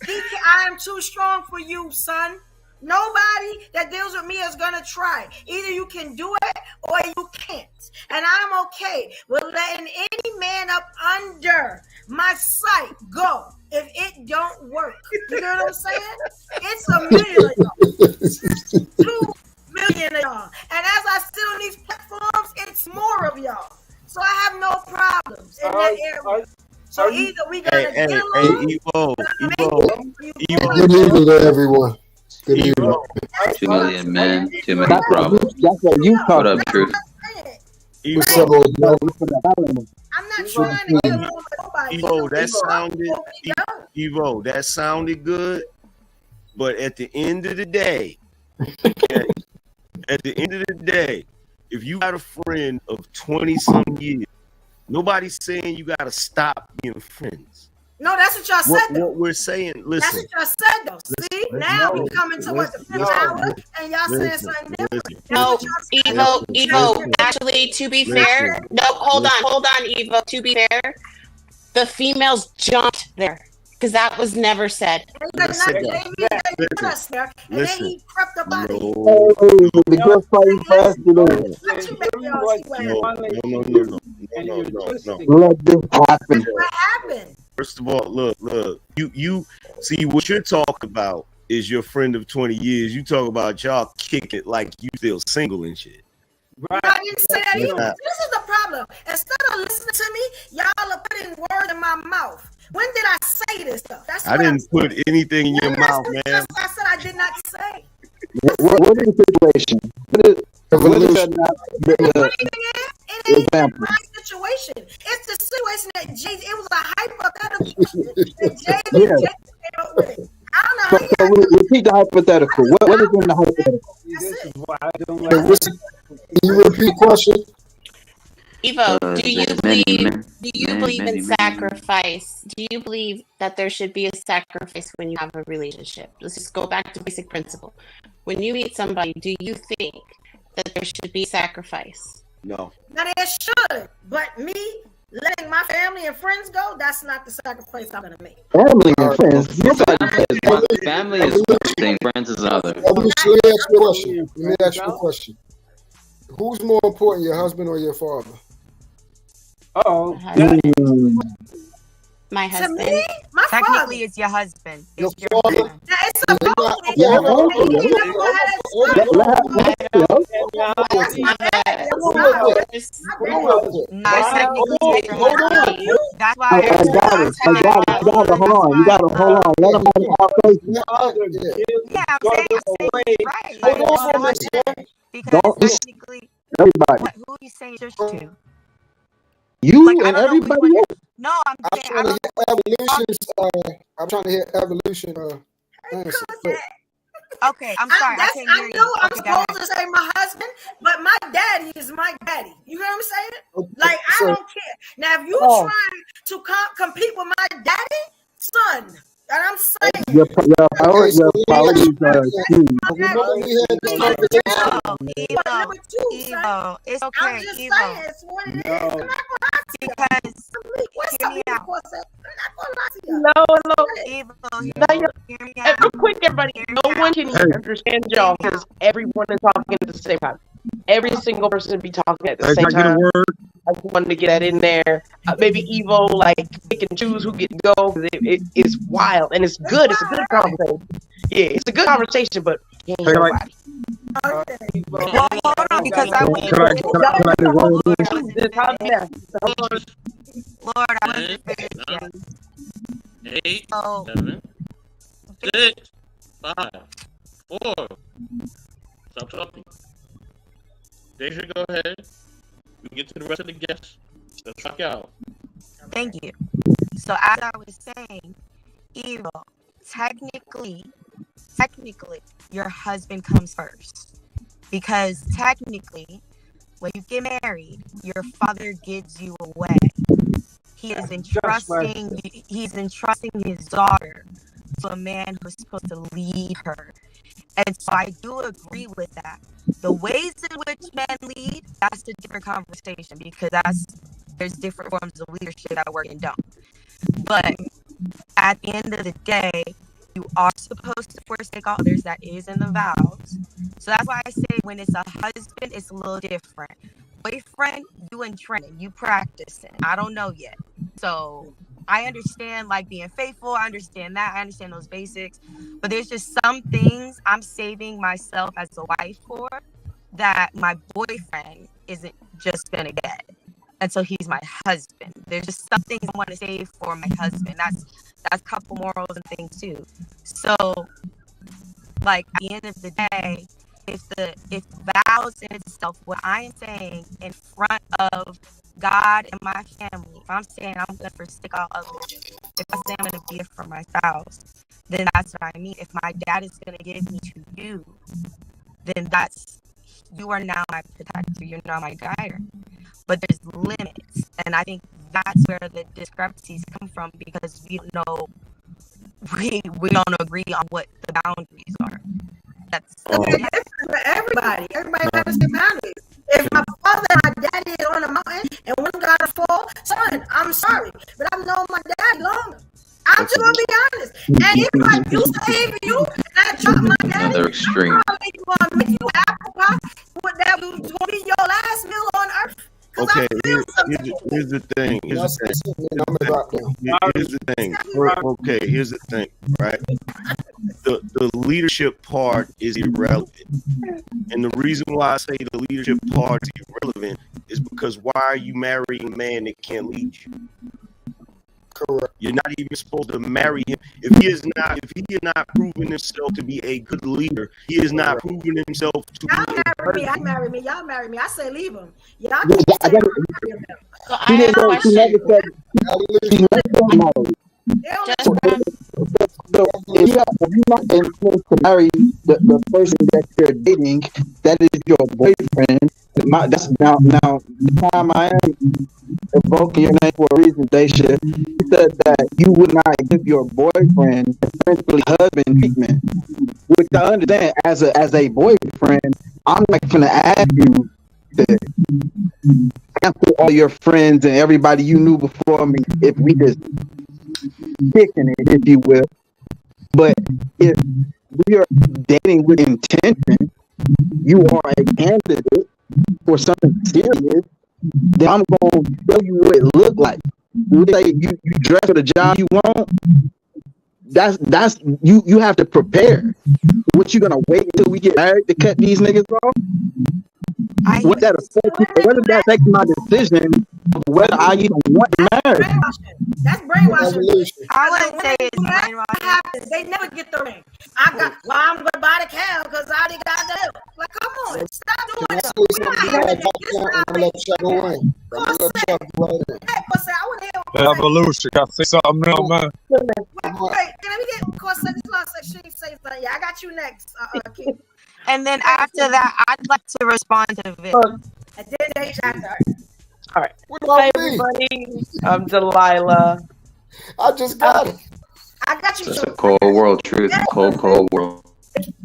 I am too strong for you, son. Nobody that deals with me is gonna try. Either you can do it or you can't. And I'm okay with letting any man up under my sight go if it don't work. You know what I'm saying? It's a million of y'all. 2 million of y'all. And as I sit on these platforms, it's more of y'all. So I have no problems in that area. So either we gotta get along. Evo. Good evening to everyone. Good evening. 2 million men, 2 million problems. That's what you What up, Truth? What's up, old man? I'm not trying to get along with nobody. Evo, that sounded good, but at the end of the day, if you got a friend of 20-some years, nobody's saying you got to stop being friends. No, that's what y'all said. What we're saying, listen. That's what y'all said, though. See, now we coming to what the 5th hour, and y'all saying something different. No, Evo. Actually, to be fair, no, hold on, Evo. To be fair, the females jumped there because that was never said. And then he crept up out of here. What happened? First of all, look. You see what you're talking about is your friend of 20 years. You talk about y'all kick it like you still single and shit. Right. I didn't say that either. This is the problem. Instead of listening to me, y'all are putting words in my mouth. When did I say this stuff? I didn't put anything in your mouth, man. I said I did not say. What is the situation? What is that? It ain't my situation. It's the situation that Jay. It was a hypothetical that Jay came up with. I don't know. So repeat the hypothetical. What is in the hypothetical? This is why I don't like. Can you repeat the question? Evo, do you believe in sacrifice? Do you believe that there should be a sacrifice when you have a relationship? Let's just go back to basic principle. When you meet somebody, do you think that there should be sacrifice? No. Now there should, but me letting my family and friends go, that's not the sacrifice I'm gonna make. Family and friends. Family is one thing, friends is another. Let me ask you a question. Who's more important, your husband or your father? My husband. To me, my Technically, it's your husband. Your father. Now, it's supposed to be. That's why I got it. Hold on. You gotta hold on. Let him have faith. Yeah, I'm saying right. Because technically, everybody. Who are you saying church to? You and everybody else. No, I'm trying to hear evolution. Answer. Okay, I'm sorry. I know I'm supposed to say my husband, but my daddy is my daddy. You know what I'm saying? Okay, like, I don't care. Now, if you trying to compete with my daddy, son. And I'm saying Your priorities are huge. Evo, it's okay. I'm just saying, it's what it is. I'm not gonna lie to you. Because hear me out. Hear me out. Real quick, everybody. No one can understand y'all because everyone is talking at the same time. Every single person be talking at the same time. I just wanted to get that in there. Maybe Evo, like, pick and choose who get to go. It's wild and it's good. It's a good conversation. Yeah, it's a good conversation, but ain't nobody. Well, hold on, because I went. Lord, I wasn't finished yet. 8, 7, 6, 5, 4. Stop talking. Deja, go ahead. We get to the rest of the guests. Let's rock out. Thank you. So as I was saying, Evo, technically, your husband comes first. Because technically, when you get married, your father gives you away. He's entrusting his daughter to a man who's supposed to lead her. And so I do agree with that. The ways in which men lead, that's a different conversation because there's different forms of leadership that work and don't. But at the end of the day, you are supposed to forsake all others. That is in the vows. So that's why I say when it's a husband, it's a little different. Boyfriend, you in training, you practicing. I don't know yet. So I understand like being faithful. I understand that. I understand those basics. But there's just some things I'm saving myself as a wife for that my boyfriend isn't just going to get. And so he's my husband. There's just some things I want to save for my husband. That's a couple morals and things too. So like at the end of the day, if vows in itself, what I am saying in front of God and my family, if I'm saying I'm going to forsake all others, if I say I'm going to be it for my spouse, then that's what I mean. If my dad is going to give me to you, then you are now my protector, you're now my guider. But there's limits, and I think that's where the discrepancies come from because we don't don't agree on what the boundaries are. That's everybody got to say boundaries. If my father and my daddy is on the mountain and one got to fall, son, I'm sorry, but I've known my daddy longer. I'm just gonna be honest. And even like you save you, and I drop my daddy, Another extreme. I'm gonna make you apple pie. That was gonna be your last meal on earth. Okay, here's the thing. Here's the thing, right? The leadership part is irrelevant. And the reason why I say the leadership part is irrelevant is because why are you marrying a man that can't lead you? Correct. You're not even supposed to marry him if he is not proven himself to be a good leader. He is not proven himself to. Y'all marry me. Y'all marry me. I say leave him. Y'all So I have a question. So if you're not intending to marry the person that you're dating, that is your boyfriend. That's now the time I am evoking your name for a reason, Daisha. You said that you would not give your boyfriend essentially husband treatment, which I understand as a boyfriend. I'm not going to ask you to cancel all your friends and everybody you knew before me if we just kicking it, if you will. But if we are dating with intention, you are a candidate for something serious, then I'm going to show you what it look like. You say you dress for the job you want. That's you have to prepare. What you gonna wait until we get married to cut these niggas off? What does that affect my decision of whether I even want to marry? That's brainwashing. I wouldn't say it's brainwashing. They never get the ring. I'm going to buy the cow because I already got the hill. Like, come on, stop doing Evolution. Got to say something now, man. Wait, can we get Corset? She say something. Yeah, I got you next. And then after that, I'd like to respond to Vic. And then they all right. Hey, everybody. I'm Delilah. I just got it. I got you. It's a cold world, truth. Cold world.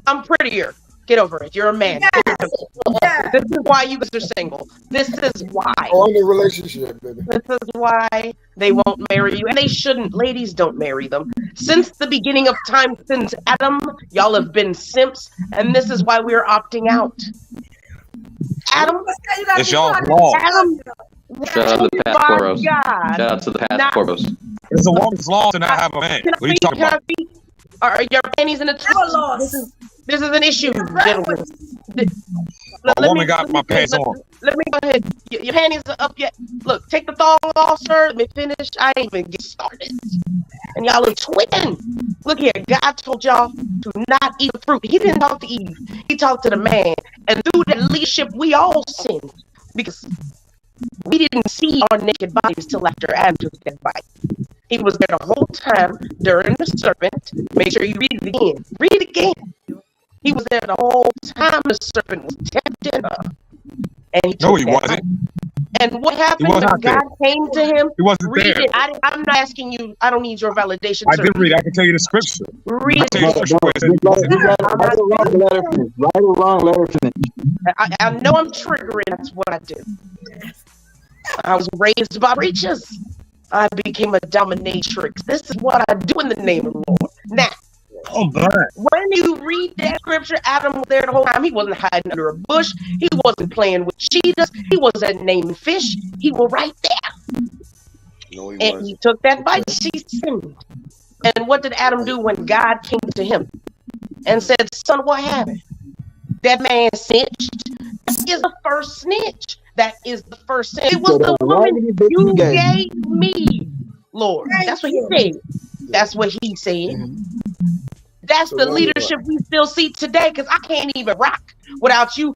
I'm prettier. Get over it. You're a man. Yeah. This is why you guys are single. This is why. On the relationship, baby. This is why they won't marry you, and they shouldn't. Ladies, don't marry them. Since the beginning of time, since Adam, y'all have been simps, and this is why we're opting out. Adam, It's y'all's law. Adam, Shout out to the past my Poros. God. Shout out to the past Not- Poros. It's a woman's law to not have a man. What are you talking about? Are your panties in a twist? This is an issue, gentlemen. A woman got my pants on. Let me go ahead. Your panties are up yet. Look, take the thong off, sir. Let me finish. I ain't even get started. And y'all are twitting. Look here, God told y'all to not eat the fruit. He didn't talk to Eve. He talked to the man. And through that leadership, we all sinned. Because we didn't see our naked bodies till after Adam took that bite. He was there the whole time during the serpent. Make sure you read it again. Read it again. He was there the whole time the serpent was tempting her. And he No, took he that wasn't. bite. And what happened was when not there. God came to him? He wasn't Read there. it. I'm not asking you. I don't need your validation. I sir. did read it. I can tell you the scripture. Read I can tell you the it. scripture where it says he wasn't there. Right or wrong, let her finish. I know I'm triggering. That's what I do. I was raised by preachers. I became a dominatrix. This is what I do in the name of the Lord. Now, Oh, man. when you read that scripture, Adam was there the whole time. He wasn't hiding under a bush. He wasn't playing with cheetahs. He wasn't naming fish. He was right there. No, he And he took that bite. She sinned. And what did Adam do when God came to him and said, son, what happened? That man snitched. That is the first snitch. That is the first sin. It was the woman you gave me, Lord. That's what he said. That's what he said. That's the leadership we still see today, because I can't even rock without you.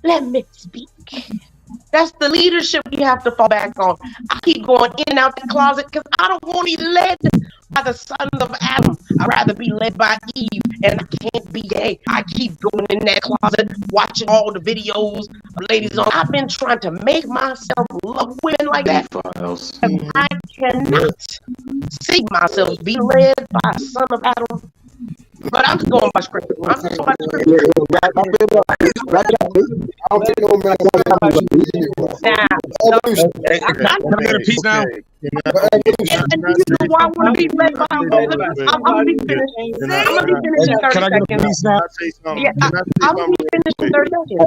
Let me speak. That's the leadership we have to fall back on. I keep going in and out the closet because I don't want to be led by the sons of Adam. I'd rather be led by Eve, and I can't be gay. I keep going in that closet, watching all the videos of ladies on. I've been trying to make myself love women like that. And I cannot see myself be led by a son of Adam. But I'm just going by scripture. I'm just going by scripture. I don't think no man Can I get a piece now? And you know why I want to be led by I'm going to be finished. I'm going to be finished in 30 Can I get a seconds. piece now? Yeah, I'm going to be finished in 30 seconds.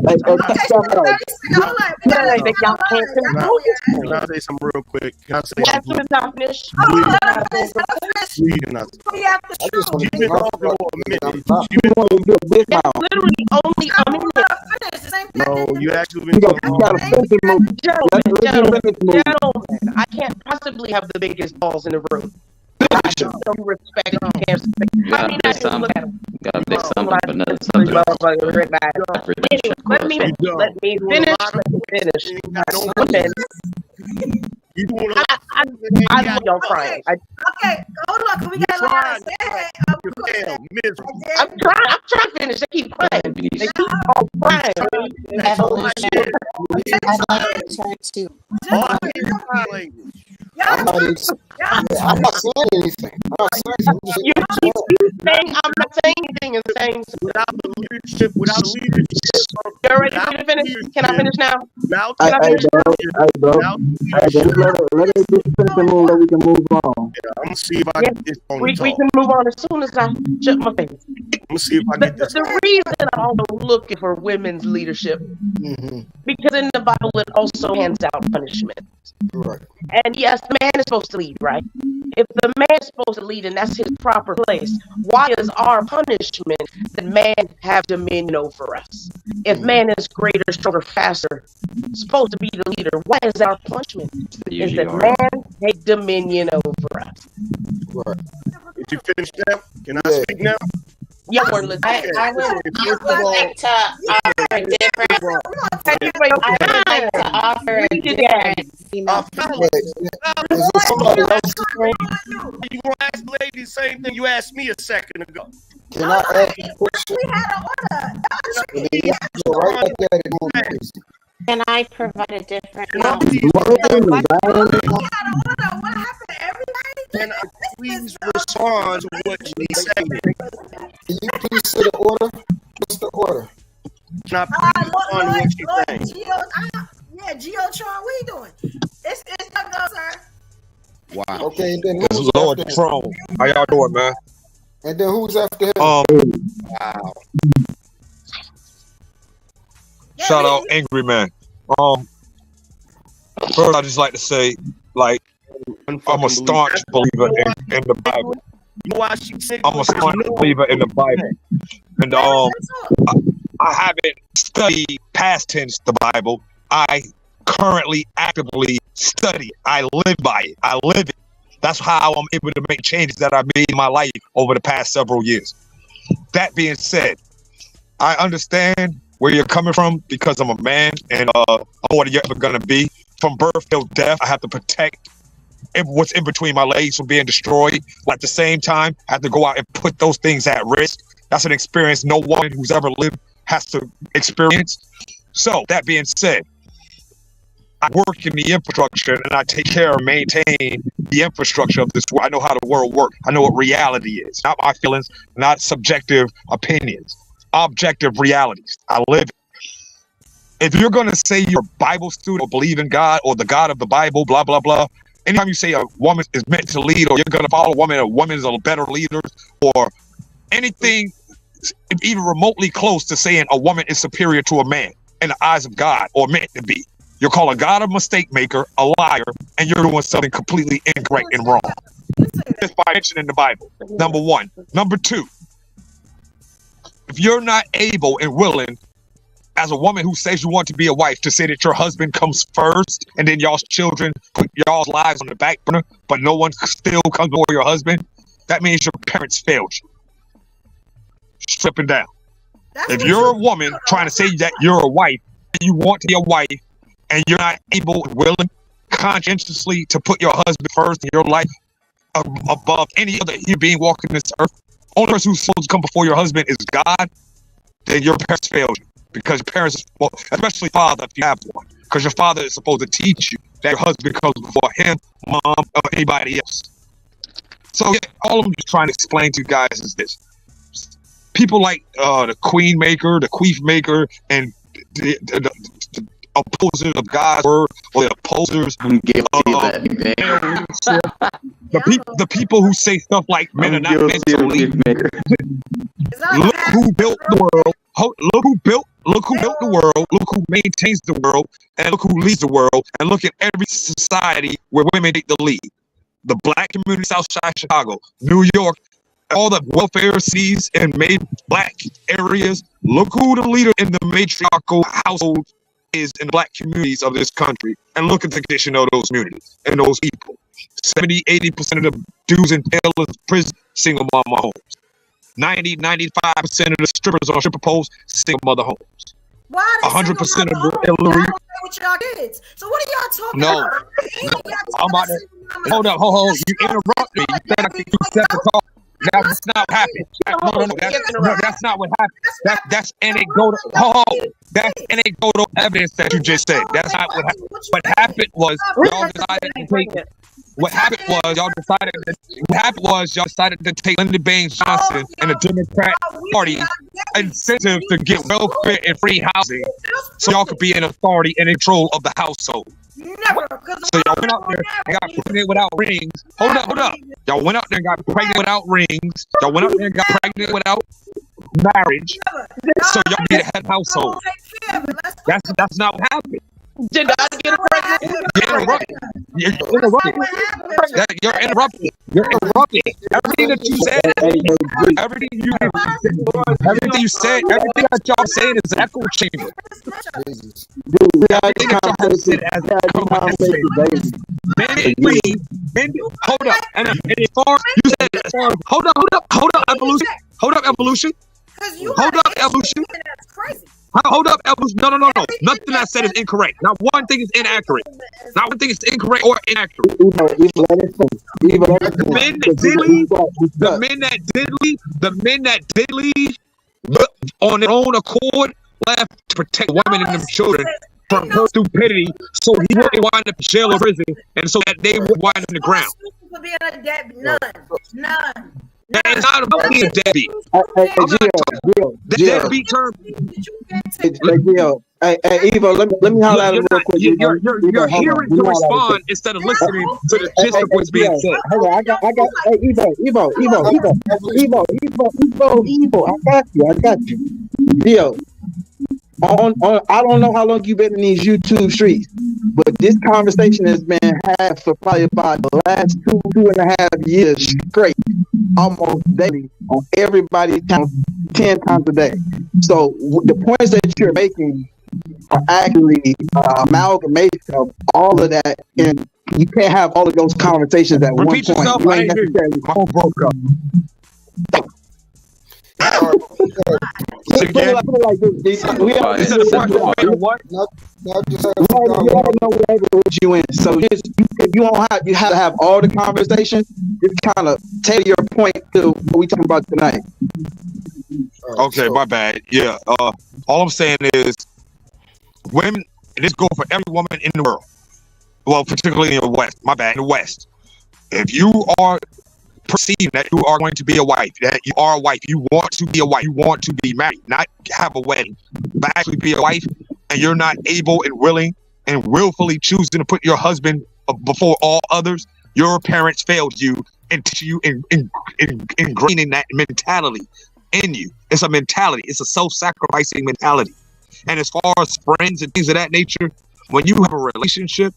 I think y'all can't control it. Can I say something real quick? Can I say As something? soon as I finish. Please, can I say- You've been talking for a minute. It's literally only a minute. No, you actually been talking. Gentlemen, I can't possibly have the biggest balls in the room. I have some respect. You can't respect. I mean, I didn't look at him. Gotta make something, but not something else. Let me finish. Listen. I know y'all crying. Okay, hold on. We got a lot to say. I'm trying to finish. They keep crying. They keep all crying. I'm not saying anything. You keep saying I'm not saying anything and saying without leadership. You're ready for me to finish? Can I finish now? Hey, bro. Let it just finish the move that we can move on. I'm gonna see if I get this on We can move on as soon as I shut my face. I'm gonna see if I get this. The reason I'm looking for women's leadership, because in the Bible it also hands out punishment. Right. And yes, the man is supposed to lead, right? If the man is supposed to lead and that's his proper place, why is our punishment that man have dominion over us? If man is greater, stronger, faster, supposed to be the leader, why is our punishment? Is that man take dominion over us? Right. Did you finish now? Can I speak now? Yeah, I would like to offer a different. You gonna ask the lady the same thing you asked me a second ago. Can I ask you a question? Can I provide a different Can I please respond to what she's saying? Can you please say the order? What's the order? Can I please respond to what she's saying? Yeah, Geotron, what you doing? It's not go, sir. Wow. Okay, and then This who's is Lord after him? Tron. How y'all doing, man? And then who's after him? Wow. Shout out Angry Man. First I just like to say, like, I'm a staunch believer in the Bible. You know why she said I'm a staunch believer in the Bible. And I haven't studied past tense the Bible. I currently actively study it. I live by it. I live it. That's how I'm able to make changes that I've made in my life over the past several years. That being said, I understand where you're coming from because I'm a man and I'm what you're ever gonna be. From birth till death, I have to protect what's in between my legs from being destroyed. But at the same time, I have to go out and put those things at risk. That's an experience no one who's ever lived has to experience. So that being said, I work in the infrastructure and I take care and maintain the infrastructure of this world. I know how the world works. I know what reality is. Not my feelings, not subjective opinions. Objective realities. I live it. If you're going to say you're a Bible student or believe in God or the God of the Bible, blah, blah, blah, anytime you say a woman is meant to lead or you're going to follow a woman is a better leader or anything even remotely close to saying a woman is superior to a man in the eyes of God or meant to be, you're calling God a mistake maker, a liar, and you're doing something completely incorrect and wrong. Just by mentioning the Bible, number one. Number two, if you're not able and willing as a woman who says you want to be a wife to say that your husband comes first and then y'all's children put y'all's lives on the back burner, but no one still comes before your husband, that means your parents failed you. Stripping down. If you're a woman trying to say that you're a wife and you want to be a wife and you're not able and willing conscientiously to put your husband first in your life above any other human being walking this earth, only person who's supposed to come before your husband is God, then your parents failed you. Because your parents, well, especially father, if you have one, because your father is supposed to teach you that your husband comes before him, mom, or anybody else. So yeah, all I'm just trying to explain to you guys is this. People like the queen maker, the queef maker, and the opposers of God's word, or the opposers of the people who say stuff like men are not meant to lead. Look who built the world. Look who built the world. Look who maintains the world, and look who leads the world. And look at every society where women take the lead. The black community, Southside Chicago, New York, all the welfare cities and made black areas. Look who the leader in the matriarchal household is in the black communities of this country, and look at the condition of those communities and those people. 70-80% of the dudes in jail, prison, single mama homes. 90-95% of the strippers on stripper poles, single mother homes. 100% of the Hillary. With y'all kids. So what are y'all talking No, about? I'm about to hold up, hold. You interrupt me. You said I could do separate talk. That's not what happened. No, that's not what happened. That's anecdotal. That's anecdotal evidence that you just said. That's not what happened. What happened was y'all decided to take it. What happened was y'all decided to take Lyndon Baines Johnson and the Democrat Party incentive to get welfare and free housing, so y'all could be in authority and control of the household. Never. So y'all went out there and got pregnant without rings. Hold up. Y'all went out there and got pregnant without rings. Y'all went out there and got pregnant without marriage. So y'all be the head household. That's not what happened. Did I get pregnant? You're interrupting. You're interrupting. Everything that you said, everything you said, everything that y'all saying is an echo chamber. Everything that y'all have said as an echo chamber. Hold up. And as far you said, hold up, evolution. Hold up, evolution. That's crazy. Hold up, evolution. No. Nothing I said is incorrect. Not one thing is inaccurate. Not one thing is incorrect or inaccurate. The men that did leave on their own accord left to protect women and them children. from her stupidity, so he wouldn't wind up in jail or prison, and so that they would wind up in the ground. For being a deadbeat. None. It's not about being a deadbeat. Deadbeat term. Hey, Evo, let me holler at him real quick. You're hearing to respond instead of listening to the gist of what's being said. Hold on, I got. Hey, Evo, I got you. Yo, I don't know how long you've been in these YouTube streets, but this conversation has been had for probably about the last 2.5 years straight, almost daily, on everybody's channel 10 times a day. So the points that you're making are actually amalgamation of all of that, and you can't have all of those conversations at one point. Yourself, I didn't hear you. My phone broke up. So if you have to have all the conversation, just kind of tailor your point to what we talking about tonight. Okay, my bad. Yeah. All I'm saying is, women, and this goes for every woman in the world. Well, particularly in the West. My bad, in the West. If you are perceiving that you are going to be a wife, that you are a wife, you want to be a wife, you want to be married, not have a wedding, but actually be a wife, and you're not able and willing and willfully choosing to put your husband before all others, your parents failed you and teach you ingraining that mentality in you. It's a mentality. It's a self-sacrificing mentality. And as far as friends and things of that nature, when you have a relationship,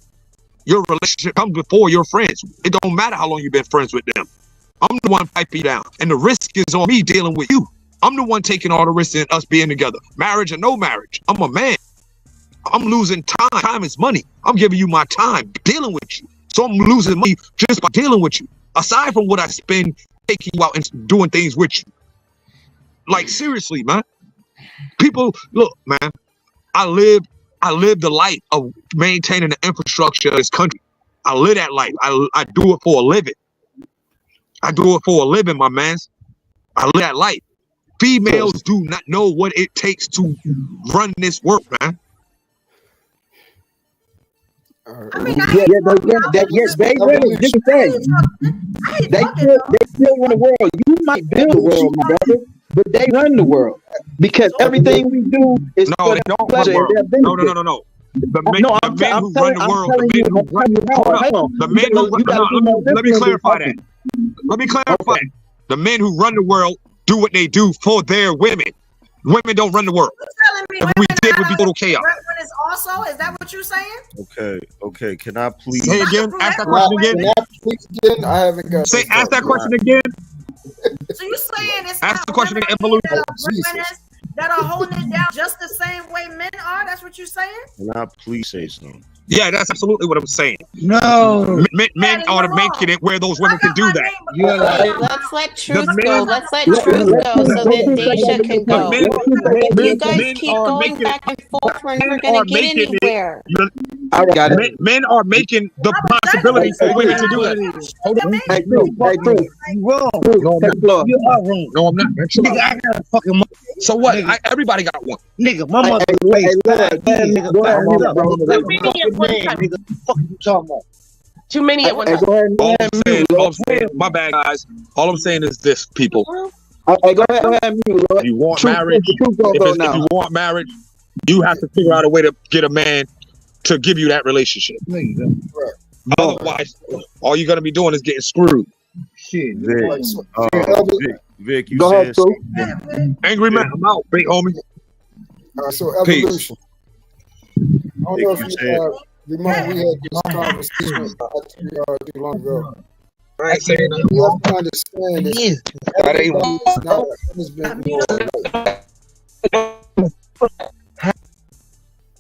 your relationship comes before your friends. It don't matter how long you've been friends with them. I'm the one piping you down. And the risk is on me dealing with you. I'm the one taking all the risks in us being together. Marriage or no marriage. I'm a man. I'm losing time. Time is money. I'm giving you my time dealing with you. So I'm losing money just by dealing with you. Aside from what I spend taking you out and doing things with you. Like, seriously, man. People, look, man. I live the life of maintaining the infrastructure of this country. I live that life. I do it for a living. I do it for a living, my man. I live that life. Females do not know what it takes to run this work, man. They still run the world. You might build the world, my brother, but they run the world because everything we do is for their pleasure. No. The men who run the world. Let me clarify that. The men who run the world do what they do for their women. Women don't run the world. If we did, it would be total chaos. Is that what you're saying? Okay. Can I please say again? Ask that question again. I haven't got. Ask that question again. So you're saying it's ask the question again. Evolution. That are holding it down just the same way men are. That's what you're saying. Can I please say something? Yeah, that's absolutely what I'm saying. No, men are making it where those women can do that. Let's let truth go. Let's let truth go so that Deja can go. You guys keep going back and forth. We're never going to get anywhere. Men are making the possibility for women to do that. Hold on. You wrong. You are wrong. No, I'm not. Nigga, I got a fucking money. So what? Everybody got one. Nigga, my mother Too many at one time. All I'm saying, my bad, guys. All I'm saying is this, people. Hey, go ahead. You want marriage? If you want marriage, you have to figure out a way to get a man to give you that relationship. Otherwise, all you're gonna be doing is getting screwed. Shit, Vic, you go said ahead, angry man. I'm out, big homie. So evolution. I don't know if you remember we had this conversation too long ago. I saying you have to understand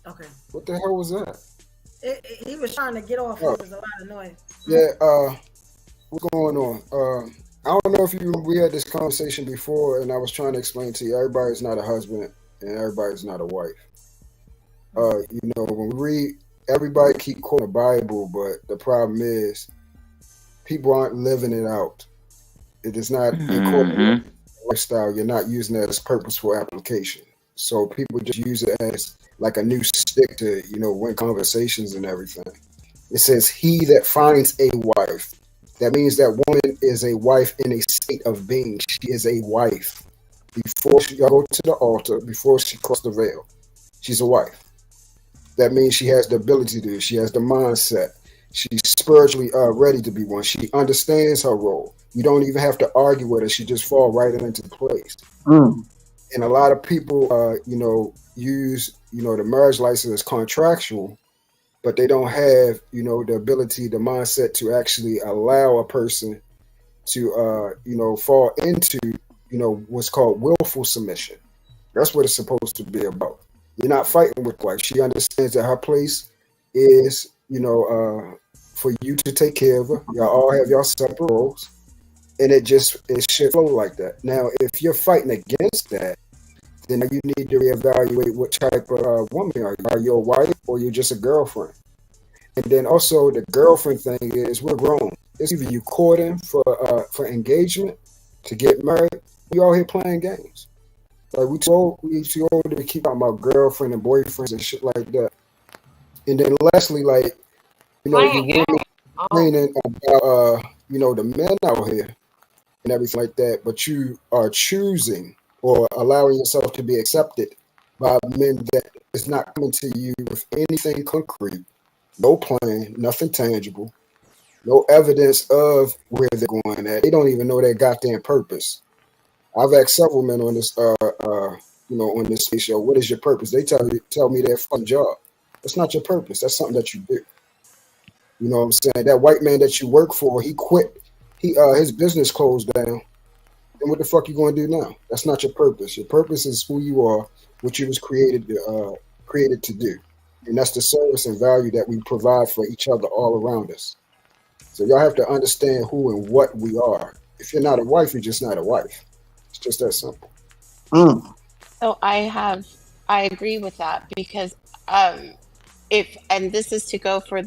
Okay. What the hell was that? He was trying to get off. It was a lot of noise. Yeah. What's going on? I don't know if we had this conversation before, and I was trying to explain to you, everybody's not a husband and everybody's not a wife. When we read, everybody keep quoting the Bible, but the problem is people aren't living it out. It is not incorporated lifestyle. You're not using it as purposeful application. So people just use it as like a new step stick to, win conversations and everything. It says, he that finds a wife. That means that woman is a wife in a state of being. She is a wife. Before she go to the altar, before she crosses the veil, she's a wife. That means she has the ability to, she has the mindset. She's spiritually ready to be one. She understands her role. You don't even have to argue with her. She just fall right into place. And a lot of people, use, the marriage license as contractual, but they don't have, the ability, the mindset to actually allow a person to, fall into, what's called willful submission. That's what it's supposed to be about. You're not fighting with wife. She understands that her place is, for you to take care of her. Y'all all have y'all separate roles, and it should flow like that. Now, if you're fighting against that, then you need to reevaluate what type of woman are you. Are you a wife or you're just a girlfriend? And then also the girlfriend thing is, we're grown. It's either you courting for engagement to get married, you all here playing games. Like we too old to keep talking about girlfriend and boyfriends and shit like that. And then lastly, like, you women complaining about the men out here and everything like that, but you are choosing or allowing yourself to be accepted by men that is not coming to you with anything concrete, no plan, nothing tangible, no evidence of where they're going at. They don't even know their goddamn purpose. I've asked several men on this, on this show, what is your purpose? They tell me their fun job. That's not your purpose. That's something that you do. You know what I'm saying? That white man that you work for, he quit. His business closed down. And what the fuck you going to do now? That's not your purpose. Your purpose is who you are, what you was created to do. And that's the service and value that we provide for each other all around us. So y'all have to understand who and what we are. If you're not a wife, you're just not a wife. It's just that simple. So I agree with that, because and this is to go for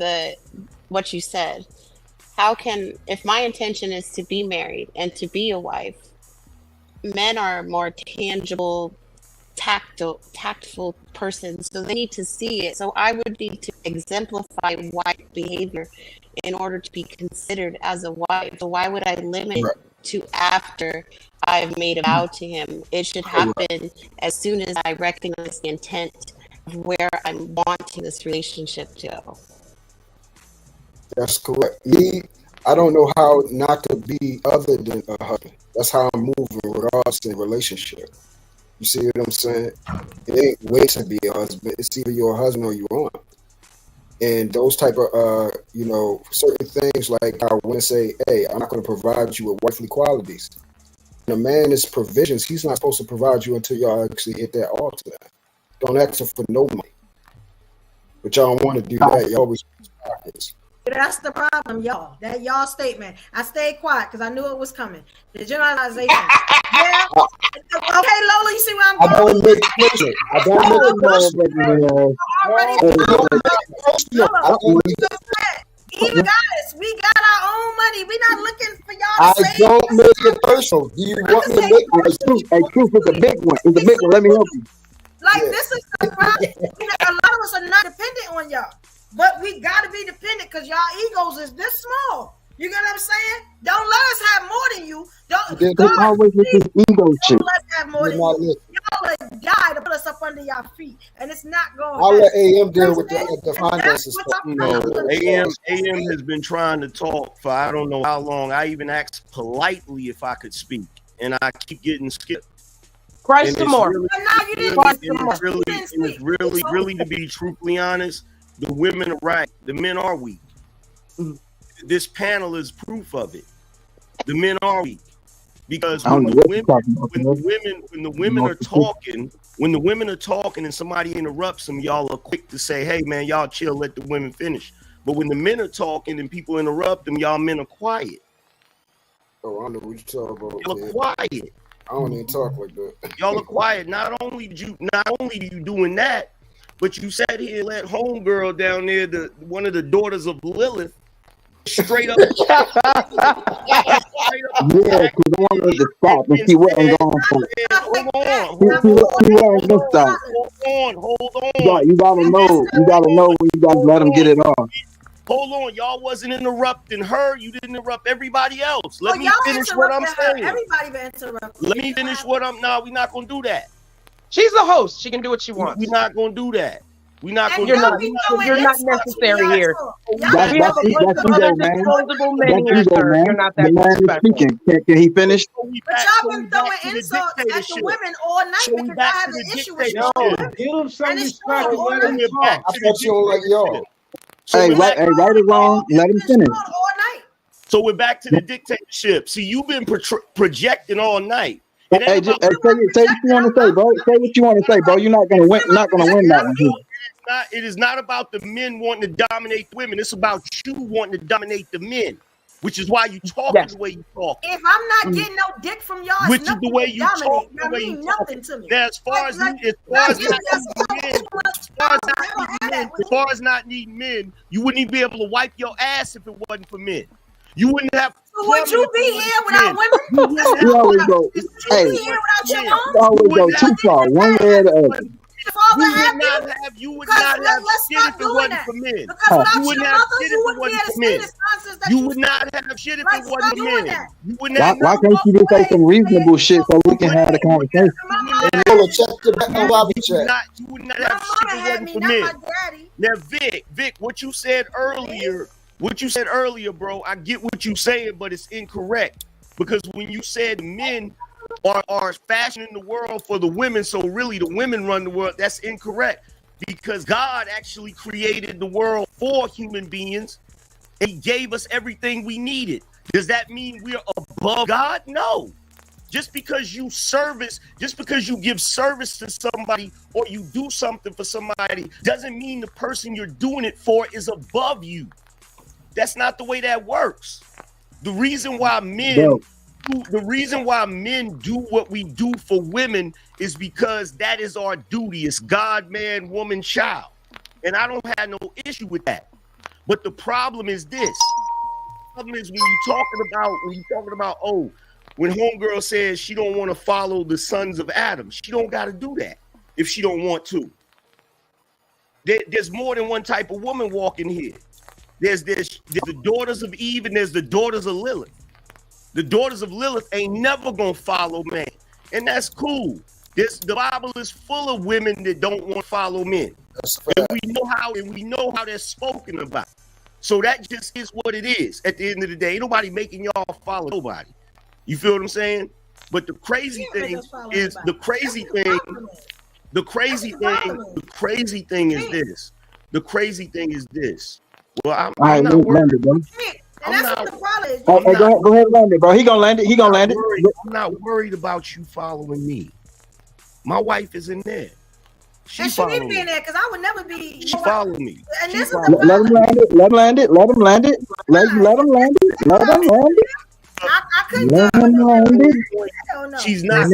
what you said. If my intention is to be married and to be a wife, men are more tangible, tactful persons, so they need to see it. So I would need to exemplify wife behavior in order to be considered as a wife. So why would I limit it to after I've made a vow to him? It should happen as soon as I recognize the intent of where I'm wanting this relationship to go. That's correct. I don't know how not to be other than a husband. That's how I'm moving regardless of the relationship. You see what I'm saying? It ain't wait to be a husband. It's either you're a husband or you aren't. And those type of, certain things, like I want to say, hey, I'm not going to provide you with wifely qualities. When a man is provisions, he's not supposed to provide you until y'all actually hit that altar. Don't ask him for no money. But y'all don't want to do that. Y'all always pockets. That's the problem, y'all. That y'all statement. I stayed quiet because I knew it was coming. The generalization. Yeah. Okay, Lola, you see where I'm going? I don't make pleasure. I don't Even guys, we got our own money. We're not looking for y'all to I don't make it personal. Do you want me to make it? Hey, truth is a big one. It's a big one. Let me help you. Like, this is the problem. A lot of us are not dependent on y'all. But we got to be dependent because y'all egos is this small. You get what I'm saying? Don't let us have more than you. Don't always with this ego shit. Don't let us have more than you. Y'all would die to put us up under y'all feet. And it's not going to I'll let AM deal with the finances. AM has been trying to talk for I don't know how long. I even asked politely if I could speak. And I keep getting skipped. Christ some more. Really, to be truthfully honest, the women are right. The men are weak. This panel is proof of it. The men are weak because when the women are talking and somebody interrupts them, y'all are quick to say, "Hey, man, y'all chill, let the women finish." But when the men are talking and people interrupt them, y'all men are quiet. Oh, I know what you're talking about. Y'all are quiet. I don't even talk like that. Y'all are quiet. Not only you doing that, but you sat here and let homegirl down there, one of the daughters of Lilith, straight up. Yeah, because I wanted to stop and see what I'm going for. She wasn't gonna stop. Hold on. You gotta know when you gotta let them get it off. Hold on, y'all wasn't interrupting her. You didn't interrupt everybody else. Let me y'all finish what I'm interrupted her. saying. Everybody been interrupted. Let me finish what I'm. No, we're not gonna do that. She's the host. She can do what she wants. We're not gonna do that. We're not gonna. You're not necessary here. We have a bunch of other disposable men here, sir. You're not that disrespectful. Can he finish? But y'all been throwing insults at the women all night because I have an issue with y'all. Give him some respect and all let him night. talk. I thought you don't like y'all. Hey, right or wrong, let him finish. So we're back to the dictatorship. See, you've been projecting all night. Hey, say what you want to say, bro. Say what you want to say, bro. You're not gonna win. Not gonna win that one. It is not about the men wanting to dominate the women. It's about you wanting to dominate the men, which is why you talk the way you talk. If I'm not getting no dick from y'all, Which is the way you talk, that mean nothing to me. Now, as far as not needing men, you wouldn't even be able to wipe your ass if it wasn't for men. You wouldn't have. So would you be here without women? You always go. Hey, you always go too far, one way or the other. You would not have shit if it wasn't for men. You wouldn't have shit if it wasn't for men. You would not have shit if it wasn't for men. You would not. Why can't you just say some reasonable shit so we can have the conversation? You would not have shit if it wasn't for men. Now, Vic, what you said earlier, bro, I get what you're saying, but it's incorrect. Because when you said men are fashioning the world for the women, so really the women run the world, that's incorrect. Because God actually created the world for human beings, and he gave us everything we needed. Does that mean we're above God? No. Just because you give service to somebody or you do something for somebody doesn't mean the person you're doing it for is above you. That's not the way that works. The reason why men do what we do for women is because that is our duty. It's God, man, woman, child. And I don't have no issue with that. But the problem is this. The problem is when you're talking about, when homegirl says she don't want to follow the sons of Adam, she don't got to do that if she don't want to. There's more than one type of woman walking here. There's the daughters of Eve and there's the daughters of Lilith. The daughters of Lilith ain't never gonna follow man, and that's cool. The Bible is full of women that don't want to follow men, and we know how they're spoken about. So that just is what it is. At the end of the day, ain't nobody making y'all follow nobody. You feel what I'm saying? But the crazy thing is this. The crazy thing is this. Well, I'm not worried. Go ahead and land it, bro. He gonna land it. I'm not worried about you following me. My wife is in there. She need to be in there because I would never be. She follow me. And this is let him land it. Let him land it. Let him land it. Let him land it. Let him land it. I couldn't let him land it. She's not.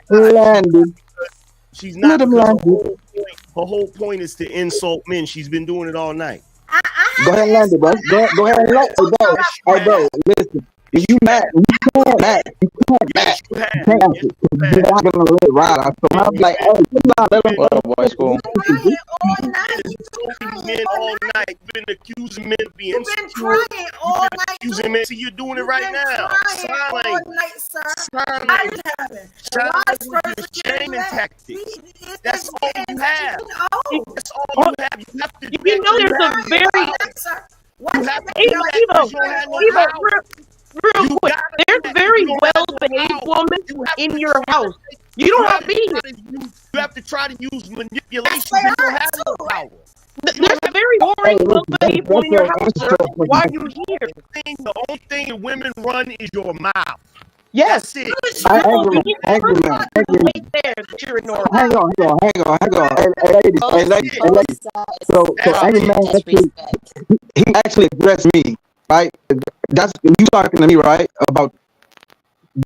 Landed. She's not. Her whole point is to insult men. She's been doing it all night. Go ahead and land it, bro. Go ahead and land it, bro. Hey, bro, listen. If you mad, you can't act. You can't act. You're not gonna let it ride. So I'm like, hey, let him. What up, boys? Cool. Men all night. You've been accusing men of being insecure. Accusing men. See, you're doing it right now. Shaming tactic. That's all you have. That's all you have. You have to. You know, there's a very. Real quick, there's a very well-behaved woman in your house. You don't have to be here. You have to try to use manipulation. You don't have no power. There's a very boring, well-behaved woman in your house, sir. Why are you here? The only thing that women run is your mouth. Yes. That's it. Angry man. Hang on. Hey, ladies. So angry man, he actually addressed me, right? That's you talking to me, right? About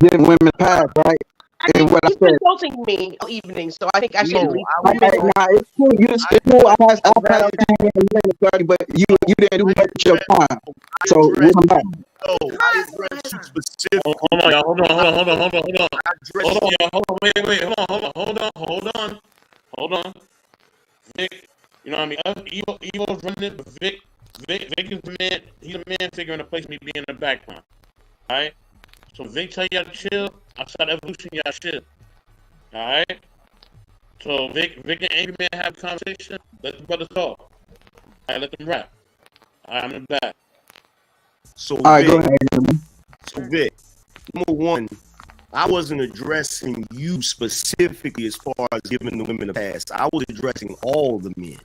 getting women past, right? I think he's consulting me all evening, so I think I should leave. It's cool. It's cool. I passed you in a minute, 30, but you didn't do much with your time. So we'll come back. I addressed you specifically. Hold on, y'all. Hold on. Wait. Hold on. Vic, you know what I mean? Evo's running it, but Vic is the man. He's the man figure in the place me being in the background. Alright? So Vic tell y'all to chill. Outside evolution, y'all chill. Alright? So Vic and Angry Man have a conversation. Let the brothers talk. Alright, let them rap. Alright, I'm in the back. So all right, Vic, go ahead. So Vic, number one, I wasn't addressing you specifically as far as giving the women a pass. I was addressing all the men.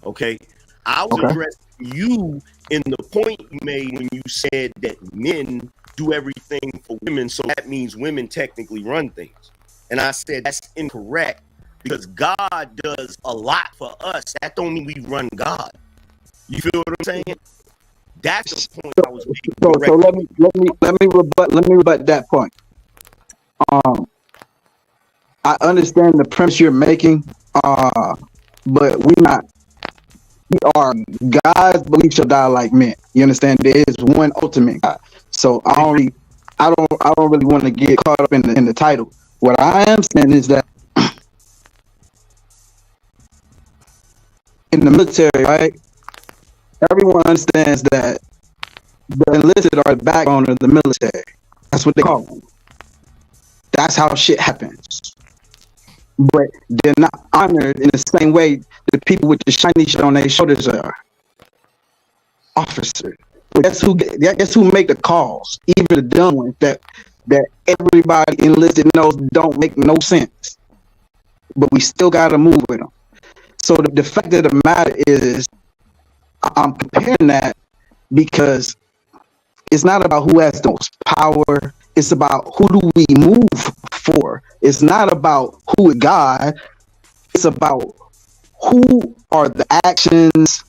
Okay? I was addressing you in the point you made when you said that men do everything for women, so that means women technically run things. And I said that's incorrect because God does a lot for us. That don't mean we run God. You feel what I'm saying? That's the point I was making. So let me rebut that point. I understand the premise you're making, but we are gods, but we shall die like men. You understand? There is one ultimate God. So I don't really want to get caught up in the title. What I am saying is that in the military, right? Everyone understands that the enlisted are the backbone of the military. That's what they call them. That's how shit happens. But they're not honored in the same way the people with the shiny shit on their shoulders are. Officers. Guess who make the calls? Even the dumb ones that everybody enlisted knows don't make no sense. But we still gotta move with them. So the fact of the matter is, I'm comparing that because it's not about who has the most power. It's about who do we move for. It's not about who is God. It's about who are the actions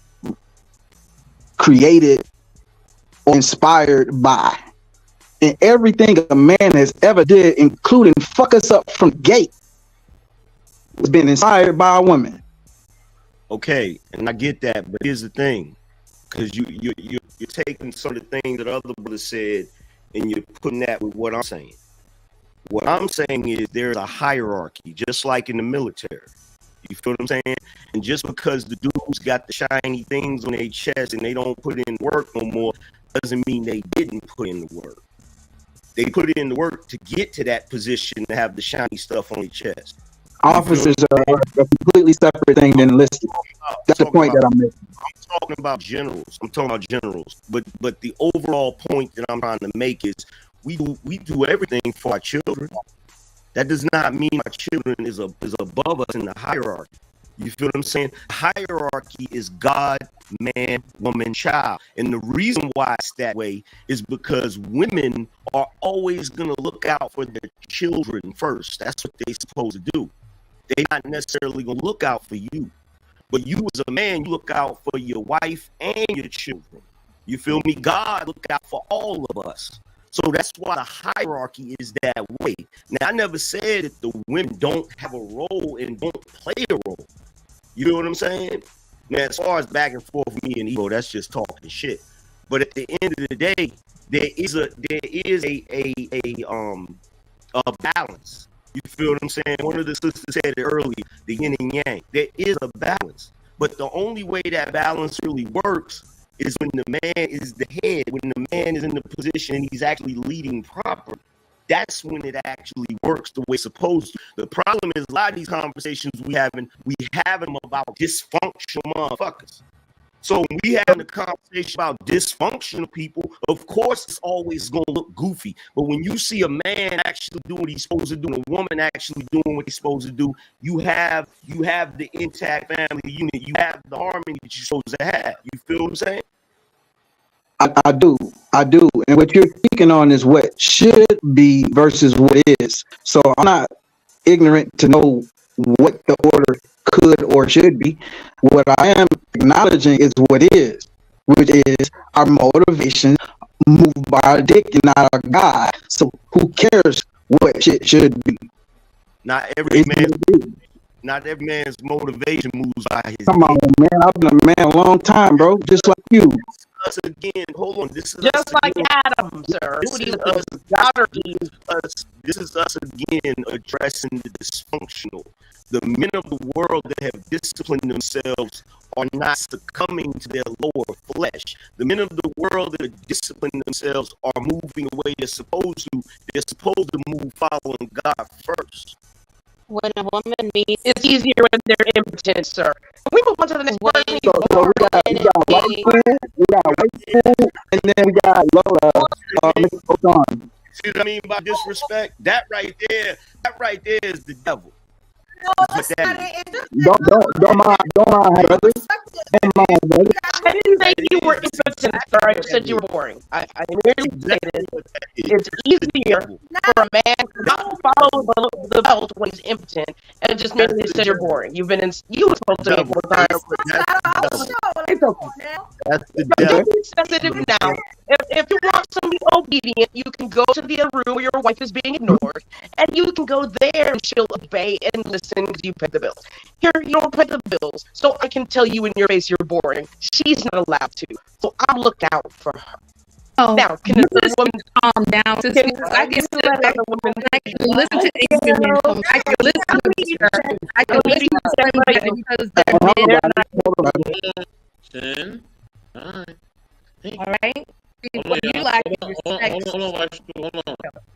created or inspired by. And everything a man has ever did, including fuck us up from the gate, has been inspired by a woman. Okay, and I get that, but here's the thing, because you're taking some of the things that other brothers said, and you're putting that with what I'm saying. What I'm saying is there's a hierarchy, just like in the military. You feel what I'm saying? And just because the dudes got the shiny things on their chest and they don't put in work no more, doesn't mean they didn't put in the work. They put in the work to get to that position to have the shiny stuff on their chest. Officers are a completely separate thing than enlisted. That's the point that I'm making. I'm talking about generals. But the overall point that I'm trying to make is we do everything for our children. That does not mean our children is above us in the hierarchy. You feel what I'm saying? Hierarchy is God, man, woman, child. And the reason why it's that way is because women are always going to look out for their children first. That's what they're supposed to do. They're not necessarily going to look out for you. But you as a man, you look out for your wife and your children. You feel me? God look out for all of us. So that's why the hierarchy is that way. Now, I never said that the women don't have a role and don't play a role. You know what I'm saying? Now, as far as back and forth with me and Evo, that's just talking shit. But at the end of the day, there is a balance. You feel what I'm saying? One of the sisters said it earlier, the yin and yang. There is a balance. But the only way that balance really works is when the man is the head, when the man is in the position and he's actually leading properly. That's when it actually works the way it's supposed to. The problem is a lot of these conversations we have them about dysfunctional motherfuckers. So when we having a conversation about dysfunctional people, of course it's always going to look goofy. But when you see a man actually doing what he's supposed to do, and a woman actually doing what he's supposed to do, you have the intact family unit. You have the harmony that you're supposed to have. You feel what I'm saying? I do. And what you're speaking on is what should be versus what is. So I'm not ignorant to know what the order could or should be. What I am acknowledging is what is, which is our motivation moved by our dick and not our God. So who cares what shit should be? Not every man's motivation moves by his. Come on, man. I've been a man a long time, bro. Just like you. Us again. Hold on. This is Just us like again. Adam, sir. This What do is you us. daughter This is us again addressing the dysfunctional. The men of the world that have disciplined themselves are not succumbing to their lower flesh. The men of the world that have disciplined themselves are moving the way they're supposed to. They're supposed to move following God first. When a woman meets, it's easier when they're impotent, sir. We move on to the next person. So we got white school, and then we got Lola. Hold on. See what I mean by disrespect? That right there is the devil. No, that's not it. Don't mind, brother. Don't mind, brother. I didn't say you were impotent, sir. I just said you were boring. I merely stated it's easier for a man to not follow the belt when he's impotent and just merely said you're boring. You were supposed to be 4 times. It's okay. That's the Don't devil. be sensitive now. If you want somebody obedient, you can go to the room where your wife is being ignored, and you can go there and she'll obey and listen because you pay the bills. Here, you don't pay the bills, so I can tell you in your face you're boring. She's not allowed to, so I'll look out for her. Oh, now, can a woman calm down? I can sit back. I can listen to angry men. I can listen to you. I can listen to somebody because they're Ten. All right. Hey. All right. Hold You on, like hold on.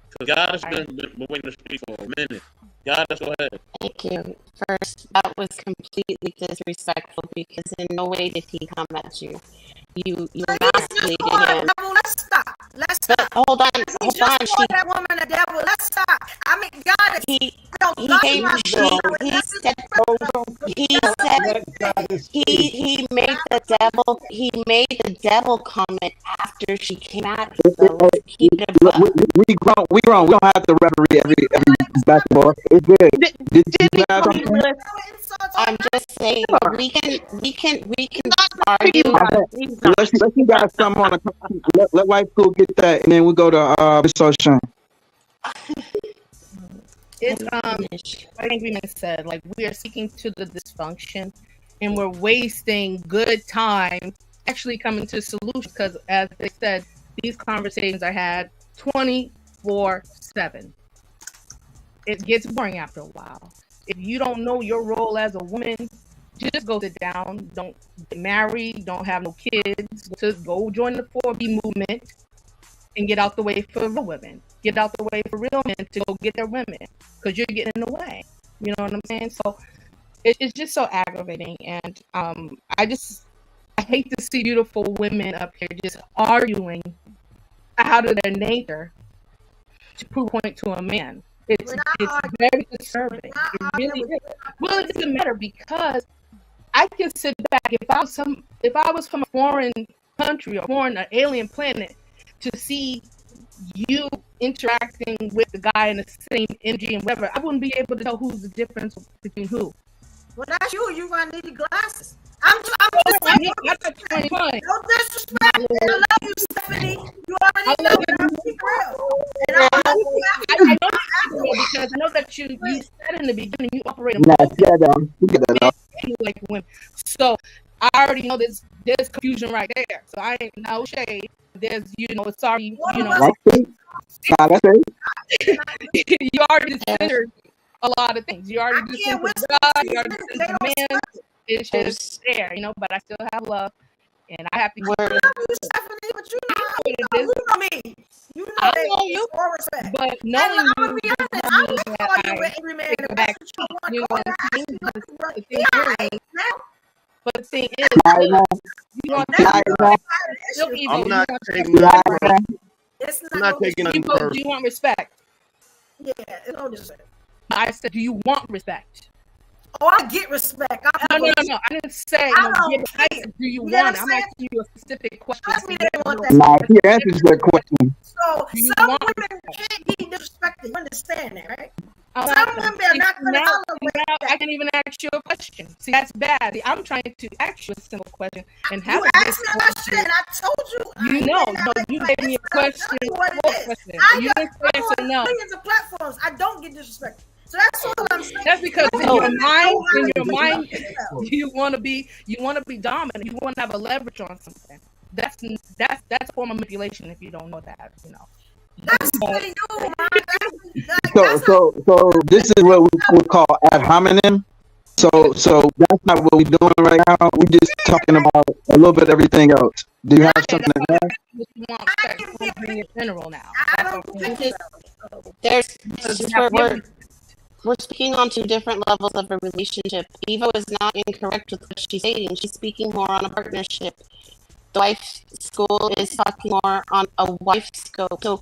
Because God has been waiting to speak for a minute. God, go ahead. Thank you. First, that was completely disrespectful because in no way did he come at you. You emasculated him. Let's stop. Hold on. That woman a devil. Let's stop. I mean, God is. He made the devil comment after she came at him. We grown. We don't have to referee every basketball. It's good. I'm just saying we can argue. Unless you got something on let white school get that, and then we go to social. It's I think we said, like, we are seeking to the dysfunction and we're wasting good time actually coming to solutions because, as they said, these conversations are had 24/7. It gets boring after a while. If you don't know your role as a woman, just go sit down. Don't get married. Don't have no kids. Just go join the 4B movement and get out the way for real women. Get out the way for real men to go get their women because you're getting in the way. You know what I'm saying? So it's just so aggravating. And I hate to see beautiful women up here just arguing out of their nature to prove a point to a man. It's very disturbing. It really is. Well, it doesn't matter because I can sit back if I was from a foreign country or foreign alien planet to see you interacting with the guy in the same energy and whatever, I wouldn't be able to tell who's the difference between who. Well, that's you. You're gonna need the glasses. I'm just saying. No disrespect. I love you, Stephanie. You already know that I'm real. And I know because I know that you said in the beginning you operate like women. So I already know there's confusion right there. So I ain't no shade. There's sorry, you already considered a lot of things. You already considered God, you already considered man. It's just there, but I still have love. And I have to I love you, Stephanie, but you know me. You know I that know you, more respect. but knowing I'm gonna be honest, I'm gonna call you an angry man. If that's what you want to call me. But the thing is, I'm not taking nothing personal. Do you want respect? Yeah, no disrespect. I said, do you want respect? Oh, I get respect. No. I didn't say do you want it? I'm asking you a specific question. He answers that question. So some women can't be disrespected. You understand that, right? Some women are not going to tolerate that. I can even ask you a question. See, that's bad. See, I'm trying to ask you a simple question and have you asked me a question, and I told you. You gave me a question. What it is. You didn't answer no. Millions of platforms. I don't get disrespected. So that's all I'm saying. That's because in your mind, you want to be dominant. You want to have a leverage on something. That's a form of manipulation if you don't know that, you know. So this is what we would call ad hominem. So that's not what we're doing right now. We're just talking about a little bit of everything else. Do you have something to add? In general now. We're speaking on two different levels of a relationship. Eva is not incorrect with what she's saying. She's speaking more on a partnership. The wife school is talking more on a wife scope. So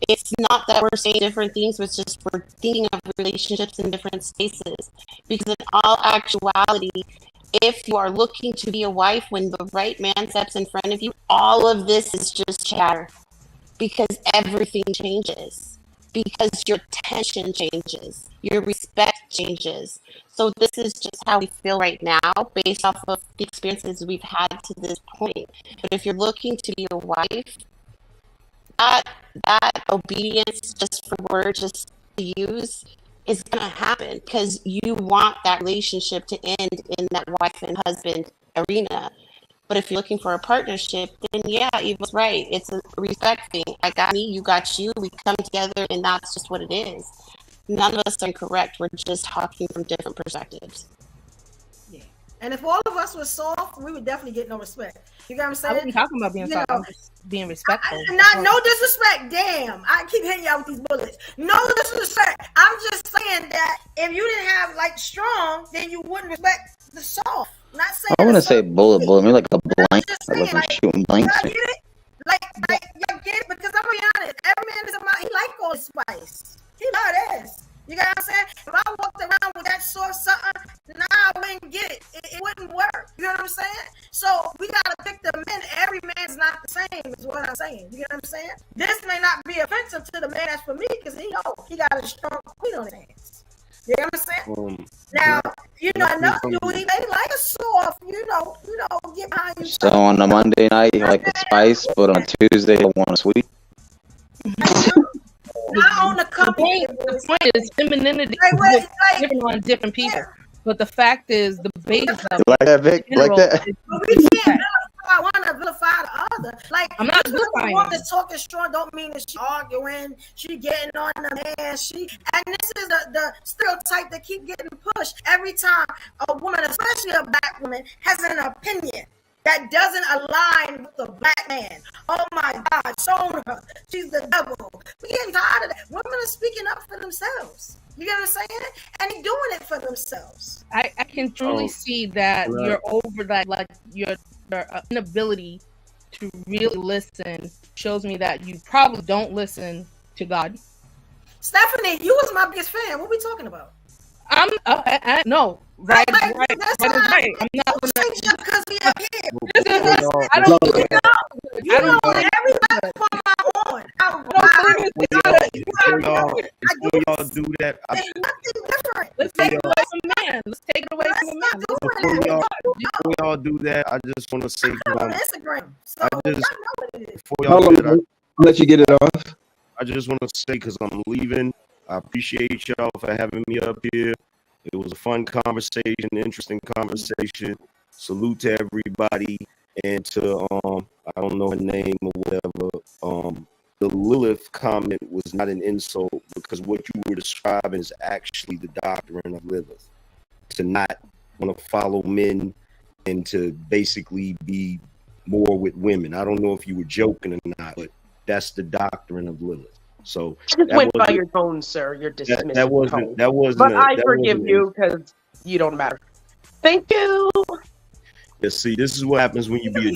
it's not that we're saying different things, but it's just we're thinking of relationships in different spaces. Because in all actuality, if you are looking to be a wife when the right man steps in front of you, all of this is just chatter. Because everything changes. Because your attention changes. Your respect changes. So this is just how we feel right now based off of the experiences we've had to this point. But if you're looking to be a wife, that obedience just for words just to use is going to happen because you want that relationship to end in that wife and husband arena. But if you're looking for a partnership, then yeah, Eva's right. It's a respect thing. I got me, you got you. We come together, and that's just what it is. None of us are incorrect. We're just talking from different perspectives. Yeah. And if all of us were soft, we would definitely get no respect. You get what I'm saying? I wasn't talking about being soft. I'm just being respectful. No disrespect. Damn. I keep hitting y'all with these bullets. No disrespect. I'm just saying that if you didn't have like strong, then you wouldn't respect the soft. Not saying I want to say bullet, maybe like a blank. Like shooting blanks. Y'all get it? Like y'all get it? Because I'm gonna be honest, every man is about, he like all the spice. He love this. You got what I'm saying? If I walked around with that soft something, I wouldn't get it. It wouldn't work. You know what I'm saying? So we gotta pick the men. Every man's not the same, is what I'm saying. You get what I'm saying? This may not be offensive to the man that's for me, because he know he got a strong queen on his hands. You know what I'm saying? Now, you know, another dude, he may like a soft, you know, get behind you. So on a Monday night, you like a spice, but on Tuesday, you want a sweet. Not on the company. The point is femininity is different on different people. But the fact is, the base of you like that, Vic? Like that? But we can't vilify one to vilify the other. Like, I'm not vilifying. vilifying. The woman talking strong don't mean that she arguing, she getting on the man, and this is the stereotype that keep getting pushed every time a woman, especially a black woman, has an opinion that doesn't align with the black man. Oh my God, shown her. She's the devil. We're getting tired of that. Women are speaking up for themselves. You get what I'm saying? And they're doing it for themselves. I can truly see that you're over that, like your inability to really listen shows me that you probably don't listen to God. Stephanie, you was my biggest fan. What are we talking about? No. Right. I'm not gonna because we are here. I don't know. You know every platform I'm on. Before y'all do that, let's take it away from the man. Let's take it away from the man. Before y'all do that, I just want to say, on Instagram. So before y'all do that, I'll let you get it off. I just want to say, because I'm leaving, I appreciate y'all for having me up here. It was a fun conversation, interesting conversation. Salute to everybody, and to I don't know her name or whatever. The Lilith comment was not an insult, because what you were describing is actually the doctrine of Lilith. To not want to follow men and to basically be more with women. I don't know if you were joking or not, but that's the doctrine of Lilith. So I just went by your tone, sir. You're dismissing. That wasn't. But I forgive you because you don't matter. Thank you. Yeah, see, this is what happens when you be a.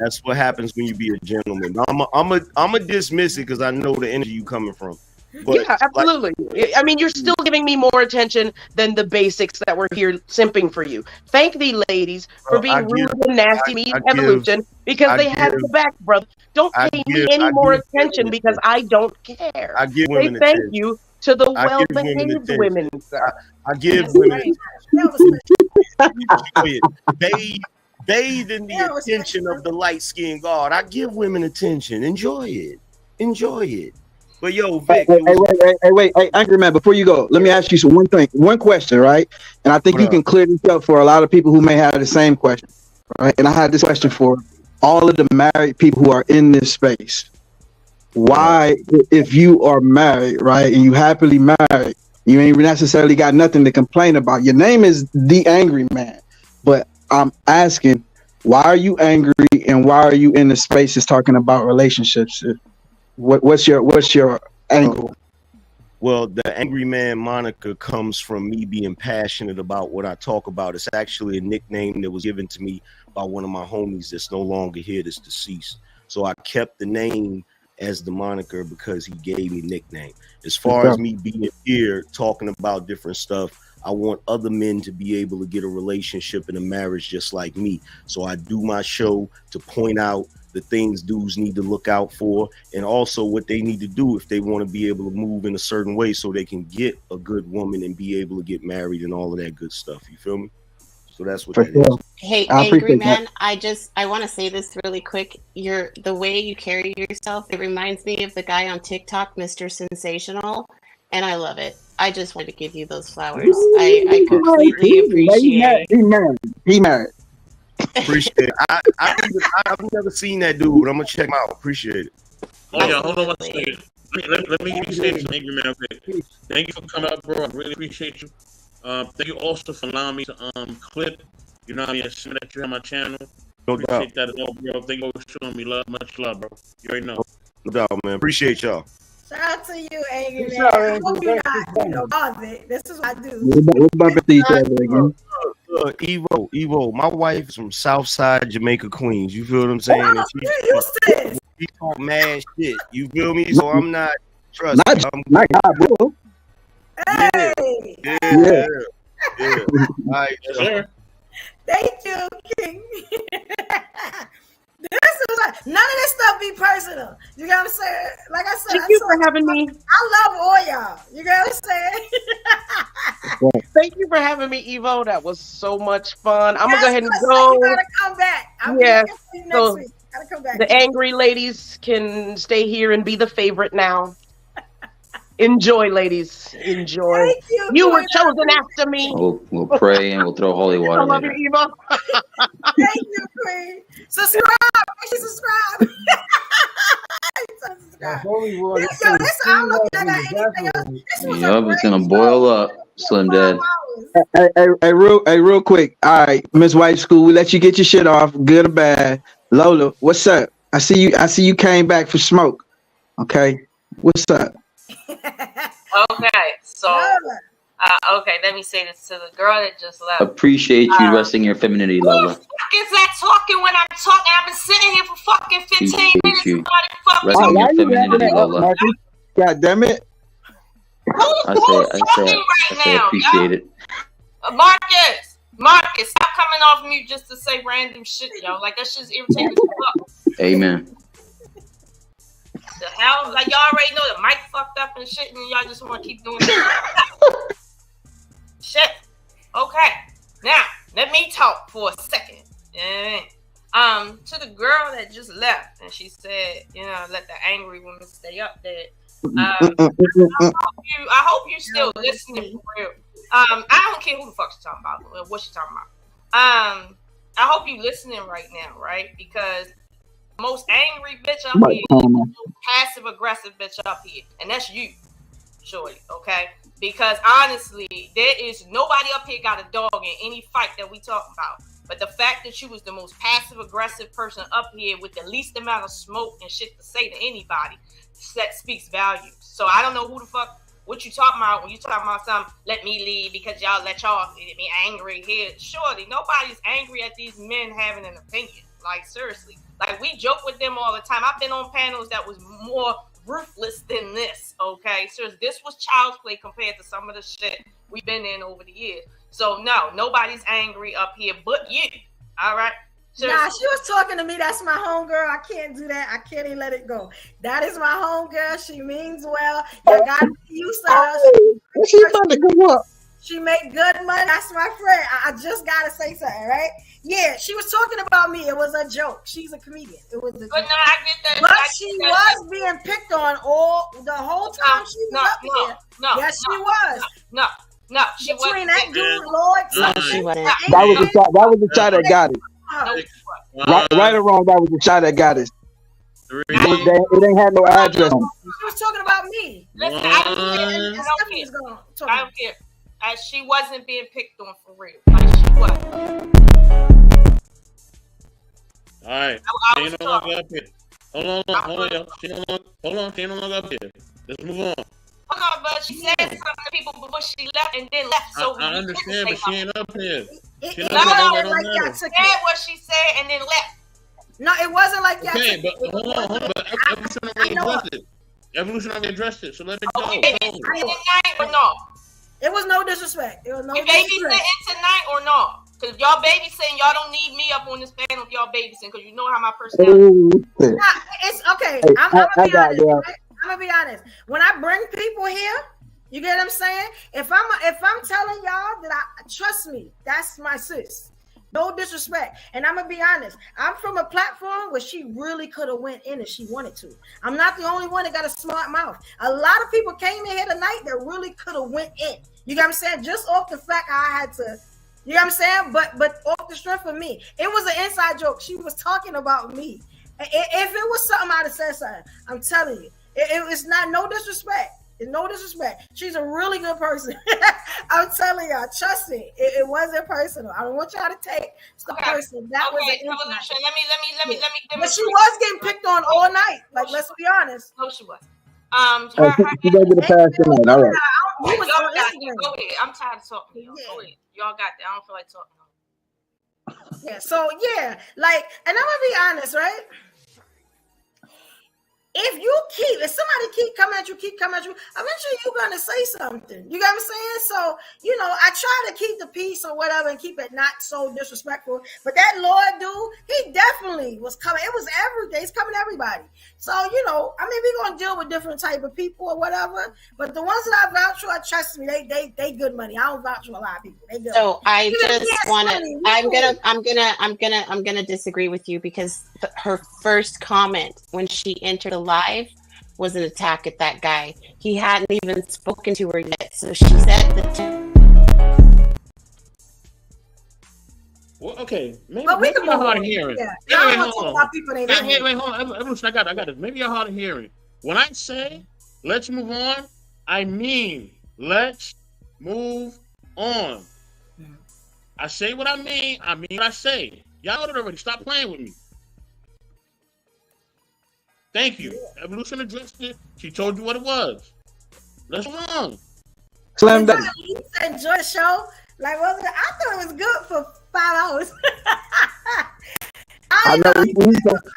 That's what happens when you be a gentleman. I'm a dismiss it because I know the energy you coming from. But yeah, absolutely. I mean, you're still giving me more attention than the basics that were here simping for you. Thank thee, ladies, for being rude and nasty me evolution because they had the back, brother. Don't pay me any more attention because I don't care. I give women Say thank you to the well-behaved women. I give women. They bathe in the attention of the light-skinned God. I give women attention. Enjoy it. Enjoy it. But yo, Vic, Wait, Angry Man, before you go, let me ask you one question, right? And I think you can clear this up for a lot of people who may have the same question, right? And I had this question for all of the married people who are in this space. Why, if you are married, right, and you happily married, you ain't necessarily got nothing to complain about. Your name is The Angry Man, but I'm asking, why are you angry and why are you in the spaces talking about relationships? What's your angle? Well, the Angry Man moniker comes from me being passionate about what I talk about. It's actually a nickname that was given to me by one of my homies that's no longer here, that's deceased. So I kept the name as the moniker because he gave me a nickname. As far as me being here talking about different stuff, I want other men to be able to get a relationship and a marriage just like me. So I do my show to point out the things dudes need to look out for, and also what they need to do if they want to be able to move in a certain way so they can get a good woman and be able to get married and all of that good stuff. You feel me? So that's what that is. Hey, Angry Man, I want to say this really quick. The way you carry yourself, it reminds me of the guy on TikTok, Mr. Sensational, and I love it. I just wanted to give you those flowers. I completely appreciate it. He married. Appreciate it. I've never seen that dude, but I'm gonna check him out. Appreciate it. Oh yeah, hold on one second. Let me say this, Angry Man. Okay. Thank you for coming up, bro. I really appreciate you. Thank you also for allowing me to clip. You know what I mean? Assuming that you have my channel. No appreciate doubt. that as well, bro. Thank you for showing me love, much love, bro. You already know. No doubt, man. Appreciate y'all. Shout out to you, Angry Man. Shout out, I hope you're Angry not, bothered. This is what I do. We're bumping to each other again. Evo, my wife is from Southside Jamaica, Queens. You feel what I'm saying? And she talk mad shit. You feel me? So I'm not trust. Not God, bro. Yeah. All right, sure. Thank you, King. None of this stuff be personal. You know what I'm saying? Like I said, thank you for having me. I love all y'all. You know what I'm saying? Thank you for having me, Evo. That was so much fun. I'm gonna go ahead and You go. gotta come back. I'll be Yes. here for you next So week. Gotta come back. the angry ladies can stay here and be the favorite now. Enjoy, ladies. Enjoy. Thank you. You were chosen after me. We'll pray and we'll throw holy water I love later. you, Evo. Thank you, Queen. Subscribe. Make sure you subscribe. Yo, this I don't know if I got anything else. This was Yup, it's gonna boil up, Slim Dad. Hey, real quick. All right, Miss White School, we let you get your shit off, good or bad. Lola, what's up? I see you came back for smoke. Okay, what's up? Okay, so let me say this to the girl that just left. Appreciate you resting your femininity, Who the Lola. fuck is that talking when I'm talking? I've been sitting here for fucking 15 Appreciate minutes. you Somebody resting fucking your femininity, Lola. God damn it! I say appreciate it. Marcus, stop coming off mute just to say random shit, yo. Like that shit's irritating as fuck. Amen. The hell? Like y'all already know the mic fucked up and shit, and y'all just want to keep doing it. Shit. Okay. Now let me talk for a second. To the girl that just left, and she said, let the angry woman stay up there. I hope you're still listening for real. I don't care who the fuck she's talking about or what she's talking about. I hope you listening right now, right? Because the most angry bitch up here is the most passive aggressive bitch up here, and that's you, shorty. Okay? Because honestly, there is nobody up here got a dog in any fight that we talking about. But the fact that you was the most passive aggressive person up here with the least amount of smoke and shit to say to anybody, that speaks volumes. So I don't know who the fuck, what you talking about when you talking about something, let me leave because y'all let y'all be angry here. Shorty, nobody's angry at these men having an opinion. Like seriously. Like we joke with them all the time. I've been on panels that was more ruthless than this, okay? So this was child's play compared to some of the shit we've been in over the years. So no, nobody's angry up here but you. All right. Nah, she was talking to me. That's my homegirl. I can't do that. I can't even let it go. That is my homegirl. She means well. You gotta be used to her. She about to go up. She made good money. That's my friend. I just gotta say something, right? Yeah, she was talking about me. It was a joke. She's a comedian. It was a joke. But no, I get that. But she was being picked on all the whole time she was up here. Yes, she was. No, she wasn't. Between that dude, Lord, she wasn't. That was the shot that got it. Right or wrong, that was the shot that got it. It ain't had no address on it. She was talking about me. Listen, I don't care. She wasn't being picked on for real. Like she was. All right. She ain't no longer up here. Hold on, y'all. She ain't no longer up here. Let's move on. Hold on, but she said something to people before she left and then left. So I understand, but she ain't up here. It wasn't like y'all took said what she said and then left. No, it wasn't like y'all Okay, took but hold on. But Evolution already addressed it. Evolution already addressed it, so let it go. Okay, tonight or no? It was no disrespect. It was no disrespect. babysitting tonight or no? Because y'all babysitting, y'all don't need me up on this panel if y'all babysitting, because you know how my personality is. It's okay. I'm gonna be honest. Right? I'm gonna be honest. When I bring people here, you get what I'm saying? If I'm telling y'all that trust me, that's my sis. No disrespect. And I'm gonna be honest. I'm from a platform where she really could have went in if she wanted to. I'm not the only one that got a smart mouth. A lot of people came in here tonight that really could have went in. You get what I'm saying? Just off the fact I had to. You know what I'm saying? But off the strength of me. It was an inside joke. She was talking about me. If it was something, I'd have said something. I'm telling you. It's not no disrespect. It's no disrespect. She's a really good person. I'm telling y'all, trust me. It wasn't personal. I don't want y'all to take stuff personal. That was an inside. Let me. But she was getting picked on all night. Like, let's be honest. No, she was. She gonna get a pass tonight. All right. Y'all got it. Go ahead. I'm tired of talking. Go ahead. Y'all got that. I don't feel like talking. Yeah. So yeah, like, and I'm gonna be honest, right? If somebody keep coming at you, eventually you're gonna say something. You know what I'm saying? So, I try to keep the peace or whatever and keep it not so disrespectful. But that Lord dude, he definitely was coming. It was every day. He's coming to everybody. So, we're gonna deal with different type of people or whatever. But the ones that I vouch for, trust me, they good money. I don't vouch for a lot of people. They good. So I just want to. I'm gonna disagree with you because her first comment when she entered the live was an attack at that guy. He hadn't even spoken to her yet, so she said well, okay, maybe you're hard of hearing. Yeah. Hold on. Evolution, I got it. Maybe you're hard of hearing. When I say let's move on, I mean let's move on. I say what I mean. I mean what I say. Y'all know it already. Stop playing with me. Thank you. Evolution addressed it. She told you what it was. Let's move on. Slim down. Enjoy the show. Like, I thought it was good for 5 hours. I know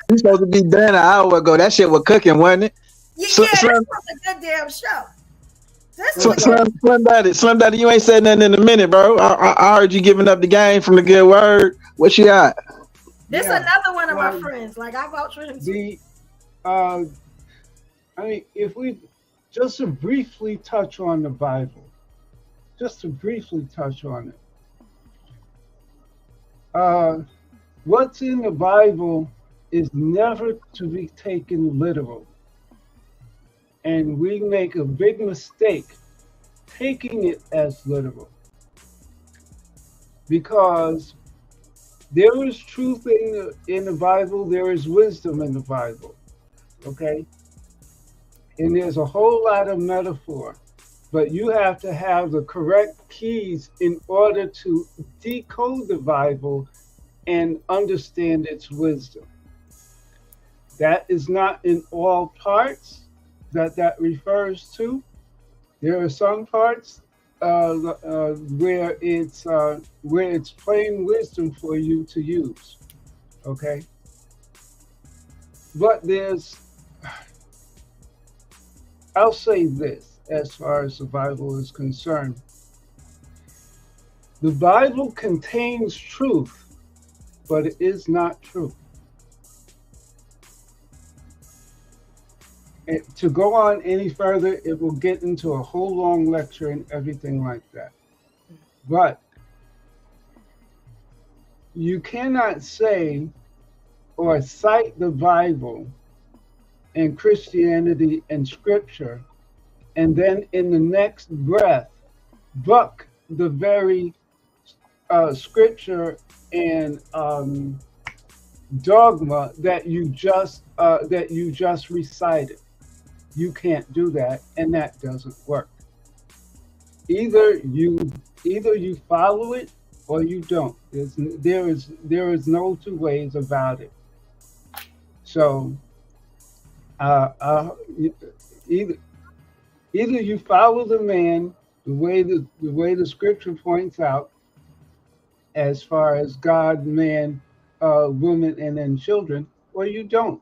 we supposed to be done an hour ago. That shit was cooking, wasn't it? Yeah, this was a good damn show. Slim Daddy, you ain't said nothing in a minute, bro. I heard you giving up the game from the good word. What you got? This is another one of my friends. Like, I vouch for him too. If we just to briefly touch on the Bible, what's in the Bible is never to be taken literal. And we make a big mistake taking it as literal. Because there is truth in the Bible, there is wisdom in the Bible. Okay? And there's a whole lot of metaphor. But you have to have the correct keys in order to decode the Bible and understand its wisdom. That is not in all parts that refers to. There are some parts where it's plain wisdom for you to use. Okay? But I'll say this as far as the Bible is concerned. The Bible contains truth, but it is not true. And to go on any further, it will get into a whole long lecture and everything like that. But you cannot say or cite the Bible and Christianity and Scripture, and then in the next breath, buck the very Scripture and dogma that you just recited. You can't do that, and that doesn't work. Either you follow it or you don't. There is no two ways about it. So either you follow the man the way the Scripture points out, as far as God, man, woman, and then children, or you don't.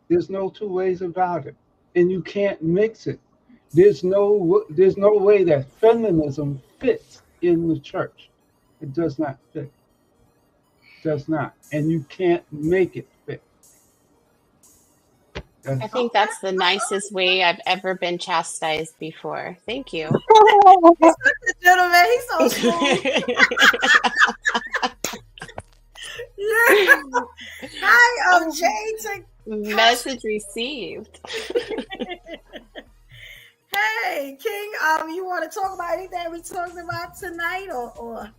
There's no two ways about it, and you can't mix it. There's no way that feminism fits in the church. It does not fit. It does not, and you can't make it fit. I think that's the nicest way I've ever been chastised before. Thank you. Gentleman, he's so smooth. Yeah. Hi, Jay. Message received. Hey, King. You want to talk about anything we talked about tonight, or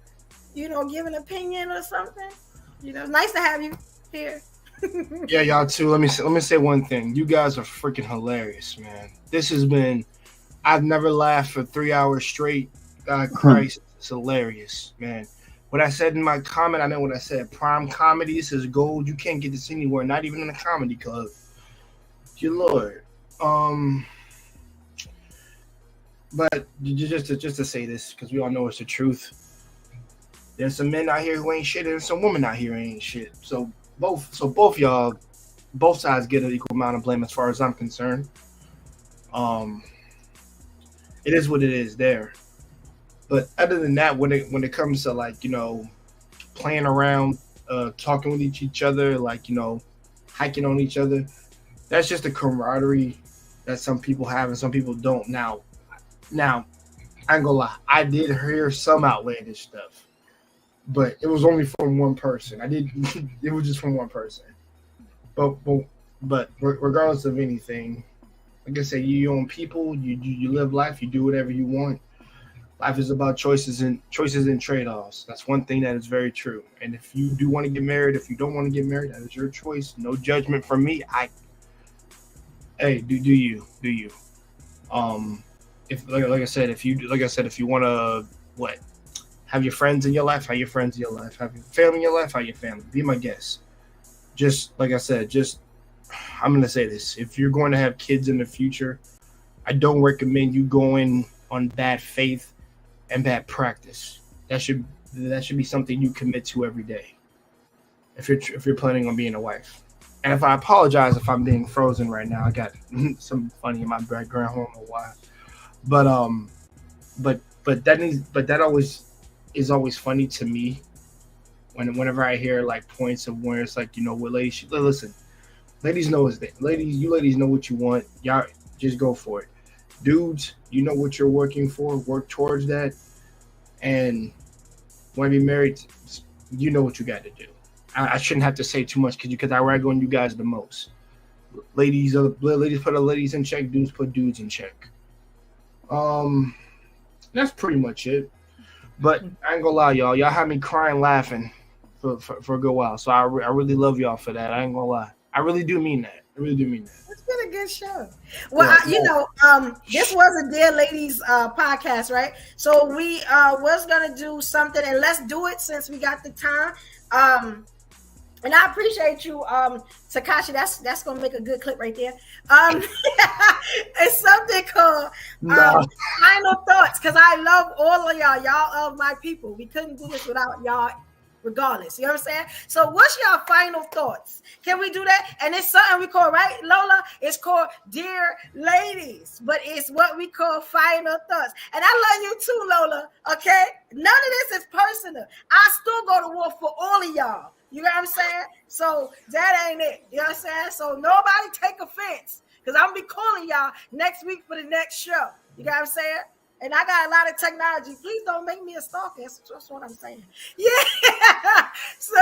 give an opinion or something? Nice to have you here. Yeah, y'all too. Let me say one thing. You guys are freaking hilarious, man. This has been. I've never laughed for 3 hours straight. God Christ, it's hilarious, man. What I said in my comment, I know what I said. Prime comedy, this is gold. You can't get this anywhere, not even in a comedy club. Dear Lord. But just to say this, because we all know it's the truth. There's some men out here who ain't shit, and there's some women out here who ain't shit. So both y'all, both sides get an equal amount of blame as far as I'm concerned. It is what it is there. But other than that, when it comes to playing around, talking with each other, hiking on each other, that's just a camaraderie that some people have and some people don't. Now, I ain't gonna lie, I did hear some outlandish stuff, but it was only from one person. It was just from one person. But regardless of anything, like I say, you own people, you live life, you do whatever you want. Life is about choices and trade-offs. That's one thing that is very true. And if you do want to get married, if you don't want to get married, that is your choice. No judgment from me. Do you? If like I said, if you want to have your friends in your life, have your friends in your life, have your family in your life, have your family. Be my guest. Just like I said, I'm gonna say this: if you're going to have kids in the future, I don't recommend you going on bad faith and bad practice. That should be something you commit to every day. If you're planning on being a wife. And if I apologize if I'm being frozen right now, I got something funny in my background. I don't know why. But that always is always funny to me whenever I hear points of where it's what ladies listen. Ladies know is that you ladies know what you want. Y'all just go for it. Dudes, you know what you're working for. Work towards that. And when you be married, you know what you got to do. I shouldn't have to say too much because I rag on you guys the most. Ladies put the ladies in check. Dudes put dudes in check. That's pretty much it. But I ain't gonna lie, y'all. Y'all had me crying, laughing for a good while. So I really love y'all for that. I ain't gonna lie. I really do mean that. It's been a good show. Well, this was a Dear Ladies podcast, right? So we was gonna do something, and let's do it since we got the time. And I appreciate you, Takashi. That's gonna make a good clip right there. It's something called Final Thoughts, because I love all of y'all. Y'all are my people. We couldn't do this without y'all. Regardless, you know what I'm saying? So what's your final thoughts? Can we do that? And it's something we call, right, Lola? It's called Dear Ladies, but it's what we call final thoughts. And I love you too, Lola, okay? None of this is personal. I still go to war for all of y'all. You know what I'm saying? So that ain't it. You know what I'm saying? So nobody take offense, because I'm going to be calling y'all next week for the next show. You know what I'm saying? And I got a lot of technology. Please don't make me a stalker. That's what I'm saying. Yeah. So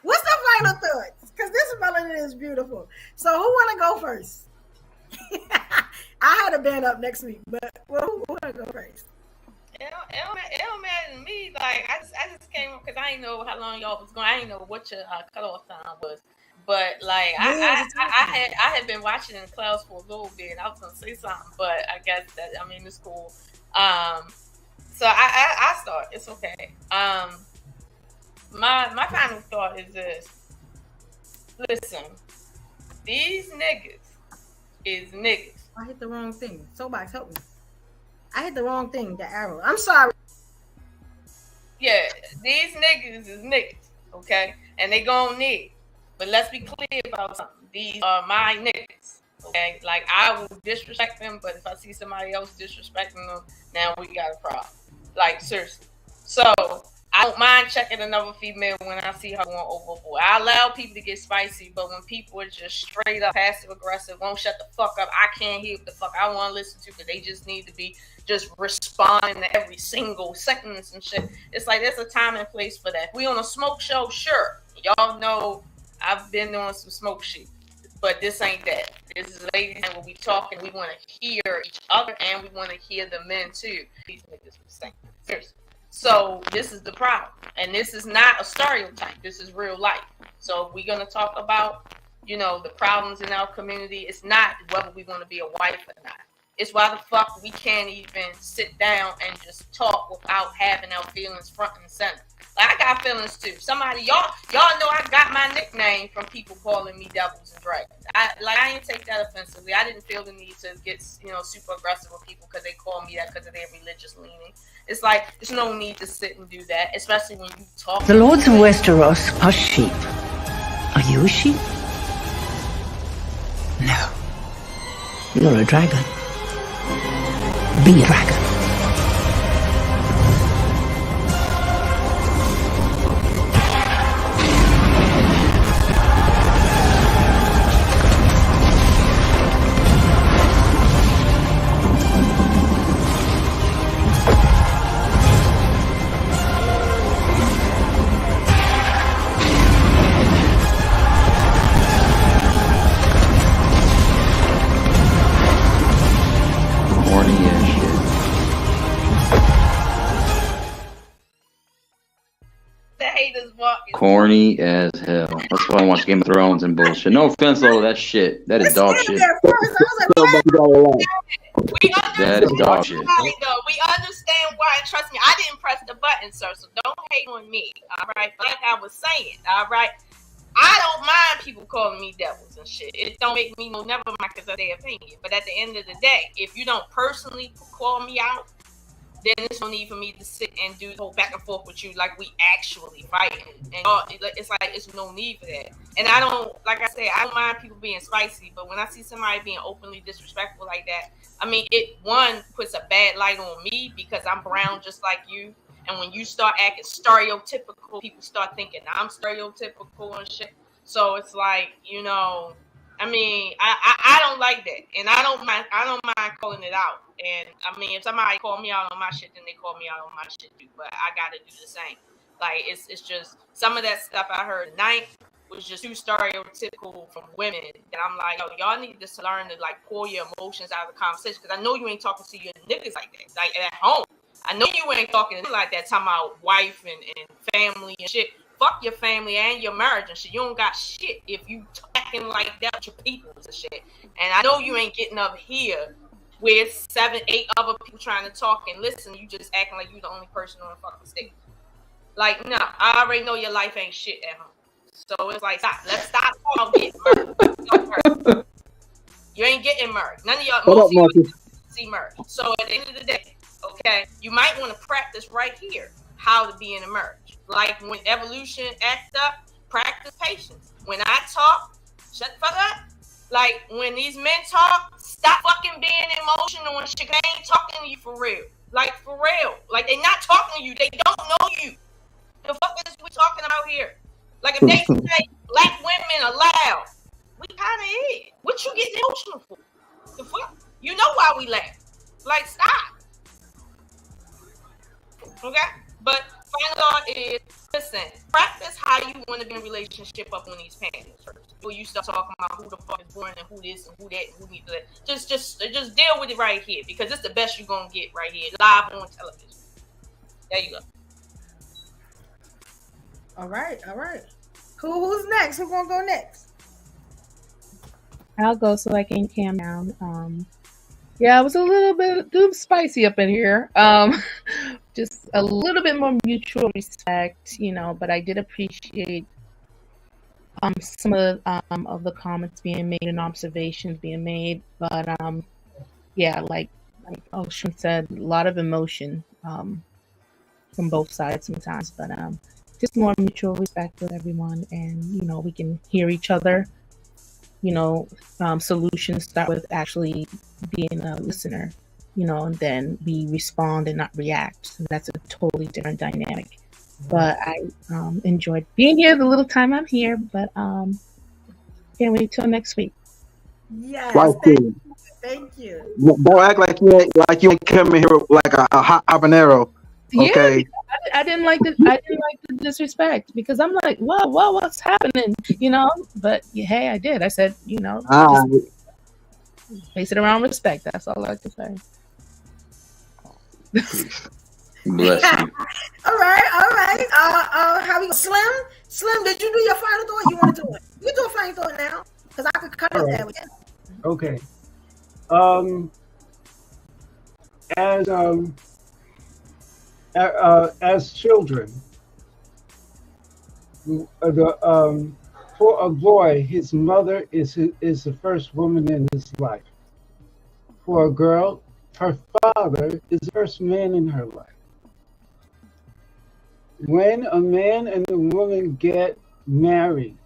what's the final thoughts? Because this melanin is beautiful. So who want to go first? I had a band up next week, but who want to go first? It don't matter to me. Like I just came up because I didn't know how long y'all was going. I didn't know what your cutoff time was. But like I had been watching in the clouds for a little bit, and I was gonna say something, but I guess that it's cool. So I start. It's okay. My final thought is this. Listen, these niggas is niggas. I hit the wrong thing. Somebody help me. I hit the wrong thing. The arrow. I'm sorry. Yeah, these niggas is niggas. Okay, and they gon' need. But let's be clear about something. These are my niggas. Okay, like I will disrespect them, but if I see somebody else disrespecting them, now we got a problem. Like seriously. So I don't mind checking another female when I see her going overboard. I allow people to get spicy, but when people are just straight up passive aggressive, won't shut the fuck up, I can't hear what the fuck I want to listen to because they just need to be just responding to every single sentence and shit. It's like there's a time and place for that. We on a smoke show, sure. Y'all know I've been doing some smoke shit, but this ain't that. This is a lady and when we talk and we want to hear each other and we want to hear the men too. These niggas are saying seriously. So this is the problem, and this is not a stereotype. This is real life. So if we're gonna talk about, the problems in our community, it's not whether we want to be a wife or not. It's why the fuck we can't even sit down and just talk without having our feelings front and center. Like I got feelings too. Somebody y'all know I got my nickname from people calling me devils and dragons. I didn't take that offensively. I didn't feel the need to get super aggressive with people because they call me that because of their religious leaning. It's like there's no need to sit and do that, especially when you talk. The lords of Westeros are sheep. Are you a sheep? No. You're a dragon. Be a dragon. Corny as hell. That's why I watch Game of Thrones and bullshit. No offense, though, that shit. That is dog shit. That is dog shit. We understand why. Trust me, I didn't press the button, sir. So don't hate on me. All right, like I was saying. All right, I don't mind people calling me devils and shit. It don't make me never mind because of their opinion. But at the end of the day, if you don't personally call me out, then there's no need for me to sit and do the whole back and forth with you like we actually fighting. And it's like, it's no need for that. And I don't, like I said, I don't mind people being spicy, but when I see somebody being openly disrespectful like that, I mean, it, one, puts a bad light on me because I'm brown just like you. And when you start acting stereotypical, people start thinking I'm stereotypical and shit. So it's like, I mean, I don't like that, and I don't mind calling it out. And I mean, if somebody call me out on my shit, then they call me out on my shit too. But I gotta do the same. Like it's just some of that stuff I heard tonight was just too stereotypical from women. And I'm like, yo, y'all need to learn to like pull your emotions out of the conversation because I know you ain't talking to your niggas like that, like at home. I know you ain't talking to them like that, talking about wife and family and shit. Fuck your family and your marriage and shit. You don't got shit if you talking like that with your people and shit. And I know you ain't getting up here with 7, 8 other people trying to talk and listen. You just acting like you the only person on the fucking stage. Like, no, I already know your life ain't shit at home. So it's like, stop. Let's stop talking about getting married. You ain't getting married. None of y'all, most of you see married. So at the end of the day, okay, you might want to practice right here how to be in a marriage. Like when evolution acts up, practice patience. When I talk, shut the fuck up. Like when these men talk, stop fucking being emotional and shit. They ain't talking to you for real. Like for real. Like they not talking to you. They don't know you. The fuck is we talking about here? Like if they say black women are loud, we kind of is. What you getting emotional for? The fuck? You know why we laugh. Like stop. Okay? But final thought is, listen, practice how you want to be in a relationship up on these panels first. Before you start talking about who the fuck is born and who this and who that and who needs that. Just deal with it right here, because it's the best you're gonna get right here, live on television. There you go. All right. Who's next? Who's gonna go next? I'll go so I can calm down. Yeah, it was a little bit spicy up in here. Just a little bit more mutual respect, but I did appreciate some of the comments being made and observations being made. But yeah, like Ocean said, a lot of emotion from both sides sometimes. But just more mutual respect with everyone, and we can hear each other. Solutions start with actually being a listener, and then we respond and not react. So that's a totally different dynamic. But I enjoyed being here the little time I'm here, but can't wait till next week. Yes, Right, thank you. Don't act like you ain't coming here like a hot habanero. Okay. Yeah, I didn't like the disrespect, because I'm like, whoa, what's happening? But hey, I did. I said, just base it around respect. That's all I like to say. Bless you. All right. How we go? Slim, did you do your final thought? You want to do it? You do a final thought now, because I could cut it there with you. Okay. As children, for a boy, his mother is the first woman in his life. For a girl, her father is the first man in her life. When a man and a woman get married,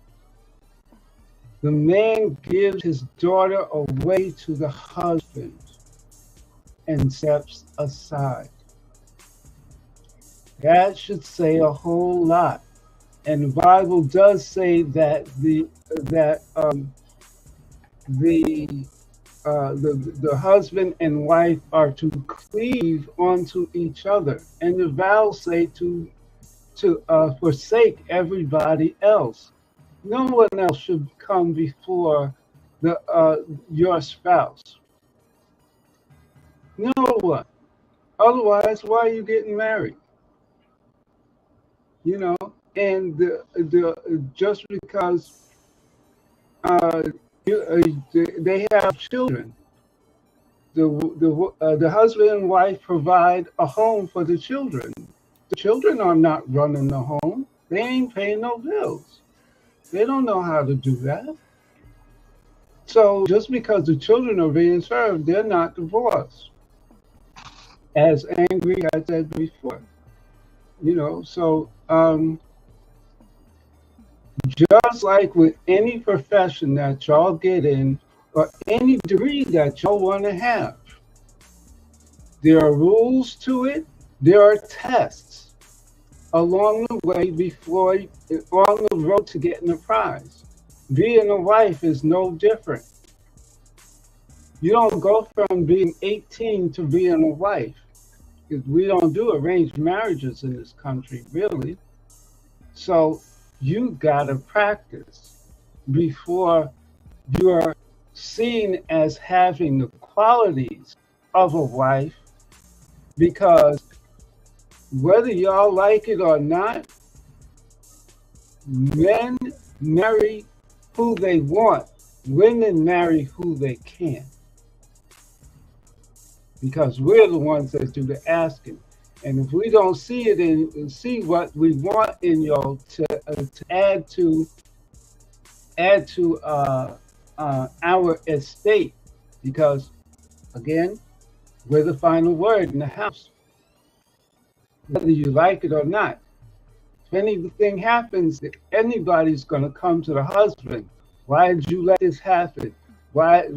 the man gives his daughter away to the husband and steps aside. That should say a whole lot. And the Bible does say that the husband and wife are to cleave unto each other, and the vows say to forsake everybody else. No one else should come before your spouse. No one. Otherwise, why are you getting married? And just because they have children, the husband and wife provide a home for the children. The children are not running the home. They ain't paying no bills. They don't know how to do that. So just because the children are being served, they're not divorced. As Angry I said before. So just like with any profession that y'all get in, or any degree that y'all want to have, there are rules to it. There are tests along the way on the road to getting a prize. Being a wife is no different. You don't go from being 18 to being a wife. We don't do arranged marriages in this country, really. So you gotta practice before you're seen as having the qualities of a wife, because whether y'all like it or not, men marry who they want, women marry who they can. Because we're the ones that do the asking. And if we don't see it and see what we want in y'all to add to our estate, because again, we're the final word in the house, whether you like it or not. If anything happens, anybody's going to come to the husband. Why did you let this happen? Why?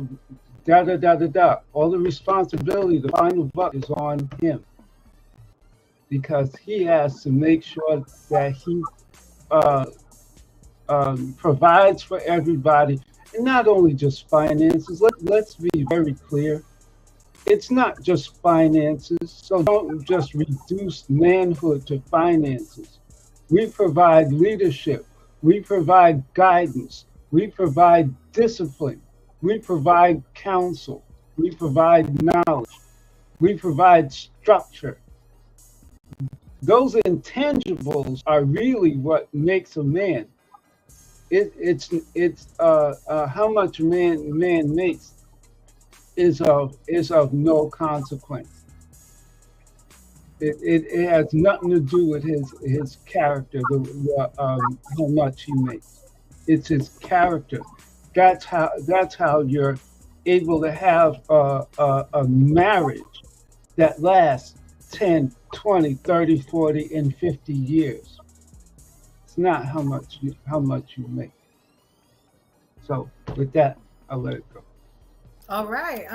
Da da da da da. All the responsibility, the final buck is on him, because he has to make sure that he provides for everybody, and not only just finances. Let's be very clear. it's not just finances. So don't just reduce manhood to finances. We provide leadership. We provide guidance. We provide discipline. We provide counsel. We provide knowledge. We provide structure. Those intangibles are really what makes a man. It's how much man makes is of no consequence. It has nothing to do with his character, how much he makes. It's his character. That's how you're able to have a marriage that lasts 10, 20, 30, 40, and 50 years. It's not how much you make. So with that, I'll let it go. All right.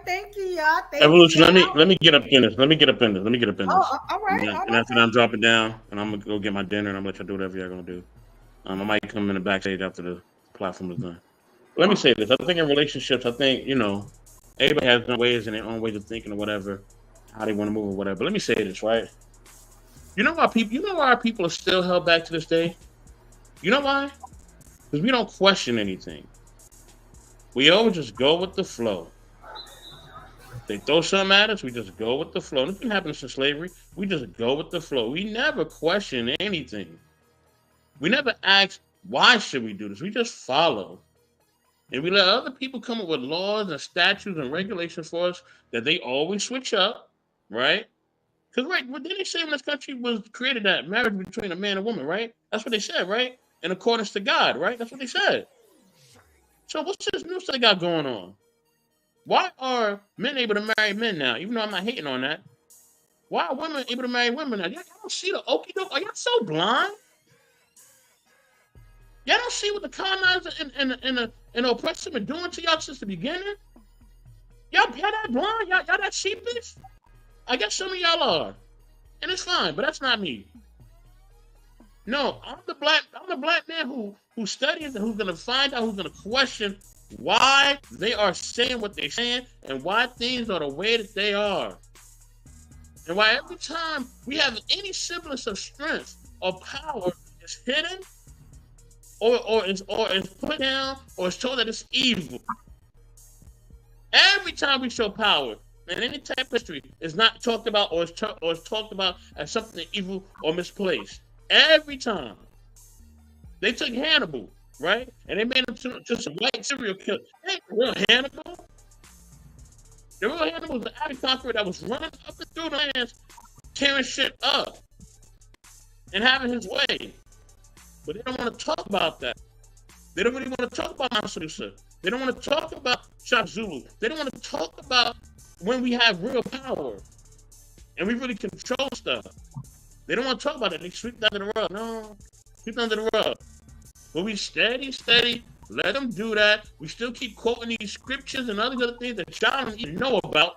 Thank you, y'all. Thank Evolution. you. Let me get up in this. Let me get up in this. Oh, all right. And after that, I'm dropping down, and I'm gonna go get my dinner, and I'm gonna let y'all do whatever y'all gonna do. I might come in the backstage after the platform is done. Let me say this. I think in relationships, everybody has their ways and their own ways of thinking or whatever, how they want to move or whatever. But let me say this, right? You know why our people are still held back to this day? You know why? Because we don't question anything. We always just go with the flow. They throw something at us, we just go with the flow. It's been happening since slavery. We just go with the flow. We never question anything. We never ask, why should we do this? We just follow. And we let other people come up with laws and statutes and regulations for us that they always switch up, right? Because, right, what did they say when this country was created, that marriage between a man and woman, right? That's what they said, right? In accordance to God, right? That's what they said. So what's this new stuff they got going on? Why are men able to marry men now? Even though I'm not hating on that. Why are women able to marry women now? Y'all don't see the okie doke? Are y'all so blind? Y'all don't see what the colonizers and the oppressors been doing to y'all since the beginning? Y'all that blind? Y'all that sheepish? I guess some of y'all are. And it's fine, but that's not me. No, I'm the black man who studies and who's gonna find out, who's gonna question why they are saying what they're saying and why things are the way that they are. And why every time we have any semblance of strength or power is hidden or is put down or is told that it's evil. Every time we show power in any type of history, is not talked about or is talked about as something evil or misplaced. Every time. They took Hannibal, right? And they made him just a white serial killer. They ain't the real Hannibal. The real Hannibal was the Arab conqueror that was running up and through the lands, tearing shit up, and having his way. But they don't want to talk about that. They don't really want to talk about Mansusa. They don't want to talk about Shop Zulu. They don't want to talk about when we have real power and we really control stuff. They don't want to talk about it. They sweep that under the rug. No, sweep under the rug. But we steady, let them do that. We still keep quoting these scriptures and other things that y'all don't even know about.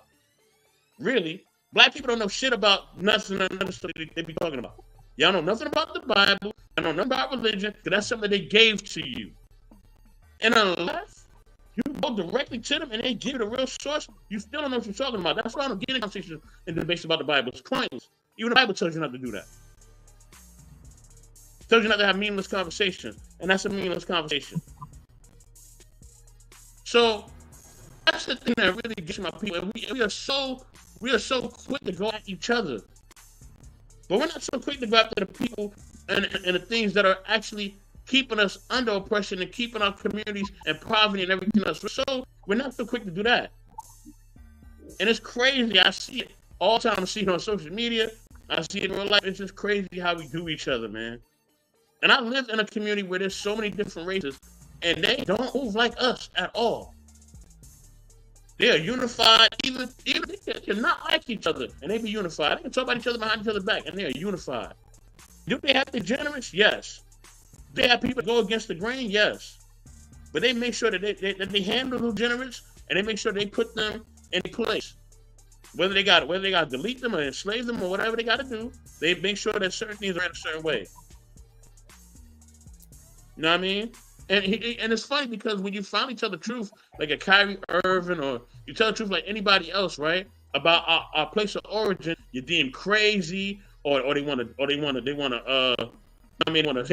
Really, black people don't know shit about nothing and other stuff they be talking about. Y'all know nothing about the Bible. Y'all know nothing about religion, because that's something they gave to you. And unless you go directly to them and they give you the real source, you still don't know what you're talking about. That's why I don't get in conversations and debates about the Bible. It's pointless. Even the Bible tells you not to do that. It tells you not to have meaningless conversations. And that's a meaningless conversation. So that's the thing that really gets my people. We are so quick to go at each other. But we're not so quick to go after the people and the things that are actually keeping us under oppression and keeping our communities in poverty and everything else. We're not so quick to do that. And it's crazy. I see it all the time. I see it on social media. I see it in real life. It's just crazy how we do each other, man. And I live in a community where there's so many different races, and they don't move like us at all. They are unified, even they cannot like each other, and they be unified. They can talk about each other behind each other's back, and they are unified. Do they have degenerates? Yes. Do they have people that go against the grain? Yes. But they make sure that they handle the degenerates, and they make sure they put them in place. Whether they got to delete them or enslave them or whatever they got to do, they make sure that certain things are in a certain way. You know what I mean? And it's funny because when you finally tell the truth, like a Kyrie Irving or You tell the truth like anybody else, right? About our place of origin, you're deemed crazy, or they want to, they want to, they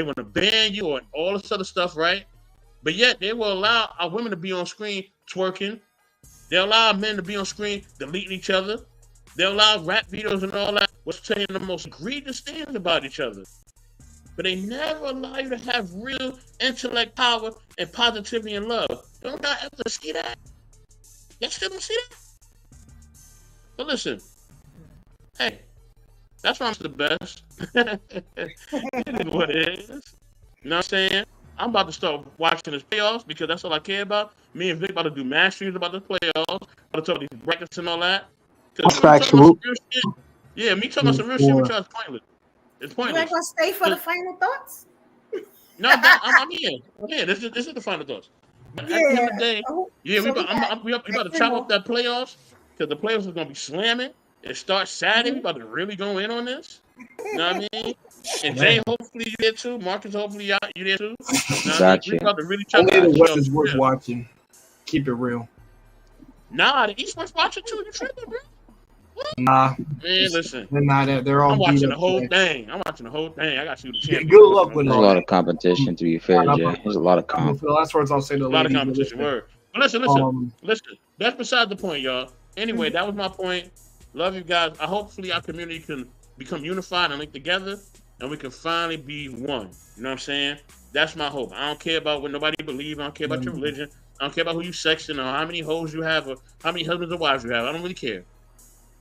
want to ban you, or all this other stuff, right? But yet they will allow our women to be on screen twerking. They'll allow men to be on screen deleting each other. They'll allow rap videos and all that, what's saying the most egregious things about each other. But they never allow you to have real intellect, power, and positivity and love. Don't y'all ever see that? Y'all still don't see that? But listen, hey, that's why I'm the best. It is what it is. You know what I'm saying? I'm about to start watching this playoffs because that's all I care about. Me and Vic about to do mass streams about the playoffs. About to talk about these brackets and all that. Factual. Yeah, me talking about some real shit with y'all is pointless. It's pointless. You ain't gonna stay for the final thoughts? No, I'm here. I'm here. This is the final thoughts. At the end of the day, we about to chop up that playoffs because the playoffs is gonna be slamming. It starts Saturday. We about to really go in on this. You know what I mean? And Jay, hopefully you there too. Marcus, hopefully you there too. You know what I mean? We about to really chop Only up the West is worth watching. Keep it real. Nah, the East West watching too. You tripping, bro? Nah. Man, listen. They're not there. They're all I'm watching beat the up whole today. thing. I got you the champion. Good luck with There's a lot of competition, to be fair, Jay. There's a lot of comp. For the last words, I'll say to A lot of ladies, competition. Word. But listen. That's beside the point, y'all. Anyway, that was my point. Love you guys. Hopefully our community can become unified and link together, and we can finally be one. You know what I'm saying? That's my hope. I don't care about what nobody believes. I don't care about your religion. I don't care about who you sexting or how many hoes you have or how many husbands or wives you have. I don't really care.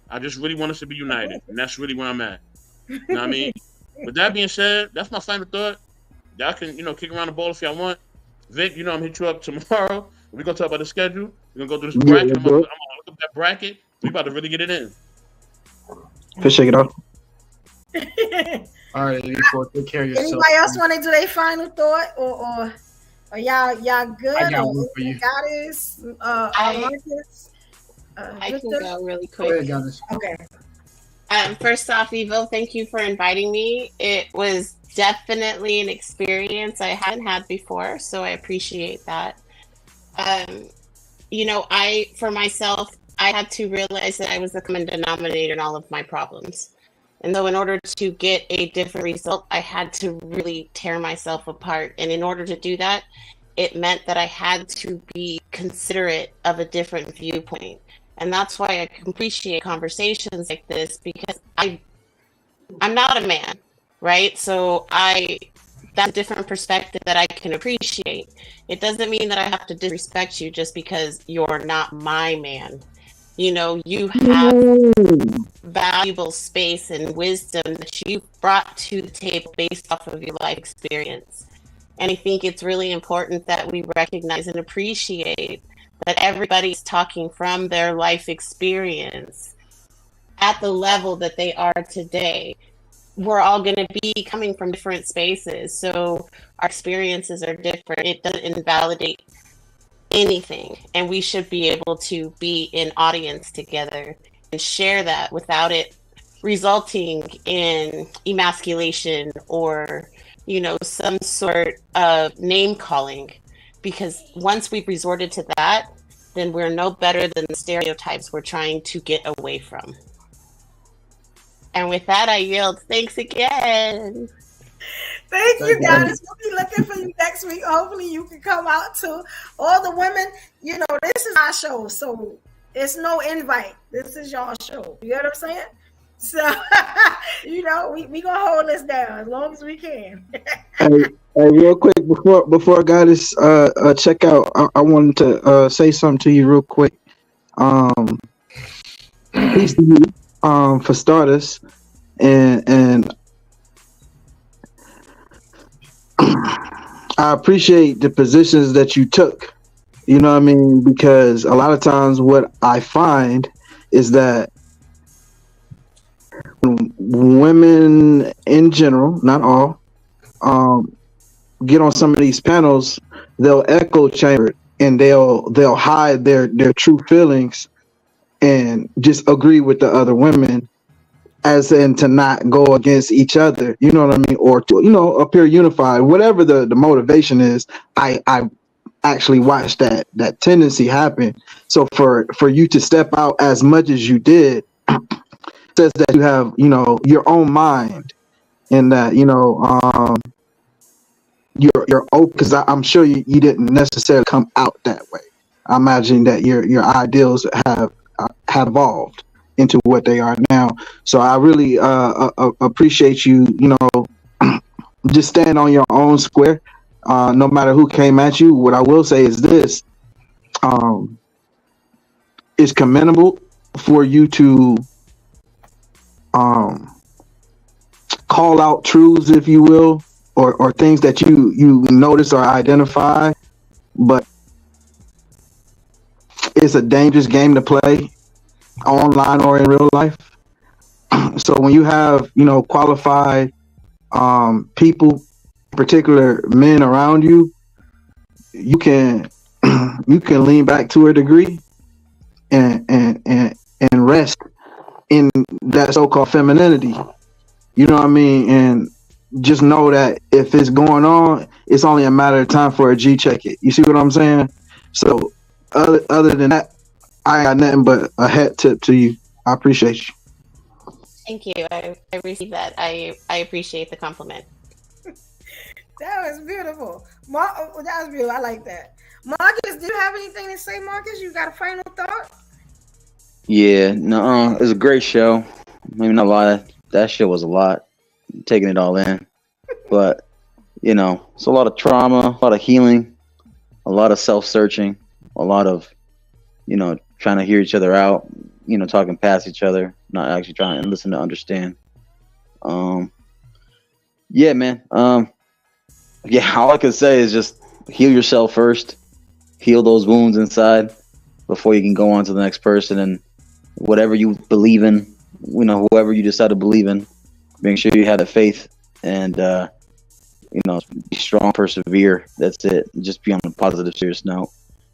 I just really want us to be united, and that's really where I'm at. You know what I mean? With that being said, that's my final thought. Y'all can, kick around the ball if y'all want. Vic, I'm gonna hit you up tomorrow. We're gonna talk about the schedule. We're gonna go through this bracket. I'm gonna look up that bracket. We about to really get it in. Let's shake it off. All right, take care of yourself. Anybody else want to do their final thought, or y'all good? I got one for you. Goddess, Marcus. I can go really quick. Go ahead, okay. First off, Evo, thank you for inviting me. It was definitely an experience I hadn't had before, so I appreciate that. For myself, I had to realize that I was the common denominator in all of my problems. And so in order to get a different result, I had to really tear myself apart. And in order to do that, it meant that I had to be considerate of a different viewpoint. And that's why I can appreciate conversations like this, because I'm not a man, right? So that's a different perspective that I can appreciate. It doesn't mean that I have to disrespect you just because you're not my man. You have valuable space and wisdom that you brought to the table based off of your life experience. And I think it's really important that we recognize and appreciate that everybody's talking from their life experience at the level that they are today. We're all going to be coming from different spaces, so our experiences are different. It doesn't invalidate anything, and we should be able to be in audience together and share that without it resulting in emasculation or some sort of name calling, because once we've resorted to that, then we're no better than the stereotypes we're trying to get away from. And with that, I yield. Thanks again. Thank you, guys. We'll be looking for you next week. Hopefully you can come out too. All the women, this is our show, so it's no invite. This is y'all show. You know what I'm saying? So, we gonna hold this down as long as we can. Hey, real quick before I got this check out, I wanted to say something to you real quick. Peace to you, for starters, and I appreciate the positions that you took. You know what I mean? Because a lot of times what I find is that women in general, not all, get on some of these panels, they'll echo chamber and they'll hide their true feelings and just agree with the other women, as in to not go against each other, you know what I mean, or to appear unified, whatever the motivation is. I actually watch that tendency happen. So for you to step out as much as you did says that you have, your own mind, and that, you're open, because I'm sure you didn't necessarily come out that way. I imagine that your ideals have evolved into what they are now. So I really appreciate you, just stand on your own square, no matter who came at you. What I will say is this: it's commendable for you to call out truths, if you will, or things that you notice or identify, but it's a dangerous game to play online or in real life. So when you have, qualified people, in particular men around you, you can lean back to a degree and rest in that so-called femininity. You know what I mean? And just know that if it's going on, it's only a matter of time for a G check it. You see what I'm saying? So other than that, I ain't got nothing but a hat tip to you. I appreciate you. Thank you. I received that. I appreciate the compliment. That was beautiful. That was beautiful. I like that. Marcus, do you have anything to say, Marcus? You got a final thought? Yeah, no, it was a great show. Maybe not a lot. That shit was a lot. Taking it all in. But, it's a lot of trauma, a lot of healing, a lot of self-searching, a lot of, trying to hear each other out, talking past each other, not actually trying to listen to understand. Yeah, man. Yeah, all I can say is just heal yourself first, heal those wounds inside before you can go on to the next person. And whatever you believe in, whoever you decide to believe in, make sure you have the faith and, be strong, persevere. That's it. Just be on a positive, serious note.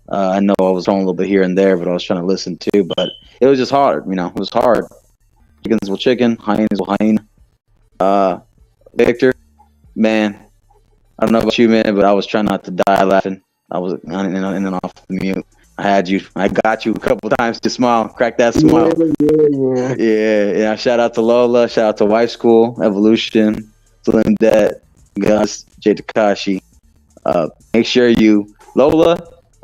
I know I was talking a little bit here and there, but I was trying to listen too. But it was just hard, it was hard. Chickens will chicken, hyenas will hyena. Victor, man, I don't know about you, man, but I was trying not to die laughing. I was in and off the mute. I got you a couple times to smile, crack that smile. Yeah. Shout out to Lola, shout out to White School, Evolution, Slim Det, Gus, Jay Takashi. Make sure Lola,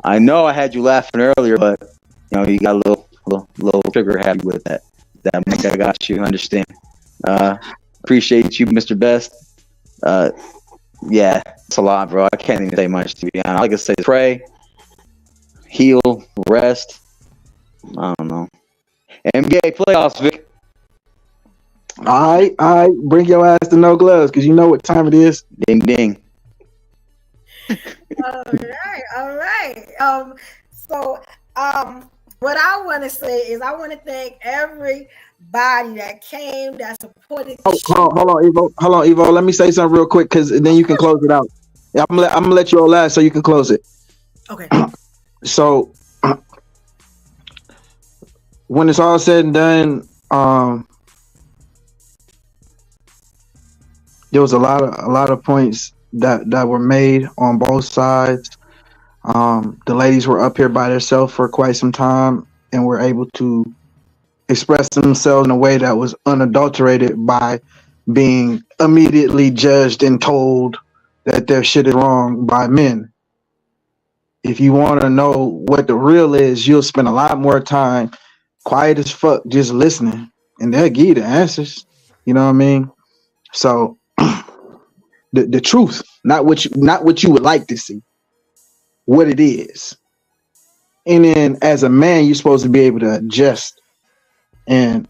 I know I had you laughing earlier, but you got a little trigger happy with that. That make I got you, understand. Appreciate you, Mr. Best. Yeah, it's a lot, bro. I can't even say much, to be honest. All I can say is pray, heal, rest. I don't know. NBA playoffs, Vic. All right. Bring your ass to No Gloves, because you know what time it is. Ding, ding. All right. So, what I want to say is I want to thank everybody that came, that supported. Hold on, Evo. Let me say something real quick, because then you can close it out. Yeah, I'm gonna let you all last so you can close it. Okay. So, when it's all said and done, there was a lot of points that were made on both sides. The ladies were up here by themselves for quite some time and were able to express themselves in a way that was unadulterated by being immediately judged and told that their shit is wrong by men. If you want to know what the real is, you'll spend a lot more time quiet as fuck just listening, and they'll give you the answers. You know what I mean? So the truth, not what you would like to see, what it is. And then as a man, you're supposed to be able to adjust. And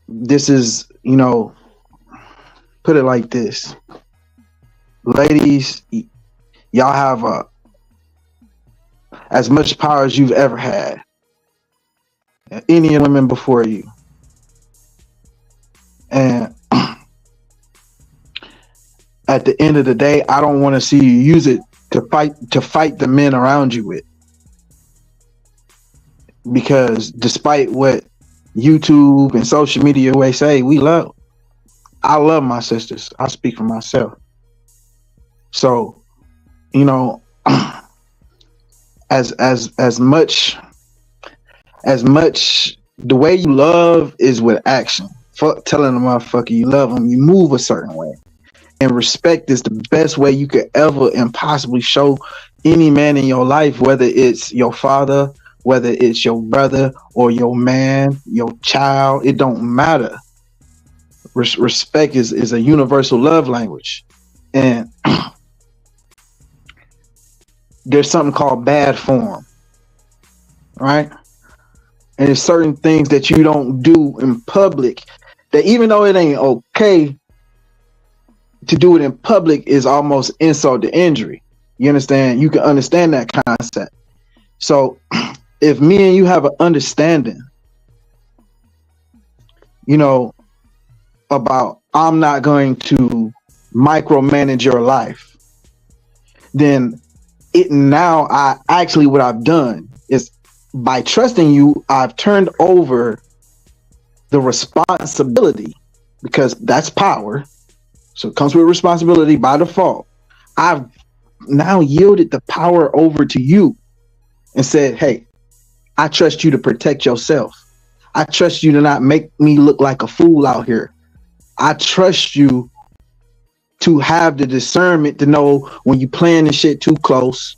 this is, put it like this. Ladies, y'all have as much power as you've ever had. Any women before you. And at the end of the day, I don't want to see you use it to fight the men around you with. Because despite what YouTube and social media always say, I love my sisters. I speak for myself. So you know, as much the way you love is with action. Fuck telling a motherfucker you love them. You move a certain way. And respect is the best way you could ever and possibly show any man in your life, whether it's your father, whether it's your brother or your man, your child. It don't matter. Respect is a universal love language. And there's something called bad form, right? And there's certain things that you don't do in public that, even though it ain't okay to do it in public, is almost insult to injury. You understand? You can understand that concept. So if me and you have an understanding, you know, about I'm not going to micromanage your life, then what I've done is, by trusting you, I've turned over the responsibility, because that's power. So it comes with responsibility by default. I've now yielded the power over to you and said, hey, I trust you to protect yourself. I trust you to not make me look like a fool out here. I trust you to have the discernment to know when you playing this shit too close,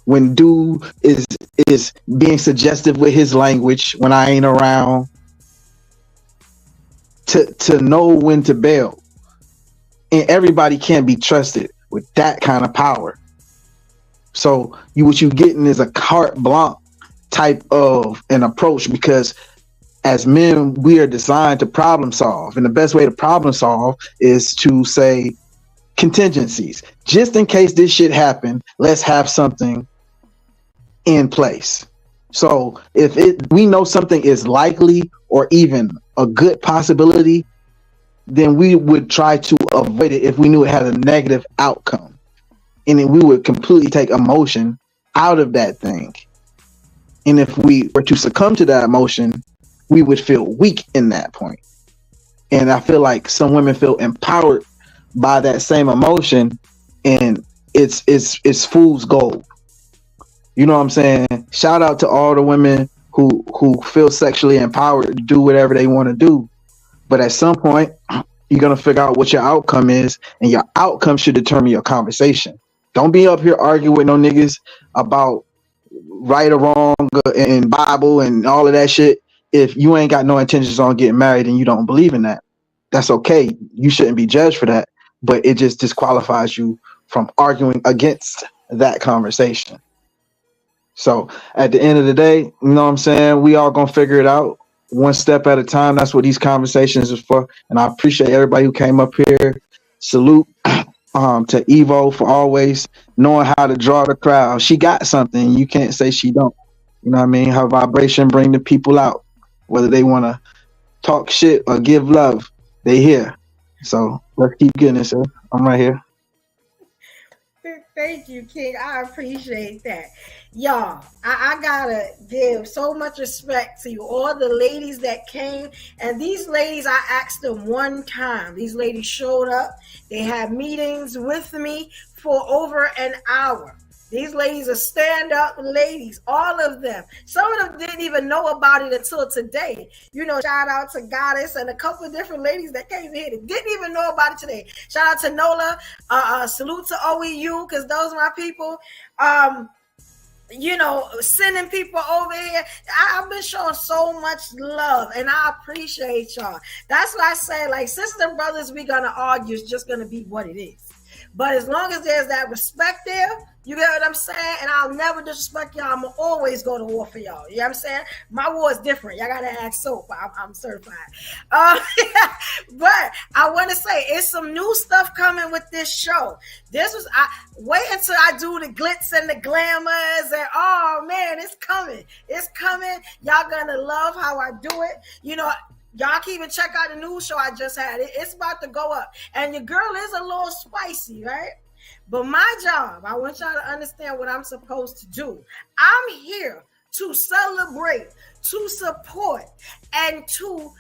when dude is being suggestive with his language when I ain't around, to know when to bail. And everybody can't be trusted with that kind of power. So what you getting is a carte blanche type of an approach, because as men, we are designed to problem solve. And the best way to problem solve is to say contingencies. Just in case this shit happen, let's have something in place. So if we know something is likely or even a good possibility, then we would try to avoid it if we knew it had a negative outcome. And then we would completely take emotion out of that thing. And if we were to succumb to that emotion, we would feel weak in that point. And I feel like some women feel empowered by that same emotion, and it's fool's gold. You know what I'm saying? Shout out to all the women who feel sexually empowered to do whatever they want to do. But at some point, you're going to figure out what your outcome is, and your outcome should determine your conversation. Don't be up here arguing with no niggas about right or wrong and Bible and all of that shit. If you ain't got no intentions on getting married and you don't believe in that, that's okay. You shouldn't be judged for that, but it just disqualifies you from arguing against that conversation. So at the end of the day, you know what I'm saying? We all gonna figure it out one step at a time. That's what these conversations is for. And I appreciate everybody who came up here. Salute to Evo for always knowing how to draw the crowd. She got something. You can't say she don't. You know what I mean? Her vibration bring the people out. Whether they want to talk shit or give love, they here. So let's keep getting it, sir. I'm right here. Thank you, King. I appreciate that. Y'all, I gotta give so much respect to you, all the ladies that came. And these ladies, I asked them one time. These ladies showed up. They had meetings with me for over an hour. These ladies are stand-up ladies, all of them. Some of them didn't even know about it until today. You know, shout out to Goddess and a couple of different ladies that came here that didn't even know about it today. Shout out to Nola. Salute to OEU, because those are my people. You know, sending people over here. I've been showing so much love, and I appreciate y'all. That's what I say. Like, sisters and brothers, we're going to argue. It's just going to be what it is. But as long as there's that respect there, you get what I'm saying? And I'll never disrespect y'all. I'm going to always go to war for y'all. You know what I'm saying? My war is different. Y'all got to ask Soap. I'm certified. But I want to say, it's some new stuff coming with this show. Wait until I do the glitz and the glamours. And oh, man, it's coming. It's coming. Y'all going to love how I do it. You know, y'all can even check out the news show I just had. It's about to go up. And your girl is a little spicy, right? But my job, I want y'all to understand what I'm supposed to do. I'm here to celebrate, to support, and to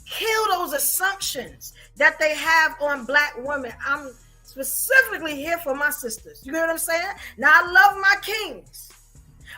kill those assumptions that they have on Black women. I'm specifically here for my sisters. You get what I'm saying? Now, I love my kings,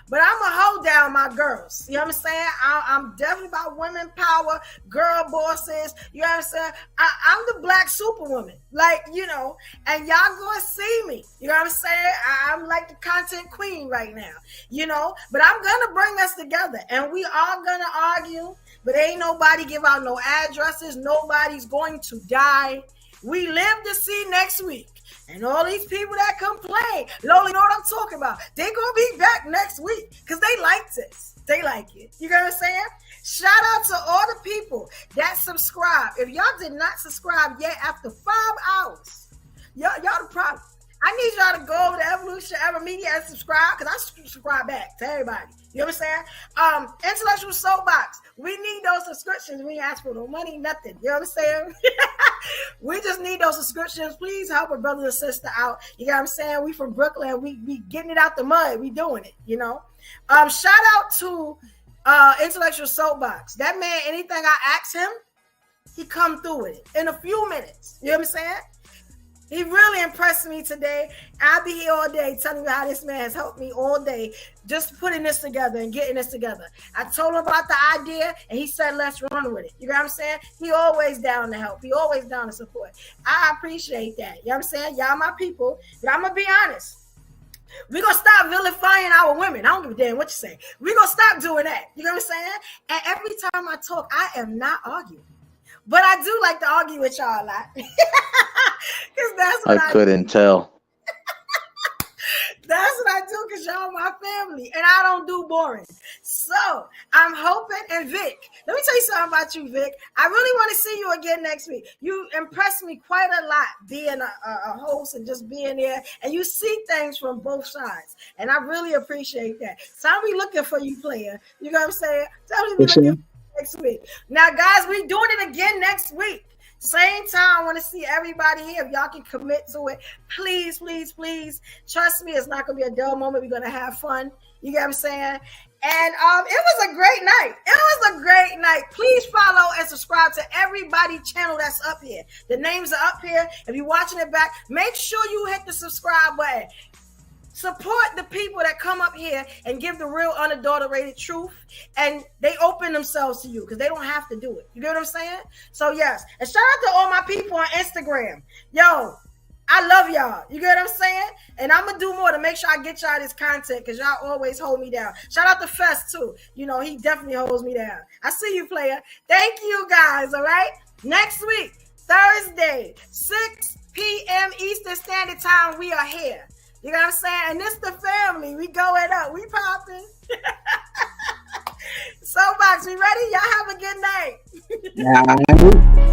but I'm going to hold down my girls. You know what I'm saying? I'm definitely about women power, girl bosses. You know what I'm saying? I'm the black superwoman. Like, you know, and y'all going to see me. You know what I'm saying? I'm like the content queen right now, you know, but I'm going to bring us together, and we are going to argue, but ain't nobody give out no addresses. Nobody's going to die. We live to see next week. And all these people that complain, Lola, you know what I'm talking about? They're going to be back next week because they like this. They like it. You know what I'm saying? Shout out to all the people that subscribe. If y'all did not subscribe yet after 5 hours, y'all the problem. I need y'all to go over to Evolution Ever Media and subscribe, because I subscribe back to everybody. You know what I'm saying? Intellectual Soapbox. We need those subscriptions. We ain't ask for no money, nothing. You know what I'm saying? We just need those subscriptions. Please help a brother and sister out. You know what I'm saying? We from Brooklyn. We getting it out the mud. We doing it, you know? Shout out to Intellectual Soapbox. That man, anything I ask him, he come through with it in a few minutes. You know what I'm saying? He really impressed me today. I'll be here all day telling you how this man has helped me all day, just putting this together and getting this together. I told him about the idea, and he said, let's run with it. You know what I'm saying? He always down to help. He always down to support. I appreciate that. You know what I'm saying? Y'all my people. But I'm going to be honest. We're going to stop vilifying our women. I don't give a damn what you say. We're going to stop doing that. You know what I'm saying? And every time I talk, I am not arguing. But I do like to argue with y'all a lot. Because that's what I couldn't tell. That's what I do, because y'all my family. And I don't do boring. So I'm hoping, and Vic, let me tell you something about you, Vic. I really want to see you again next week. You impressed me quite a lot being a host and just being there. And you see things from both sides. And I really appreciate that. So I'll be looking for you, player. You know what I'm saying? Definitely be looking for you next week. Now, guys, we're doing it again next week. Same time, I want to see everybody here. If y'all can commit to it, please, please, please. Trust me, it's not going to be a dull moment. We're going to have fun. You get what I'm saying? And it was a great night. It was a great night. Please follow and subscribe to everybody's channel that's up here. The names are up here. If you're watching it back, make sure you hit the subscribe button. Support the people that come up here and give the real unadulterated truth, and they open themselves to you because they don't have to do it. You get what I'm saying? So yes, and shout out to all my people on Instagram. Yo, I love y'all. You get what I'm saying? And I'm gonna do more to make sure I get y'all this content, because y'all always hold me down. Shout out to Fest too. You know, he definitely holds me down. I see you, player. Thank you, guys. All right. Next week, Thursday, 6 p.m. Eastern Standard Time, we are here. You know what I'm saying? And this the family. We going up. We popping. Soapbox, we ready? Y'all have a good night.